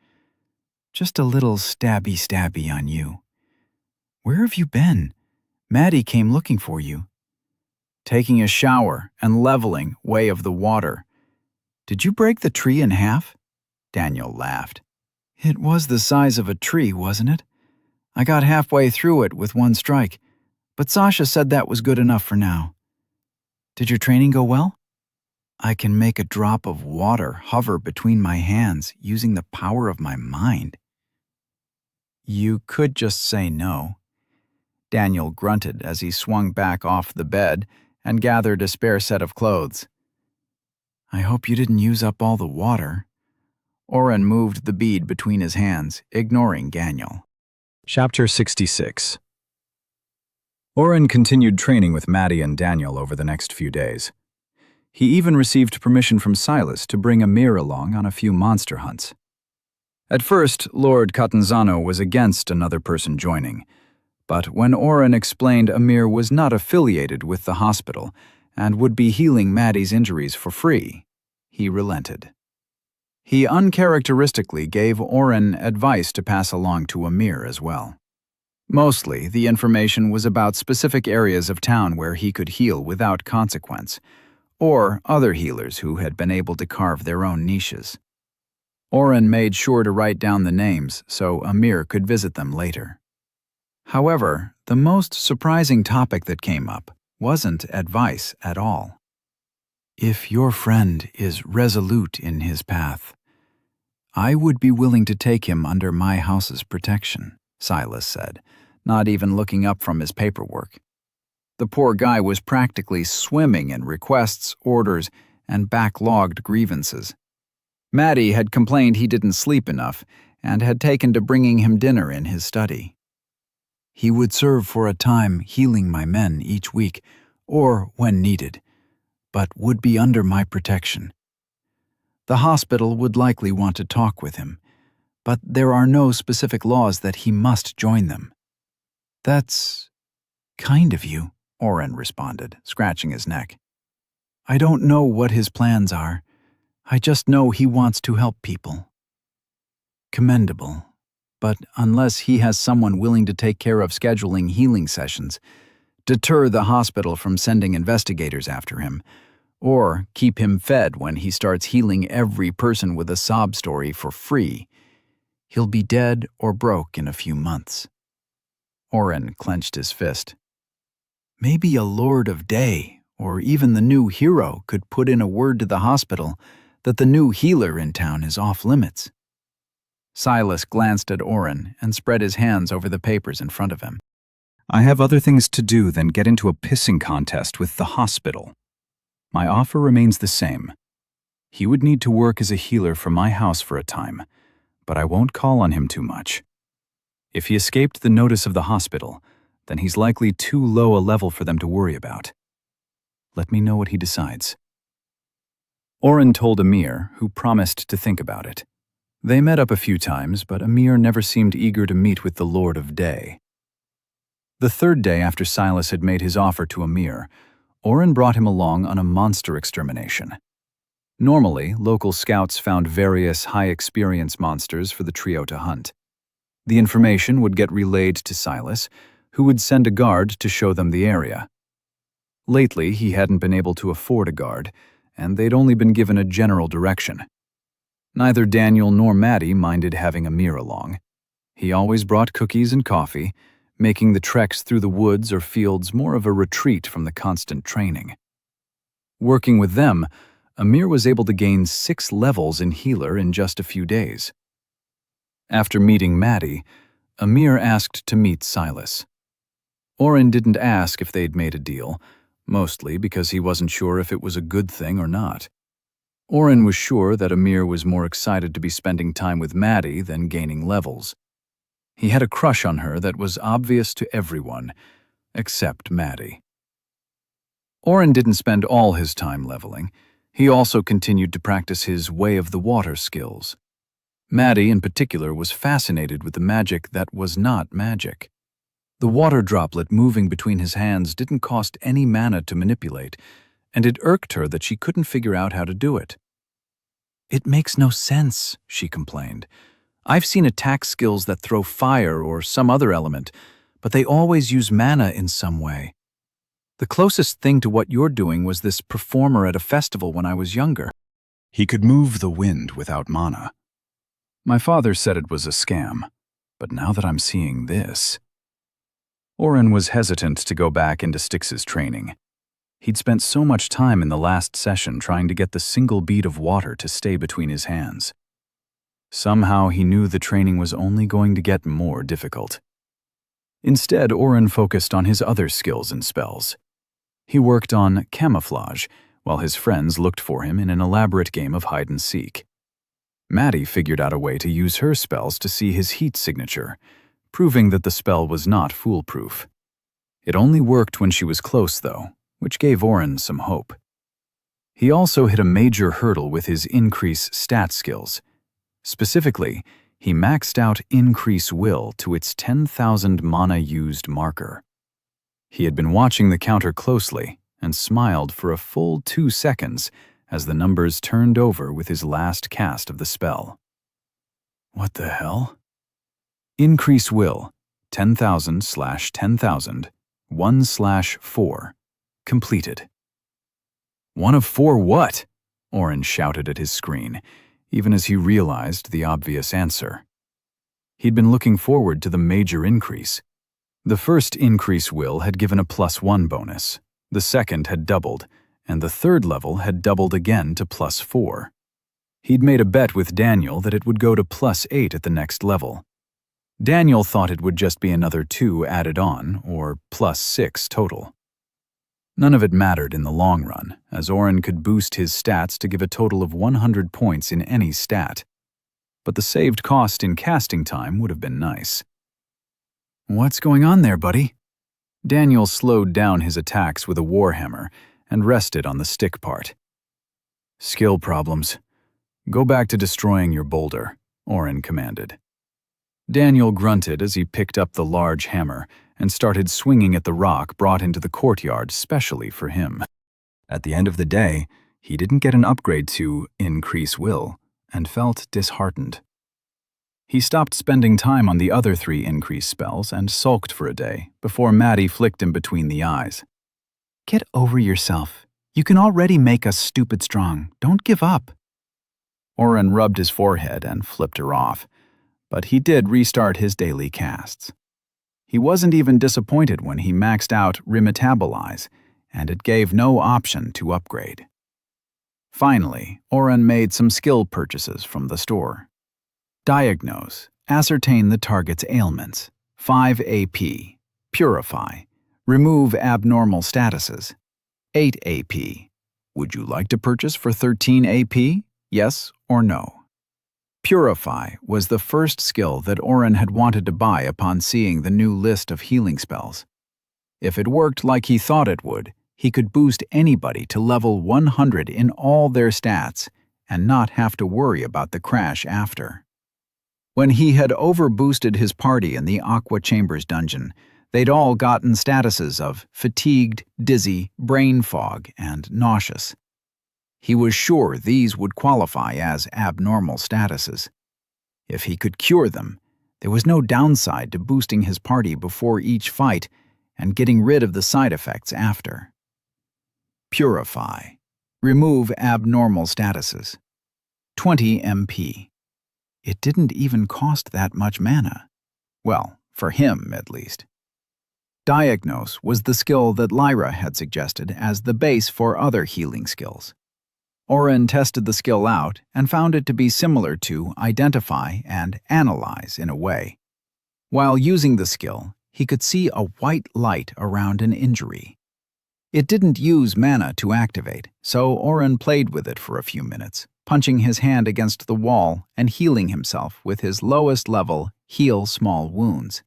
"Just a little stabby on you." "Where have you been? Maddie came looking for you." "Taking a shower and leveling Way of the Water." "Did you break the tree in half?" Daniel laughed. "It was the size of a tree, wasn't it? I got halfway through it with one strike, but Sasha said that was good enough for now." "Did your training go well?" "I can make a drop of water hover between my hands using the power of my mind." "You could just say no." Daniel grunted as he swung back off the bed and gathered a spare set of clothes. "I hope you didn't use up all the water." Oren moved the bead between his hands, ignoring Daniel. Chapter 66. Oren continued training with Maddie and Daniel over the next few days. He even received permission from Silas to bring Amir along on a few monster hunts. At first, Lord Catanzano was against another person joining, but when Oren explained Amir was not affiliated with the hospital and would be healing Maddie's injuries for free, he relented. He uncharacteristically gave Oren advice to pass along to Amir as well. Mostly, the information was about specific areas of town where he could heal without consequence, or other healers who had been able to carve their own niches. Oren made sure to write down the names so Amir could visit them later. However, the most surprising topic that came up wasn't advice at all. "If your friend is resolute in his path, I would be willing to take him under my house's protection," Silas said, not even looking up from his paperwork. The poor guy was practically swimming in requests, orders, and backlogged grievances. Maddie had complained he didn't sleep enough and had taken to bringing him dinner in his study. "He would serve for a time healing my men each week, or when needed, but would be under my protection. The hospital would likely want to talk with him, but there are no specific laws that he must join them." "That's kind of you," Oren responded, scratching his neck. "I don't know what his plans are. I just know he wants to help people." "Commendable. But unless he has someone willing to take care of scheduling healing sessions, deter the hospital from sending investigators after him, or keep him fed when he starts healing every person with a sob story for free, he'll be dead or broke in a few months." Oren clenched his fist. Maybe a Lord of Day, or even the new hero, could put in a word to the hospital that the new healer in town is off limits. Silas glanced at Oren and spread his hands over the papers in front of him. I have other things to do than get into a pissing contest with the hospital. My offer remains the same. He would need to work as a healer for my house for a time, but I won't call on him too much. If he escaped the notice of the hospital, then he's likely too low a level for them to worry about. Let me know what he decides. Oren told Amir, who promised to think about it. They met up a few times, but Amir never seemed eager to meet with the Lord of Day. The third day after Silas had made his offer to Amir, Oren brought him along on a monster extermination. Normally, local scouts found various high-experience monsters for the trio to hunt. The information would get relayed to Silas, who would send a guard to show them the area. Lately, he hadn't been able to afford a guard, and they'd only been given a general direction. Neither Daniel nor Maddie minded having Amir along. He always brought cookies and coffee, making the treks through the woods or fields more of a retreat from the constant training. Working with them, Amir was able to gain 6 levels in healer in just a few days. After meeting Maddie, Amir asked to meet Silas. Oren didn't ask if they'd made a deal, mostly because he wasn't sure if it was a good thing or not. Oren was sure that Amir was more excited to be spending time with Maddie than gaining levels. He had a crush on her that was obvious to everyone, except Maddie. Oren didn't spend all his time leveling. He also continued to practice his way of the water skills. Maddie, in particular, was fascinated with the magic that was not magic. The water droplet moving between his hands didn't cost any mana to manipulate, and it irked her that she couldn't figure out how to do it. "It makes no sense," she complained. "I've seen attack skills that throw fire or some other element, but they always use mana in some way. The closest thing to what you're doing was this performer at a festival when I was younger. He could move the wind without mana. My father said it was a scam, but now that I'm seeing this..." Oren was hesitant to go back into Styx's training. He'd spent so much time in the last session trying to get the single bead of water to stay between his hands. Somehow he knew the training was only going to get more difficult. Instead, Oren focused on his other skills and spells. He worked on camouflage, while his friends looked for him in an elaborate game of hide-and-seek. Maddie figured out a way to use her spells to see his heat signature, proving that the spell was not foolproof. It only worked when she was close, though, which gave Oren some hope. He also hit a major hurdle with his increase stat skills. Specifically, he maxed out Increase Will to its 10,000 mana used marker. He had been watching the counter closely and smiled for a full 2 seconds as the numbers turned over with his last cast of the spell. What the hell? Increase Will, 10,000/10,000, 1/4. Completed. 1 of 4 what? Oren shouted at his screen, even as he realized the obvious answer. He'd been looking forward to the major increase. The first Increase Will had given a +1 bonus, the second had doubled, and the third level had doubled again to +4. He'd made a bet with Daniel that it would go to +8 at the next level. Daniel thought it would just be another 2 added on, or +6 total. None of it mattered in the long run, as Oren could boost his stats to give a total of 100 points in any stat. But the saved cost in casting time would have been nice. What's going on there, buddy? Daniel slowed down his attacks with a warhammer and rested on the stick part. Skill problems. Go back to destroying your boulder, Oren commanded. Daniel grunted as he picked up the large hammer and started swinging at the rock brought into the courtyard specially for him. At the end of the day, he didn't get an upgrade to Increase Will and felt disheartened. He stopped spending time on the other 3 increase spells and sulked for a day before Maddie flicked him between the eyes. Get over yourself. You can already make us stupid strong. Don't give up. Oren rubbed his forehead and flipped her off, but he did restart his daily casts. He wasn't even disappointed when he maxed out Remetabolize, and it gave no option to upgrade. Finally, Oren made some skill purchases from the store. Diagnose, ascertain the target's ailments. 5 AP. Purify, remove abnormal statuses. 8 AP. Would you like to purchase for 13 AP? Yes or no? Purify was the first skill that Oren had wanted to buy upon seeing the new list of healing spells. If it worked like he thought it would, he could boost anybody to level 100 in all their stats and not have to worry about the crash after. When he had overboosted his party in the Aqua Chambers dungeon, they'd all gotten statuses of fatigued, dizzy, brain fog, and nauseous. He was sure these would qualify as abnormal statuses. If he could cure them, there was no downside to boosting his party before each fight and getting rid of the side effects after. Purify. Remove abnormal statuses. 20 MP. It didn't even cost that much mana. Well, for him, at least. Diagnose was the skill that Lyra had suggested as the base for other healing skills. Oren tested the skill out and found it to be similar to Identify and Analyze in a way. While using the skill, he could see a white light around an injury. It didn't use mana to activate, so Oren played with it for a few minutes, punching his hand against the wall and healing himself with his lowest level Heal Small Wounds.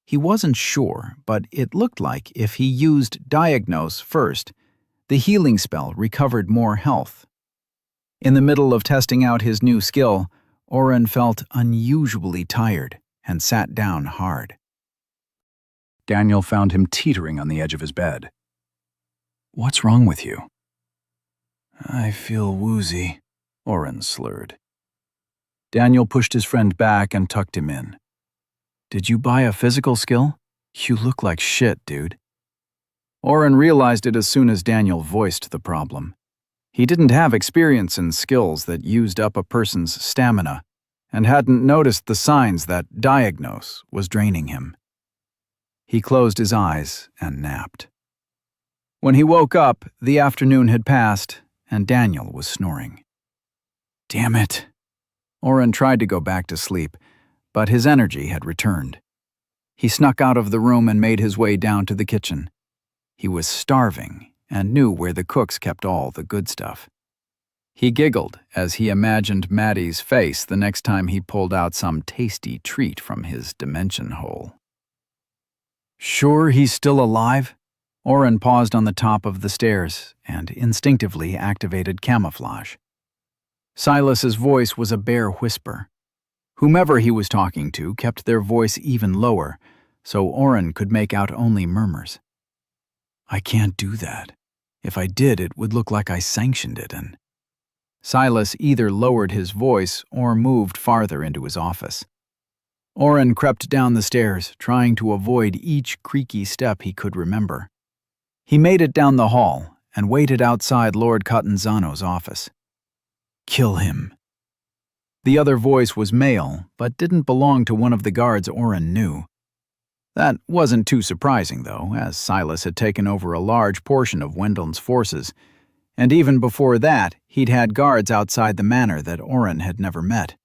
He wasn't sure, but it looked like if he used Diagnose first, the healing spell recovered more health. In the middle of testing out his new skill, Oren felt unusually tired and sat down hard. Daniel found him teetering on the edge of his bed. "What's wrong with you?" "I feel woozy," Oren slurred. Daniel pushed his friend back and tucked him in. "Did you buy a physical skill? You look like shit, dude." Oren realized it as soon as Daniel voiced the problem. He didn't have experience in skills that used up a person's stamina, and hadn't noticed the signs that Diagnose was draining him. He closed his eyes and napped. When he woke up, the afternoon had passed, and Daniel was snoring. Damn it! Oren tried to go back to sleep, but his energy had returned. He snuck out of the room and made his way down to the kitchen. He was starving and knew where the cooks kept all the good stuff. He giggled as he imagined Maddie's face the next time he pulled out some tasty treat from his dimension hole. Sure he's still alive? Oren paused on the top of the stairs and instinctively activated camouflage. Silas's voice was a bare whisper. Whomever he was talking to kept their voice even lower, so Oren could make out only murmurs. "I can't do that. If I did, it would look like I sanctioned it," and Silas either lowered his voice or moved farther into his office. Oren crept down the stairs, trying to avoid each creaky step he could remember. He made it down the hall and waited outside Lord Catanzano's office. "Kill him." The other voice was male, but didn't belong to one of the guards Oren knew. That wasn't too surprising, though, as Silas had taken over a large portion of Wendell's forces, and even before that, he'd had guards outside the manor that Oren had never met.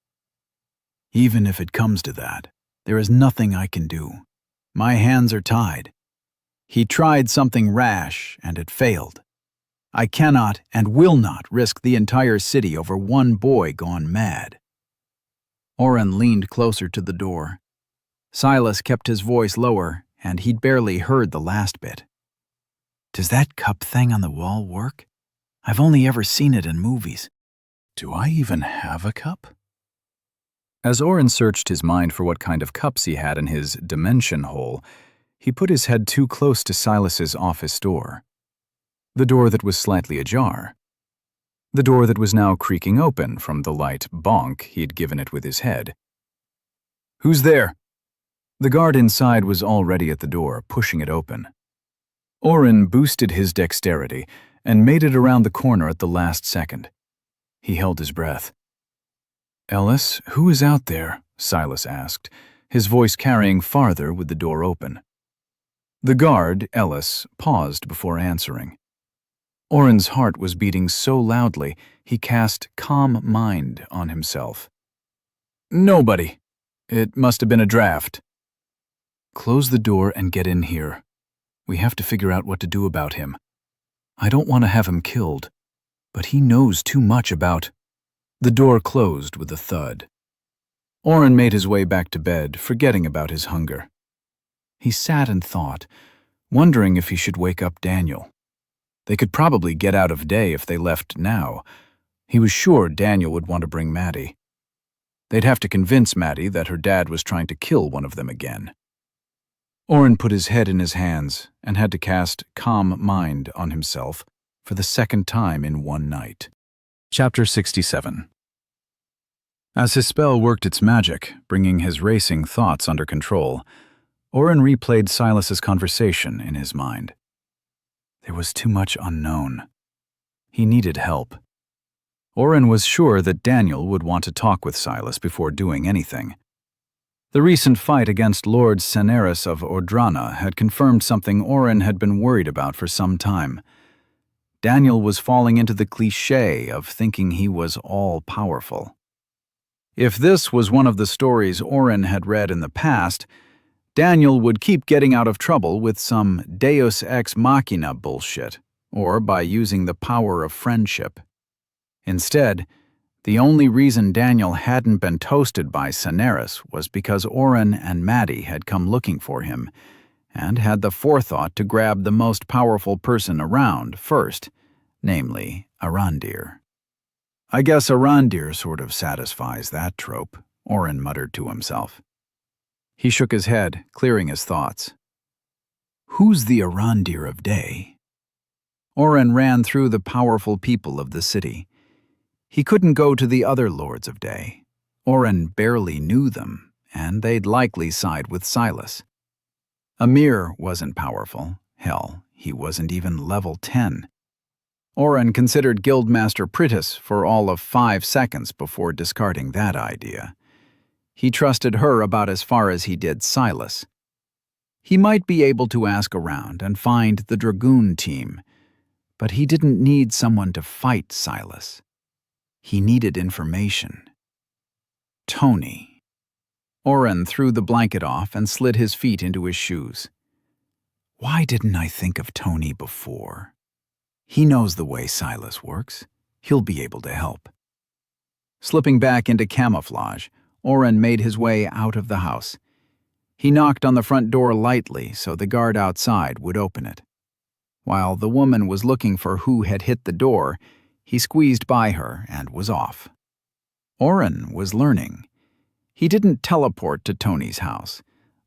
"Even if it comes to that, there is nothing I can do. My hands are tied. He tried something rash, and it failed. I cannot and will not risk the entire city over one boy gone mad." Oren leaned closer to the door. Silas kept his voice lower, and he'd barely heard the last bit. "Does that cup thing on the wall work? I've only ever seen it in movies. Do I even have a cup?" As Oren searched his mind for what kind of cups he had in his dimension hole, he put his head too close to Silas's office door. The door that was slightly ajar. The door that was now creaking open from the light bonk he'd given it with his head. "Who's there?" The guard inside was already at the door, pushing it open. Oren boosted his dexterity and made it around the corner at the last second. He held his breath. "Ellis, who is out there?" Silas asked, his voice carrying farther with the door open. The guard, Ellis, paused before answering. Oren's heart was beating so loudly he cast calm mind on himself. Nobody. It must have been a draft. Close the door and get in here. We have to figure out what to do about him. I don't want to have him killed, but he knows too much about... The door closed with a thud. Oren made his way back to bed, forgetting about his hunger. He sat and thought, wondering if he should wake up Daniel. They could probably get out of day if they left now. He was sure Daniel would want to bring Maddie. They'd have to convince Maddie that her dad was trying to kill one of them again. Oren put his head in his hands and had to cast calm mind on himself for the second time in one night. Chapter 67. As his spell worked its magic, bringing his racing thoughts under control, Oren replayed Silas's conversation in his mind. There was too much unknown. He needed help. Oren was sure that Daniel would want to talk with Silas before doing anything. The recent fight against Lord Seneris of Ordrana had confirmed something Oren had been worried about for some time. Daniel was falling into the cliché of thinking he was all-powerful. If this was one of the stories Oren had read in the past, Daniel would keep getting out of trouble with some Deus Ex Machina bullshit, or by using the power of friendship. Instead, the only reason Daniel hadn't been toasted by Seneris was because Oren and Maddie had come looking for him, and had the forethought to grab the most powerful person around first, namely Arandir. I guess Arandir sort of satisfies that trope, Oren muttered to himself. He shook his head, clearing his thoughts. Who's the Arandir of Day? Oren ran through the powerful people of the city. He couldn't go to the other Lords of Day. Oren barely knew them, and they'd likely side with Silas. Amir wasn't powerful. Hell, he wasn't even level 10. Oren considered Guildmaster Pritis for all of 5 seconds before discarding that idea. He trusted her about as far as he did Silas. He might be able to ask around and find the Dragoon team, but he didn't need someone to fight Silas. He needed information. Tony. Oren threw the blanket off and slid his feet into his shoes. Why didn't I think of Tony before? He knows the way Silas works. He'll be able to help. Slipping back into camouflage, Oren made his way out of the house. He knocked on the front door lightly so the guard outside would open it. While the woman was looking for who had hit the door, he squeezed by her and was off. Oren was learning. He didn't teleport to Tony's house.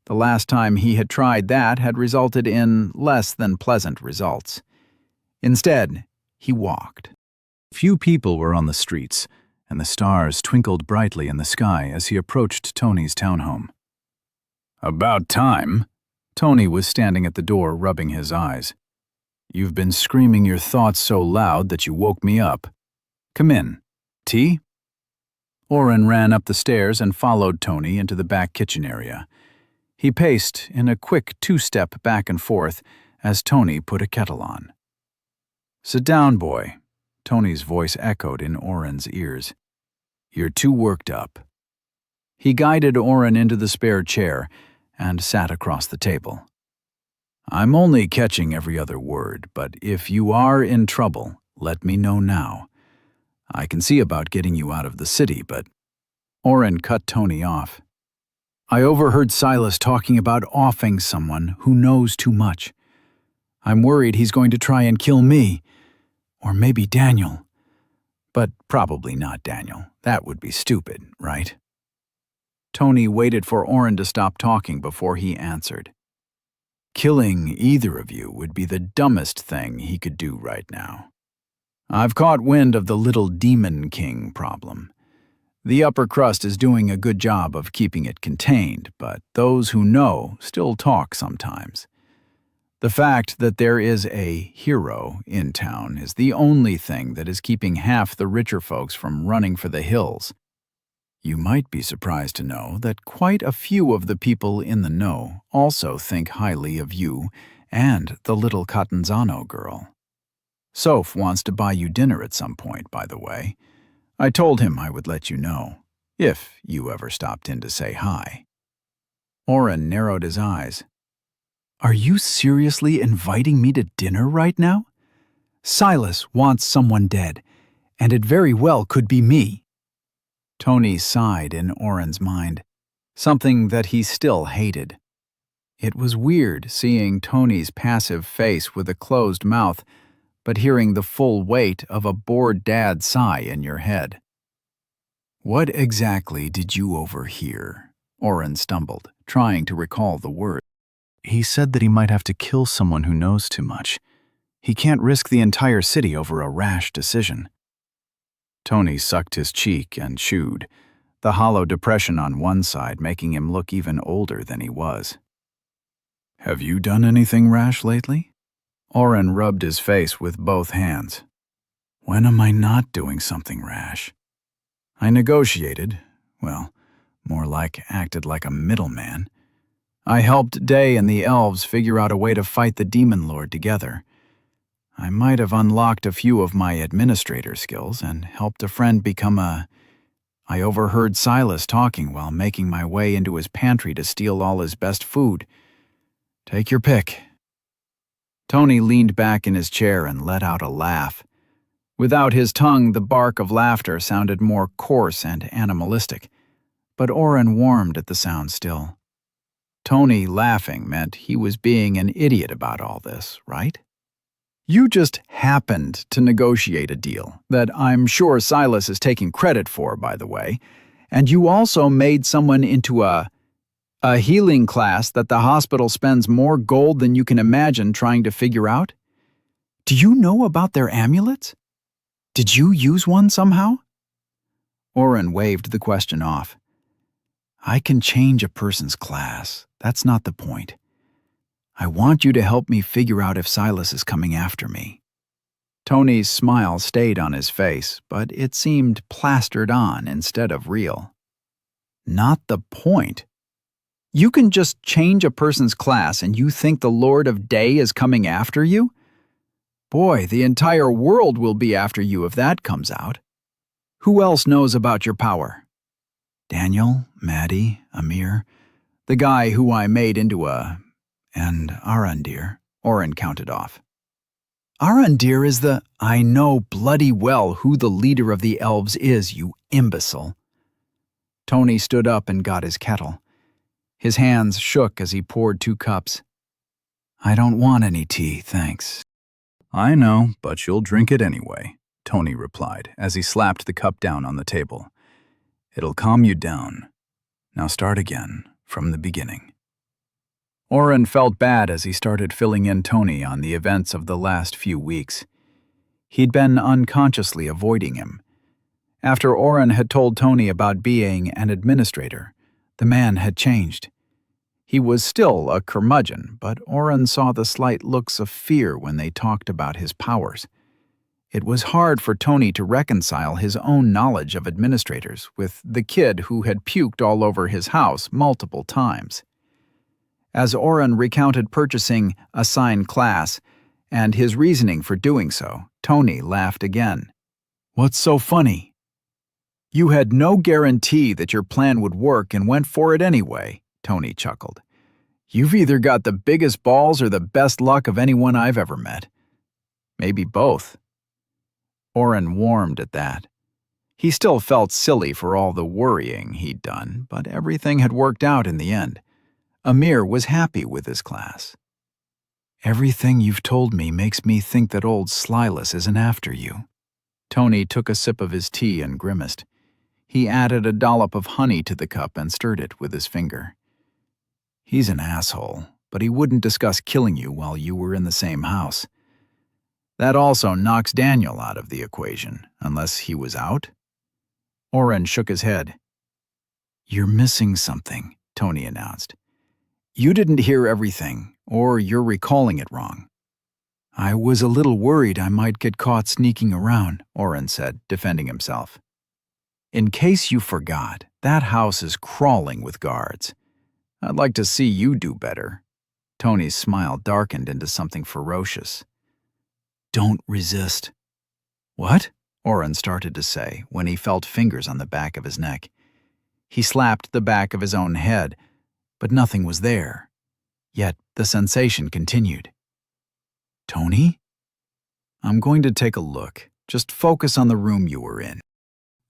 The last time he had tried that had resulted in less than pleasant results. Instead, he walked. Few people were on the streets, and the stars twinkled brightly in the sky as he approached Tony's townhome. About time. Tony was standing at the door rubbing his eyes. You've been screaming your thoughts so loud that you woke me up. Come in. Tea? Oren ran up the stairs and followed Tony into the back kitchen area. He paced in a quick 2-step back and forth as Tony put a kettle on. Sit down, boy. Tony's voice echoed in Oren's ears. You're too worked up. He guided Oren into the spare chair and sat across the table. I'm only catching every other word, but if you are in trouble, let me know now. I can see about getting you out of the city, but... Oren cut Tony off. I overheard Silas talking about offing someone who knows too much. I'm worried he's going to try and kill me. Or maybe Daniel. But probably not Daniel. That would be stupid, right? Tony waited for Oren to stop talking before he answered. Killing either of you would be the dumbest thing he could do right now. I've caught wind of the little Demon King problem. The upper crust is doing a good job of keeping it contained, but those who know still talk sometimes. The fact that there is a hero in town is the only thing that is keeping half the richer folks from running for the hills. You might be surprised to know that quite a few of the people in the know also think highly of you and the little Catanzano girl. Soph wants to buy you dinner at some point, by the way. I told him I would let you know, if you ever stopped in to say hi. Oren narrowed his eyes. Are you seriously inviting me to dinner right now? Silas wants someone dead, and it very well could be me. Tony sighed in Oren's mind, something that he still hated. It was weird seeing Tony's passive face with a closed mouth, but hearing the full weight of a bored dad sigh in your head. What exactly did you overhear? Oren stumbled, trying to recall the word. He said that he might have to kill someone who knows too much. He can't risk the entire city over a rash decision. Tony sucked his cheek and chewed, the hollow depression on one side making him look even older than he was. Have you done anything rash lately? Oren rubbed his face with both hands. When am I not doing something rash? I negotiated, well, more like acted like a middleman. I helped Day and the elves figure out a way to fight the demon lord together. I might have unlocked a few of my administrator skills and helped a friend become I overheard Silas talking while making my way into his pantry to steal all his best food. Take your pick. Tony leaned back in his chair and let out a laugh. Without his tongue, the bark of laughter sounded more coarse and animalistic, but Oren warmed at the sound still. Tony laughing meant he was being an idiot about all this, right? You just happened to negotiate a deal that I'm sure Silas is taking credit for, by the way, and you also made someone into a healing class that the hospital spends more gold than you can imagine trying to figure out? Do you know about their amulets? Did you use one somehow? Oren waved the question off. I can change a person's class. That's not the point. I want you to help me figure out if Silas is coming after me. Tony's smile stayed on his face, but it seemed plastered on instead of real. Not the point. You can just change a person's class and you think the Lord of Day is coming after you? Boy, the entire world will be after you if that comes out. Who else knows about your power? Daniel, Maddie, Amir, the guy who I made into and Arandir, Oren counted off. Arandir is I know bloody well who the leader of the elves is, you imbecile. Tony stood up and got his kettle. His hands shook as he poured 2 cups. I don't want any tea, thanks. I know, but you'll drink it anyway, Tony replied as he slapped the cup down on the table. It'll calm you down. Now start again, from the beginning. Oren felt bad as he started filling in Tony on the events of the last few weeks. He'd been unconsciously avoiding him. After Oren had told Tony about being an administrator, the man had changed. He was still a curmudgeon, but Oren saw the slight looks of fear when they talked about his powers. It was hard for Tony to reconcile his own knowledge of administrators with the kid who had puked all over his house multiple times. As Oren recounted purchasing a signed class and his reasoning for doing so, Tony laughed again. What's so funny? You had no guarantee that your plan would work and went for it anyway, Tony chuckled. You've either got the biggest balls or the best luck of anyone I've ever met. Maybe both. Oren warmed at that. He still felt silly for all the worrying he'd done, but everything had worked out in the end. Amir was happy with his class. Everything you've told me makes me think that old Silas isn't after you. Tony took a sip of his tea and grimaced. He added a dollop of honey to the cup and stirred it with his finger. He's an asshole, but he wouldn't discuss killing you while you were in the same house. That also knocks Daniel out of the equation, unless he was out. Oren shook his head. You're missing something, Tony announced. You didn't hear everything, or you're recalling it wrong. I was a little worried I might get caught sneaking around, Oren said, defending himself. In case you forgot, that house is crawling with guards. I'd like to see you do better. Tony's smile darkened into something ferocious. Don't resist. What? Oren started to say when he felt fingers on the back of his neck. He slapped the back of his own head, but nothing was there. Yet the sensation continued. Tony? I'm going to take a look. Just focus on the room you were in.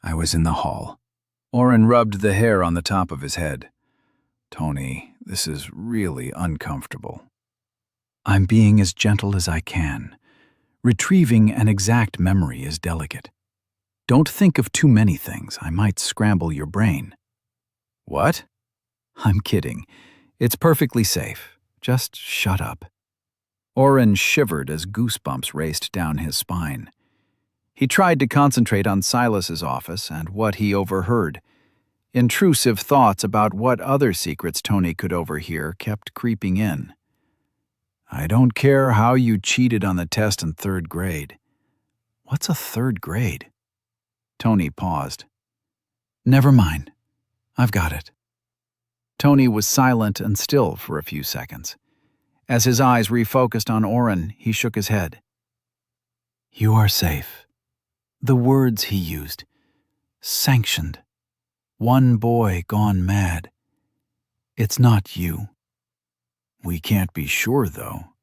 I was in the hall. Oren rubbed the hair on the top of his head. Tony, this is really uncomfortable. I'm being as gentle as I can. Retrieving an exact memory is delicate. Don't think of too many things. I might scramble your brain. What? I'm kidding. It's perfectly safe. Just shut up. Oren shivered as goosebumps raced down his spine. He tried to concentrate on Silas's office and what he overheard. Intrusive thoughts about what other secrets Tony could overhear kept creeping in. I don't care how you cheated on the test in 3rd grade. What's a 3rd grade? Tony paused. Never mind. I've got it. Tony was silent and still for a few seconds. As his eyes refocused on Oren, he shook his head. You are safe. The words he used. Sanctioned. One boy gone mad. It's not you. We can't be sure, though.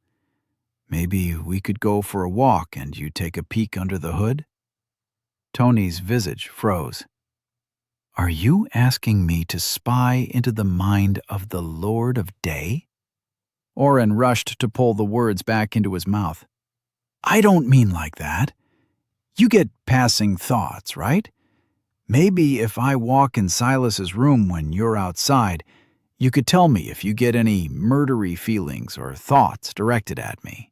Maybe we could go for a walk and you take a peek under the hood? Tony's visage froze. Are you asking me to spy into the mind of the Lord of Day? Oren rushed to pull the words back into his mouth. I don't mean like that. You get passing thoughts, right? Maybe if I walk in Silas's room when you're outside, you could tell me if you get any murdery feelings or thoughts directed at me.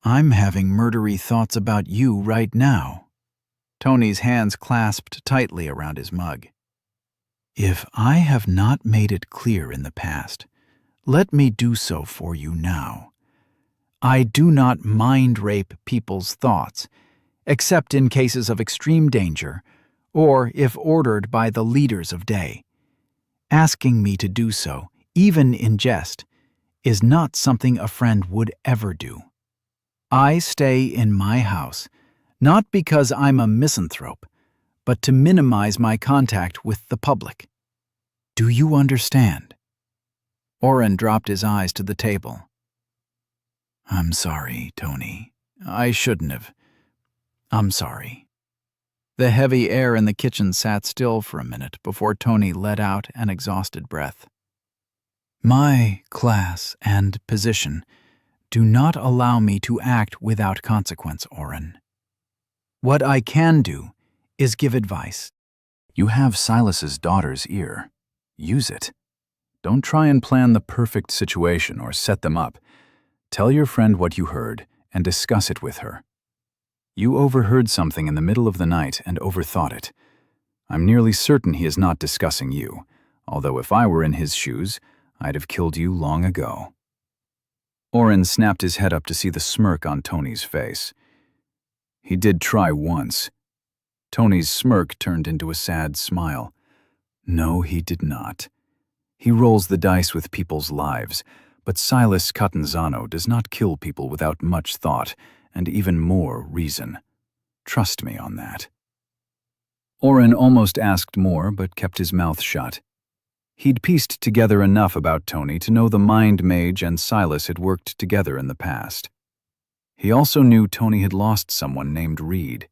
I'm having murdery thoughts about you right now. Tony's hands clasped tightly around his mug. If I have not made it clear in the past, let me do so for you now. I do not mind rape people's thoughts, except in cases of extreme danger, or if ordered by the leaders of day. Asking me to do so, even in jest, is not something a friend would ever do. I stay in my house, not because I'm a misanthrope, but to minimize my contact with the public. Do you understand? Oren dropped his eyes to the table. I'm sorry, Tony. I shouldn't have. I'm sorry. The heavy air in the kitchen sat still for a minute before Tony let out an exhausted breath. My class and position do not allow me to act without consequence, Oren. What I can do is give advice. You have Silas's daughter's ear. Use it. Don't try and plan the perfect situation or set them up. Tell your friend what you heard and discuss it with her. You overheard something in the middle of the night and overthought it. I'm nearly certain he is not discussing you, although if I were in his shoes, I'd have killed you long ago. Oren snapped his head up to see the smirk on Tony's face. He did try once. Tony's smirk turned into a sad smile. No, he did not. He rolls the dice with people's lives, but Silas Catanzano does not kill people without much thought and even more reason. Trust me on that. Oren almost asked more, but kept his mouth shut. He'd pieced together enough about Tony to know the Mind Mage and Silas had worked together in the past. He also knew Tony had lost someone named Reed.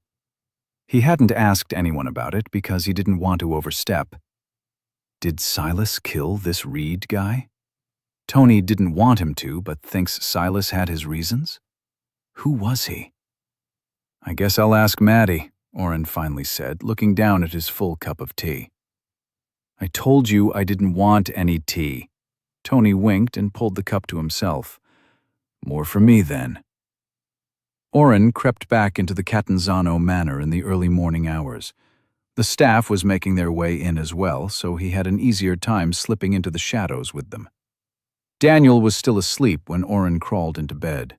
He hadn't asked anyone about it because he didn't want to overstep. Did Silas kill this Reed guy? Tony didn't want him to, but thinks Silas had his reasons? Who was he? I guess I'll ask Maddie, Oren finally said, looking down at his full cup of tea. I told you I didn't want any tea. Tony winked and pulled the cup to himself. More for me, then. Oren crept back into the Catanzano manor in the early morning hours. The staff was making their way in as well, so he had an easier time slipping into the shadows with them. Daniel was still asleep when Oren crawled into bed.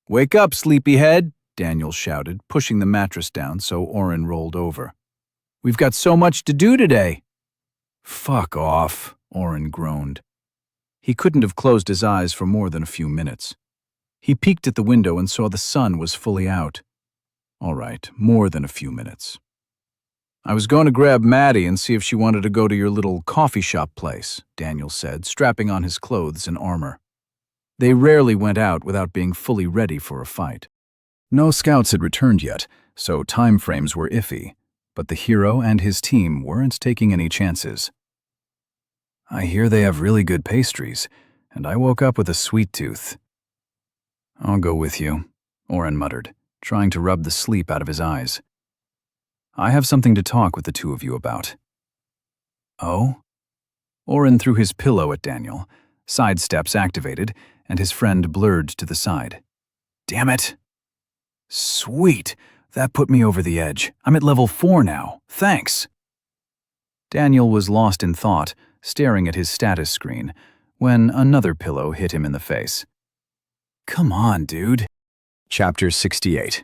Wake up, sleepyhead, Daniel shouted, pushing the mattress down so Oren rolled over. We've got so much to do today." "Fuck off," Oren groaned. He couldn't have closed his eyes for more than a few minutes. He peeked at the window and saw the sun was fully out. All right, more than a few minutes. "I was going to grab Maddie and see if she wanted to go to your little coffee shop place," Daniel said, strapping on his clothes and armor. They rarely went out without being fully ready for a fight. No scouts had returned yet, so time frames were iffy, but the hero and his team weren't taking any chances. "I hear they have really good pastries, and I woke up with a sweet tooth." "I'll go with you," Oren muttered, trying to rub the sleep out of his eyes. "I have something to talk with the two of you about." "Oh?" Oren threw his pillow at Daniel, sidesteps activated, and his friend blurred to the side. "Damn it!" "Sweet! That put me over the edge. I'm at level 4 now. Thanks." Daniel was lost in thought, staring at his status screen, when another pillow hit him in the face. "Come on, dude." Chapter 68.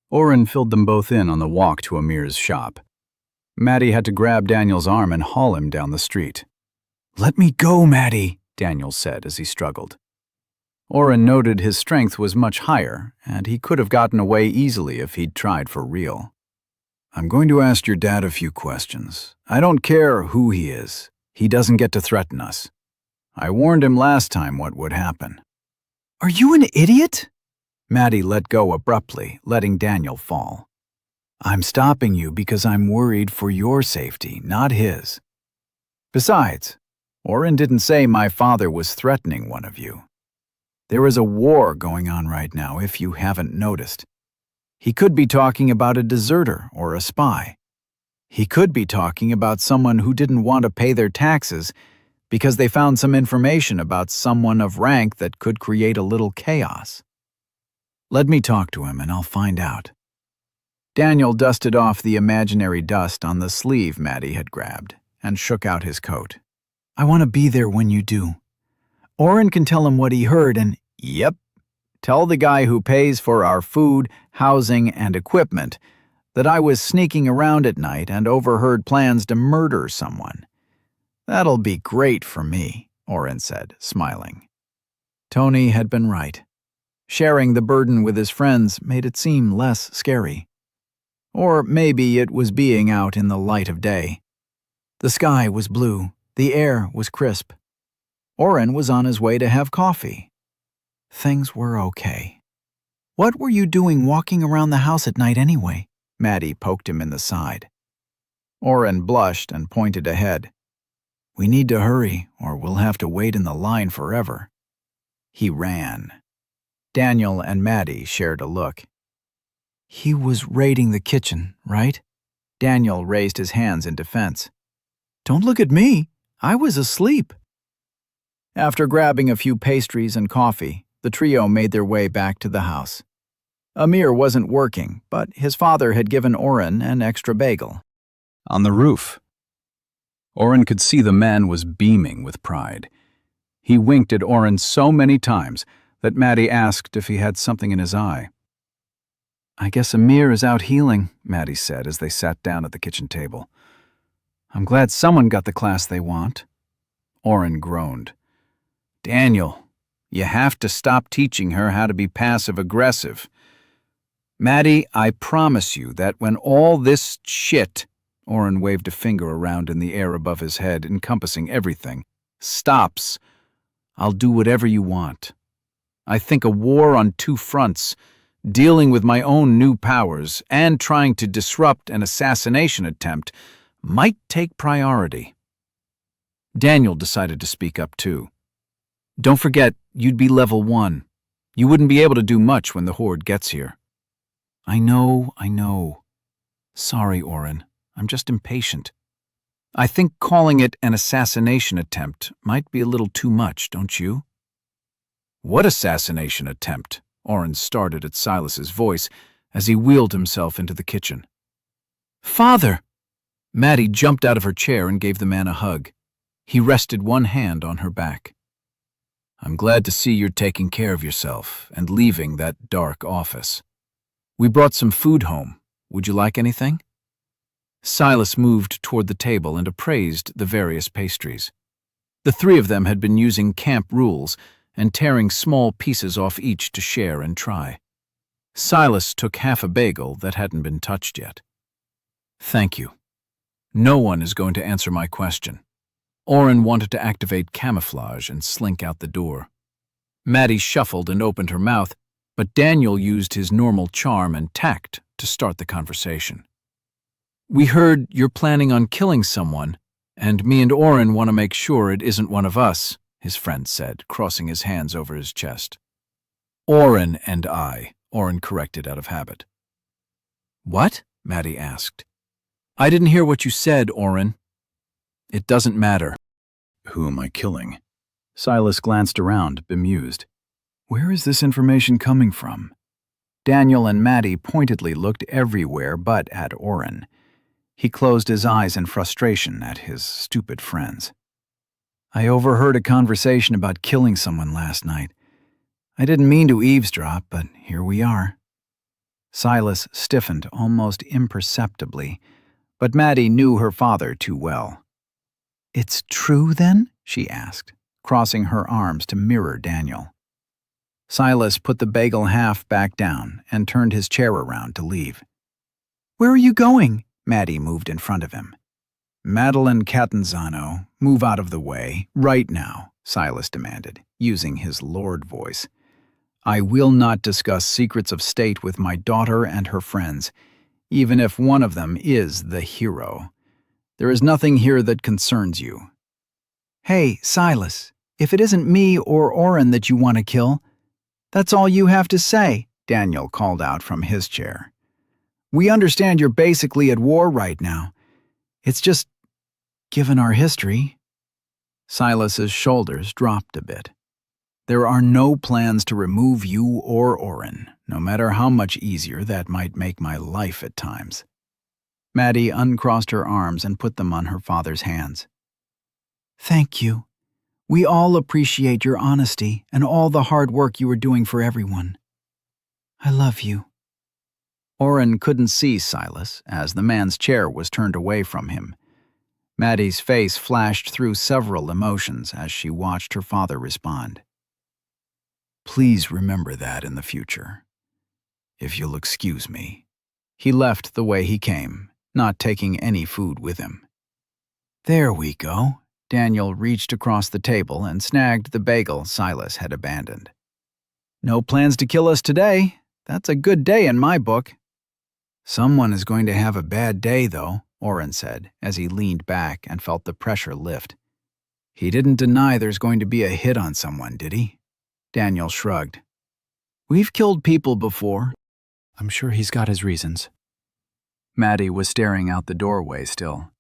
Oren filled them both in on the walk to Amir's shop. Maddie had to grab Daniel's arm and haul him down the street. "Let me go, Maddie," Daniel said as he struggled. Oren noted his strength was much higher, and he could have gotten away easily if he'd tried for real. "I'm going to ask your dad a few questions. I don't care who he is. He doesn't get to threaten us. I warned him last time what would happen." "Are you an idiot?" Maddie let go abruptly, letting Daniel fall. "I'm stopping you because I'm worried for your safety, not his. Besides, Oren didn't say my father was threatening one of you. There is a war going on right now, if you haven't noticed. He could be talking about a deserter or a spy. He could be talking about someone who didn't want to pay their taxes because they found some information about someone of rank that could create a little chaos. Let me talk to him and I'll find out." Daniel dusted off the imaginary dust on the sleeve Maddie had grabbed and shook out his coat. "I want to be there when you do. Oren can tell him what he heard and, yep, tell the guy who pays for our food, housing, and equipment that I was sneaking around at night and overheard plans to murder someone. That'll be great for me," Oren said, smiling. Tony had been right. Sharing the burden with his friends made it seem less scary. Or maybe it was being out in the light of day. The sky was blue, the air was crisp. Oren was on his way to have coffee. Things were okay. "What were you doing walking around the house at night anyway?" Maddie poked him in the side. Oren blushed and pointed ahead. "We need to hurry, or we'll have to wait in the line forever." He ran. Daniel and Maddie shared a look. "He was raiding the kitchen, right?" Daniel raised his hands in defense. "Don't look at me. I was asleep." After grabbing a few pastries and coffee, the trio made their way back to the house. Amir wasn't working, but his father had given Oren an extra bagel. On the roof. Oren could see the man was beaming with pride. He winked at Oren so many times that Maddie asked if he had something in his eye. "I guess Amir is out healing," Maddie said as they sat down at the kitchen table. "I'm glad someone got the class they want." Oren groaned. "Daniel, you have to stop teaching her how to be passive-aggressive. Maddie, I promise you that when all this shit," Oren waved a finger around in the air above his head, encompassing everything, "stops, I'll do whatever you want. I think a war on two fronts, dealing with my own new powers and trying to disrupt an assassination attempt, might take priority." Daniel decided to speak up too. "Don't forget, you'd be level 1. You wouldn't be able to do much when the Horde gets here." I know. Sorry, Oren. I'm just impatient. I think calling it an assassination attempt might be a little too much, don't you?" "What assassination attempt?" Oren started at Silas's voice as he wheeled himself into the kitchen. "Father!" Maddie jumped out of her chair and gave the man a hug. He rested one hand on her back. "I'm glad to see you're taking care of yourself and leaving that dark office. We brought some food home. Would you like anything?" Silas moved toward the table and appraised the various pastries. The three of them had been using camp rules and tearing small pieces off each to share and try. Silas took half a bagel that hadn't been touched yet. "Thank you. No one is going to answer my question." Oren wanted to activate camouflage and slink out the door. Maddie shuffled and opened her mouth, but Daniel used his normal charm and tact to start the conversation. "We heard you're planning on killing someone, and me and Oren want to make sure it isn't one of us," his friend said, crossing his hands over his chest. "Oren and I," Oren corrected out of habit. "What?" Maddie asked. "I didn't hear what you said, Oren." "It doesn't matter." Who am I killing? Silas glanced around, bemused. Where is this information coming from? Daniel and Maddie pointedly looked everywhere but at Oren. He closed his eyes in frustration at his stupid friends. I overheard a conversation about killing someone last night. I didn't mean to eavesdrop, but here we are. Silas stiffened almost imperceptibly, but Maddie knew her father too well. "It's true, then?" she asked, crossing her arms to mirror Daniel. Silas put the bagel half back down and turned his chair around to leave. "Where are you going?" Maddie moved in front of him. "Madeline Catanzano, move out of the way, right now," Silas demanded, using his lord voice. "I will not discuss secrets of state with my daughter and her friends, even if one of them is the hero. There is nothing here that concerns you." "Hey, Silas, if it isn't me or Oren that you want to kill, that's all you have to say," Daniel called out from his chair. "We understand you're basically at war right now. It's just, given our history." Silas's shoulders dropped a bit. "There are no plans to remove you or Oren, no matter how much easier that might make my life at times." Maddie uncrossed her arms and put them on her father's hands. "Thank you. We all appreciate your honesty and all the hard work you are doing for everyone. I love you." Oren couldn't see Silas, as the man's chair was turned away from him. Maddie's face flashed through several emotions as she watched her father respond. "Please remember that in the future. If you'll excuse me." He left the way he came, not taking any food with him. "There we go." Daniel reached across the table and snagged the bagel Silas had abandoned. "No plans to kill us today. That's a good day in my book." "Someone is going to have a bad day, though," Oren said, as he leaned back and felt the pressure lift. "He didn't deny there's going to be a hit on someone, did he?" Daniel shrugged. "We've killed people before. I'm sure he's got his reasons." Maddie was staring out the doorway still.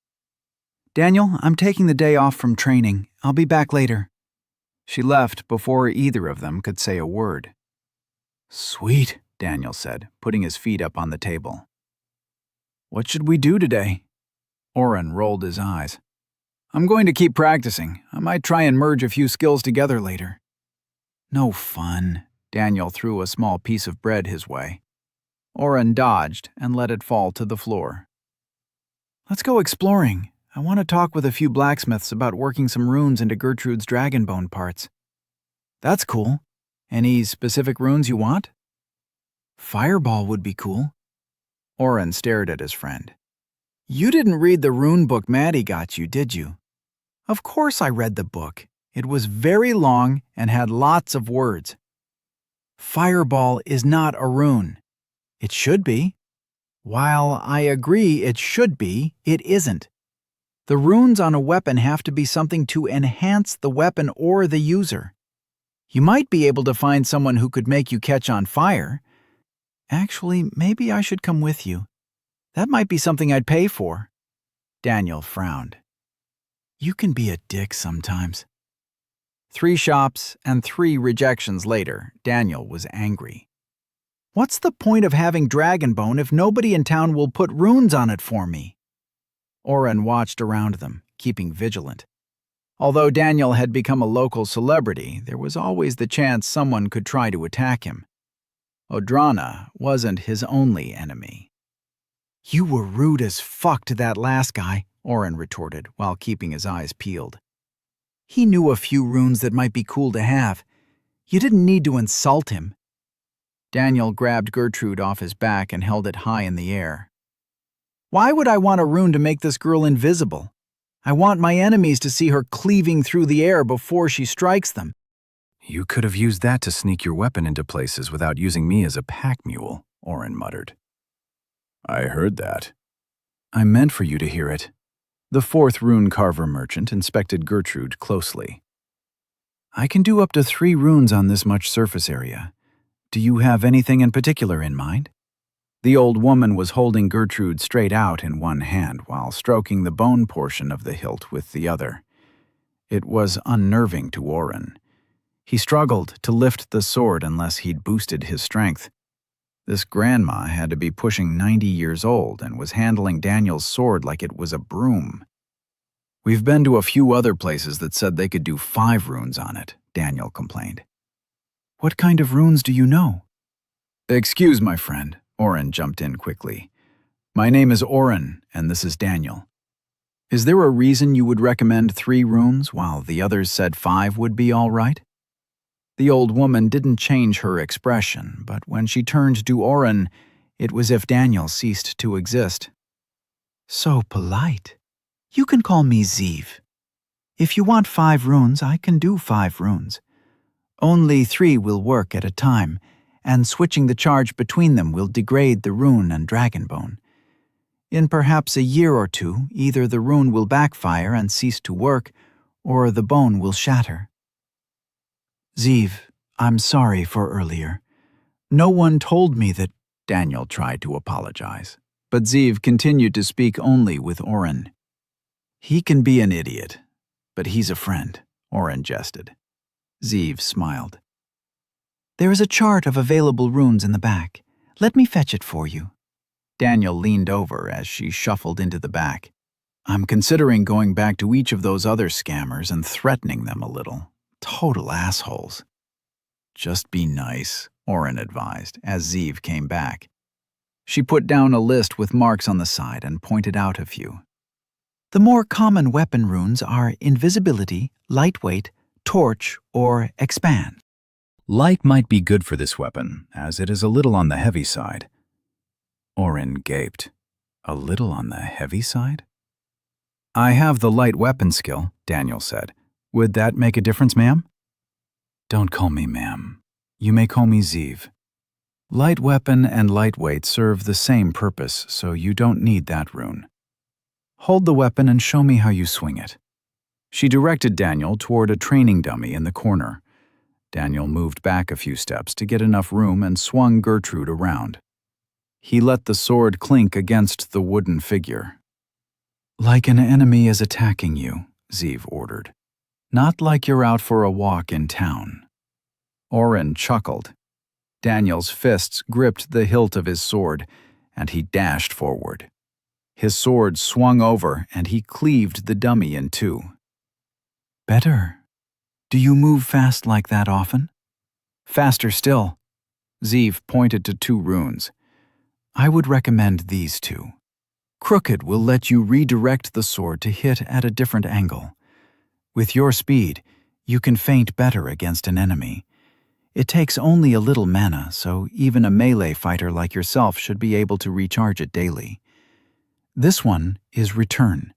"Daniel, I'm taking the day off from training. I'll be back later." She left before either of them could say a word. "Sweet," Daniel said, putting his feet up on the table. "What should we do today?" Oren rolled his eyes. "I'm going to keep practicing. I might try and merge a few skills together later." "No fun." Daniel threw a small piece of bread his way. Oren dodged and let it fall to the floor. "Let's go exploring. I want to talk with a few blacksmiths about working some runes into Gertrude's dragonbone parts." "That's cool. Any specific runes you want?" "Fireball would be cool." Oren stared at his friend. "You didn't read the rune book Maddie got you, did you?" "Of course I read the book. It was very long and had lots of words." "Fireball is not a rune." "It should be." "While I agree it should be, it isn't. The runes on a weapon have to be something to enhance the weapon or the user. You might be able to find someone who could make you catch on fire. Actually, maybe I should come with you. That might be something I'd pay for." Daniel frowned. "You can be a dick sometimes." 3 shops and 3 rejections later, Daniel was angry. "What's the point of having dragonbone if nobody in town will put runes on it for me?" Oren watched around them, keeping vigilant. Although Daniel had become a local celebrity, there was always the chance someone could try to attack him. Odrana wasn't his only enemy. You were rude as fuck to that last guy, Oren retorted while keeping his eyes peeled. He knew a few runes that might be cool to have. You didn't need to insult him. Daniel grabbed Gertrude off his back and held it high in the air. Why would I want a rune to make this girl invisible? I want my enemies to see her cleaving through the air before she strikes them. You could have used that to sneak your weapon into places without using me as a pack mule, Oren muttered. I heard that. I meant for you to hear it. The fourth rune carver merchant inspected Gertrude closely. I can do up to 3 runes on this much surface area. Do you have anything in particular in mind? The old woman was holding Gertrude straight out in one hand while stroking the bone portion of the hilt with the other. It was unnerving to Oren. He struggled to lift the sword unless he'd boosted his strength. This grandma had to be pushing 90 years old and was handling Daniel's sword like it was a broom. We've been to a few other places that said they could do 5 runes on it, Daniel complained. What kind of runes do you know? Excuse my friend, Oren jumped in quickly. My name is Oren, and this is Daniel. Is there a reason you would recommend 3 runes while the others said 5 would be all right? The old woman didn't change her expression, but when she turned to Oren, it was as if Daniel ceased to exist. So polite. You can call me Zeev. If you want 5 runes, I can do 5 runes. Only 3 will work at a time, and switching the charge between them will degrade the rune and dragonbone. In perhaps a year or 2, either the rune will backfire and cease to work, or the bone will shatter. Zeev, I'm sorry for earlier. No one told me that. Daniel tried to apologize, but Zeev continued to speak only with Oren. He can be an idiot, but he's a friend, Oren jested. Zeev smiled. There is a chart of available runes in the back. Let me fetch it for you. Daniel leaned over as she shuffled into the back. I'm considering going back to each of those other scammers and threatening them a little. Total assholes. Just be nice, Oren advised as Zeev came back. She put down a list with marks on the side and pointed out a few. The more common weapon runes are invisibility, lightweight, torch, or expand. Light might be good for this weapon, as it is a little on the heavy side. Oren gaped. A little on the heavy side? I have the light weapon skill, Daniel said. Would that make a difference, ma'am? Don't call me ma'am. You may call me Zeev. Light weapon and lightweight serve the same purpose, so you don't need that rune. Hold the weapon and show me how you swing it. She directed Daniel toward a training dummy in the corner. Daniel moved back a few steps to get enough room and swung Gertrude around. He let the sword clink against the wooden figure. Like an enemy is attacking you, Zeev ordered. Not like you're out for a walk in town. Oren chuckled. Daniel's fists gripped the hilt of his sword, and he dashed forward. His sword swung over, and he cleaved the dummy in 2. Better. Do you move fast like that often? Faster still. Zeev pointed to 2 runes. I would recommend these 2. Crooked will let you redirect the sword to hit at a different angle. With your speed, you can feint better against an enemy. It takes only a little mana, so even a melee fighter like yourself should be able to recharge it daily. This one is Return.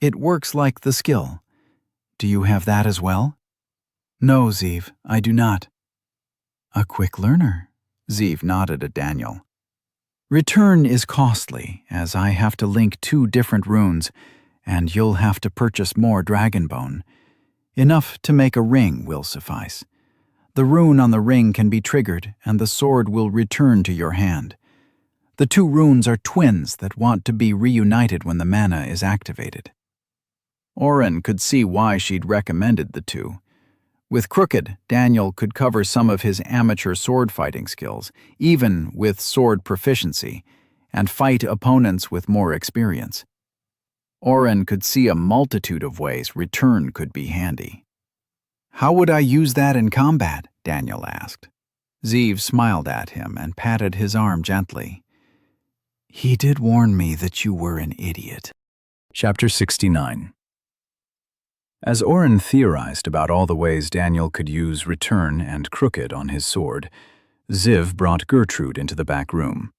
It works like the skill. Do you have that as well? No, Zeev, I do not. A quick learner. Zeev nodded at Daniel. Return is costly, as I have to link 2 different runes, and you'll have to purchase more dragonbone. Enough to make a ring will suffice. The rune on the ring can be triggered, and the sword will return to your hand. The 2 runes are twins that want to be reunited when the mana is activated. Oren could see why she'd recommended the 2. With Crooked, Daniel could cover some of his amateur sword fighting skills, even with sword proficiency, and fight opponents with more experience. Oren could see a multitude of ways Return could be handy. How would I use that in combat? Daniel asked. Zeev smiled at him and patted his arm gently. He did warn me that you were an idiot. Chapter 69. As Oren theorized about all the ways Daniel could use return and crooked on his sword, Ziv brought Gertrude into the back room.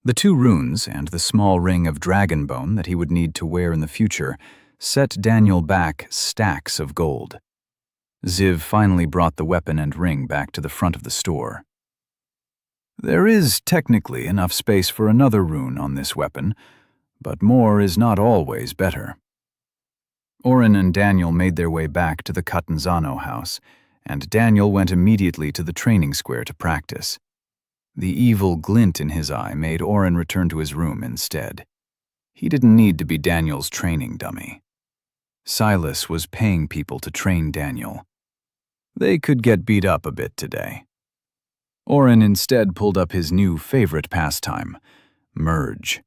The 2 runes and the small ring of dragon bone that he would need to wear in the future set Daniel back stacks of gold. Ziv finally brought the weapon and ring back to the front of the store. There is technically enough space for another rune on this weapon, but more is not always better. Oren and Daniel made their way back to the Catanzano house, and Daniel went immediately to the training square to practice. The evil glint in his eye made Oren return to his room instead. He didn't need to be Daniel's training dummy. Silas was paying people to train Daniel. They could get beat up a bit today. Oren instead pulled up his new favorite pastime, Merge.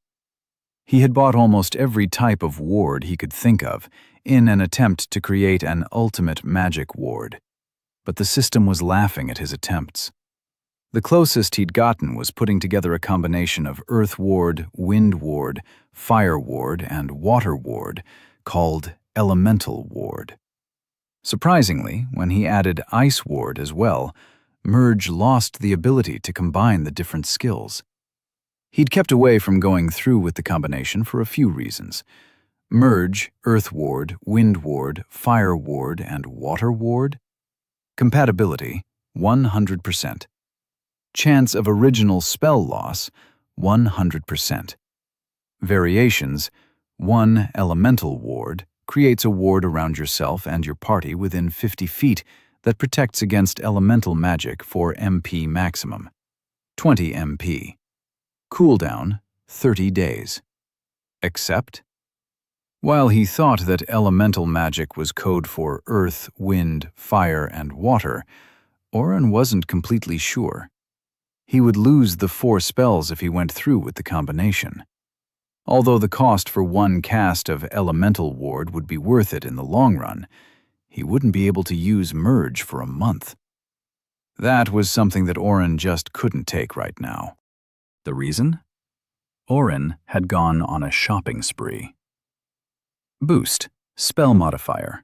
He had bought almost every type of ward he could think of in an attempt to create an ultimate magic ward, but the system was laughing at his attempts. The closest he'd gotten was putting together a combination of Earth Ward, Wind Ward, Fire Ward, and Water Ward called Elemental Ward. Surprisingly, when he added Ice Ward as well, Merge lost the ability to combine the different skills. He'd kept away from going through with the combination for a few reasons. Merge, Earth Ward, Wind Ward, Fire Ward, and Water Ward. Compatibility, 100%. Chance of original spell loss, 100%. Variations, 1 Elemental Ward creates a ward around yourself and your party within 50 feet that protects against elemental magic for MP maximum, 20 MP. Cooldown, 30 days. Except? While he thought that elemental magic was code for earth, wind, fire, and water, Oren wasn't completely sure. He would lose the 4 spells if he went through with the combination. Although the cost for 1 cast of Elemental Ward would be worth it in the long run, he wouldn't be able to use Merge for a month. That was something that Oren just couldn't take right now. The reason? Oren had gone on a shopping spree. Boost, spell modifier.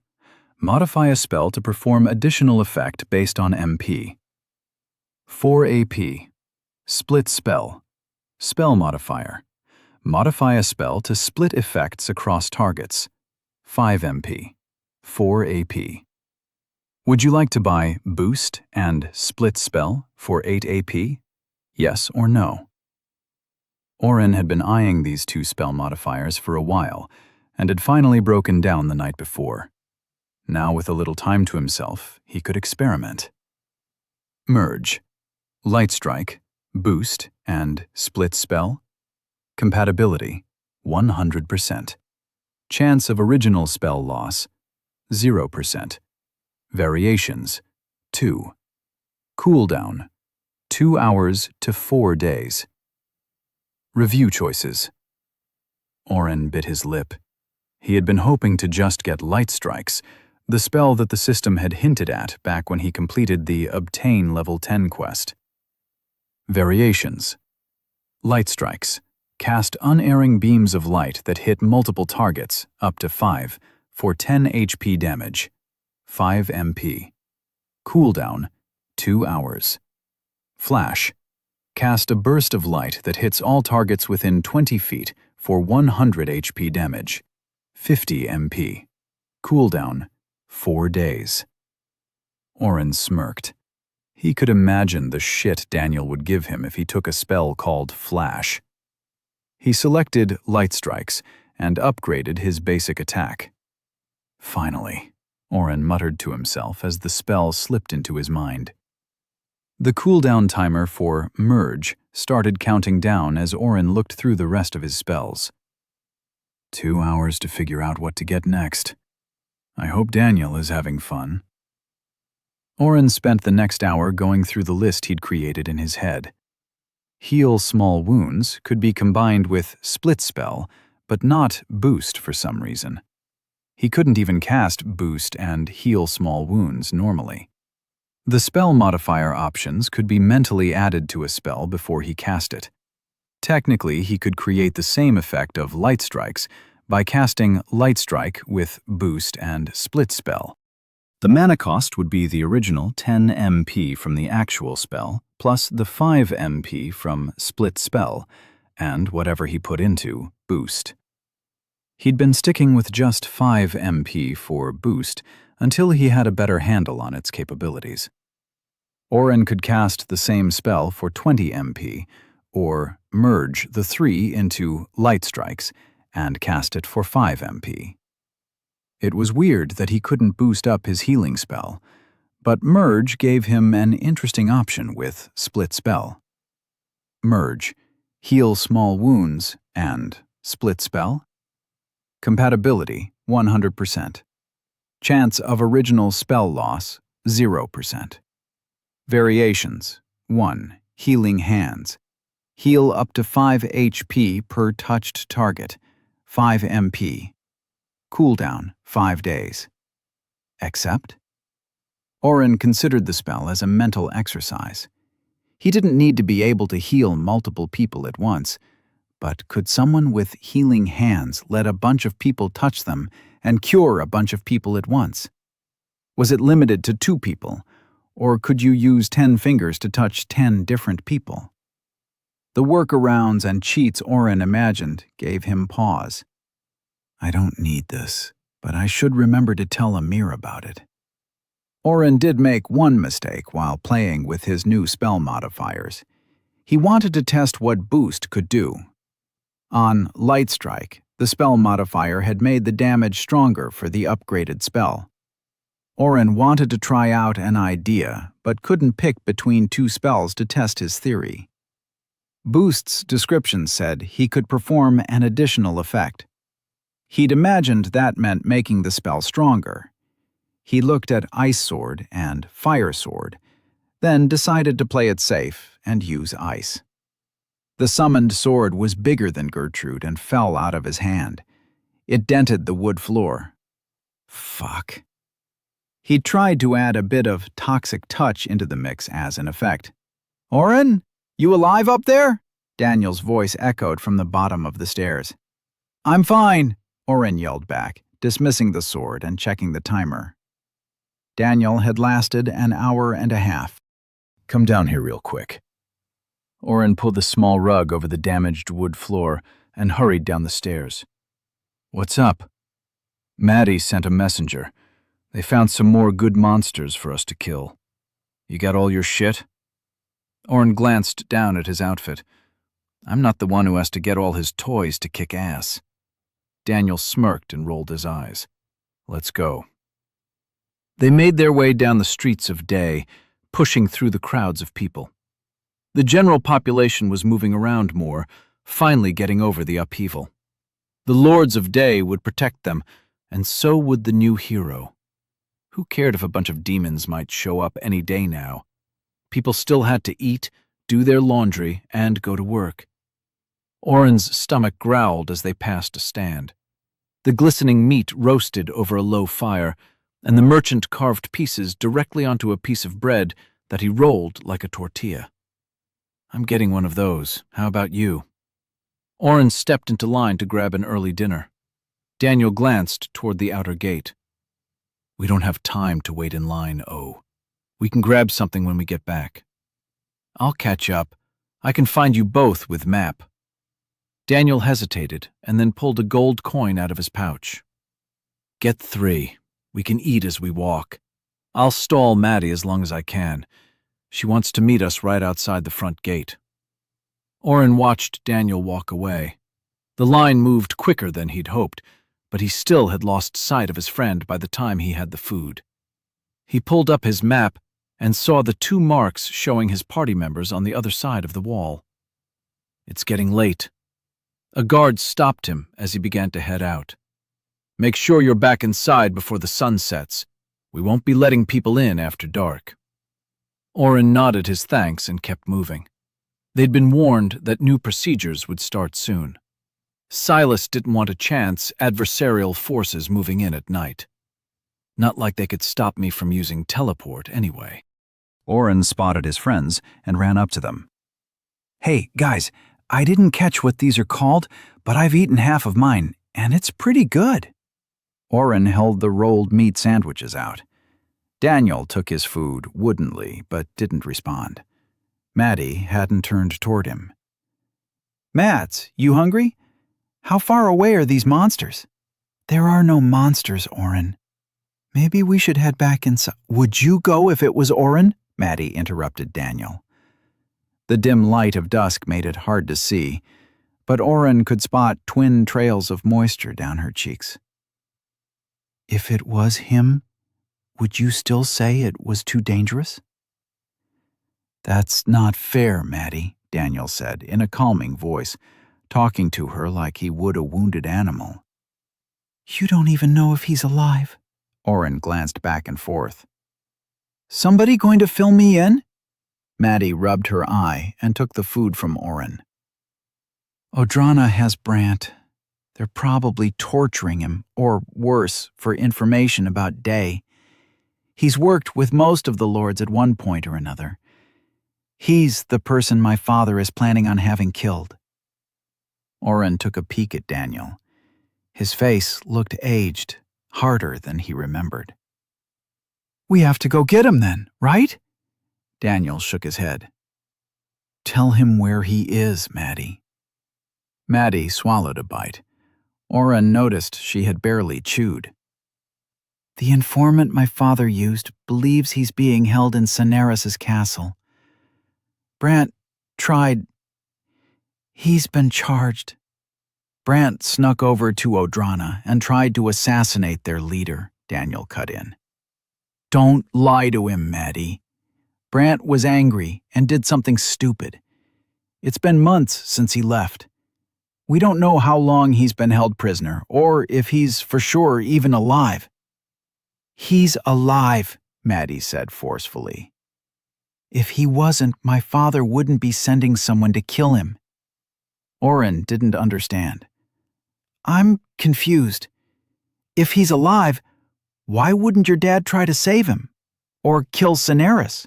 Modify a spell to perform additional effect based on MP. 4 AP, split spell. Spell modifier. Modify a spell to split effects across targets. 5 MP, 4 AP. Would you like to buy Boost and Split Spell for 8 AP? Yes or no? Oren had been eyeing these 2 spell modifiers for a while, and had finally broken down the night before. Now, with a little time to himself, he could experiment. Merge, Light Strike, Boost, and Split Spell. Compatibility, 100%. Chance of original spell loss, 0%. Variations, 2. Cooldown, 2 hours to 4 days. Review choices. Oren bit his lip. He had been hoping to just get Light Strikes, the spell that the system had hinted at back when he completed the Obtain Level 10 quest. Variations. Light Strikes. Cast unerring beams of light that hit multiple targets, up to 5, for 10 HP damage. 5 MP. Cooldown, 2 hours. Flash. Cast a burst of light that hits all targets within 20 feet for 100 HP damage. 50 MP. Cooldown, 4 days. Oren smirked. He could imagine the shit Daniel would give him if he took a spell called Flash. He selected Light Strikes and upgraded his basic attack. Finally, Oren muttered to himself as the spell slipped into his mind. The cooldown timer for Merge started counting down as Oren looked through the rest of his spells. 2 hours to figure out what to get next. I hope Daniel is having fun. Oren spent the next hour going through the list he'd created in his head. Heal Small Wounds could be combined with Split Spell, but not Boost for some reason. He couldn't even cast Boost and Heal Small Wounds normally. The spell modifier options could be mentally added to a spell before he cast it. Technically, he could create the same effect of light strikes by casting Light Strike with Boost and Split Spell. The mana cost would be the original 10 MP from the actual spell, plus the 5 MP from Split Spell, and whatever he put into Boost. He'd been sticking with just 5 MP for Boost until he had a better handle on its capabilities. Oren could cast the same spell for 20 MP, or merge the 3 into Light Strikes and cast it for 5 MP. It was weird that he couldn't boost up his healing spell, but Merge gave him an interesting option with Split Spell. Merge, heal small wounds, and Split Spell? Compatibility, 100%. Chance of original spell loss, 0%. Variations, 1. Healing Hands. Heal up to 5 HP per touched target, 5 MP. Cooldown, 5 days. Accept? Oren considered the spell as a mental exercise. He didn't need to be able to heal multiple people at once, but could someone with healing hands let a bunch of people touch them and cure a bunch of people at once? Was it limited to 2 people, or could you use 10 fingers to touch 10 different people? The workarounds and cheats Oren imagined gave him pause. I don't need this, but I should remember to tell Amir about it. Oren did make one mistake while playing with his new spell modifiers. He wanted to test what Boost could do. On Light Strike, the spell modifier had made the damage stronger for the upgraded spell. Oren wanted to try out an idea, but couldn't pick between 2 spells to test his theory. Boost's description said he could perform an additional effect. He'd imagined that meant making the spell stronger. He looked at Ice Sword and Fire Sword, then decided to play it safe and use Ice. The summoned sword was bigger than Gertrude and fell out of his hand. It dented the wood floor. Fuck. He tried to add a bit of Toxic Touch into the mix as an effect. Oren, you alive up there? Daniel's voice echoed from the bottom of the stairs. I'm fine, Oren yelled back, dismissing the sword and checking the timer. Daniel had lasted an hour and a half. Come down here real quick. Oren pulled the small rug over the damaged wood floor and hurried down the stairs. What's up? Maddie sent a messenger. They found some more good monsters for us to kill. You got all your shit? Oren glanced down at his outfit. I'm not the one who has to get all his toys to kick ass. Daniel smirked and rolled his eyes. Let's go. They made their way down the streets of Day, pushing through the crowds of people. The general population was moving around more, finally getting over the upheaval. The Lords of Day would protect them, and so would the new hero. Who cared if a bunch of demons might show up any day now? People still had to eat, do their laundry, and go to work. Oren's stomach growled as they passed a stand. The glistening meat roasted over a low fire, and the merchant carved pieces directly onto a piece of bread that he rolled like a tortilla. I'm getting one of those. How about you? Oren stepped into line to grab an early dinner. Daniel glanced toward the outer gate. We don't have time to wait in line, O. We can grab something when we get back. I'll catch up. I can find you both with map. Daniel hesitated and then pulled a gold coin out of his pouch. Get 3. We can eat as we walk. I'll stall Maddie as long as I can. She wants to meet us right outside the front gate. Oren watched Daniel walk away. The line moved quicker than he'd hoped, but he still had lost sight of his friend by the time he had the food. He pulled up his map and saw the 2 marks showing his party members on the other side of the wall. It's getting late. A guard stopped him as he began to head out. Make sure you're back inside before the sun sets. We won't be letting people in after dark. Oren nodded his thanks and kept moving. They'd been warned that new procedures would start soon. Silas didn't want to chance adversarial forces moving in at night. Not like they could stop me from using teleport anyway. Oren spotted his friends and ran up to them. Hey, guys, I didn't catch what these are called, but I've eaten half of mine, and it's pretty good. Oren held the rolled meat sandwiches out. Daniel took his food woodenly, but didn't respond. Maddie hadn't turned toward him. Mads, you hungry? How far away are these monsters? There are no monsters, Oren. Maybe we should head back inside. Would you go if it was Oren? Maddie interrupted Daniel. The dim light of dusk made it hard to see, but Oren could spot twin trails of moisture down her cheeks. If it was him, would you still say it was too dangerous? That's not fair, Maddie, Daniel said in a calming voice, talking to her like he would a wounded animal. You don't even know if he's alive. Oren glanced back and forth. Somebody going to fill me in? Maddie rubbed her eye and took the food from Oren. Odrana has Brant. They're probably torturing him, or worse, for information about Day. He's worked with most of the lords at one point or another. He's the person my father is planning on having killed. Oren took a peek at Daniel. His face looked aged, harder than he remembered. We have to go get him then, right? Daniel shook his head. Tell him where he is, Maddie. Maddie swallowed a bite. Oren noticed she had barely chewed. The informant my father used believes he's being held in Cineras's castle. Brant tried. He's been charged. Brant snuck over to Odrana and tried to assassinate their leader, Daniel cut in. Don't lie to him, Maddie. Brant was angry and did something stupid. It's been months since he left. We don't know how long he's been held prisoner, or if he's for sure even alive. He's alive, Maddie said forcefully. If he wasn't, my father wouldn't be sending someone to kill him. Oren didn't understand. I'm confused. If he's alive, why wouldn't your dad try to save him? Or kill Cineras?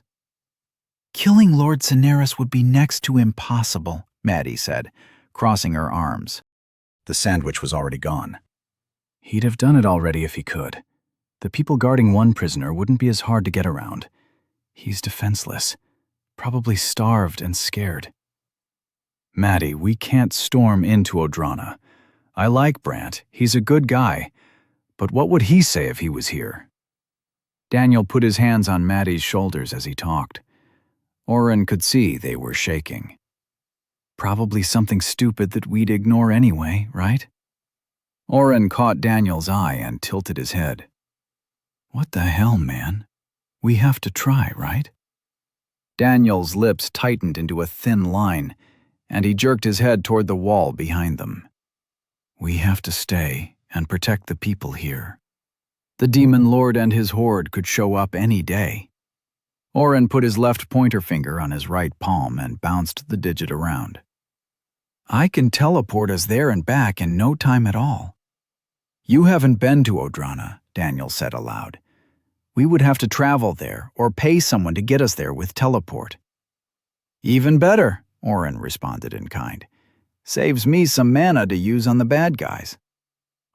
Killing Lord Cineras would be next to impossible, Maddie said, crossing her arms. The sandwich was already gone. He'd have done it already if he could. The people guarding one prisoner wouldn't be as hard to get around. He's defenseless, probably starved and scared. Maddie, we can't storm into Odrana. I like Brant. He's a good guy. But what would he say if he was here? Daniel put his hands on Maddie's shoulders as he talked. Oren could see they were shaking. Probably something stupid that we'd ignore anyway, right? Oren caught Daniel's eye and tilted his head. What the hell, man? We have to try, right? Daniel's lips tightened into a thin line, and he jerked his head toward the wall behind them. We have to stay and protect the people here. The demon lord and his horde could show up any day. Oren put his left pointer finger on his right palm and bounced the digit around. I can teleport us there and back in no time at all. You haven't been to Odrana, Daniel said aloud. We would have to travel there or pay someone to get us there with teleport. Even better, Oren responded in kind. Saves me some mana to use on the bad guys.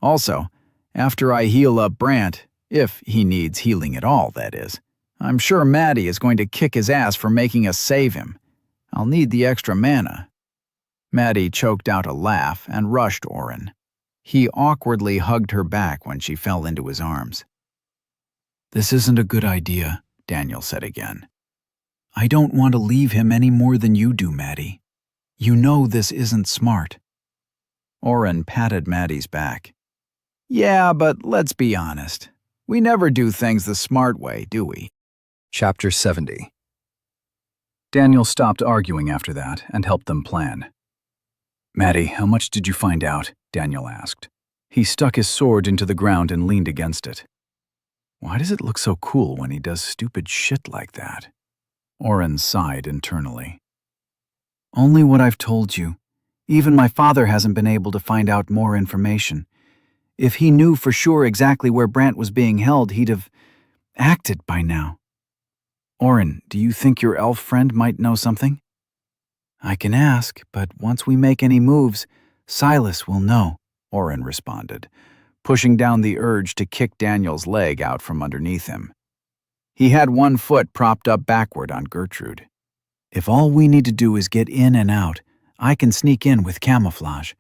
Also, after I heal up Brant, if he needs healing at all, that is, I'm sure Maddie is going to kick his ass for making us save him. I'll need the extra mana. Maddie choked out a laugh and rushed Oren. He awkwardly hugged her back when she fell into his arms. This isn't a good idea, Daniel said again. I don't want to leave him any more than you do, Maddie. You know this isn't smart. Oren patted Maddie's back. Yeah, but let's be honest. We never do things the smart way, do we? Chapter 70. Daniel stopped arguing after that and helped them plan. Maddie, how much did you find out? Daniel asked. He stuck his sword into the ground and leaned against it. Why does it look so cool when he does stupid shit like that? Oren sighed internally. Only what I've told you. Even my father hasn't been able to find out more information. If he knew for sure exactly where Brant was being held, he'd have acted by now. Oren, do you think your elf friend might know something? I can ask, but once we make any moves, Silas will know, Oren responded, pushing down the urge to kick Daniel's leg out from underneath him. He had one foot propped up backward on Gertrude. If all we need to do is get in and out, I can sneak in with camouflage.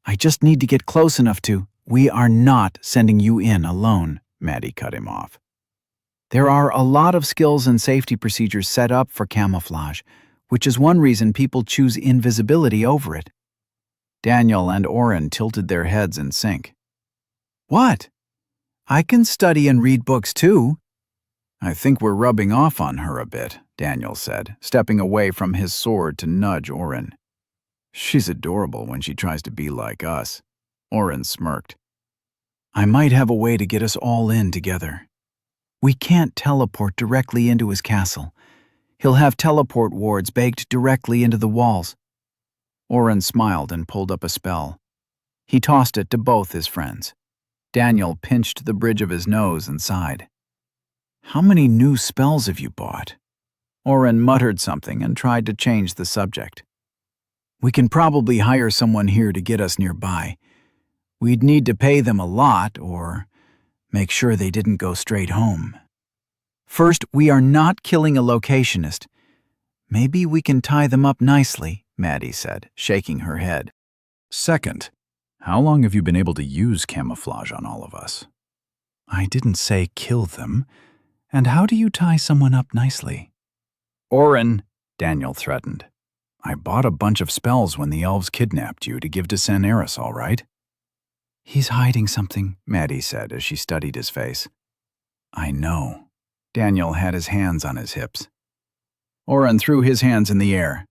I just need to get close enough to— We are not sending you in alone, Maddie cut him off. There are a lot of skills and safety procedures set up for camouflage, which is one reason people choose invisibility over it. Daniel and Oren tilted their heads in sync. What? I can study and read books too. I think we're rubbing off on her a bit, Daniel said, stepping away from his sword to nudge Oren. She's adorable when she tries to be like us. Oren smirked. I might have a way to get us all in together. We can't teleport directly into his castle. He'll have teleport wards baked directly into the walls. Oren smiled and pulled up a spell. He tossed it to both his friends. Daniel pinched the bridge of his nose and sighed. How many new spells have you bought? Oren muttered something and tried to change the subject. We can probably hire someone here to get us nearby. We'd need to pay them a lot or make sure they didn't go straight home. First, we are not killing a locationist. Maybe we can tie them up nicely, Maddie said, shaking her head. Second, how long have you been able to use camouflage on all of us? I didn't say kill them. And how do you tie someone up nicely? Oren, Daniel threatened. I bought a bunch of spells when the elves kidnapped you to give to Saneris, all right? He's hiding something, Maddie said as she studied his face. I know. Daniel had his hands on his hips. Oren threw his hands in the air.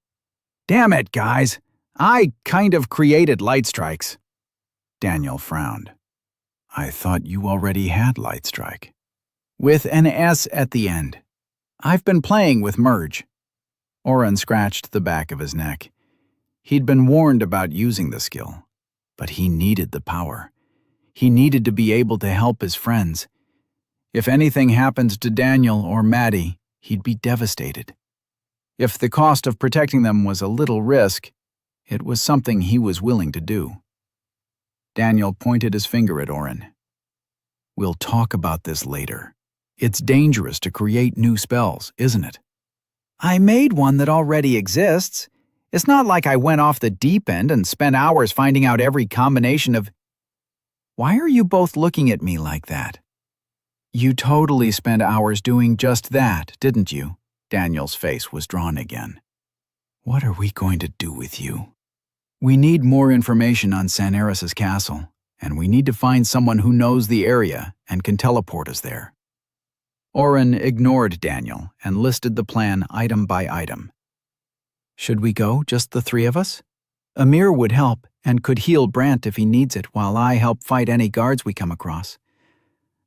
Damn it, guys! I kind of created light strikes. Daniel frowned. I thought you already had light strike. With an S at the end. I've been playing with merge. Oren scratched the back of his neck. He'd been warned about using the skill, but he needed the power. He needed to be able to help his friends. If anything happened to Daniel or Maddie, he'd be devastated. If the cost of protecting them was a little risk, it was something he was willing to do. Daniel pointed his finger at Oren. We'll talk about this later. It's dangerous to create new spells, isn't it? I made one that already exists. It's not like I went off the deep end and spent hours finding out every combination of— Why are you both looking at me like that? You totally spent hours doing just that, didn't you? Daniel's face was drawn again. What are we going to do with you? We need more information on Saneris' castle, and we need to find someone who knows the area and can teleport us there. Oren ignored Daniel and listed the plan item by item. Should we go, just the three of us? Amir would help and could heal Brant if he needs it while I help fight any guards we come across.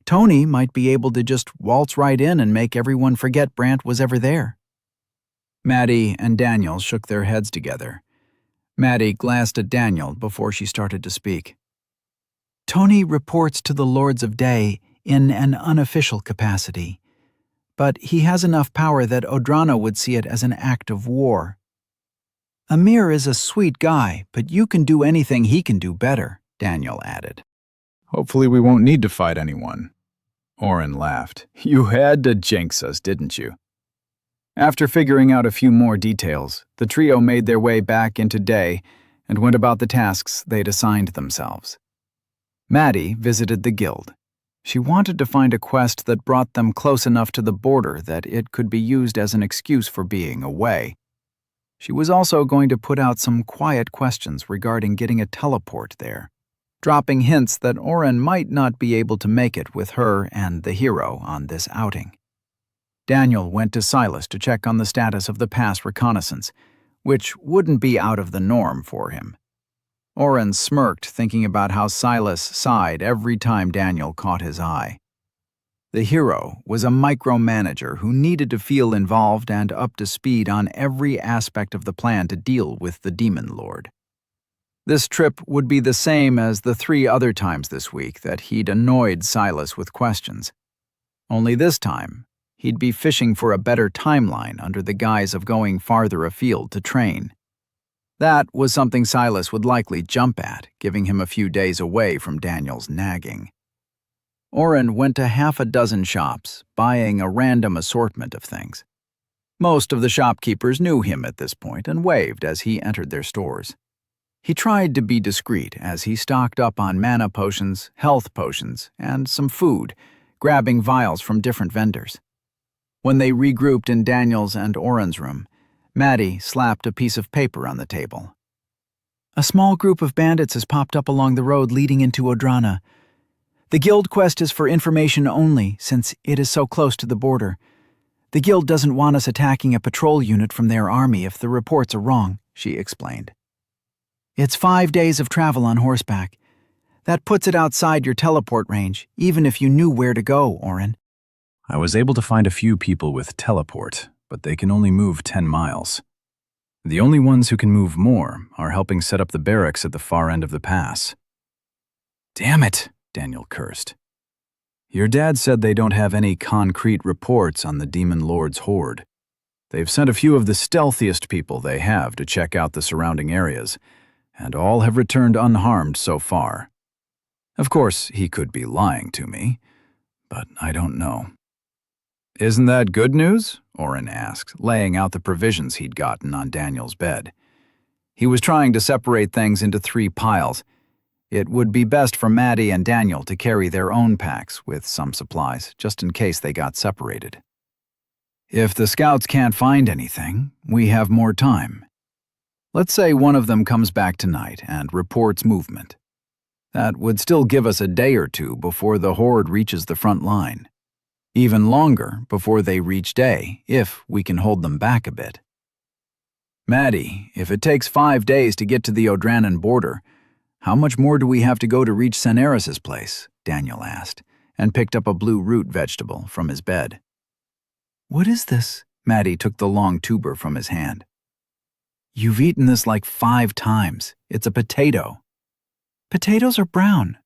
Tony might be able to just waltz right in and make everyone forget Brant was ever there. Maddie and Daniel shook their heads together. Maddie glanced at Daniel before she started to speak. Tony reports to the Lords of Day in an unofficial capacity, but he has enough power that Odrana would see it as an act of war. Amir is a sweet guy, but you can do anything he can do better, Daniel added. Hopefully we won't need to fight anyone. Oren laughed. You had to jinx us, didn't you? After figuring out a few more details, the trio made their way back into Day and went about the tasks they'd assigned themselves. Maddie visited the guild. She wanted to find a quest that brought them close enough to the border that it could be used as an excuse for being away. She was also going to put out some quiet questions regarding getting a teleport there, dropping hints that Oren might not be able to make it with her and the hero on this outing. Daniel went to Silas to check on the status of the pass reconnaissance, which wouldn't be out of the norm for him. Oren smirked, thinking about how Silas sighed every time Daniel caught his eye. The hero was a micromanager who needed to feel involved and up to speed on every aspect of the plan to deal with the Demon Lord. This trip would be the same as the 3 other times this week that he'd annoyed Silas with questions. Only this time, he'd be fishing for a better timeline under the guise of going farther afield to train. That was something Silas would likely jump at, giving him a few days away from Daniel's nagging. Oren went to half a dozen shops, buying a random assortment of things. Most of the shopkeepers knew him at this point and waved as he entered their stores. He tried to be discreet as he stocked up on mana potions, health potions, and some food, grabbing vials from different vendors. When they regrouped in Daniel's and Oren's room, Maddie slapped a piece of paper on the table. A small group of bandits has popped up along the road leading into Odrana. The guild quest is for information only, since it is so close to the border. The guild doesn't want us attacking a patrol unit from their army if the reports are wrong, she explained. It's 5 days of travel on horseback. That puts it outside your teleport range, even if you knew where to go, Oren. I was able to find a few people with teleport, but they can only move 10 miles. The only ones who can move more are helping set up the barracks at the far end of the pass. Damn it, Daniel cursed. Your dad said they don't have any concrete reports on the Demon Lord's horde. They've sent a few of the stealthiest people they have to check out the surrounding areas, and all have returned unharmed so far. Of course, he could be lying to me, but I don't know. Isn't that good news? Oren asked, laying out the provisions he'd gotten on Daniel's bed. He was trying to separate things into 3 piles. It would be best for Maddie and Daniel to carry their own packs with some supplies, just in case they got separated. If the scouts can't find anything, we have more time. Let's say one of them comes back tonight and reports movement. That would still give us a day or two before the horde reaches the front line. Even longer before they reach day, if we can hold them back a bit. Maddie, if it takes 5 days to get to the Odranan border, how much more do we have to go to reach Seneris's place? Daniel asked, and picked up a blue root vegetable from his bed. What is this? Maddie took the long tuber from his hand. You've eaten this like 5 times. It's a potato. Potatoes are brown.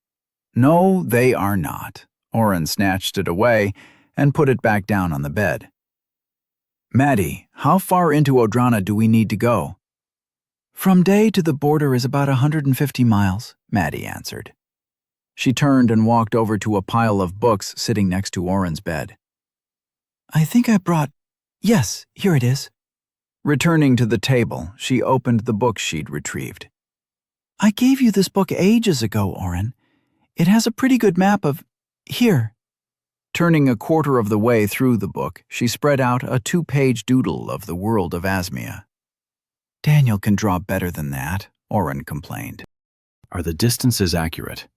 No, they are not. Oren snatched it away and put it back down on the bed. Maddie, how far into Odrana do we need to go? From Day to the border is about 150 miles, Maddie answered. She turned and walked over to a pile of books sitting next to Oren's bed. I think I brought... Yes, here it is. Returning to the table, she opened the book she'd retrieved. I gave you this book ages ago, Oren. It has a pretty good map of... Here. Turning a quarter of the way through the book, she spread out a 2-page doodle of the world of Asmia. Daniel can draw better than that, Oren complained. Are the distances accurate?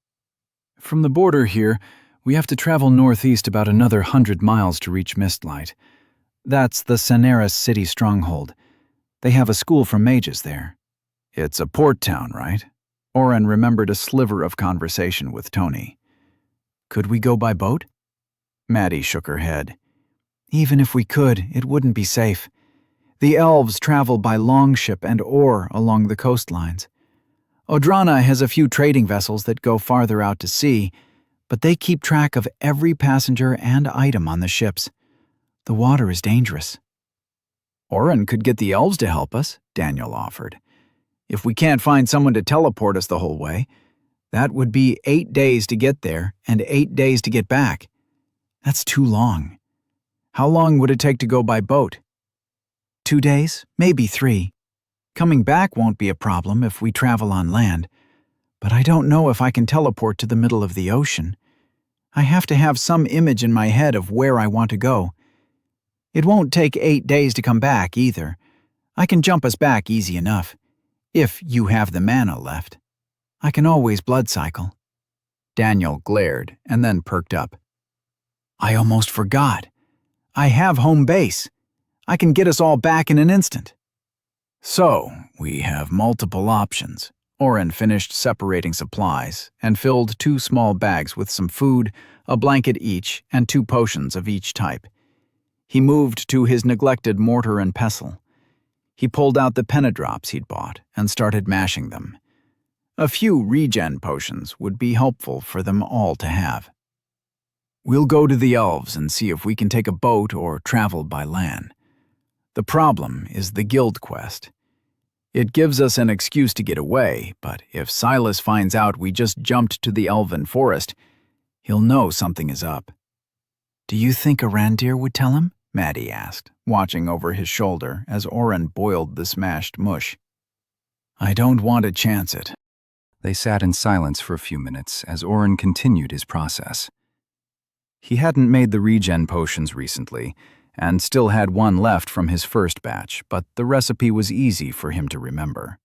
From the border here, we have to travel northeast about another 100 miles to reach Mistlight. That's the Seneris city stronghold. They have a school for mages there. It's a port town, right? Oren remembered a sliver of conversation with Tony. Could we go by boat? Maddie shook her head. Even if we could, it wouldn't be safe. The elves travel by longship and oar along the coastlines. Odrana has a few trading vessels that go farther out to sea, but they keep track of every passenger and item on the ships. The water is dangerous. Oren could get the elves to help us, Daniel offered. If we can't find someone to teleport us the whole way, that would be 8 days to get there and 8 days to get back. That's too long. How long would it take to go by boat? 2 days, maybe 3. Coming back won't be a problem if we travel on land, but I don't know if I can teleport to the middle of the ocean. I have to have some image in my head of where I want to go. It won't take 8 days to come back either. I can jump us back easy enough, if you have the mana left. I can always blood cycle. Daniel glared and then perked up. I almost forgot. I have home base. I can get us all back in an instant. So, we have multiple options. Oren finished separating supplies and filled 2 small bags with some food, a blanket each, and 2 potions of each type. He moved to his neglected mortar and pestle. He pulled out the penadrops he'd bought and started mashing them. A few regen potions would be helpful for them all to have. We'll go to the elves and see if we can take a boat or travel by land. The problem is the guild quest. It gives us an excuse to get away, but if Silas finds out we just jumped to the elven forest, he'll know something is up. Do you think Arandir would tell him? Maddie asked, watching over his shoulder as Oren boiled the smashed mush. I don't want to chance it. They sat in silence for a few minutes as Oren continued his process. He hadn't made the regen potions recently, and still had one left from his first batch, but the recipe was easy for him to remember.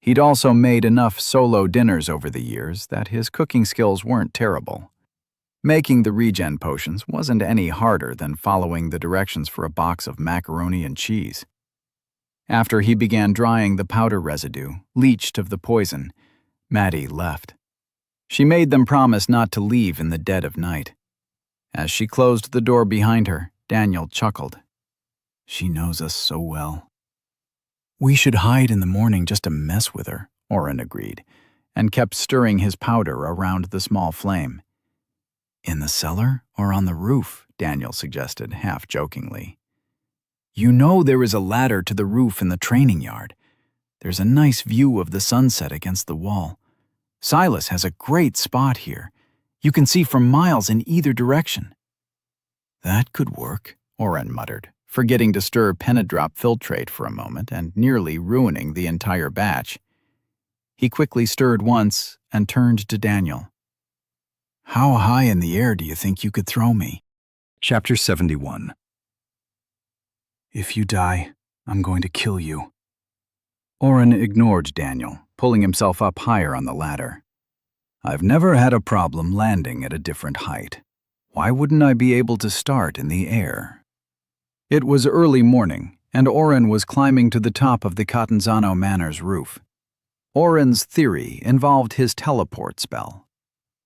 He'd also made enough solo dinners over the years that his cooking skills weren't terrible. Making the regen potions wasn't any harder than following the directions for a box of macaroni and cheese. After he began drying the powder residue, leached of the poison, Maddie left. She made them promise not to leave in the dead of night. As she closed the door behind her, Daniel chuckled. She knows us so well. We should hide in the morning just to mess with her, Oren agreed, and kept stirring his powder around the small flame. In the cellar or on the roof, Daniel suggested, half-jokingly. You know there is a ladder to the roof in the training yard. There's a nice view of the sunset against the wall. Silas has a great spot here. You can see for miles in either direction. That could work, Oren muttered, forgetting to stir Penadrop filtrate for a moment and nearly ruining the entire batch. He quickly stirred once and turned to Daniel. How high in the air do you think you could throw me? Chapter 71. If you die, I'm going to kill you. Oren ignored Daniel, pulling himself up higher on the ladder. I've never had a problem landing at a different height. Why wouldn't I be able to start in the air? It was early morning, and Oren was climbing to the top of the Catanzano Manor's roof. Oren's theory involved his teleport spell.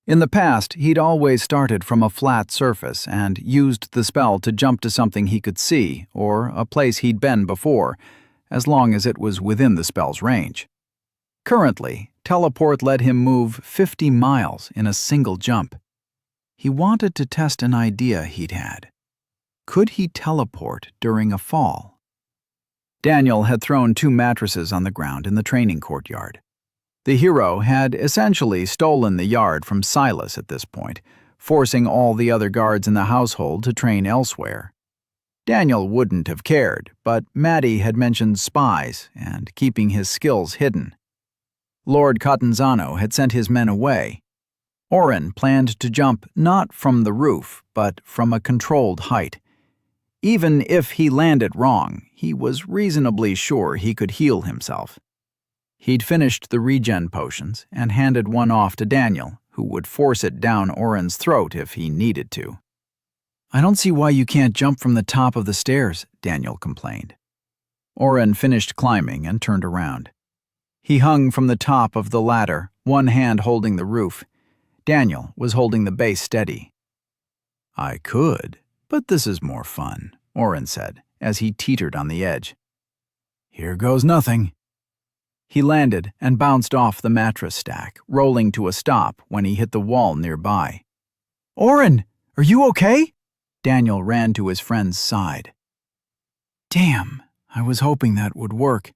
In the past, he'd always started from a flat surface and used the spell to jump to something he could see or a place he'd been before, as long as it was within the spell's range. Currently, teleport let him move 50 miles in a single jump. He wanted to test an idea he'd had. Could he teleport during a fall? Daniel had thrown 2 mattresses on the ground in the training courtyard. The hero had essentially stolen the yard from Silas at this point, forcing all the other guards in the household to train elsewhere. Daniel wouldn't have cared, but Maddie had mentioned spies and keeping his skills hidden. Lord Catanzano had sent his men away. Oren planned to jump not from the roof, but from a controlled height. Even if he landed wrong, he was reasonably sure he could heal himself. He'd finished the regen potions and handed one off to Daniel, who would force it down Oren's throat if he needed to. I don't see why you can't jump from the top of the stairs, Daniel complained. Oren finished climbing and turned around. He hung from the top of the ladder, one hand holding the roof. Daniel was holding the base steady. I could, but this is more fun, Oren said, as he teetered on the edge. Here goes nothing. He landed and bounced off the mattress stack, rolling to a stop when he hit the wall nearby. Oren, are you okay? Daniel ran to his friend's side. Damn, I was hoping that would work.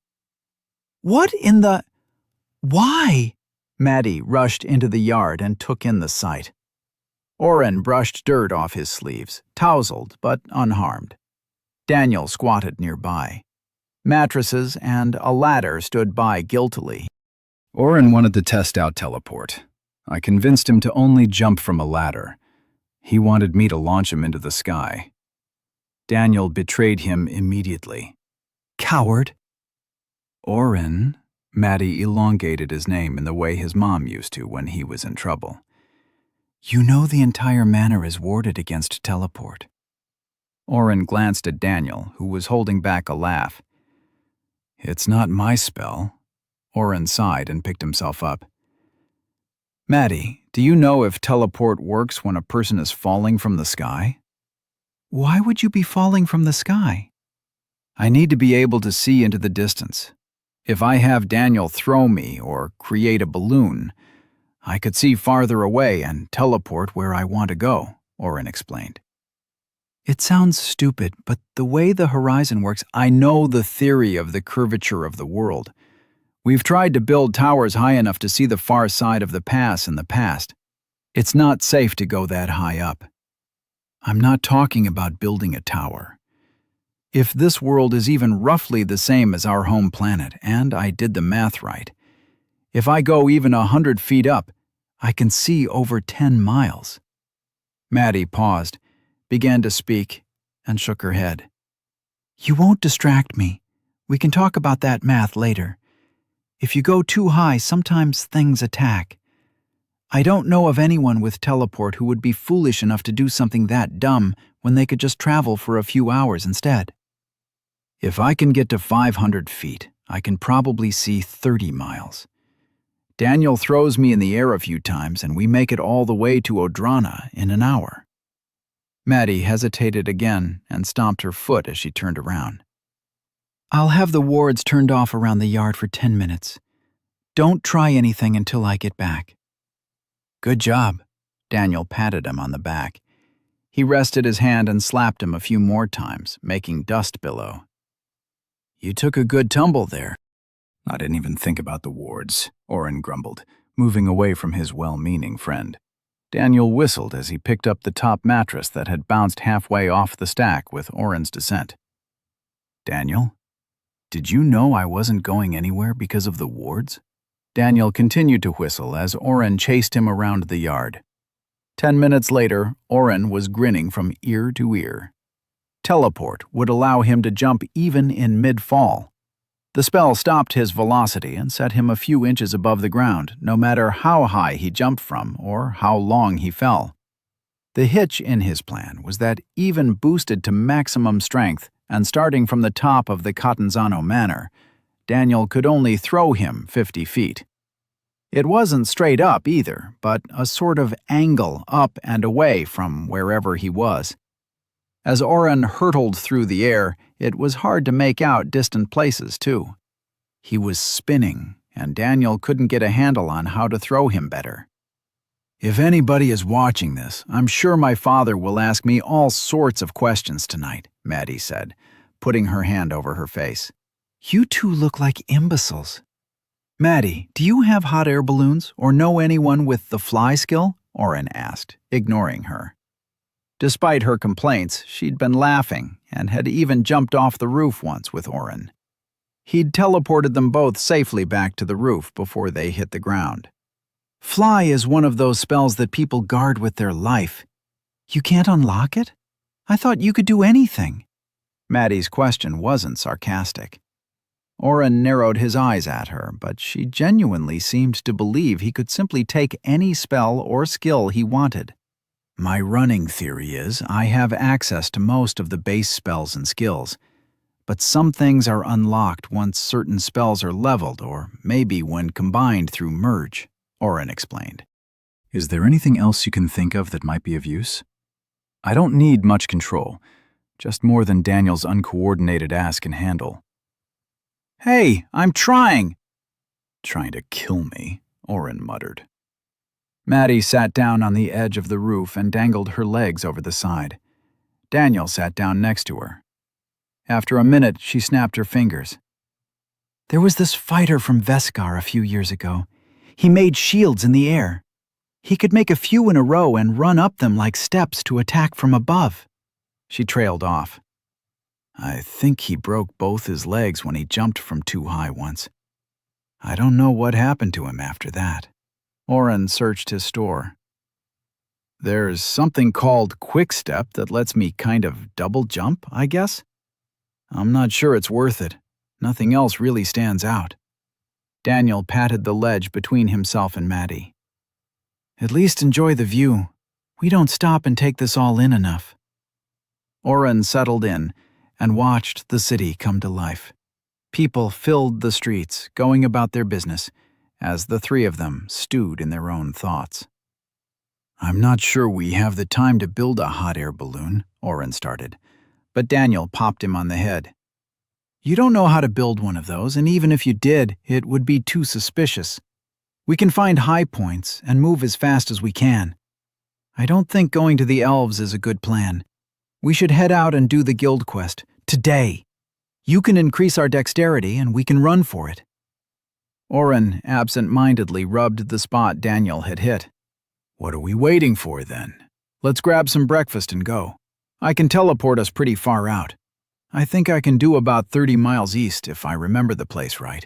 What in the... Why? Maddie rushed into the yard and took in the sight. Oren brushed dirt off his sleeves, tousled but unharmed. Daniel squatted nearby. Mattresses and a ladder stood by guiltily. Oren wanted to test out teleport. I convinced him to only jump from a ladder. He wanted me to launch him into the sky. Daniel betrayed him immediately. Coward! Oren, Maddie elongated his name in the way his mom used to when he was in trouble. You know the entire manor is warded against teleport. Oren glanced at Daniel, who was holding back a laugh. It's not my spell. Oren sighed and picked himself up. Maddie, do you know if teleport works when a person is falling from the sky? Why would you be falling from the sky? I need to be able to see into the distance. If I have Daniel throw me or create a balloon, I could see farther away and teleport where I want to go, Oren explained. It sounds stupid, but the way the horizon works, I know the theory of the curvature of the world. We've tried to build towers high enough to see the far side of the pass in the past. It's not safe to go that high up. I'm not talking about building a tower. If this world is even roughly the same as our home planet, and I did the math right, if I go even 100 feet up, I can see over 10 miles. Maddie paused, began to speak, and shook her head. You won't distract me. We can talk about that math later. If you go too high, sometimes things attack. I don't know of anyone with teleport who would be foolish enough to do something that dumb when they could just travel for a few hours instead. If I can get to 500 feet, I can probably see 30 miles. Daniel throws me in the air a few times and we make it all the way to Odrana in an hour. Maddie hesitated again and stomped her foot as she turned around. I'll have the wards turned off around the yard for 10 minutes. Don't try anything until I get back. Good job. Daniel patted him on the back. He rested his hand and slapped him a few more times, making dust billow. You took a good tumble there. I didn't even think about the wards, Oren grumbled, moving away from his well-meaning friend. Daniel whistled as he picked up the top mattress that had bounced halfway off the stack with Oren's descent. Daniel, did you know I wasn't going anywhere because of the wards? Daniel continued to whistle as Oren chased him around the yard. 10 minutes later, Oren was grinning from ear to ear. Teleport would allow him to jump even in mid-fall. The spell stopped his velocity and set him a few inches above the ground, no matter how high he jumped from or how long he fell. The hitch in his plan was that even boosted to maximum strength and starting from the top of the Catanzano Manor, Daniel could only throw him 50 feet. It wasn't straight up either, but a sort of angle up and away from wherever he was. As Oren hurtled through the air, it was hard to make out distant places, too. He was spinning, and Daniel couldn't get a handle on how to throw him better. If anybody is watching this, I'm sure my father will ask me all sorts of questions tonight, Maddie said, putting her hand over her face. You two look like imbeciles. Maddie, do you have hot air balloons or know anyone with the fly skill? Oren asked, ignoring her. Despite her complaints, she'd been laughing and had even jumped off the roof once with Oren. He'd teleported them both safely back to the roof before they hit the ground. Fly is one of those spells that people guard with their life. You can't unlock it? I thought you could do anything. Maddie's question wasn't sarcastic. Oren narrowed his eyes at her, but she genuinely seemed to believe he could simply take any spell or skill he wanted. My running theory is I have access to most of the base spells and skills, but some things are unlocked once certain spells are leveled or maybe when combined through merge, Oren explained. Is there anything else you can think of that might be of use? I don't need much control, just more than Daniel's uncoordinated ass can handle. Hey, I'm trying! Trying to kill me, Oren muttered. Maddie sat down on the edge of the roof and dangled her legs over the side. Daniel sat down next to her. After a minute, she snapped her fingers. There was this fighter from Veskar a few years ago. He made shields in the air. He could make a few in a row and run up them like steps to attack from above. She trailed off. I think he broke both his legs when he jumped from too high once. I don't know what happened to him after that. Oren searched his store. There's something called Quick Step that lets me kind of double jump, I guess. I'm not sure it's worth it. Nothing else really stands out. Daniel patted the ledge between himself and Maddie. At least enjoy the view. We don't stop and take this all in enough. Oren settled in and watched the city come to life. People filled the streets, going about their business, as the three of them stewed in their own thoughts. I'm not sure we have the time to build a hot air balloon, Oren started, but Daniel popped him on the head. You don't know how to build one of those, and even if you did, it would be too suspicious. We can find high points and move as fast as we can. I don't think going to the elves is a good plan. We should head out and do the guild quest. Today. You can increase our dexterity and we can run for it. Oren absent-mindedly rubbed the spot Daniel had hit. What are we waiting for, then? Let's grab some breakfast and go. I can teleport us pretty far out. I think I can do about 30 miles east if I remember the place right.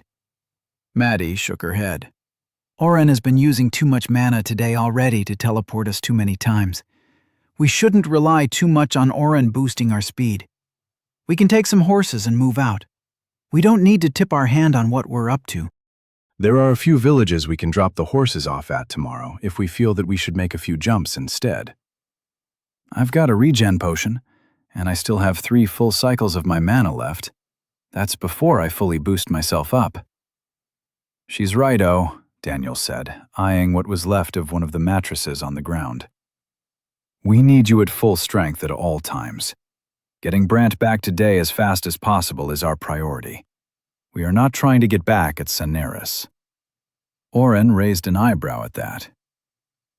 Maddie shook her head. Oren has been using too much mana today already to teleport us too many times. We shouldn't rely too much on Oren boosting our speed. We can take some horses and move out. We don't need to tip our hand on what we're up to. There are a few villages we can drop the horses off at tomorrow if we feel that we should make a few jumps instead. I've got a regen potion, and I still have 3 full cycles of my mana left. That's before I fully boost myself up. She's right-o, Daniel said, eyeing what was left of one of the mattresses on the ground. We need you at full strength at all times. Getting Brant back today as fast as possible is our priority. We are not trying to get back at Cineris. Oren raised an eyebrow at that.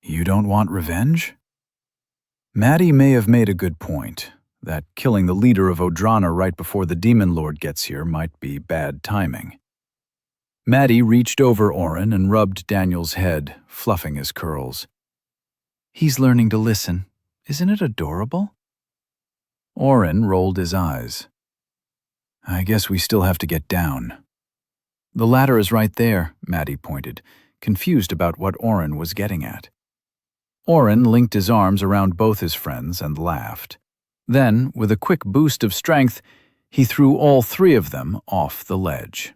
You don't want revenge? Maddie may have made a good point, that killing the leader of Odrana right before the Demon Lord gets here might be bad timing. Maddie reached over Oren and rubbed Daniel's head, fluffing his curls. He's learning to listen. Isn't it adorable? Oren rolled his eyes. I guess we still have to get down. The ladder is right there, Maddie pointed, confused about what Oren was getting at. Oren linked his arms around both his friends and laughed. Then, with a quick boost of strength, he threw all 3 of them off the ledge.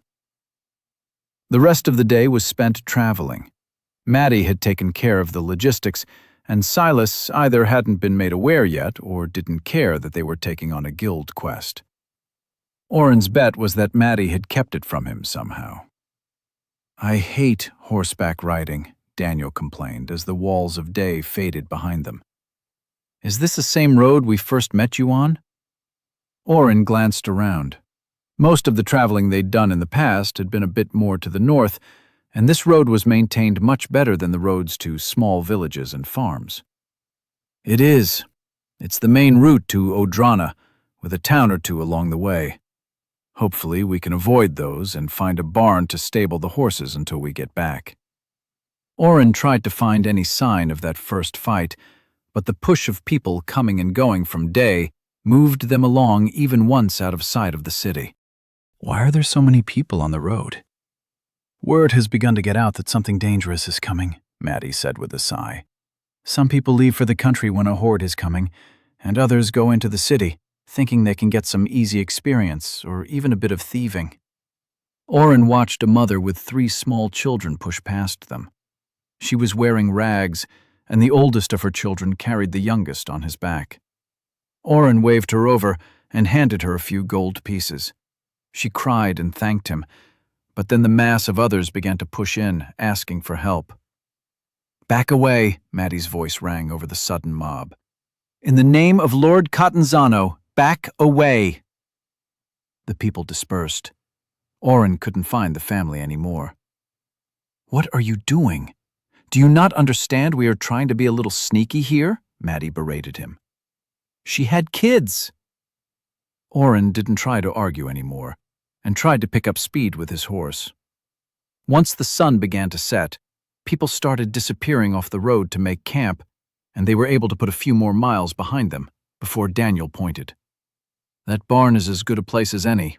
The rest of the day was spent traveling. Maddie had taken care of the logistics, and Silas either hadn't been made aware yet or didn't care that they were taking on a guild quest. Oren's bet was that Maddie had kept it from him somehow. I hate horseback riding, Daniel complained as the walls of day faded behind them. Is this the same road we first met you on? Oren glanced around. Most of the traveling they'd done in the past had been a bit more to the north, and this road was maintained much better than the roads to small villages and farms. It is. It's the main route to Odrana, with a town or 2 along the way. Hopefully we can avoid those and find a barn to stable the horses until we get back. Oren tried to find any sign of that first fight, but the push of people coming and going from day moved them along even once out of sight of the city. Why are there so many people on the road? Word has begun to get out that something dangerous is coming, Maddie said with a sigh. Some people leave for the country when a horde is coming, and others go into the city, thinking they can get some easy experience or even a bit of thieving. Oren watched a mother with 3 small children push past them. She was wearing rags, and the oldest of her children carried the youngest on his back. Oren waved her over and handed her a few gold pieces. She cried and thanked him, but then the mass of others began to push in, asking for help. Back away, Maddie's voice rang over the sudden mob. In the name of Lord Catanzano, back away! The people dispersed. Oren couldn't find the family anymore. What are you doing? Do you not understand we are trying to be a little sneaky here? Maddie berated him. She had kids. Oren didn't try to argue anymore, and tried to pick up speed with his horse. Once the sun began to set, people started disappearing off the road to make camp, and they were able to put a few more miles behind them before Daniel pointed. That barn is as good a place as any.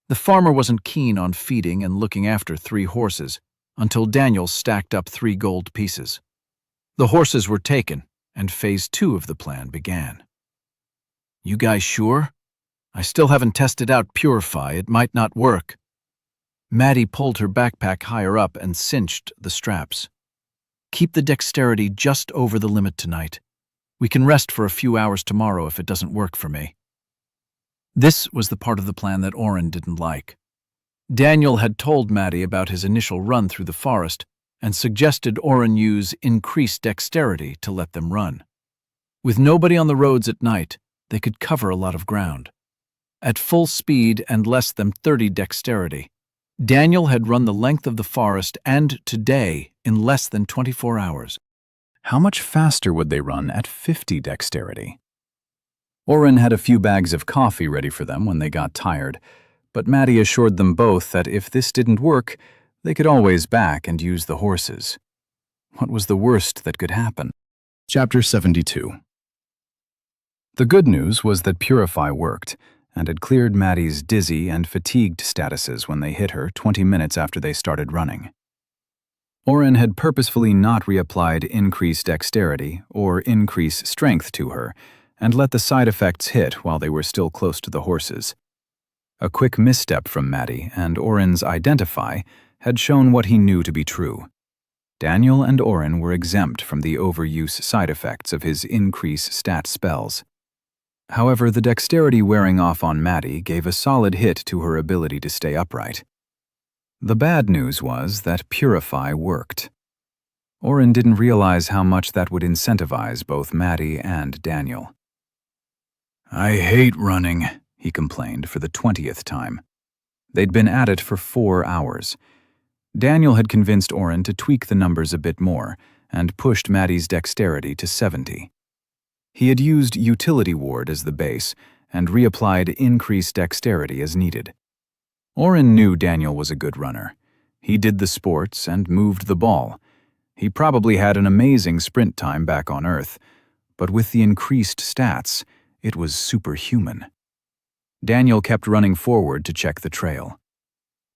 The farmer wasn't keen on feeding and looking after 3 horses until Daniel stacked up 3 gold pieces. The horses were taken, and phase 2 of the plan began. You guys sure? I still haven't tested out Purify. It might not work. Maddie pulled her backpack higher up and cinched the straps. Keep the dexterity just over the limit tonight. We can rest for a few hours tomorrow if it doesn't work for me. This was the part of the plan that Oren didn't like. Daniel had told Maddie about his initial run through the forest and suggested Oren use increased dexterity to let them run. With nobody on the roads at night, they could cover a lot of ground. At full speed and less than 30 dexterity, Daniel had run the length of the forest and today in less than 24 hours. How much faster would they run at 50 dexterity? Oren had a few bags of coffee ready for them when they got tired, but Maddie assured them both that if this didn't work, they could always back and use the horses. What was the worst that could happen? Chapter 72. The good news was that Purify worked, and had cleared Maddie's dizzy and fatigued statuses when they hit her 20 minutes after they started running. Oren had purposefully not reapplied increased dexterity or increase strength to her, and let the side effects hit while they were still close to the horses. A quick misstep from Maddie and Oren's identify had shown what he knew to be true. Daniel and Oren were exempt from the overuse side effects of his increase stat spells. However, the dexterity wearing off on Maddie gave a solid hit to her ability to stay upright. The bad news was that Purify worked. Oren didn't realize how much that would incentivize both Maddie and Daniel. "I hate running," he complained for the 20th time. They'd been at it for 4 hours. Daniel had convinced Oren to tweak the numbers a bit more and pushed Maddie's dexterity to 70. He had used Utility Ward as the base and reapplied increased dexterity as needed. Oren knew Daniel was a good runner. He did the sports and moved the ball. He probably had an amazing sprint time back on Earth, but with the increased stats, it was superhuman. Daniel kept running forward to check the trail.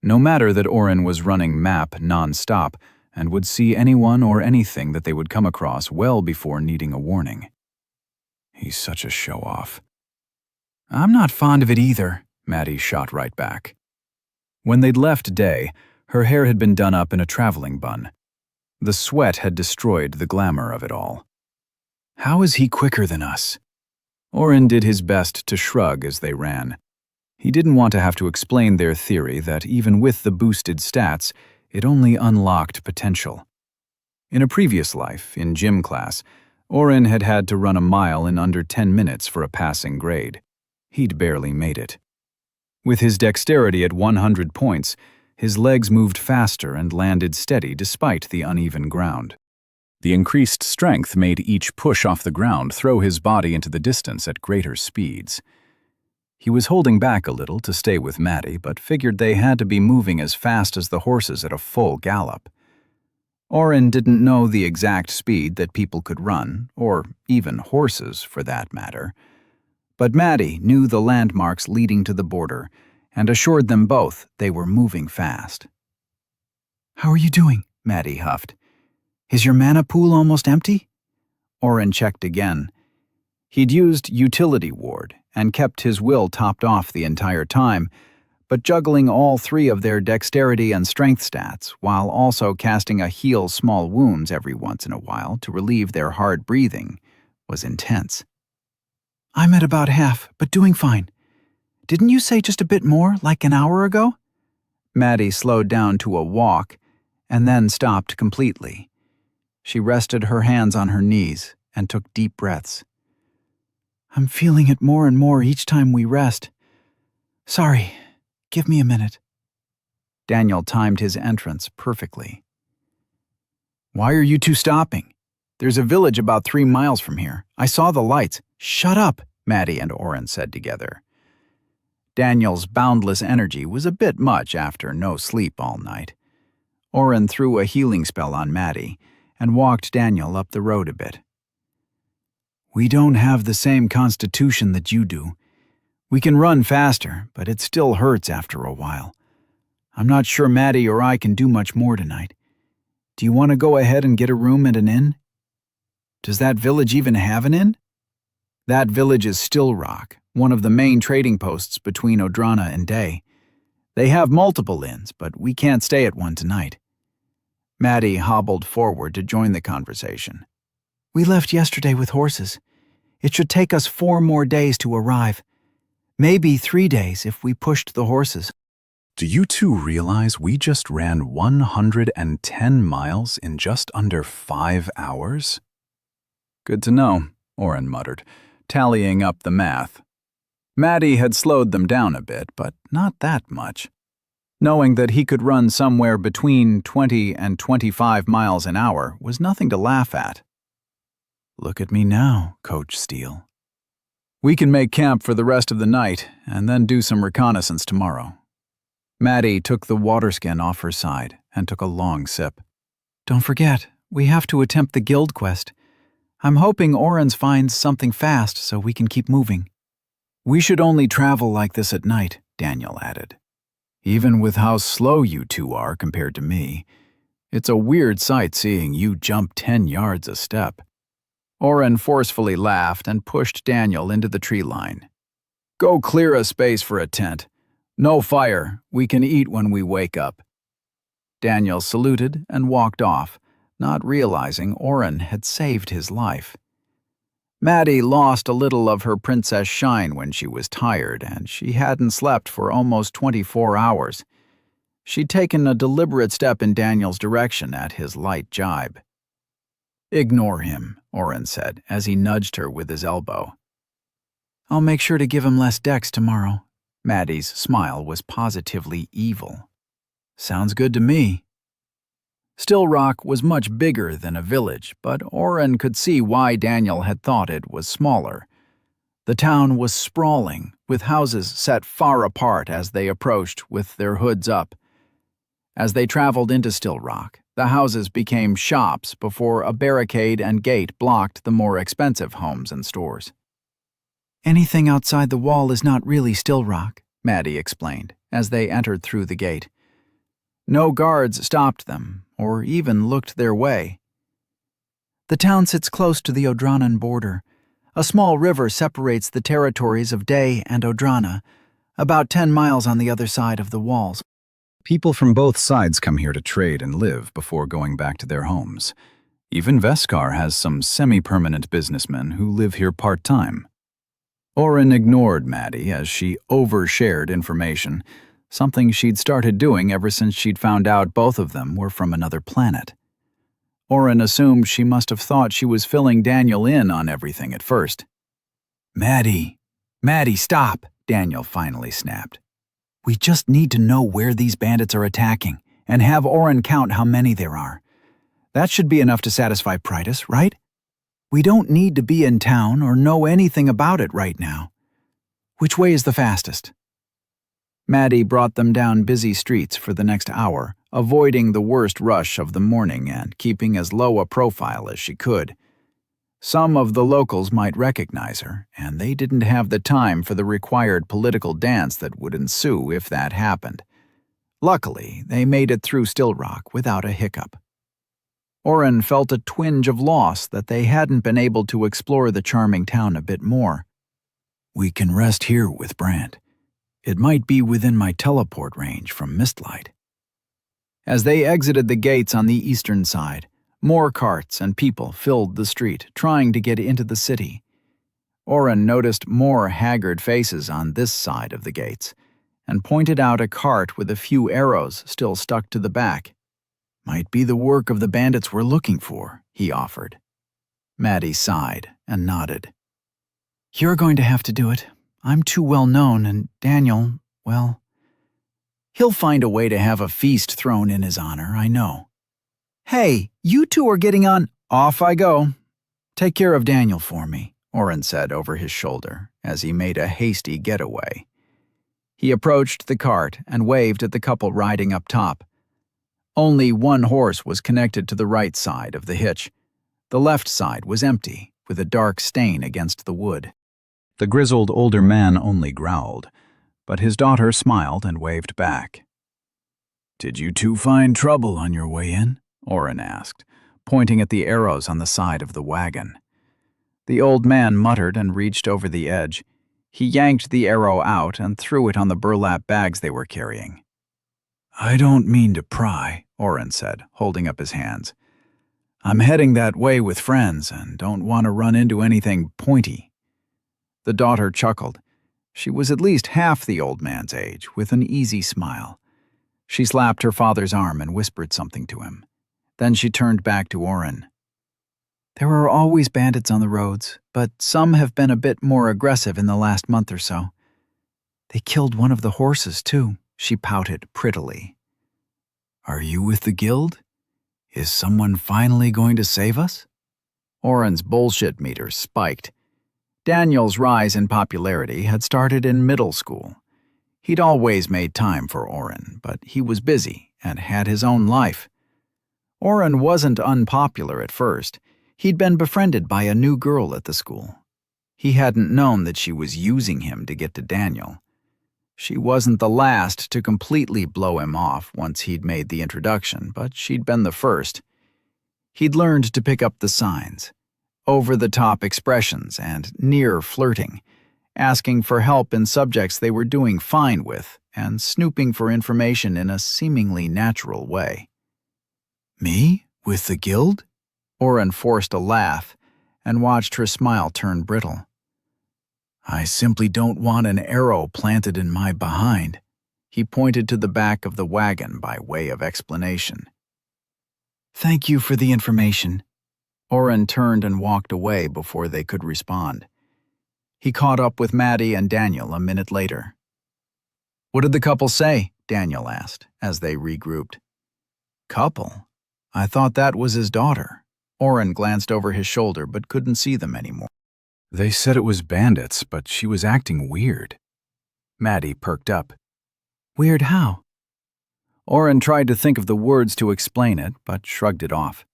No matter that Oren was running map non-stop and would see anyone or anything that they would come across well before needing a warning. He's such a show-off. "I'm not fond of it either," Maddie shot right back. When they'd left Day, her hair had been done up in a traveling bun. The sweat had destroyed the glamour of it all. "How is he quicker than us?" Oren did his best to shrug as they ran. He didn't want to have to explain their theory that even with the boosted stats, it only unlocked potential. In a previous life, in gym class, Oren had had to run a mile in under 10 minutes for a passing grade. He'd barely made it. With his dexterity at 100 points, his legs moved faster and landed steady despite the uneven ground. The increased strength made each push off the ground throw his body into the distance at greater speeds. He was holding back a little to stay with Maddie, but figured they had to be moving as fast as the horses at a full gallop. Oren didn't know the exact speed that people could run, or even horses for that matter. But Maddie knew the landmarks leading to the border and assured them both they were moving fast. "How are you doing?" Maddie huffed. "Is your mana pool almost empty?" Oren checked again. He'd used Utility Ward and kept his will topped off the entire time, but juggling all 3 of their dexterity and strength stats while also casting a heal small wounds every once in a while to relieve their hard breathing was intense. "I'm at about half, but doing fine. Didn't you say just a bit more, like an hour ago?" Maddie slowed down to a walk and then stopped completely. She rested her hands on her knees and took deep breaths. "I'm feeling it more and more each time we rest. Sorry, give me a minute." Daniel timed his entrance perfectly. "Why are you two stopping? There's a village about 3 miles from here. I saw the lights." "Shut up," Maddie and Oren said together. Daniel's boundless energy was a bit much after no sleep all night. Oren threw a healing spell on Maddie and walked Daniel up the road a bit. "We don't have the same constitution that you do. We can run faster, but it still hurts after a while. I'm not sure Maddie or I can do much more tonight. Do you want to go ahead and get a room at an inn?" "Does that village even have an inn?" "That village is Still Rock, one of the main trading posts between Odrana and Day. They have multiple inns, but we can't stay at one tonight." Maddie hobbled forward to join the conversation. "We left yesterday with horses. It should take us 4 more days to arrive. Maybe 3 days if we pushed the horses." Do you two realize we just ran 110 miles in just under 5 hours? Good to know, Oren muttered, tallying up the math. Maddie had slowed them down a bit, but not that much. Knowing that he could run somewhere between 20 and 25 miles an hour was nothing to laugh at. "Look at me now, Coach Steele." We can make camp for the rest of the night and then do some reconnaissance tomorrow. Maddie took the water skin off her side and took a long sip. Don't forget, we have to attempt the guild quest. I'm hoping Oren's finds something fast so we can keep moving. We should only travel like this at night, Daniel added. Even with how slow you two are compared to me, it's a weird sight seeing you jump 10 yards a step. Oren forcefully laughed and pushed Daniel into the tree line. Go clear a space for a tent. No fire. We can eat when we wake up. Daniel saluted and walked off, not realizing Oren had saved his life. Maddie lost a little of her princess shine when she was tired, and she hadn't slept for almost 24 hours. She'd taken a deliberate step in Daniel's direction at his light jibe. Ignore him, Oren said, as he nudged her with his elbow. I'll make sure to give him less dex tomorrow. Maddie's smile was positively evil. Sounds good to me. Still Rock was much bigger than a village, but Oren could see why Daniel had thought it was smaller. The town was sprawling, with houses set far apart as they approached with their hoods up. As they traveled into Still Rock, the houses became shops before a barricade and gate blocked the more expensive homes and stores. Anything outside the wall is not really Still Rock, Maddie explained, as they entered through the gate. No guards stopped them, or even looked their way. The town sits close to the Odranan border. A small river separates the territories of Day and Odrana, about 10 miles on the other side of the walls. People from both sides come here to trade and live before going back to their homes. Even Veskar has some semi-permanent businessmen who live here part-time. Oren ignored Maddie as she overshared information, something she'd started doing ever since she'd found out both of them were from another planet. Oren assumed she must have thought she was filling Daniel in on everything at first. Maddie, stop, Daniel finally snapped. We just need to know where these bandits are attacking, and have Oren count how many there are. That should be enough to satisfy Prytus, right? We don't need to be in town or know anything about it right now. Which way is the fastest? Maddie brought them down busy streets for the next hour, avoiding the worst rush of the morning and keeping as low a profile as she could. Some of the locals might recognize her, and they didn't have the time for the required political dance that would ensue if that happened. Luckily, they made it through Still Rock without a hiccup. Oren felt a twinge of loss that they hadn't been able to explore the charming town a bit more. We can rest here with Brand. It might be within my teleport range from Mistlight. As they exited the gates on the eastern side, more carts and people filled the street, trying to get into the city. Oren noticed more haggard faces on this side of the gates, and pointed out a cart with a few arrows still stuck to the back. Might be the work of the bandits we're looking for, he offered. Maddie sighed and nodded. You're going to have to do it. I'm too well known, and Daniel, well, he'll find a way to have a feast thrown in his honor, I know. Hey, you two are getting on. Off I go. Take care of Daniel for me, Oren said over his shoulder as he made a hasty getaway. He approached the cart and waved at the couple riding up top. Only one horse was connected to the right side of the hitch. The left side was empty, with a dark stain against the wood. The grizzled older man only growled, but his daughter smiled and waved back. Did you two find trouble on your way in? Oren asked, pointing at the arrows on the side of the wagon. The old man muttered and reached over the edge. He yanked the arrow out and threw it on the burlap bags they were carrying. I don't mean to pry, Oren said, holding up his hands. I'm heading that way with friends and don't want to run into anything pointy. The daughter chuckled. She was at least half the old man's age, with an easy smile. She slapped her father's arm and whispered something to him. Then she turned back to Oren. There are always bandits on the roads, but some have been a bit more aggressive in the last month or so. They killed one of the horses, too, she pouted prettily. Are you with the guild? Is someone finally going to save us? Oren's bullshit meter spiked. Daniel's rise in popularity had started in middle school. He'd always made time for Oren, but he was busy and had his own life. Oren wasn't unpopular at first. He'd been befriended by a new girl at the school. He hadn't known that she was using him to get to Daniel. She wasn't the last to completely blow him off once he'd made the introduction, but she'd been the first. He'd learned to pick up the signs, over-the-top expressions and near flirting, asking for help in subjects they were doing fine with, and snooping for information in a seemingly natural way. "Me? With the guild?" Oren forced a laugh and watched her smile turn brittle. "I simply don't want an arrow planted in my behind." He pointed to the back of the wagon by way of explanation. "Thank you for the information." Oren turned and walked away before they could respond. He caught up with Maddie and Daniel a minute later. "What did the couple say?" Daniel asked, as they regrouped. "Couple? I thought that was his daughter." Oren glanced over his shoulder but couldn't see them anymore. They said it was bandits, but she was acting weird. Maddie perked up. "Weird how?" Oren tried to think of the words to explain it, but shrugged it off.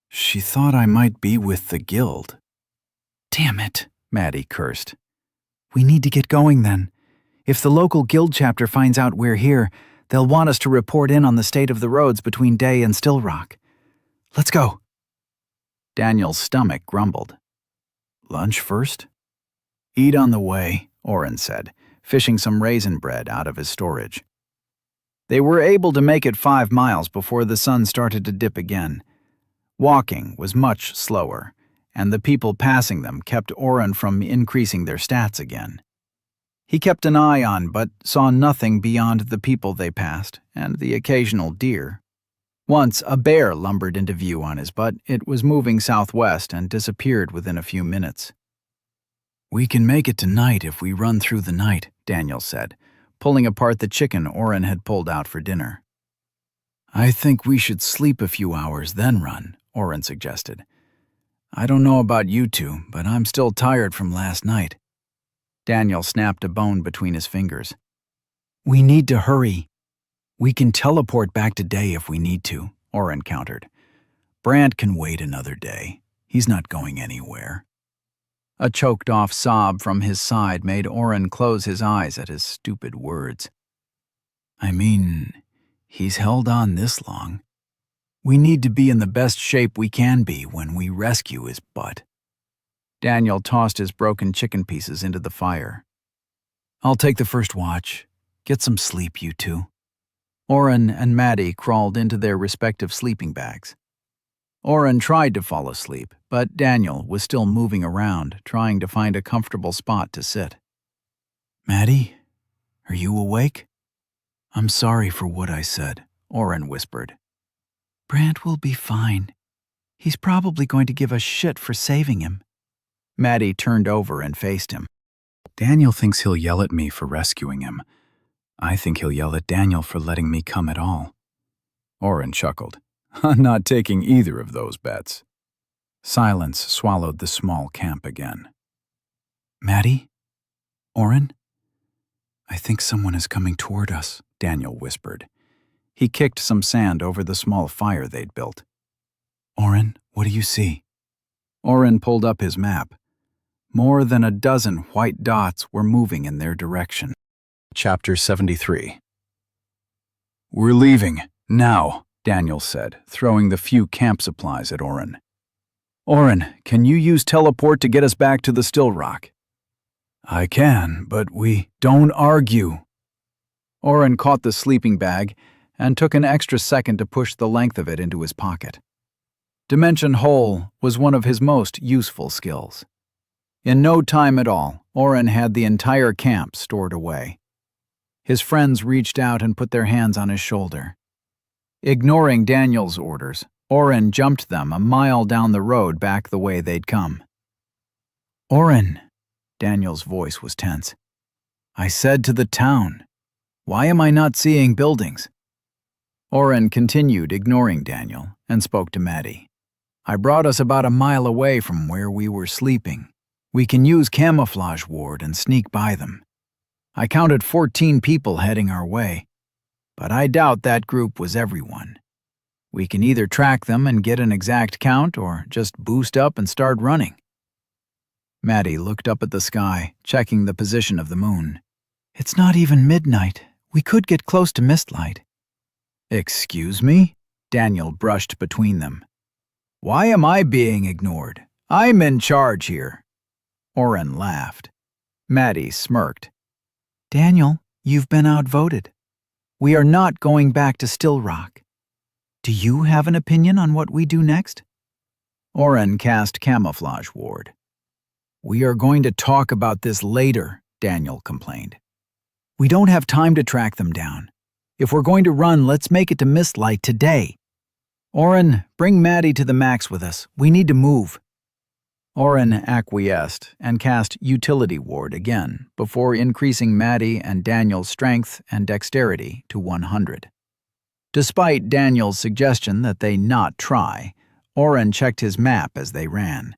"She thought I might be with the guild." "Damn it," Maddie cursed. "We need to get going then. If the local guild chapter finds out we're here, they'll want us to report in on the state of the roads between Day and Still Rock. Let's go." Daniel's stomach grumbled. "Lunch first?" "Eat on the way," Oren said, fishing some raisin bread out of his storage. They were able to make it 5 miles before the sun started to dip again. Walking was much slower, and the people passing them kept Oren from increasing their stats again. He kept an eye on but saw nothing beyond the people they passed and the occasional deer. Once a bear lumbered into view on his butt. It was moving southwest and disappeared within a few minutes. "We can make it tonight if we run through the night," Daniel said, pulling apart the chicken Oren had pulled out for dinner. "I think we should sleep a few hours then run," Oren suggested. "I don't know about you two, but I'm still tired from last night." Daniel snapped a bone between his fingers. "We need to hurry." "We can teleport back to Day if we need to," Oren countered. "Brant can wait another day. He's not going anywhere." A choked-off sob from his side made Oren close his eyes at his stupid words. "I mean, he's held on this long. We need to be in the best shape we can be when we rescue his butt." Daniel tossed his broken chicken pieces into the fire. "I'll take the first watch. Get some sleep, you two." Oren and Maddie crawled into their respective sleeping bags. Oren tried to fall asleep, but Daniel was still moving around, trying to find a comfortable spot to sit. "Maddie, are you awake?" "I'm sorry for what I said," Oren whispered. "Brant will be fine. He's probably going to give us shit for saving him." Maddie turned over and faced him. Daniel thinks he'll yell at me for rescuing him. I think he'll yell at Daniel for letting me come at all. Oren chuckled. "I'm not taking either of those bets." Silence swallowed the small camp again. "Maddie? Oren? I think someone is coming toward us," Daniel whispered. He kicked some sand over the small fire they'd built. "Oren, what do you see?" Oren pulled up his map. More than a dozen white dots were moving in their direction. Chapter 73. "We're leaving, now," Daniel said, throwing the few camp supplies at Oren. "Oren, can you use teleport to get us back to the Still Rock?" "I can, but don't argue." Oren caught the sleeping bag and took an extra second to push the length of it into his pocket. Dimension Hole was one of his most useful skills. In no time at all, Oren had the entire camp stored away. His friends reached out and put their hands on his shoulder. Ignoring Daniel's orders, Oren jumped them a mile down the road back the way they'd come. "Oren," Daniel's voice was tense. "I said to the town. Why am I not seeing buildings?" Oren continued ignoring Daniel and spoke to Maddie. "I brought us about a mile away from where we were sleeping. We can use camouflage ward and sneak by them. I counted 14 people heading our way, but I doubt that group was everyone. We can either track them and get an exact count or just boost up and start running. Maddie looked up at the sky, checking the position of the moon. It's not even midnight. We could get close to Mistlight. Excuse me? Daniel brushed between them. Why am I being ignored? I'm in charge here. Oren laughed. Maddie smirked. Daniel, you've been outvoted. We are not going back to Still Rock. Do you have an opinion on what we do next? Oren cast camouflage ward. We are going to talk about this later, Daniel complained. We don't have time to track them down. If we're going to run, let's make it to Mistlight today. Oren, bring Maddie to the max with us. We need to move. Oren acquiesced and cast Utility Ward again before increasing Maddie and Daniel's strength and dexterity to 100. Despite Daniel's suggestion that they not try, Oren checked his map as they ran.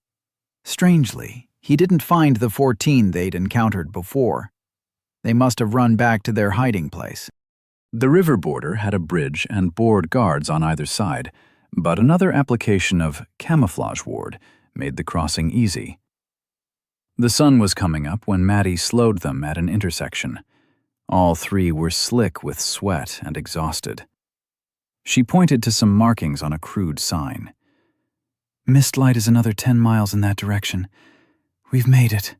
Strangely, he didn't find the 14 they'd encountered before. They must have run back to their hiding place. The river border had a bridge and board guards on either side, but another application of camouflage ward made the crossing easy. The sun was coming up when Maddie slowed them at an intersection. All three were slick with sweat and exhausted. She pointed to some markings on a crude sign. Mistlight is another 10 miles in that direction. We've made it.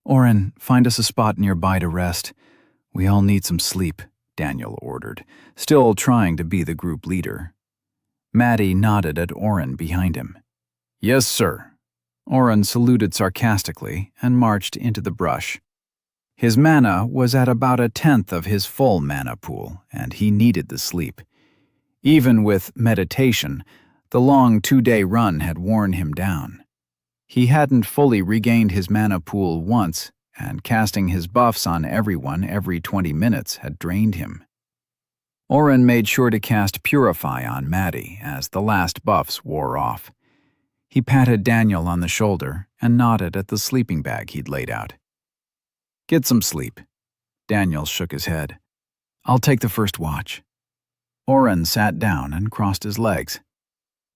Oren, find us a spot nearby to rest. We all need some sleep, Daniel ordered, still trying to be the group leader. Maddie nodded at Oren behind him. Yes, sir. Oren saluted sarcastically and marched into the brush. His mana was at about 1/10 of his full mana pool, and he needed the sleep. Even with meditation, the long 2-day run had worn him down. He hadn't fully regained his mana pool once, and casting his buffs on everyone every 20 minutes had drained him. Oren made sure to cast Purify on Maddie as the last buffs wore off. He patted Daniel on the shoulder and nodded at the sleeping bag he'd laid out. Get some sleep. Daniel shook his head. I'll take the first watch. Oren sat down and crossed his legs.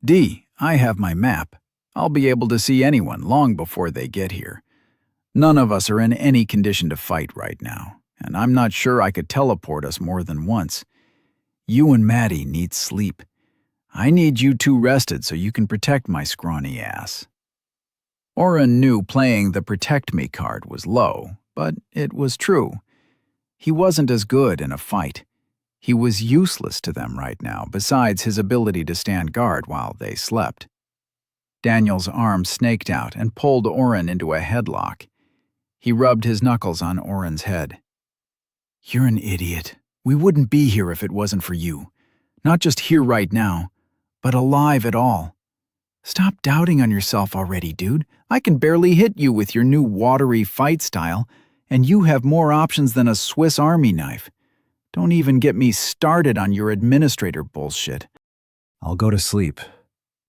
D, I have my map. I'll be able to see anyone long before they get here. None of us are in any condition to fight right now, and I'm not sure I could teleport us more than once. You and Maddie need sleep. I need you two rested so you can protect my scrawny ass. Oren knew playing the Protect Me card was low, but it was true. He wasn't as good in a fight. He was useless to them right now, besides his ability to stand guard while they slept. Daniel's arm snaked out and pulled Oren into a headlock. He rubbed his knuckles on Oren's head. You're an idiot. We wouldn't be here if it wasn't for you. Not just here right now, but alive at all. Stop doubting on yourself already, dude. I can barely hit you with your new watery fight style, and you have more options than a Swiss Army knife. Don't even get me started on your administrator bullshit. I'll go to sleep,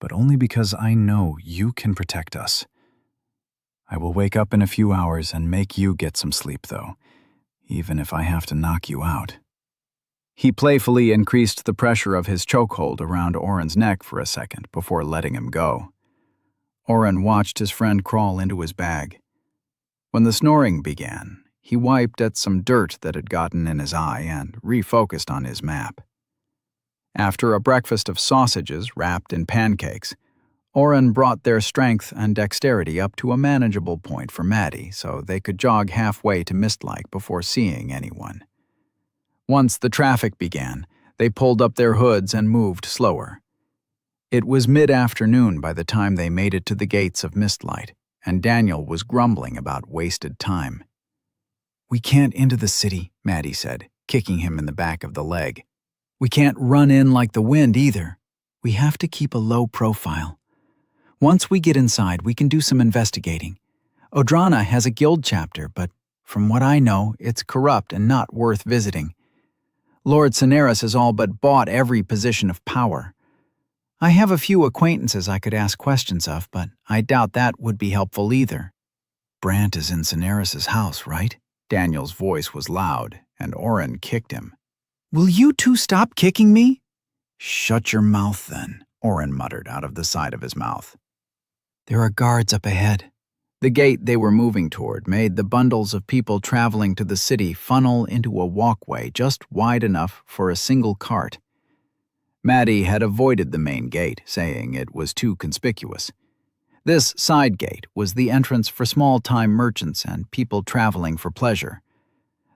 but only because I know you can protect us. I will wake up in a few hours and make you get some sleep, though, even if I have to knock you out. He playfully increased the pressure of his chokehold around Oren's neck for a second before letting him go. Oren watched his friend crawl into his bag. When the snoring began, he wiped at some dirt that had gotten in his eye and refocused on his map. After a breakfast of sausages wrapped in pancakes, Oren brought their strength and dexterity up to a manageable point for Maddie so they could jog halfway to Mistlight before seeing anyone. Once the traffic began, they pulled up their hoods and moved slower. It was mid-afternoon by the time they made it to the gates of Mistlight, and Daniel was grumbling about wasted time. We can't into the city, Maddie said, kicking him in the back of the leg. We can't run in like the wind either. We have to keep a low profile. Once we get inside, we can do some investigating. Odrana has a guild chapter, but from what I know, it's corrupt and not worth visiting. Lord Cineris has all but bought every position of power. I have a few acquaintances I could ask questions of, but I doubt that would be helpful either, Brant is in Cineris's house, right? Daniel's voice was loud, and Oren kicked him. Will you two stop kicking me? Shut your mouth, then, Oren muttered out of the side of his mouth. There are guards up ahead. The gate they were moving toward made the bundles of people traveling to the city funnel into a walkway just wide enough for a single cart. Maddie had avoided the main gate, saying it was too conspicuous. This side gate was the entrance for small-time merchants and people traveling for pleasure.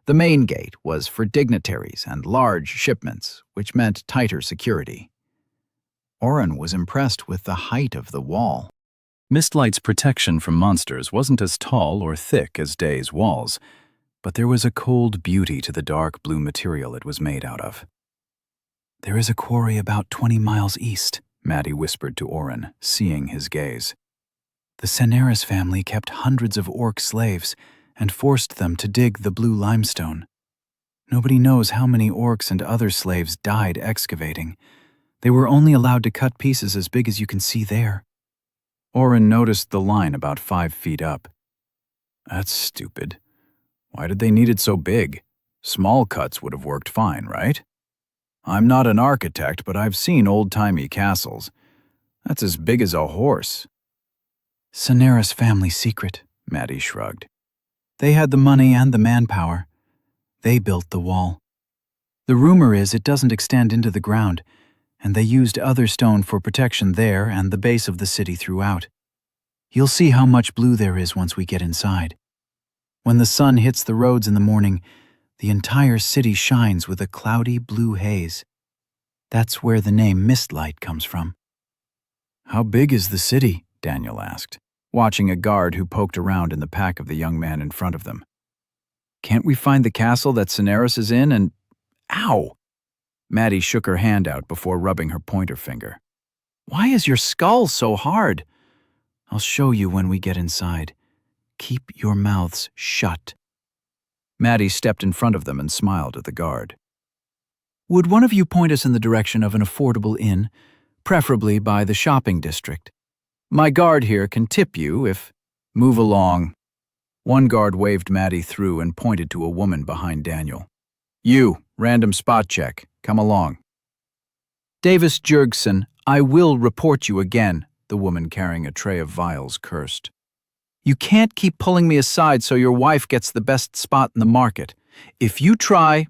The main gate was for dignitaries and large shipments, which meant tighter security. Oren was impressed with the height of the wall. Mistlight's protection from monsters wasn't as tall or thick as Day's walls, but there was a cold beauty to the dark blue material it was made out of. There is a quarry about 20 miles east, Maddie whispered to Oren, seeing his gaze. The Cineris family kept hundreds of orc slaves and forced them to dig the blue limestone. Nobody knows how many orcs and other slaves died excavating. They were only allowed to cut pieces as big as you can see there. Oren noticed the line about 5 feet up. That's stupid. Why did they need it so big? Small cuts would have worked fine, right? I'm not an architect, but I've seen old-timey castles. That's as big as a horse. Cineris family secret, Maddie shrugged. They had the money and the manpower. They built the wall. The rumor is it doesn't extend into the ground, and they used other stone for protection there and the base of the city throughout. You'll see how much blue there is once we get inside. When the sun hits the roads in the morning, the entire city shines with a cloudy blue haze. That's where the name Mistlight comes from. How big is the city? Daniel asked, watching a guard who poked around in the pack of the young man in front of them. Can't we find the castle that Cineris is in and... Ow! Maddie shook her hand out before rubbing her pointer finger. Why is your skull so hard? I'll show you when we get inside. Keep your mouths shut. Maddie stepped in front of them and smiled at the guard. Would one of you point us in the direction of an affordable inn, preferably by the shopping district? My guard here can tip you if... Move along. One guard waved Maddie through and pointed to a woman behind Daniel. You, random spot check. Come along. Davis Jurgson, I will report you again, the woman carrying a tray of vials cursed. You can't keep pulling me aside so your wife gets the best spot in the market. If you try...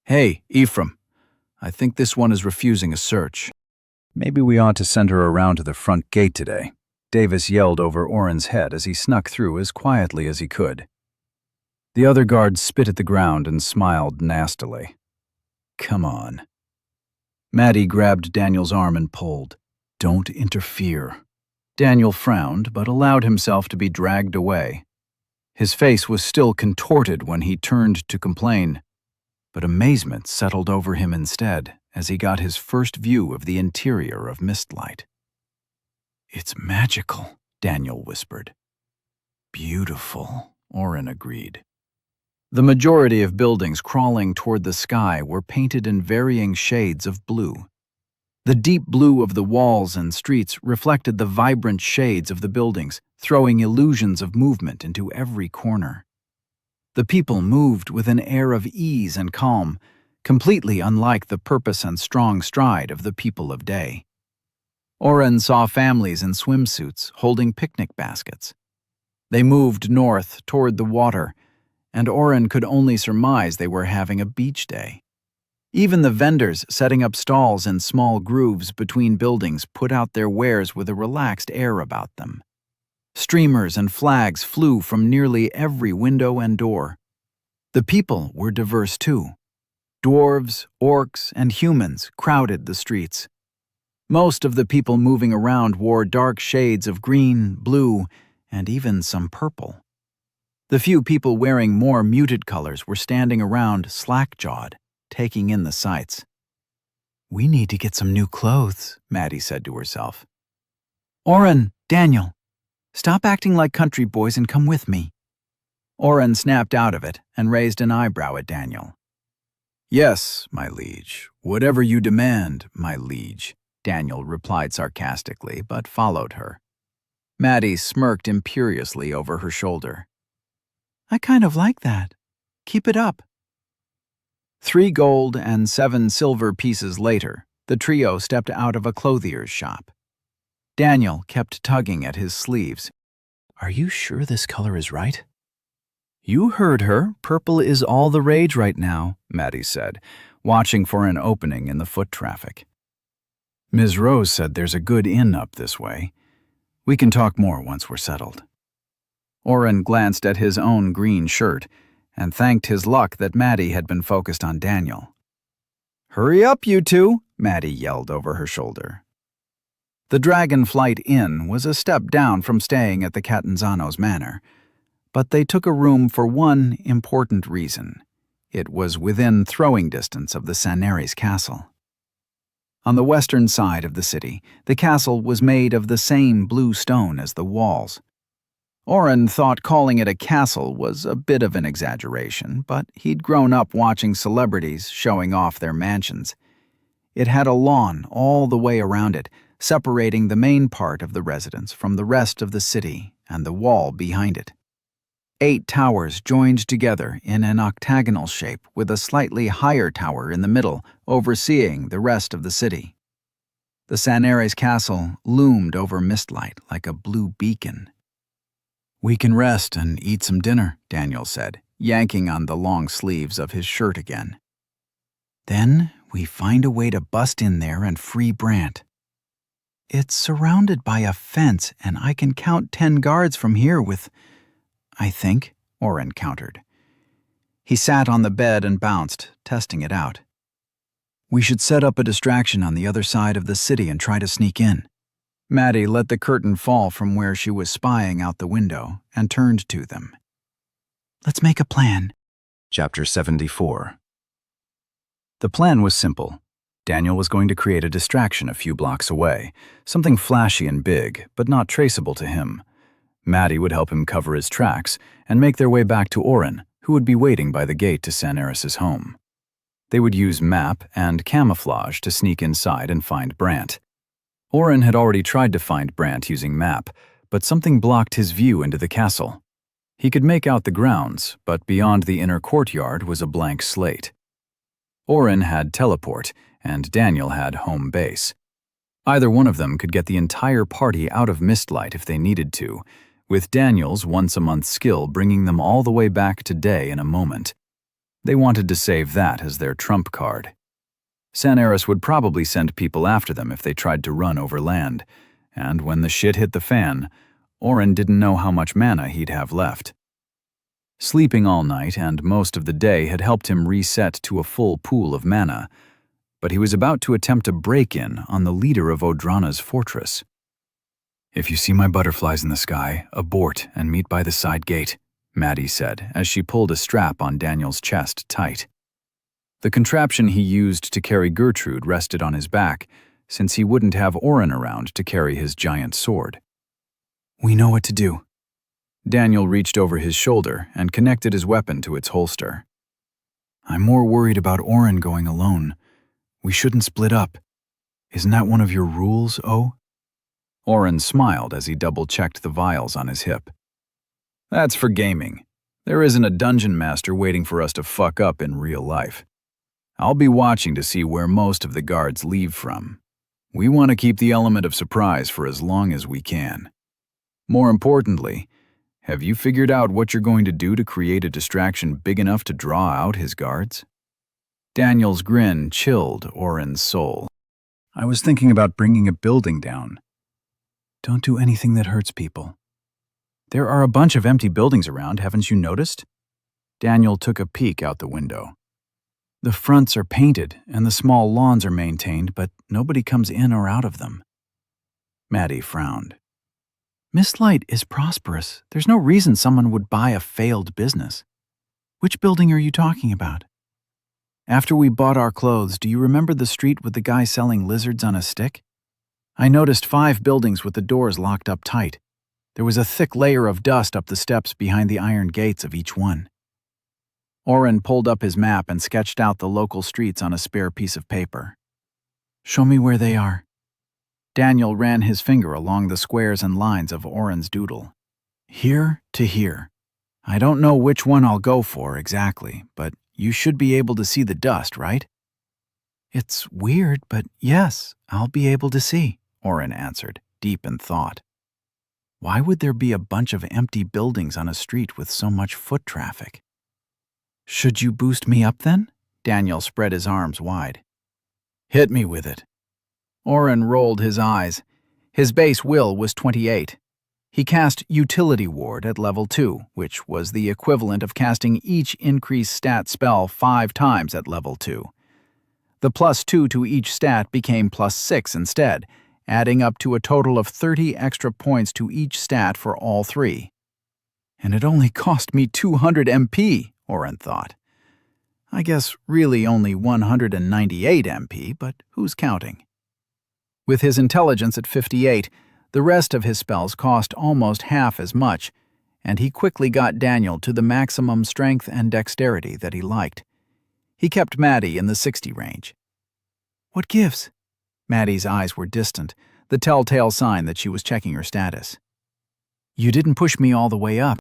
Hey, Ephraim, I think this one is refusing a search. Maybe we ought to send her around to the front gate today, Davis yelled over Oren's head as he snuck through as quietly as he could. The other guard spit at the ground and smiled nastily. Come on. Maddie grabbed Daniel's arm and pulled. Don't interfere. Daniel frowned, but allowed himself to be dragged away. His face was still contorted when he turned to complain, but amazement settled over him instead as he got his first view of the interior of Mistlight. It's magical, Daniel whispered. Beautiful, Oren agreed. The majority of buildings crawling toward the sky were painted in varying shades of blue. The deep blue of the walls and streets reflected the vibrant shades of the buildings, throwing illusions of movement into every corner. The people moved with an air of ease and calm, completely unlike the purpose and strong stride of the people of Day. Oren saw families in swimsuits holding picnic baskets. They moved north toward the water, and Oren could only surmise they were having a beach day. Even the vendors setting up stalls in small grooves between buildings put out their wares with a relaxed air about them. Streamers and flags flew from nearly every window and door. The people were diverse too. Dwarves, orcs, and humans crowded the streets. Most of the people moving around wore dark shades of green, blue, and even some purple. The few people wearing more muted colors were standing around slack-jawed, taking in the sights. We need to get some new clothes, Maddie said to herself. Oren, Daniel, stop acting like country boys and come with me. Oren snapped out of it and raised an eyebrow at Daniel. Yes, my liege, whatever you demand, my liege, Daniel replied sarcastically, but followed her. Maddie smirked imperiously over her shoulder. I kind of like that. Keep it up. 3 gold and 7 silver pieces later, the trio stepped out of a clothier's shop. Daniel kept tugging at his sleeves. Are you sure this color is right? You heard her. Purple is all the rage right now, Maddie said, watching for an opening in the foot traffic. Ms. Rose said there's a good inn up this way. We can talk more once we're settled. Oren glanced at his own green shirt and thanked his luck that Maddie had been focused on Daniel. Hurry up, you two, Maddie yelled over her shoulder. The Dragonflight Inn was a step down from staying at the Catanzano's manor, but they took a room for one important reason. It was within throwing distance of the Saneri's castle. On the western side of the city, the castle was made of the same blue stone as the walls. Oren thought calling it a castle was a bit of an exaggeration, but he'd grown up watching celebrities showing off their mansions. It had a lawn all the way around it, separating the main part of the residence from the rest of the city and the wall behind it. 8 towers joined together in an octagonal shape with a slightly higher tower in the middle overseeing the rest of the city. The Saneri's castle loomed over Mistlight like a blue beacon. We can rest and eat some dinner, Daniel said, yanking on the long sleeves of his shirt again. Then we find a way to bust in there and free Brant. It's surrounded by a fence, and I can count 10 guards from here with, I think, Oren countered. He sat on the bed and bounced, testing it out. We should set up a distraction on the other side of the city and try to sneak in. Maddie let the curtain fall from where she was spying out the window and turned to them. Let's make a plan. Chapter 74. The plan was simple. Daniel was going to create a distraction a few blocks away, something flashy and big, but not traceable to him. Maddie would help him cover his tracks and make their way back to Oren, who would be waiting by the gate to Saneris's home. They would use map and camouflage to sneak inside and find Brant. Oren had already tried to find Brant using map, but something blocked his view into the castle. He could make out the grounds, but beyond the inner courtyard was a blank slate. Oren had teleport, and Daniel had home base. Either one of them could get the entire party out of Mistlight if they needed to, with Daniel's once-a-month skill bringing them all the way back to day in a moment. They wanted to save that as their trump card. Saneris would probably send people after them if they tried to run over land, and when the shit hit the fan, Oren didn't know how much mana he'd have left. Sleeping all night and most of the day had helped him reset to a full pool of mana, but he was about to attempt a break-in on the leader of Odrana's fortress. If you see my butterflies in the sky, abort and meet by the side gate, Maddie said as she pulled a strap on Daniel's chest tight. The contraption he used to carry Gertrude rested on his back, since he wouldn't have Oren around to carry his giant sword. We know what to do. Daniel reached over his shoulder and connected his weapon to its holster. I'm more worried about Oren going alone. We shouldn't split up. Isn't that one of your rules, O? Oren smiled as he double-checked the vials on his hip. That's for gaming. There isn't a dungeon master waiting for us to fuck up in real life. I'll be watching to see where most of the guards leave from. We want to keep the element of surprise for as long as we can. More importantly, have you figured out what you're going to do to create a distraction big enough to draw out his guards? Daniel's grin chilled Oren's soul. I was thinking about bringing a building down. Don't do anything that hurts people. There are a bunch of empty buildings around, haven't you noticed? Daniel took a peek out the window. The fronts are painted and the small lawns are maintained, but nobody comes in or out of them. Maddie frowned. Mistlight is prosperous. There's no reason someone would buy a failed business. Which building are you talking about? After we bought our clothes, do you remember the street with the guy selling lizards on a stick? I noticed 5 buildings with the doors locked up tight. There was a thick layer of dust up the steps behind the iron gates of each one. Oren pulled up his map and sketched out the local streets on a spare piece of paper. Show me where they are. Daniel ran his finger along the squares and lines of Oren's doodle. Here to here. I don't know which one I'll go for exactly, but you should be able to see the dust, right? It's weird, but yes, I'll be able to see, Oren answered, deep in thought. Why would there be a bunch of empty buildings on a street with so much foot traffic? Should you boost me up then? Daniel spread his arms wide. Hit me with it. Oren rolled his eyes. His base will was 28. He cast Utility Ward at level 2, which was the equivalent of casting each increased stat spell 5 times at level 2. The +2 to each stat became +6 instead, adding up to a total of 30 extra points to each stat for all 3. And it only cost me 200 MP, Oren thought. I guess really only 198 MP, but who's counting? With his intelligence at 58, the rest of his spells cost almost half as much, and he quickly got Daniel to the maximum strength and dexterity that he liked. He kept Maddie in the 60 range. What gives? Maddie's eyes were distant, the telltale sign that she was checking her status. You didn't push me all the way up.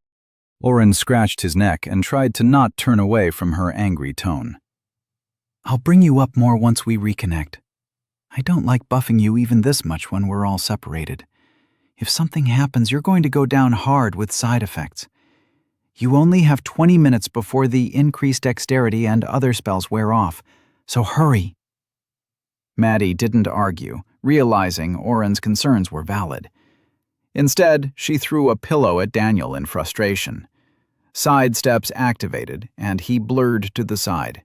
Oren scratched his neck and tried to not turn away from her angry tone. I'll bring you up more once we reconnect. I don't like buffing you even this much when we're all separated. If something happens, you're going to go down hard with side effects. You only have 20 minutes before the increased dexterity and other spells wear off, so hurry. Maddie didn't argue, realizing Oren's concerns were valid. Instead, she threw a pillow at Daniel in frustration. Side steps activated, and he blurred to the side.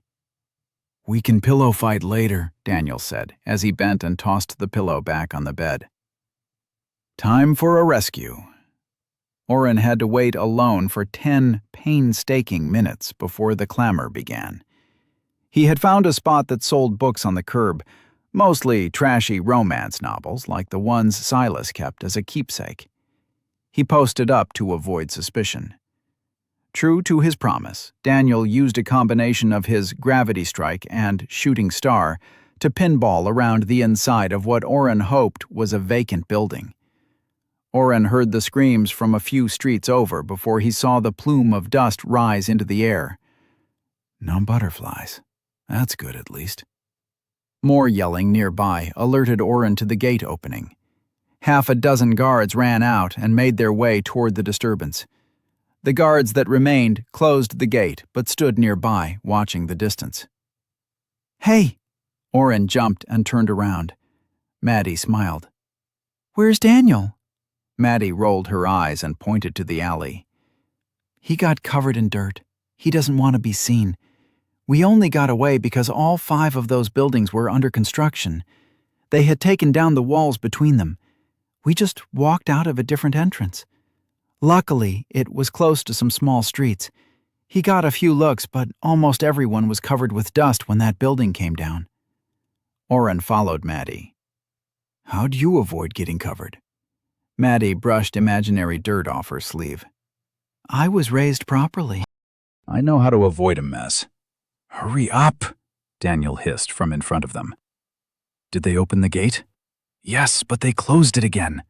We can pillow fight later, Daniel said, as he bent and tossed the pillow back on the bed. Time for a rescue. Oren had to wait alone for 10 painstaking minutes before the clamor began. He had found a spot that sold books on the curb, mostly trashy romance novels like the ones Silas kept as a keepsake. He posted up to avoid suspicion. True to his promise, Daniel used a combination of his gravity strike and shooting star to pinball around the inside of what Oren hoped was a vacant building. Oren heard the screams from a few streets over before he saw the plume of dust rise into the air. No butterflies. That's good at least. More yelling nearby alerted Oren to the gate opening. Half a dozen guards ran out and made their way toward the disturbance. The guards that remained closed the gate but stood nearby, watching the distance. Hey! Oren jumped and turned around. Maddie smiled. Where's Daniel? Maddie rolled her eyes and pointed to the alley. He got covered in dirt. He doesn't want to be seen. We only got away because all 5 of those buildings were under construction. They had taken down the walls between them. We just walked out of a different entrance. Luckily, it was close to some small streets. He got a few looks, but almost everyone was covered with dust when that building came down. Oren followed Maddie. How'd you avoid getting covered? Maddie brushed imaginary dirt off her sleeve. I was raised properly. I know how to avoid a mess. Hurry up, Daniel hissed from in front of them. Did they open the gate? Yes, but they closed it again.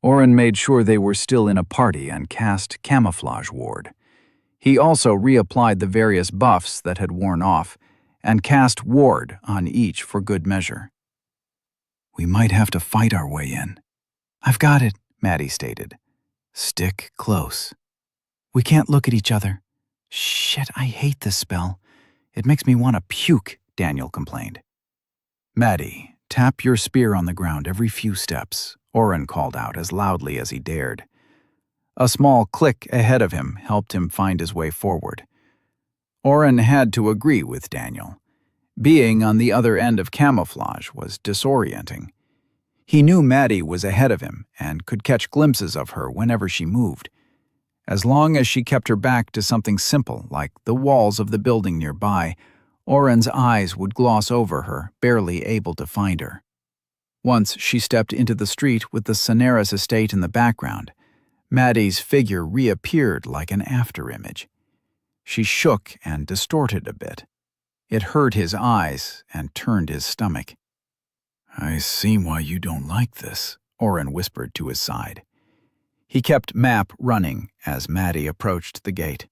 Oren made sure they were still in a party and cast Camouflage Ward. He also reapplied the various buffs that had worn off and cast Ward on each for good measure. We might have to fight our way in. I've got it, Maddie stated. Stick close. We can't look at each other. Shit, I hate this spell. It makes me want to puke, Daniel complained. Maddie, tap your spear on the ground every few steps, Oren called out as loudly as he dared. A small click ahead of him helped him find his way forward. Oren had to agree with Daniel. Being on the other end of camouflage was disorienting. He knew Maddie was ahead of him and could catch glimpses of her whenever she moved. As long as she kept her back to something simple like the walls of the building nearby, Oren's eyes would gloss over her, barely able to find her. Once she stepped into the street with the Sonaris estate in the background, Maddie's figure reappeared like an afterimage. She shook and distorted a bit. It hurt his eyes and turned his stomach. I see why you don't like this, Oren whispered to his side. He kept map running as Maddie approached the gate.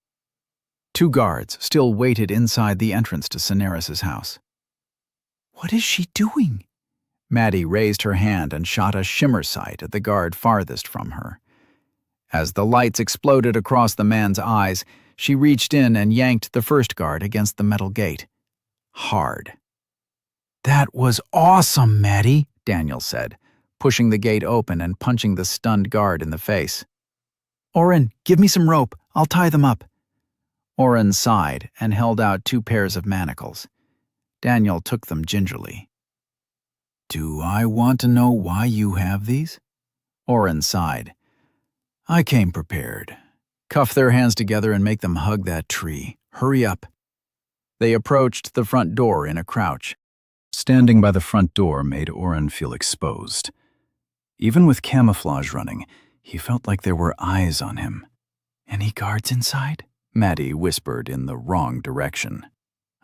2 guards still waited inside the entrance to Cineris's house. "What is she doing?" Maddie raised her hand and shot a shimmer sight at the guard farthest from her. As the lights exploded across the man's eyes, she reached in and yanked the first guard against the metal gate. Hard. "That was awesome, Maddie," Daniel said, pushing the gate open and punching the stunned guard in the face. "Oren, give me some rope. I'll tie them up." Oren sighed and held out 2 pairs of manacles. Daniel took them gingerly. "Do I want to know why you have these?" Oren sighed. "I came prepared. Cuff their hands together and make them hug that tree. Hurry up." They approached the front door in a crouch. Standing by the front door made Oren feel exposed. Even with camouflage running, he felt like there were eyes on him. "Any guards inside?" Maddie whispered in the wrong direction.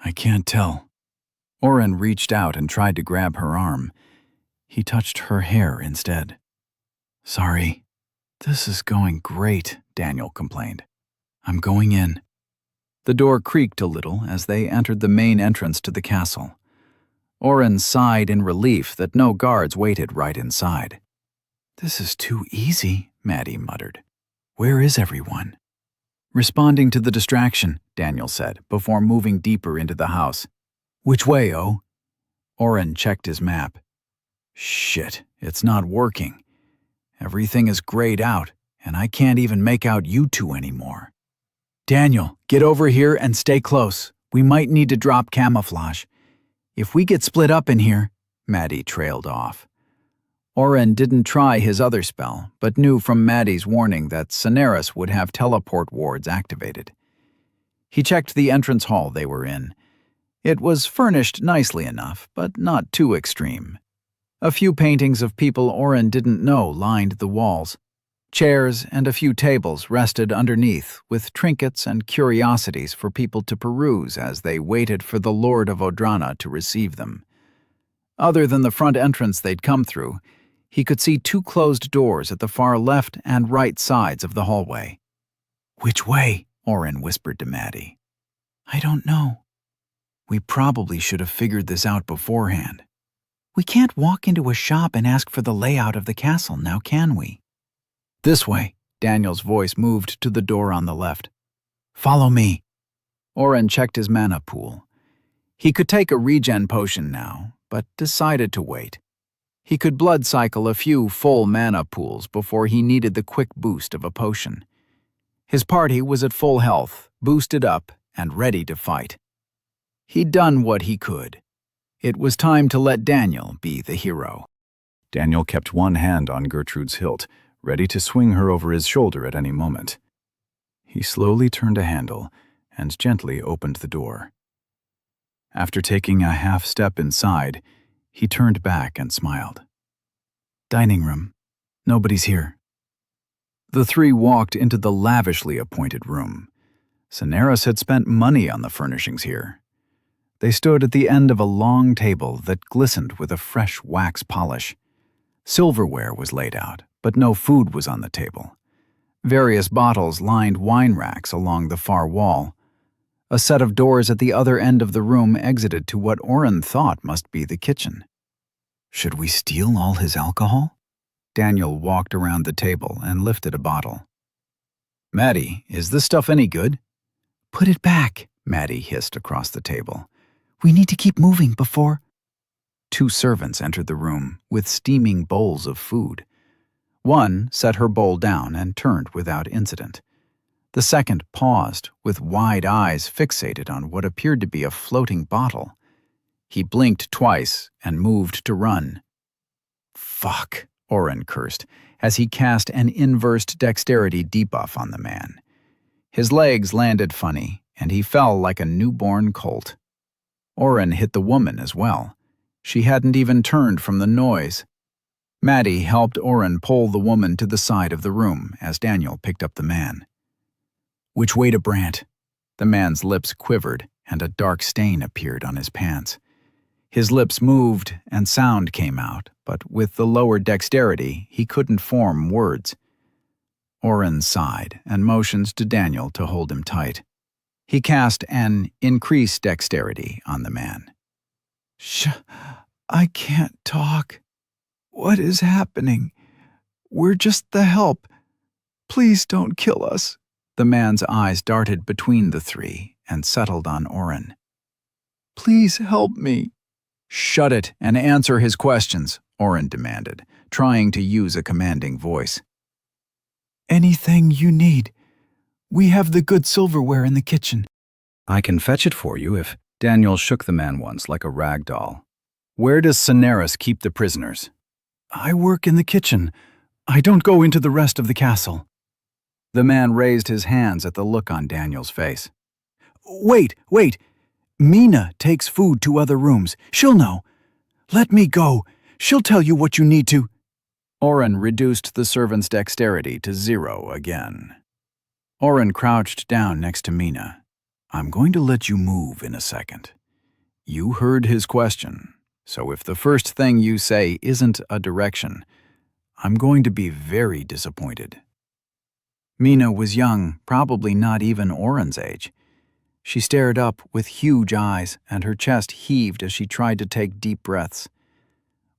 "I can't tell." Oren reached out and tried to grab her arm. He touched her hair instead. "Sorry." "This is going great," Daniel complained. "I'm going in." The door creaked a little as they entered the main entrance to the castle. Oren sighed in relief that no guards waited right inside. "This is too easy," Maddie muttered. "Where is everyone?" "Responding to the distraction," Daniel said, before moving deeper into the house. "Which way, oh?" Oren checked his map. "Shit, it's not working. Everything is grayed out, and I can't even make out you 2 anymore." "Daniel, get over here and stay close. We might need to drop camouflage. If we get split up in here," Maddie trailed off. Oren didn't try his other spell, but knew from Maddie's warning that Cineris would have teleport wards activated. He checked the entrance hall they were in. It was furnished nicely enough, but not too extreme. A few paintings of people Oren didn't know lined the walls. Chairs and a few tables rested underneath, with trinkets and curiosities for people to peruse as they waited for the Lord of Odrana to receive them. Other than the front entrance they'd come through, he could see 2 closed doors at the far left and right sides of the hallway. "Which way?" Oren whispered to Maddie. "I don't know." "We probably should have figured this out beforehand." "We can't walk into a shop and ask for the layout of the castle, now can we?" "This way." Daniel's voice moved to the door on the left. "Follow me." Oren checked his mana pool. He could take a regen potion now, but decided to wait. He could blood cycle a few full mana pools before he needed the quick boost of a potion. His party was at full health, boosted up, and ready to fight. He'd done what he could. It was time to let Daniel be the hero. Daniel kept one hand on Gertrude's hilt, ready to swing her over his shoulder at any moment. He slowly turned a handle and gently opened the door. After taking a half step inside, he turned back and smiled. "Dining room. Nobody's here." The 3 walked into the lavishly appointed room. Cineris had spent money on the furnishings here. They stood at the end of a long table that glistened with a fresh wax polish. Silverware was laid out, but no food was on the table. Various bottles lined wine racks along the far wall. A set of doors at the other end of the room exited to what Oren thought must be the kitchen. "Should we steal all his alcohol?" Daniel walked around the table and lifted a bottle. "Maddie, is this stuff any good?" "Put it back," Maddie hissed across the table. "We need to keep moving before—" 2 servants entered the room with steaming bowls of food. One set her bowl down and turned without incident. The second paused, with wide eyes fixated on what appeared to be a floating bottle. He blinked twice and moved to run. "Fuck," Oren cursed, as he cast an inversed dexterity debuff on the man. His legs landed funny, and he fell like a newborn colt. Oren hit the woman as well. She hadn't even turned from the noise. Maddie helped Oren pull the woman to the side of the room as Daniel picked up the man. "Which way to Brant?" The man's lips quivered, and a dark stain appeared on his pants. His lips moved, and sound came out, but with the lower dexterity, he couldn't form words. Oren sighed and motioned to Daniel to hold him tight. He cast an increased dexterity on the man. I can't talk. What is happening? We're just the help. Please don't kill us. The man's eyes darted between the three and settled on Oren. Please help me. Shut it and answer his questions, Oren demanded, trying to use a commanding voice. Anything you need. We have the good silverware in the kitchen. I can fetch it for you if... Daniel shook the man once like a rag doll. Where does Cineris keep the prisoners? I work in the kitchen. I don't go into the rest of the castle. The man raised his hands at the look on Daniel's face. Wait. Mina takes food to other rooms. She'll know. Let me go. She'll tell you what you need to. Oren reduced the servant's dexterity to 0 again. Oren crouched down next to Mina. I'm going to let you move in a second. You heard his question, so if the first thing you say isn't a direction, I'm going to be very disappointed. Mina was young, probably not even Oren's age. She stared up with huge eyes, and her chest heaved as she tried to take deep breaths.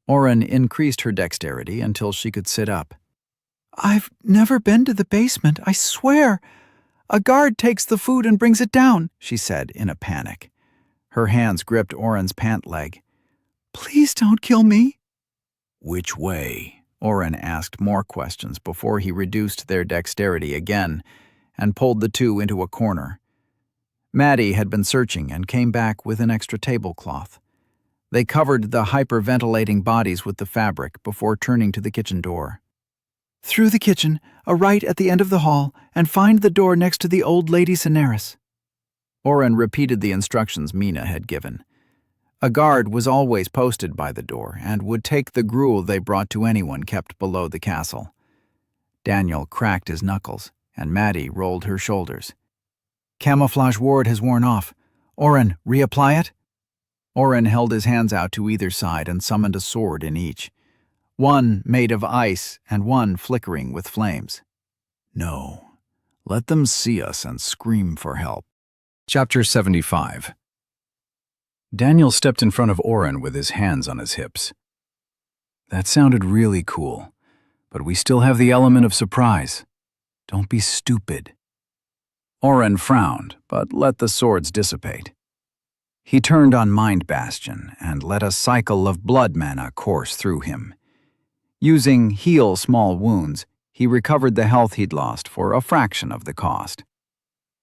Oren increased her dexterity until she could sit up. I've never been to the basement, I swear. A guard takes the food and brings it down, she said in a panic. Her hands gripped Oren's pant leg. Please don't kill me. Which way? Oren asked more questions before he reduced their dexterity again and pulled the two into a corner. Maddie had been searching and came back with an extra tablecloth. They covered the hyperventilating bodies with the fabric before turning to the kitchen door. Through the kitchen, a right at the end of the hall, and find the door next to the old lady Cineris. Oren repeated the instructions Mina had given. A guard was always posted by the door and would take the gruel they brought to anyone kept below the castle. Daniel cracked his knuckles, and Maddie rolled her shoulders. Camouflage ward has worn off. Oren, reapply it? Oren held his hands out to either side and summoned a sword in each. One made of ice and one flickering with flames. No, let them see us and scream for help. Chapter 75. Daniel stepped in front of Oren with his hands on his hips. That sounded really cool, but we still have the element of surprise. Don't be stupid. Oren frowned, but let the swords dissipate. He turned on Mind Bastion and let a cycle of blood mana course through him. Using Heal Small Wounds, he recovered the health he'd lost for a fraction of the cost.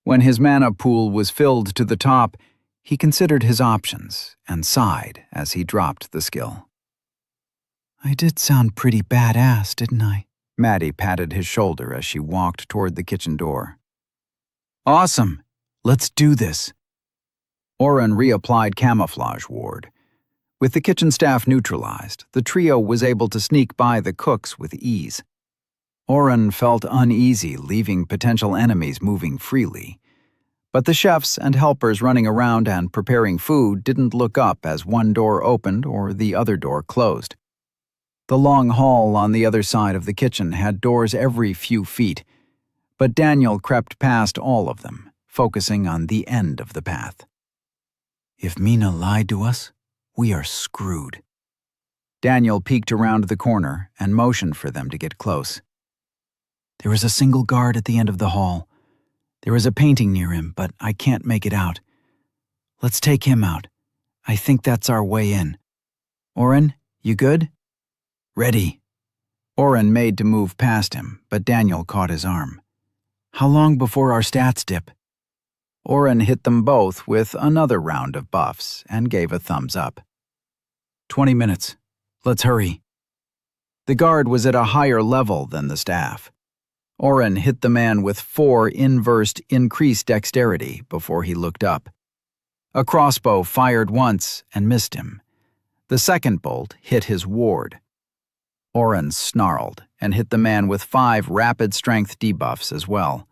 When his mana pool was filled to the top, he considered his options and sighed as he dropped the skill. I did sound pretty badass, didn't I? Maddie patted his shoulder as she walked toward the kitchen door. Awesome! Let's do this. Oren reapplied Camouflage Ward. With the kitchen staff neutralized, the trio was able to sneak by the cooks with ease. Oren felt uneasy leaving potential enemies moving freely. But the chefs and helpers running around and preparing food didn't look up as one door opened or the other door closed. The long hall on the other side of the kitchen had doors every few feet, but Daniel crept past all of them, focusing on the end of the path. If Mina lied to us, we are screwed. Daniel peeked around the corner and motioned for them to get close. There is a single guard at the end of the hall. There is a painting near him, but I can't make it out. Let's take him out. I think that's our way in. Oren, you good? Ready. Oren made to move past him, but Daniel caught his arm. How long before our stats dip? Oren hit them both with another round of buffs and gave a thumbs up. 20 minutes. Let's hurry. The guard was at a higher level than the staff. Oren hit the man with 4 inversed increased dexterity before he looked up. A crossbow fired once and missed him. The second bolt hit his ward. Oren snarled and hit the man with 5 rapid strength debuffs as well.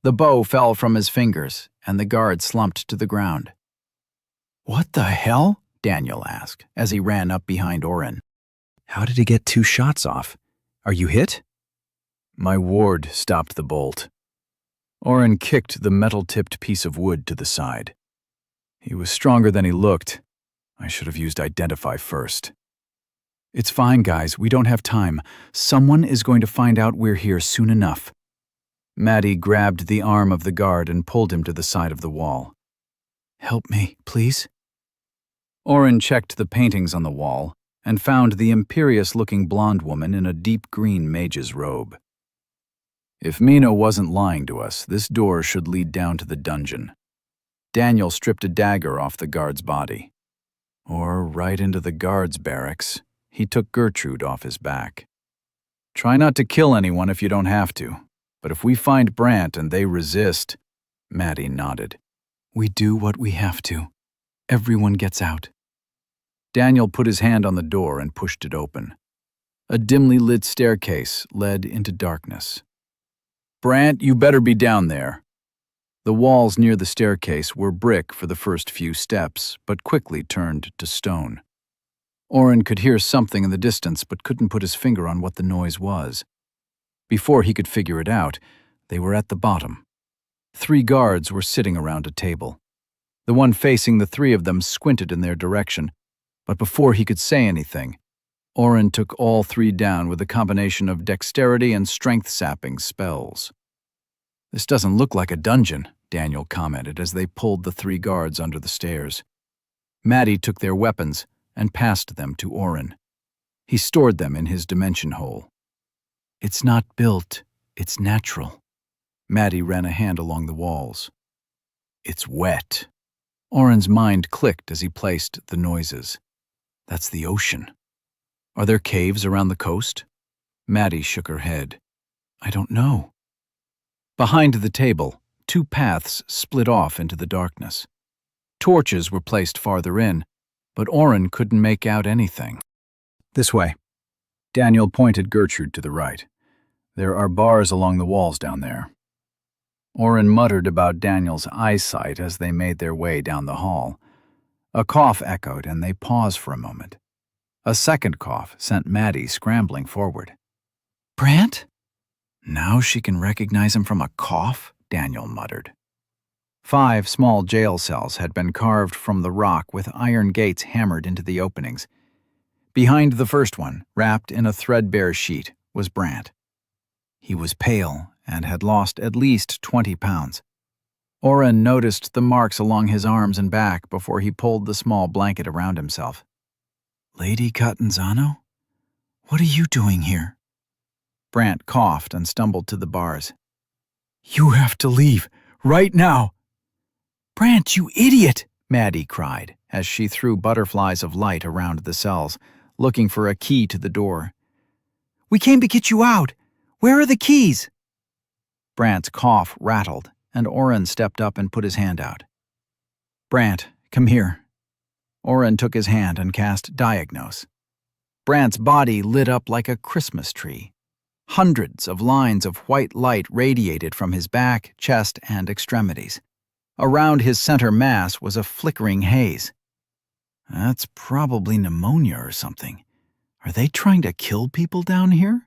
The bow fell from his fingers, and the guard slumped to the ground. What the hell? Daniel asked as he ran up behind Oren. How did he get 2 shots off? Are you hit? My ward stopped the bolt. Oren kicked the metal-tipped piece of wood to the side. He was stronger than he looked. I should have used Identify first. It's fine, guys. We don't have time. Someone is going to find out we're here soon enough. Maddie grabbed the arm of the guard and pulled him to the side of the wall. Help me, please. Oren checked the paintings on the wall and found the imperious-looking blonde woman in a deep green mage's robe. If Mina wasn't lying to us, this door should lead down to the dungeon. Daniel stripped a dagger off the guard's body. Or right into the guard's barracks. He took Gertrude off his back. Try not to kill anyone if you don't have to, but if we find Brant and they resist, Maddie nodded. We do what we have to. Everyone gets out. Daniel put his hand on the door and pushed it open. A dimly lit staircase led into darkness. Brant, you better be down there. The walls near the staircase were brick for the first few steps, but quickly turned to stone. Oren could hear something in the distance, but couldn't put his finger on what the noise was. Before he could figure it out, they were at the bottom. 3 guards were sitting around a table. The one facing the 3 of them squinted in their direction, but before he could say anything, Oren took all 3 down with a combination of dexterity and strength-sapping spells. This doesn't look like a dungeon, Daniel commented as they pulled the 3 guards under the stairs. Maddie took their weapons and passed them to Oren. He stored them in his dimension hole. It's not built, it's natural. Maddie ran a hand along the walls. It's wet. Oren's mind clicked as he placed the noises. That's the ocean. Are there caves around the coast? Maddie shook her head. I don't know. Behind the table, 2 paths split off into the darkness. Torches were placed farther in, but Oren couldn't make out anything. This way. Daniel pointed Gertrude to the right. There are bars along the walls down there. Oren muttered about Daniel's eyesight as they made their way down the hall. A cough echoed, and they paused for a moment. A second cough sent Maddie scrambling forward. Brant? Now she can recognize him from a cough, Daniel muttered. 5 small jail cells had been carved from the rock with iron gates hammered into the openings. Behind the first one, wrapped in a threadbare sheet, was Brant. He was pale and had lost at least 20 pounds. Oren noticed the marks along his arms and back before he pulled the small blanket around himself. Lady Catanzano? What are you doing here? Brant coughed and stumbled to the bars. You have to leave, right now. Brant, you idiot, Maddie cried as she threw butterflies of light around the cells, looking for a key to the door. We came to get you out. Where are the keys? Brant's cough rattled, and Oren stepped up and put his hand out. Brant, come here. Oren took his hand and cast Diagnose. Brant's body lit up like a Christmas tree. Hundreds of lines of white light radiated from his back, chest, and extremities. Around his center mass was a flickering haze. That's probably pneumonia or something. Are they trying to kill people down here?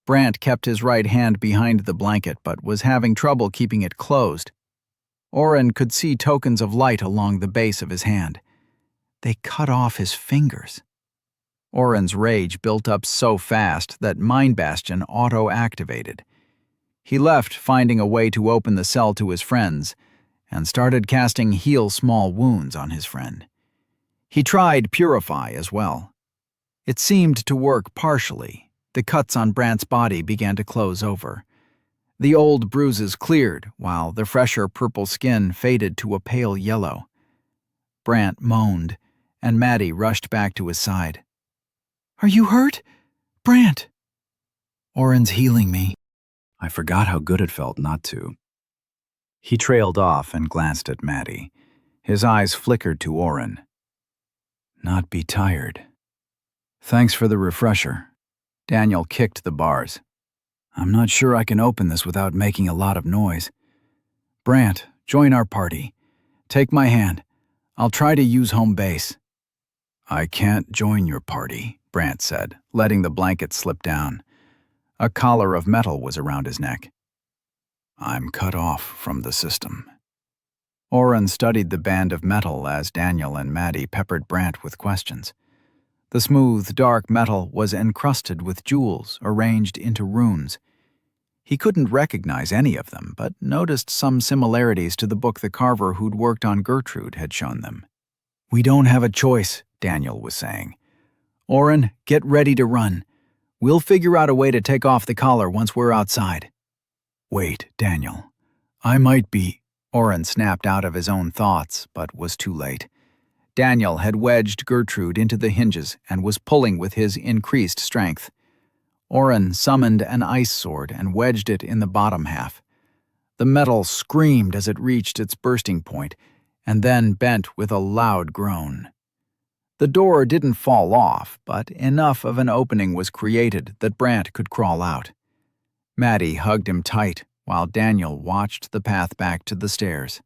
Brant kept his right hand behind the blanket but was having trouble keeping it closed. Oren could see tokens of light along the base of his hand. They cut off his fingers. Oren's rage built up so fast that Mind Bastion auto-activated. He left, finding a way to open the cell to his friends, and started casting Heal Small Wounds on his friend. He tried Purify as well. It seemed to work partially. The cuts on Brant's body began to close over. The old bruises cleared, while the fresher purple skin faded to a pale yellow. Brant moaned, and Maddie rushed back to his side. Are you hurt? Brant! Oren's healing me. I forgot how good it felt not to. He trailed off and glanced at Maddie. His eyes flickered to Oren. Not be tired. Thanks for the refresher. Daniel kicked the bars. I'm not sure I can open this without making a lot of noise. Brant, join our party. Take my hand. I'll try to use home base. I can't join your party, Brant said, letting the blanket slip down. A collar of metal was around his neck. "I'm cut off from the system." Oren studied the band of metal as Daniel and Maddie peppered Brant with questions. The smooth, dark metal was encrusted with jewels arranged into runes. He couldn't recognize any of them, but noticed some similarities to the book the carver who'd worked on Gertrude had shown them. "We don't have a choice," Daniel was saying. "Oren, get ready to run. We'll figure out a way to take off the collar once we're outside." "Wait, Daniel. I might be—" Oren snapped out of his own thoughts, but was too late. Daniel had wedged Gertrude into the hinges and was pulling with his increased strength. Oren summoned an ice sword and wedged it in the bottom half. The metal screamed as it reached its bursting point, and then bent with a loud groan. The door didn't fall off, but enough of an opening was created that Brant could crawl out. Maddie hugged him tight, while Daniel watched the path back to the stairs.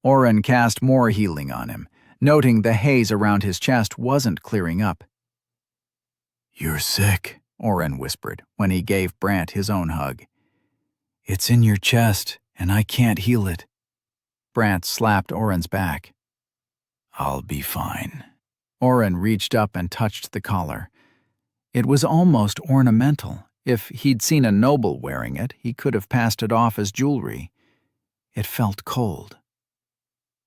Oren cast more healing on him, noting the haze around his chest wasn't clearing up. "You're sick," Oren whispered when he gave Brant his own hug. "It's in your chest, and I can't heal it." Brant slapped Oren's back. "I'll be fine." Oren reached up and touched the collar. It was almost ornamental. If he'd seen a noble wearing it, he could have passed it off as jewelry. It felt cold.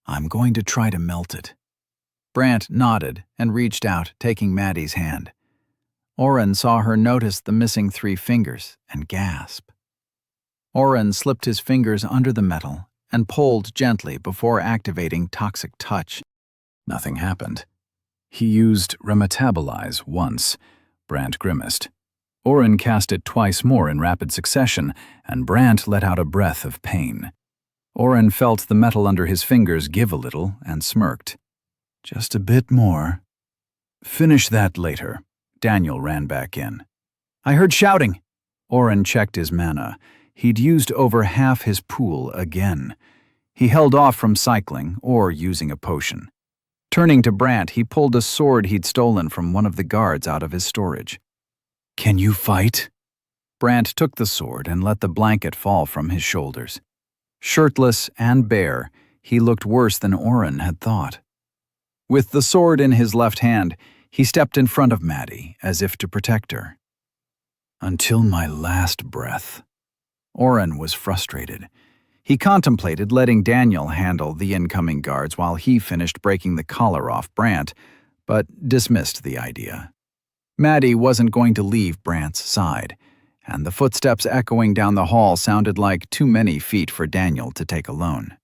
"I'm going to try to melt it." Brant nodded and reached out, taking Maddie's hand. Oren saw her notice the missing 3 fingers and gasp. Oren slipped his fingers under the metal and pulled gently before activating Toxic Touch. Nothing happened. He used Remetabolize once. Brant grimaced. Oren cast it twice more in rapid succession, and Brant let out a breath of pain. Oren felt the metal under his fingers give a little and smirked. "Just a bit more." "Finish that later." Daniel ran back in. "I heard shouting." Oren checked his mana. He'd used over half his pool again. He held off from cycling or using a potion. Turning to Brant, he pulled a sword he'd stolen from one of the guards out of his storage. "Can you fight?" Brant took the sword and let the blanket fall from his shoulders. Shirtless and bare, he looked worse than Oren had thought. With the sword in his left hand, he stepped in front of Maddie, as if to protect her. "Until my last breath." Oren was frustrated. He contemplated letting Daniel handle the incoming guards while he finished breaking the collar off Brant, but dismissed the idea. Maddie wasn't going to leave Brant's side, and the footsteps echoing down the hall sounded like too many feet for Daniel to take alone.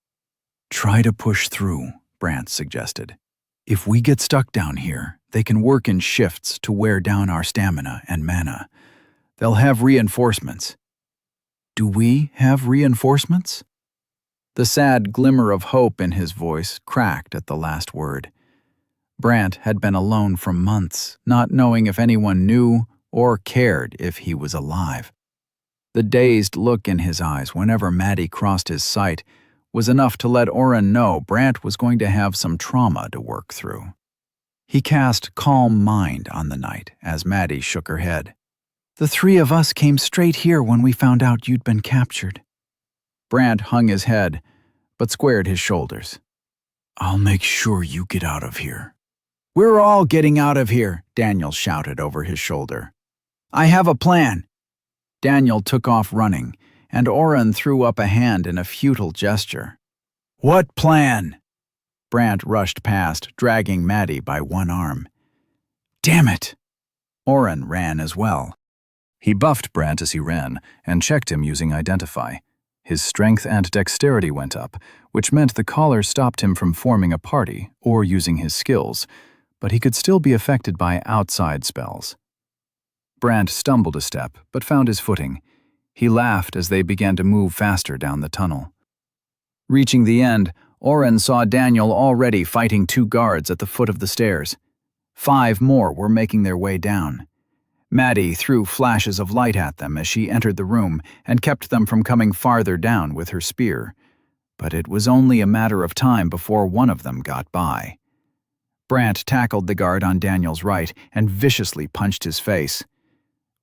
"Try to push through," Brant suggested. "If we get stuck down here, they can work in shifts to wear down our stamina and mana. They'll have reinforcements." "Do we have reinforcements?" The sad glimmer of hope in his voice cracked at the last word. Brant had been alone for months, not knowing if anyone knew or cared if he was alive. The dazed look in his eyes whenever Maddie crossed his sight was enough to let Oren know Brant was going to have some trauma to work through. He cast Calm Mind on the night as Maddie shook her head. "The 3 of us came straight here when we found out you'd been captured." Brant hung his head, but squared his shoulders. "I'll make sure you get out of here." "We're all getting out of here," Daniel shouted over his shoulder. "I have a plan." Daniel took off running, and Oren threw up a hand in a futile gesture. "What plan?" Brant rushed past, dragging Maddie by one arm. "Damn it!" Oren ran as well. He buffed Brant as he ran and checked him using Identify. His strength and dexterity went up, which meant the collar stopped him from forming a party or using his skills, but he could still be affected by outside spells. Brant stumbled a step, but found his footing. He laughed as they began to move faster down the tunnel. Reaching the end, Oren saw Daniel already fighting 2 guards at the foot of the stairs. 5 more were making their way down. Maddie threw flashes of light at them as she entered the room and kept them from coming farther down with her spear. But it was only a matter of time before one of them got by. Brant tackled the guard on Daniel's right and viciously punched his face.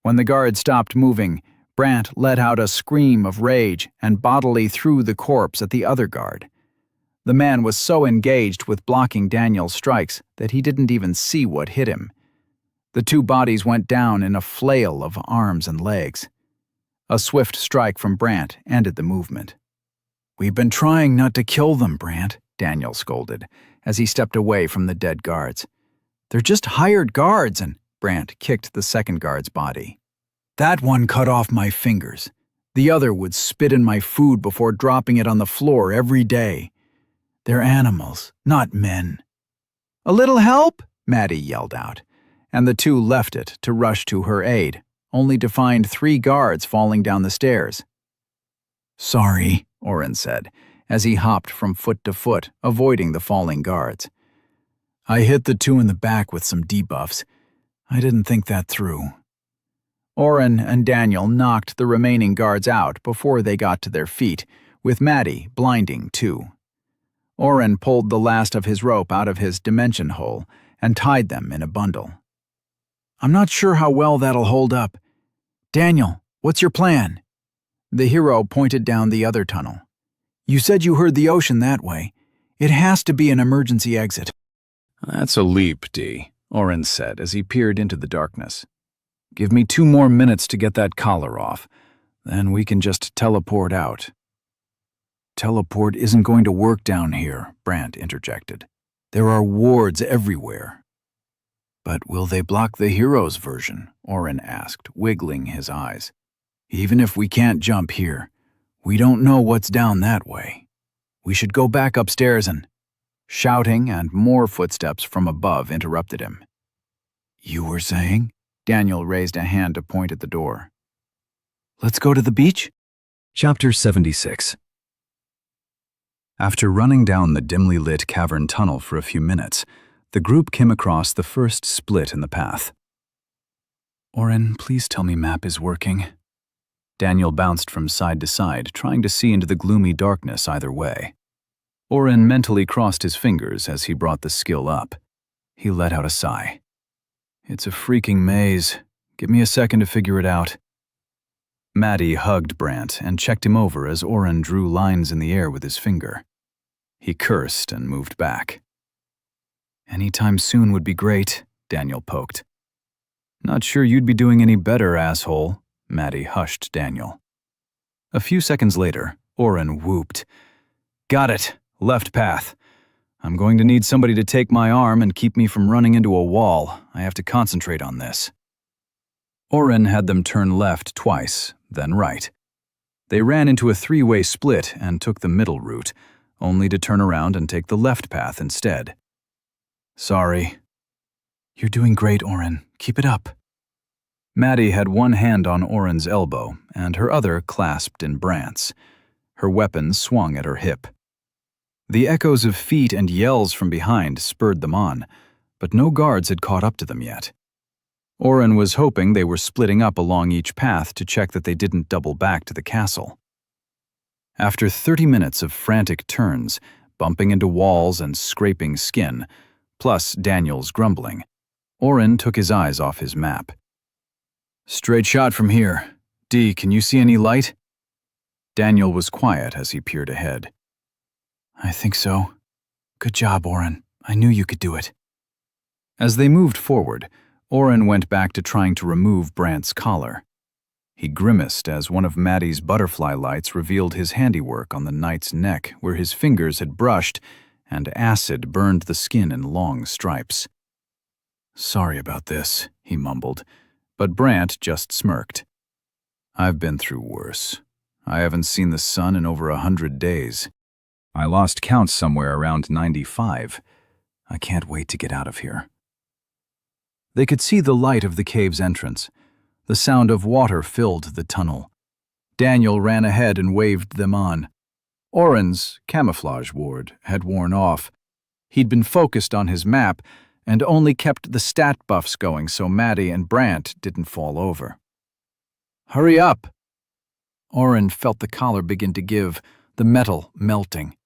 When the guard stopped moving, Brant let out a scream of rage and bodily threw the corpse at the other guard. The man was so engaged with blocking Daniel's strikes that he didn't even see what hit him. The two bodies went down in a flail of arms and legs. A swift strike from Brant ended the movement. "We've been trying not to kill them, Brant," Daniel scolded, as he stepped away from the dead guards. "They're just hired guards," and Brant kicked the second guard's body. "That one cut off my fingers. The other would spit in my food before dropping it on the floor every day. They're animals, not men." "A little help?" Maddie yelled out, and the two left it to rush to her aid, only to find 3 guards falling down the stairs. "Sorry," Oren said, as he hopped from foot to foot, avoiding the falling guards. "I hit the 2 in the back with some debuffs. I didn't think that through." Oren and Daniel knocked the remaining guards out before they got to their feet, with Maddie blinding too. Oren pulled the last of his rope out of his dimension hole and tied them in a bundle. "I'm not sure how well that'll hold up. Daniel, what's your plan?" The hero pointed down the other tunnel. "You said you heard the ocean that way. It has to be an emergency exit." "That's a leap, D," Oren said as he peered into the darkness. "Give me 2 more minutes to get that collar off. Then we can just teleport out." "Teleport isn't going to work down here," Brant interjected. "There are wards everywhere." "But will they block the hero's version?" Oren asked, wiggling his eyes. "Even if we can't jump here, we don't know what's down that way. We should go back upstairs and—" Shouting and more footsteps from above interrupted him. "You were saying?" Daniel raised a hand to point at the door. "Let's go to the beach?" Chapter 76. After running down the dimly lit cavern tunnel for a few minutes, the group came across the first split in the path. "Oren, please tell me map is working." Daniel bounced from side to side, trying to see into the gloomy darkness either way. Oren mentally crossed his fingers as he brought the skill up. He let out a sigh. "It's a freaking maze. Give me a second to figure it out." Maddie hugged Brant and checked him over as Oren drew lines in the air with his finger. He cursed and moved back. "Anytime soon would be great," Daniel poked. "Not sure you'd be doing any better, asshole," Maddie hushed Daniel. A few seconds later, Oren whooped. "Got it. Left path. I'm going to need somebody to take my arm and keep me from running into a wall. I have to concentrate on this." Oren had them turn left twice, then right. They ran into a 3-way split and took the middle route, only to turn around and take the left path instead. "Sorry." "You're doing great, Oren. Keep it up." Maddie had one hand on Oren's elbow and her other clasped in Brant's. Her weapon swung at her hip. The echoes of feet and yells from behind spurred them on, but no guards had caught up to them yet. Oren was hoping they were splitting up along each path to check that they didn't double back to the castle. After 30 minutes of frantic turns, bumping into walls and scraping skin, plus Daniel's grumbling, Oren took his eyes off his map. "Straight shot from here. D, can you see any light?" Daniel was quiet as he peered ahead. "I think so. Good job, Oren. I knew you could do it." As they moved forward, Oren went back to trying to remove Brant's collar. He grimaced as one of Maddie's butterfly lights revealed his handiwork on the knight's neck where his fingers had brushed and acid burned the skin in long stripes. "Sorry about this," he mumbled, but Brant just smirked. "I've been through worse. I haven't seen the sun in over 100 days. I lost count somewhere around 95. I can't wait to get out of here." They could see the light of the cave's entrance. The sound of water filled the tunnel. Daniel ran ahead and waved them on. Oren's camouflage ward had worn off. He'd been focused on his map and only kept the stat buffs going so Maddie and Brant didn't fall over. "Hurry up!" Oren felt the collar begin to give, the metal melting.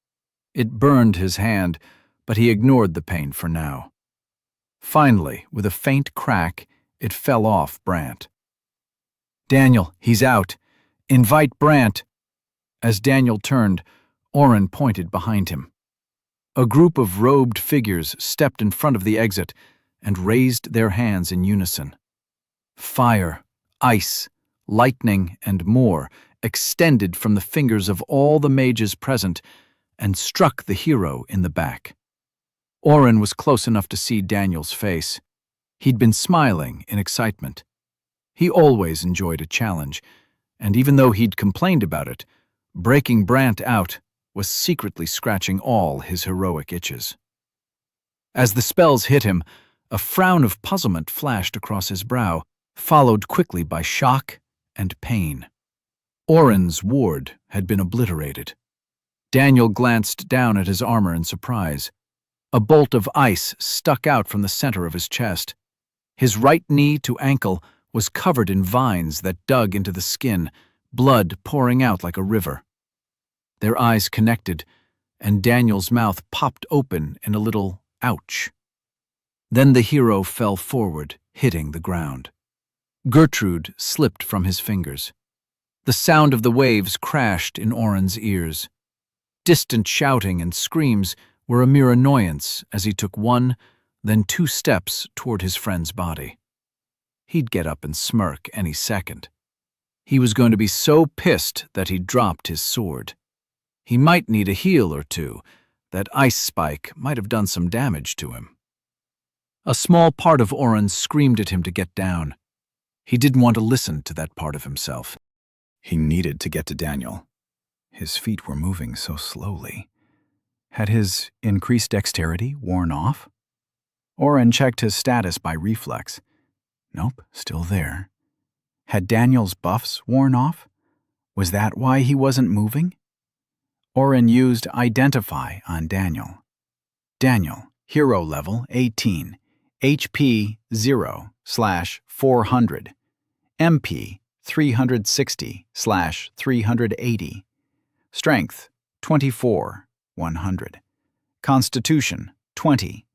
It burned his hand, but he ignored the pain for now. Finally, with a faint crack, it fell off Brant. "Daniel, he's out. Invite Brant." As Daniel turned, Oren pointed behind him. A group of robed figures stepped in front of the exit and raised their hands in unison. Fire, ice, lightning, and more extended from the fingers of all the mages present and struck the hero in the back. Oren was close enough to see Daniel's face. He'd been smiling in excitement. He always enjoyed a challenge, and even though he'd complained about it, breaking Brant out was secretly scratching all his heroic itches. As the spells hit him, a frown of puzzlement flashed across his brow, followed quickly by shock and pain. Oren's ward had been obliterated. Daniel glanced down at his armor in surprise. A bolt of ice stuck out from the center of his chest. His right knee to ankle was covered in vines that dug into the skin, blood pouring out like a river. Their eyes connected, and Daniel's mouth popped open in a little ouch. Then the hero fell forward, hitting the ground. Gertrude slipped from his fingers. The sound of the waves crashed in Oren's ears. Distant shouting and screams were a mere annoyance as he took one, then 2 steps toward his friend's body. He'd get up and smirk any second. He was going to be so pissed that he dropped his sword. He might need a heal or two. That ice spike might have done some damage to him. A small part of Oren screamed at him to get down. He didn't want to listen to that part of himself. He needed to get to Daniel. His feet were moving so slowly. Had his increased dexterity worn off? Oren checked his status by reflex. Nope, still there. Had Daniel's buffs worn off? Was that why he wasn't moving? Oren used Identify on Daniel. Daniel, hero level 18, HP 0/400, MP 360/380, Strength 24/100, Constitution 20,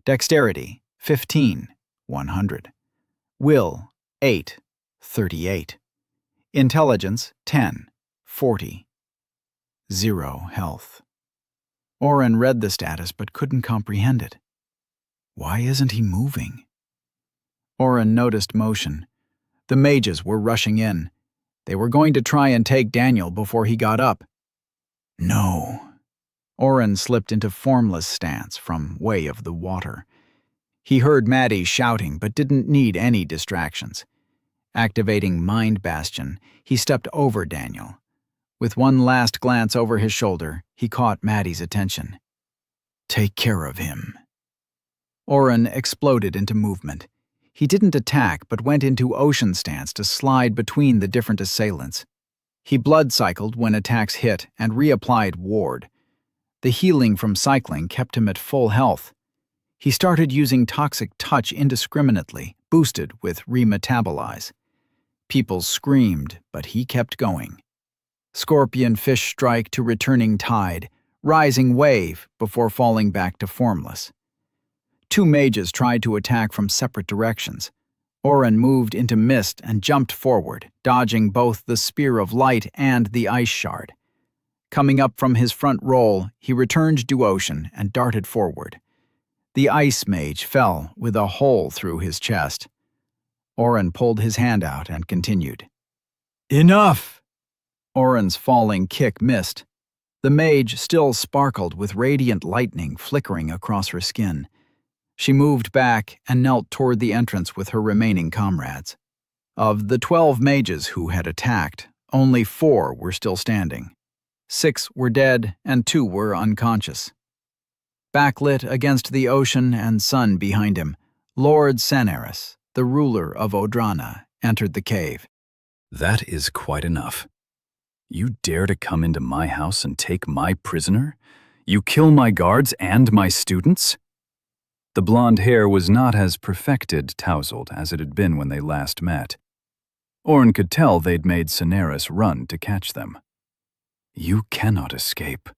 Dexterity 15/100, Will 8/38, Intelligence 10/40, 0 health. Oren read the status but couldn't comprehend it. Why isn't he moving? Oren noticed motion. The mages were rushing in. They were going to try and take Daniel before he got up. No. Oren slipped into formless stance from way of the water. He heard Maddie shouting but didn't need any distractions. Activating Mind Bastion, he stepped over Daniel. With one last glance over his shoulder, he caught Maddie's attention. Take care of him. Oren exploded into movement. He didn't attack but went into ocean stance to slide between the different assailants. He blood cycled when attacks hit and reapplied ward. The healing from cycling kept him at full health. He started using Toxic Touch indiscriminately, boosted with Remetabolize. People screamed, but he kept going. Scorpion Fish Strike to Returning Tide, Rising Wave before falling back to formless. 2 mages tried to attack from separate directions. Oren moved into mist and jumped forward, dodging both the Spear of Light and the Ice Shard. Coming up from his front roll, he returned Duocean and darted forward. The Ice Mage fell with a hole through his chest. Oren pulled his hand out and continued. Enough! Oren's falling kick missed. The mage still sparkled with radiant lightning flickering across her skin. She moved back and knelt toward the entrance with her remaining comrades. Of the 12 mages who had attacked, only 4 were still standing. 6 were dead and 2 were unconscious. Backlit against the ocean and sun behind him, Lord Senaris, the ruler of Odrana, entered the cave. That is quite enough. You dare to come into my house and take my prisoner? You kill my guards and my students? The blonde hair was not as perfected tousled as it had been when they last met. Oren could tell they'd made Senaris run to catch them. You cannot escape.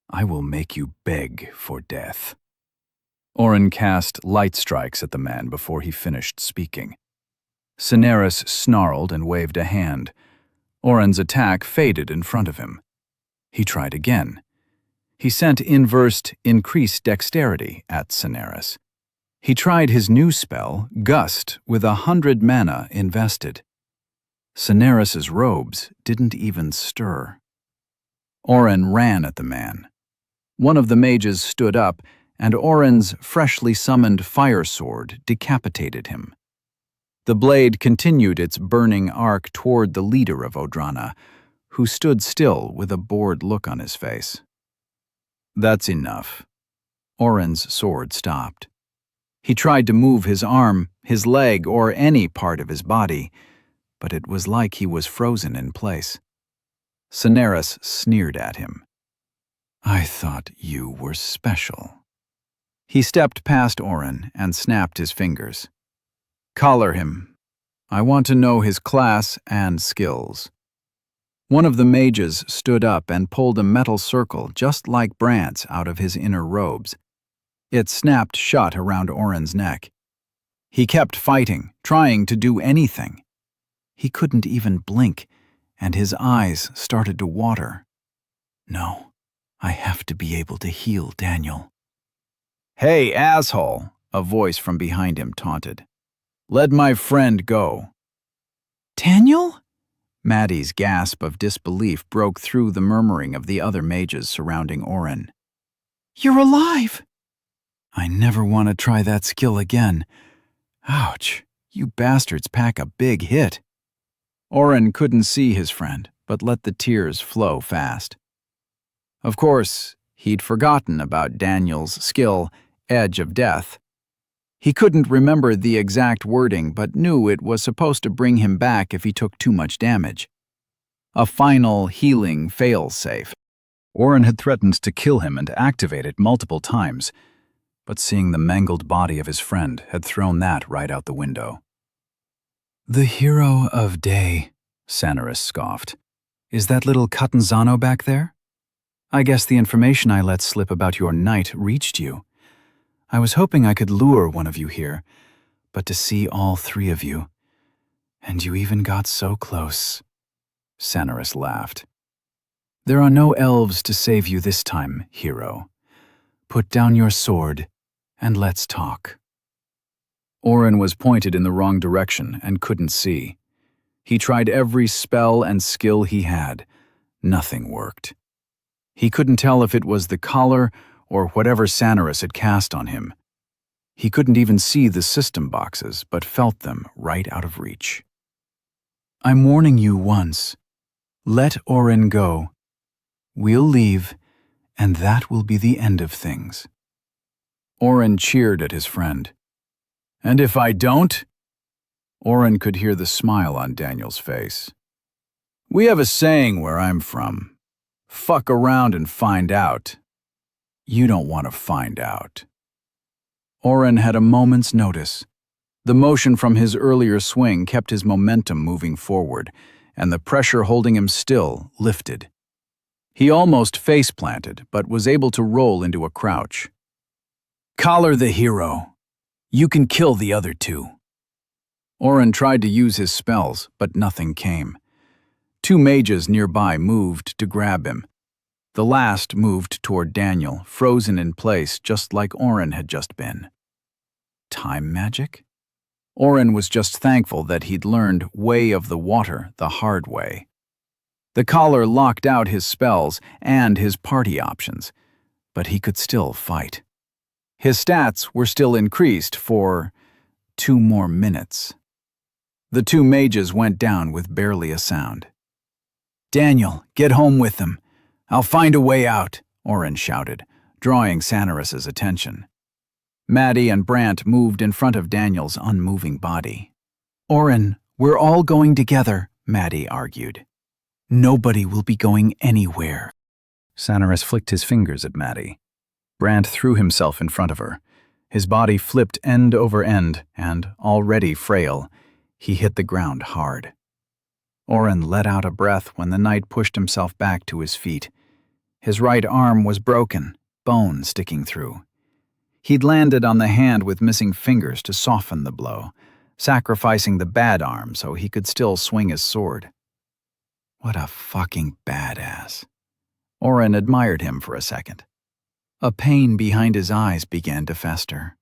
I will make you beg for death. Oren cast light strikes at the man before he finished speaking. Cineris snarled and waved a hand. Oren's attack faded in front of him. He tried again. He sent inversed increased dexterity at Cineris. He tried his new spell, Gust, with 100 mana invested. Cineris's robes didn't even stir. Oren ran at the man. One of the mages stood up, and Oren's freshly summoned fire sword decapitated him. The blade continued its burning arc toward the leader of Odrana, who stood still with a bored look on his face. That's enough. Oren's sword stopped. He tried to move his arm, his leg, or any part of his body, but it was like he was frozen in place. Cineris sneered at him. I thought you were special. He stepped past Oren and snapped his fingers. Collar him. I want to know his class and skills. One of the mages stood up and pulled a metal circle just like Brant's out of his inner robes. It snapped shut around Oren's neck. He kept fighting, trying to do anything. He couldn't even blink, and his eyes started to water. No, I have to be able to heal Daniel. Hey, asshole, a voice from behind him taunted. Let my friend go. Daniel? Maddie's gasp of disbelief broke through the murmuring of the other mages surrounding Oren. You're alive! I never want to try that skill again. Ouch, you bastards pack a big hit. Oren couldn't see his friend, but let the tears flow fast. Of course, he'd forgotten about Daniel's skill, Edge of Death. He couldn't remember the exact wording, but knew it was supposed to bring him back if he took too much damage. A final healing fail-safe. Oren had threatened to kill him and activate it multiple times, but seeing the mangled body of his friend had thrown that right out the window. The hero of day, Cineris scoffed. Is that little Catanzano back there? I guess the information I let slip about your knight reached you. I was hoping I could lure one of you here, but to see all three of you. And you even got so close. Cineris laughed. There are no elves to save you this time, hero. Put down your sword, and let's talk. Oren was pointed in the wrong direction and couldn't see. He tried every spell and skill he had. Nothing worked. He couldn't tell if it was the collar or whatever Cineris had cast on him. He couldn't even see the system boxes, but felt them right out of reach. I'm warning you once. Let Oren go. We'll leave, and that will be the end of things. Oren cheered at his friend. And if I don't? Oren could hear the smile on Daniel's face. We have a saying where I'm from. Fuck around and find out. You don't want to find out. Oren had a moment's notice. The motion from his earlier swing kept his momentum moving forward, and the pressure holding him still lifted. He almost face-planted, but was able to roll into a crouch. Collar the hero. You can kill the other two. Oren tried to use his spells, but nothing came. Two mages nearby moved to grab him. The last moved toward Daniel, frozen in place just like Oren had just been. Time magic? Oren was just thankful that he'd learned Way of the Water the hard way. The collar locked out his spells and his party options, but he could still fight. His stats were still increased for 2 more minutes. The two mages went down with barely a sound. Daniel, get home with them. I'll find a way out, Oren shouted, drawing Cineris's attention. Maddie and Brant moved in front of Daniel's unmoving body. Oren, we're all going together, Maddie argued. Nobody will be going anywhere. Cineris flicked his fingers at Maddie. Brant threw himself in front of her. His body flipped end over end, and, already frail, he hit the ground hard. Oren let out a breath when the knight pushed himself back to his feet. His right arm was broken, bone sticking through. He'd landed on the hand with missing fingers to soften the blow, sacrificing the bad arm so he could still swing his sword. What a fucking badass. Oren admired him for a second. A pain behind his eyes began to fester.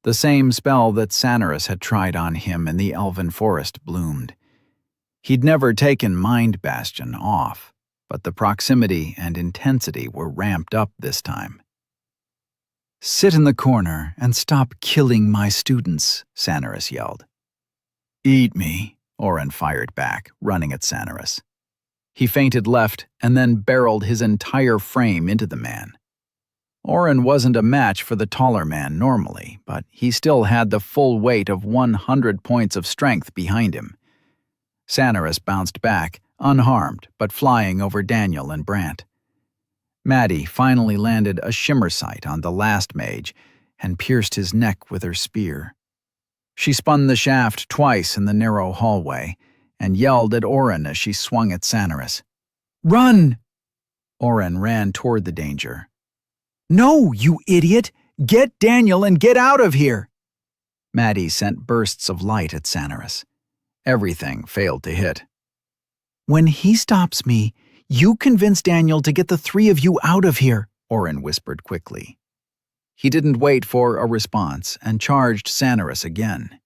The same spell that Sonorous had tried on him in the elven forest bloomed. He'd never taken Mind Bastion off, but the proximity and intensity were ramped up this time. "Sit in the corner and stop killing my students," Sonorous yelled. "Eat me," Oren fired back, running at Sonorous. He feinted left and then barreled his entire frame into the man. Oren wasn't a match for the taller man normally, but he still had the full weight of 100 points of strength behind him. Sonorous bounced back, unharmed but flying over Daniel and Brant. Maddie finally landed a shimmer sight on the last mage and pierced his neck with her spear. She spun the shaft twice in the narrow hallway and yelled at Oren as she swung at Sonorous. "Run!" Oren ran toward the danger. "No, you idiot! Get Daniel and get out of here!" Maddie sent bursts of light at Sonorous. Everything failed to hit. "When he stops me, you convince Daniel to get the three of you out of here," Oren whispered quickly. He didn't wait for a response and charged Sonorous again.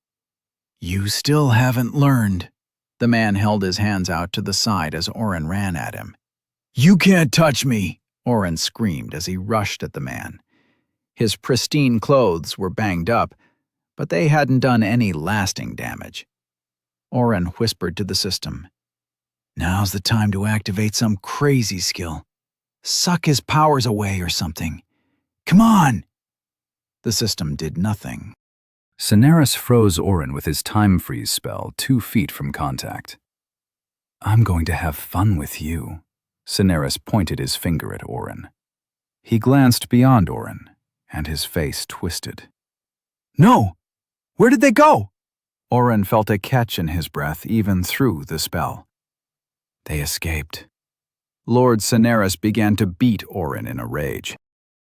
"You still haven't learned." The man held his hands out to the side as Oren ran at him. "You can't touch me!" Oren screamed as he rushed at the man. His pristine clothes were banged up, but they hadn't done any lasting damage. Oren whispered to the system. "Now's the time to activate some crazy skill. Suck his powers away or something. Come on!" The system did nothing. Sonorous froze Oren with his time freeze spell 2 feet from contact. "I'm going to have fun with you." Sonorous pointed his finger at Oren. He glanced beyond Oren, and his face twisted. "No! Where did they go?" Oren felt a catch in his breath even through the spell. They escaped. Lord Sonorous began to beat Oren in a rage.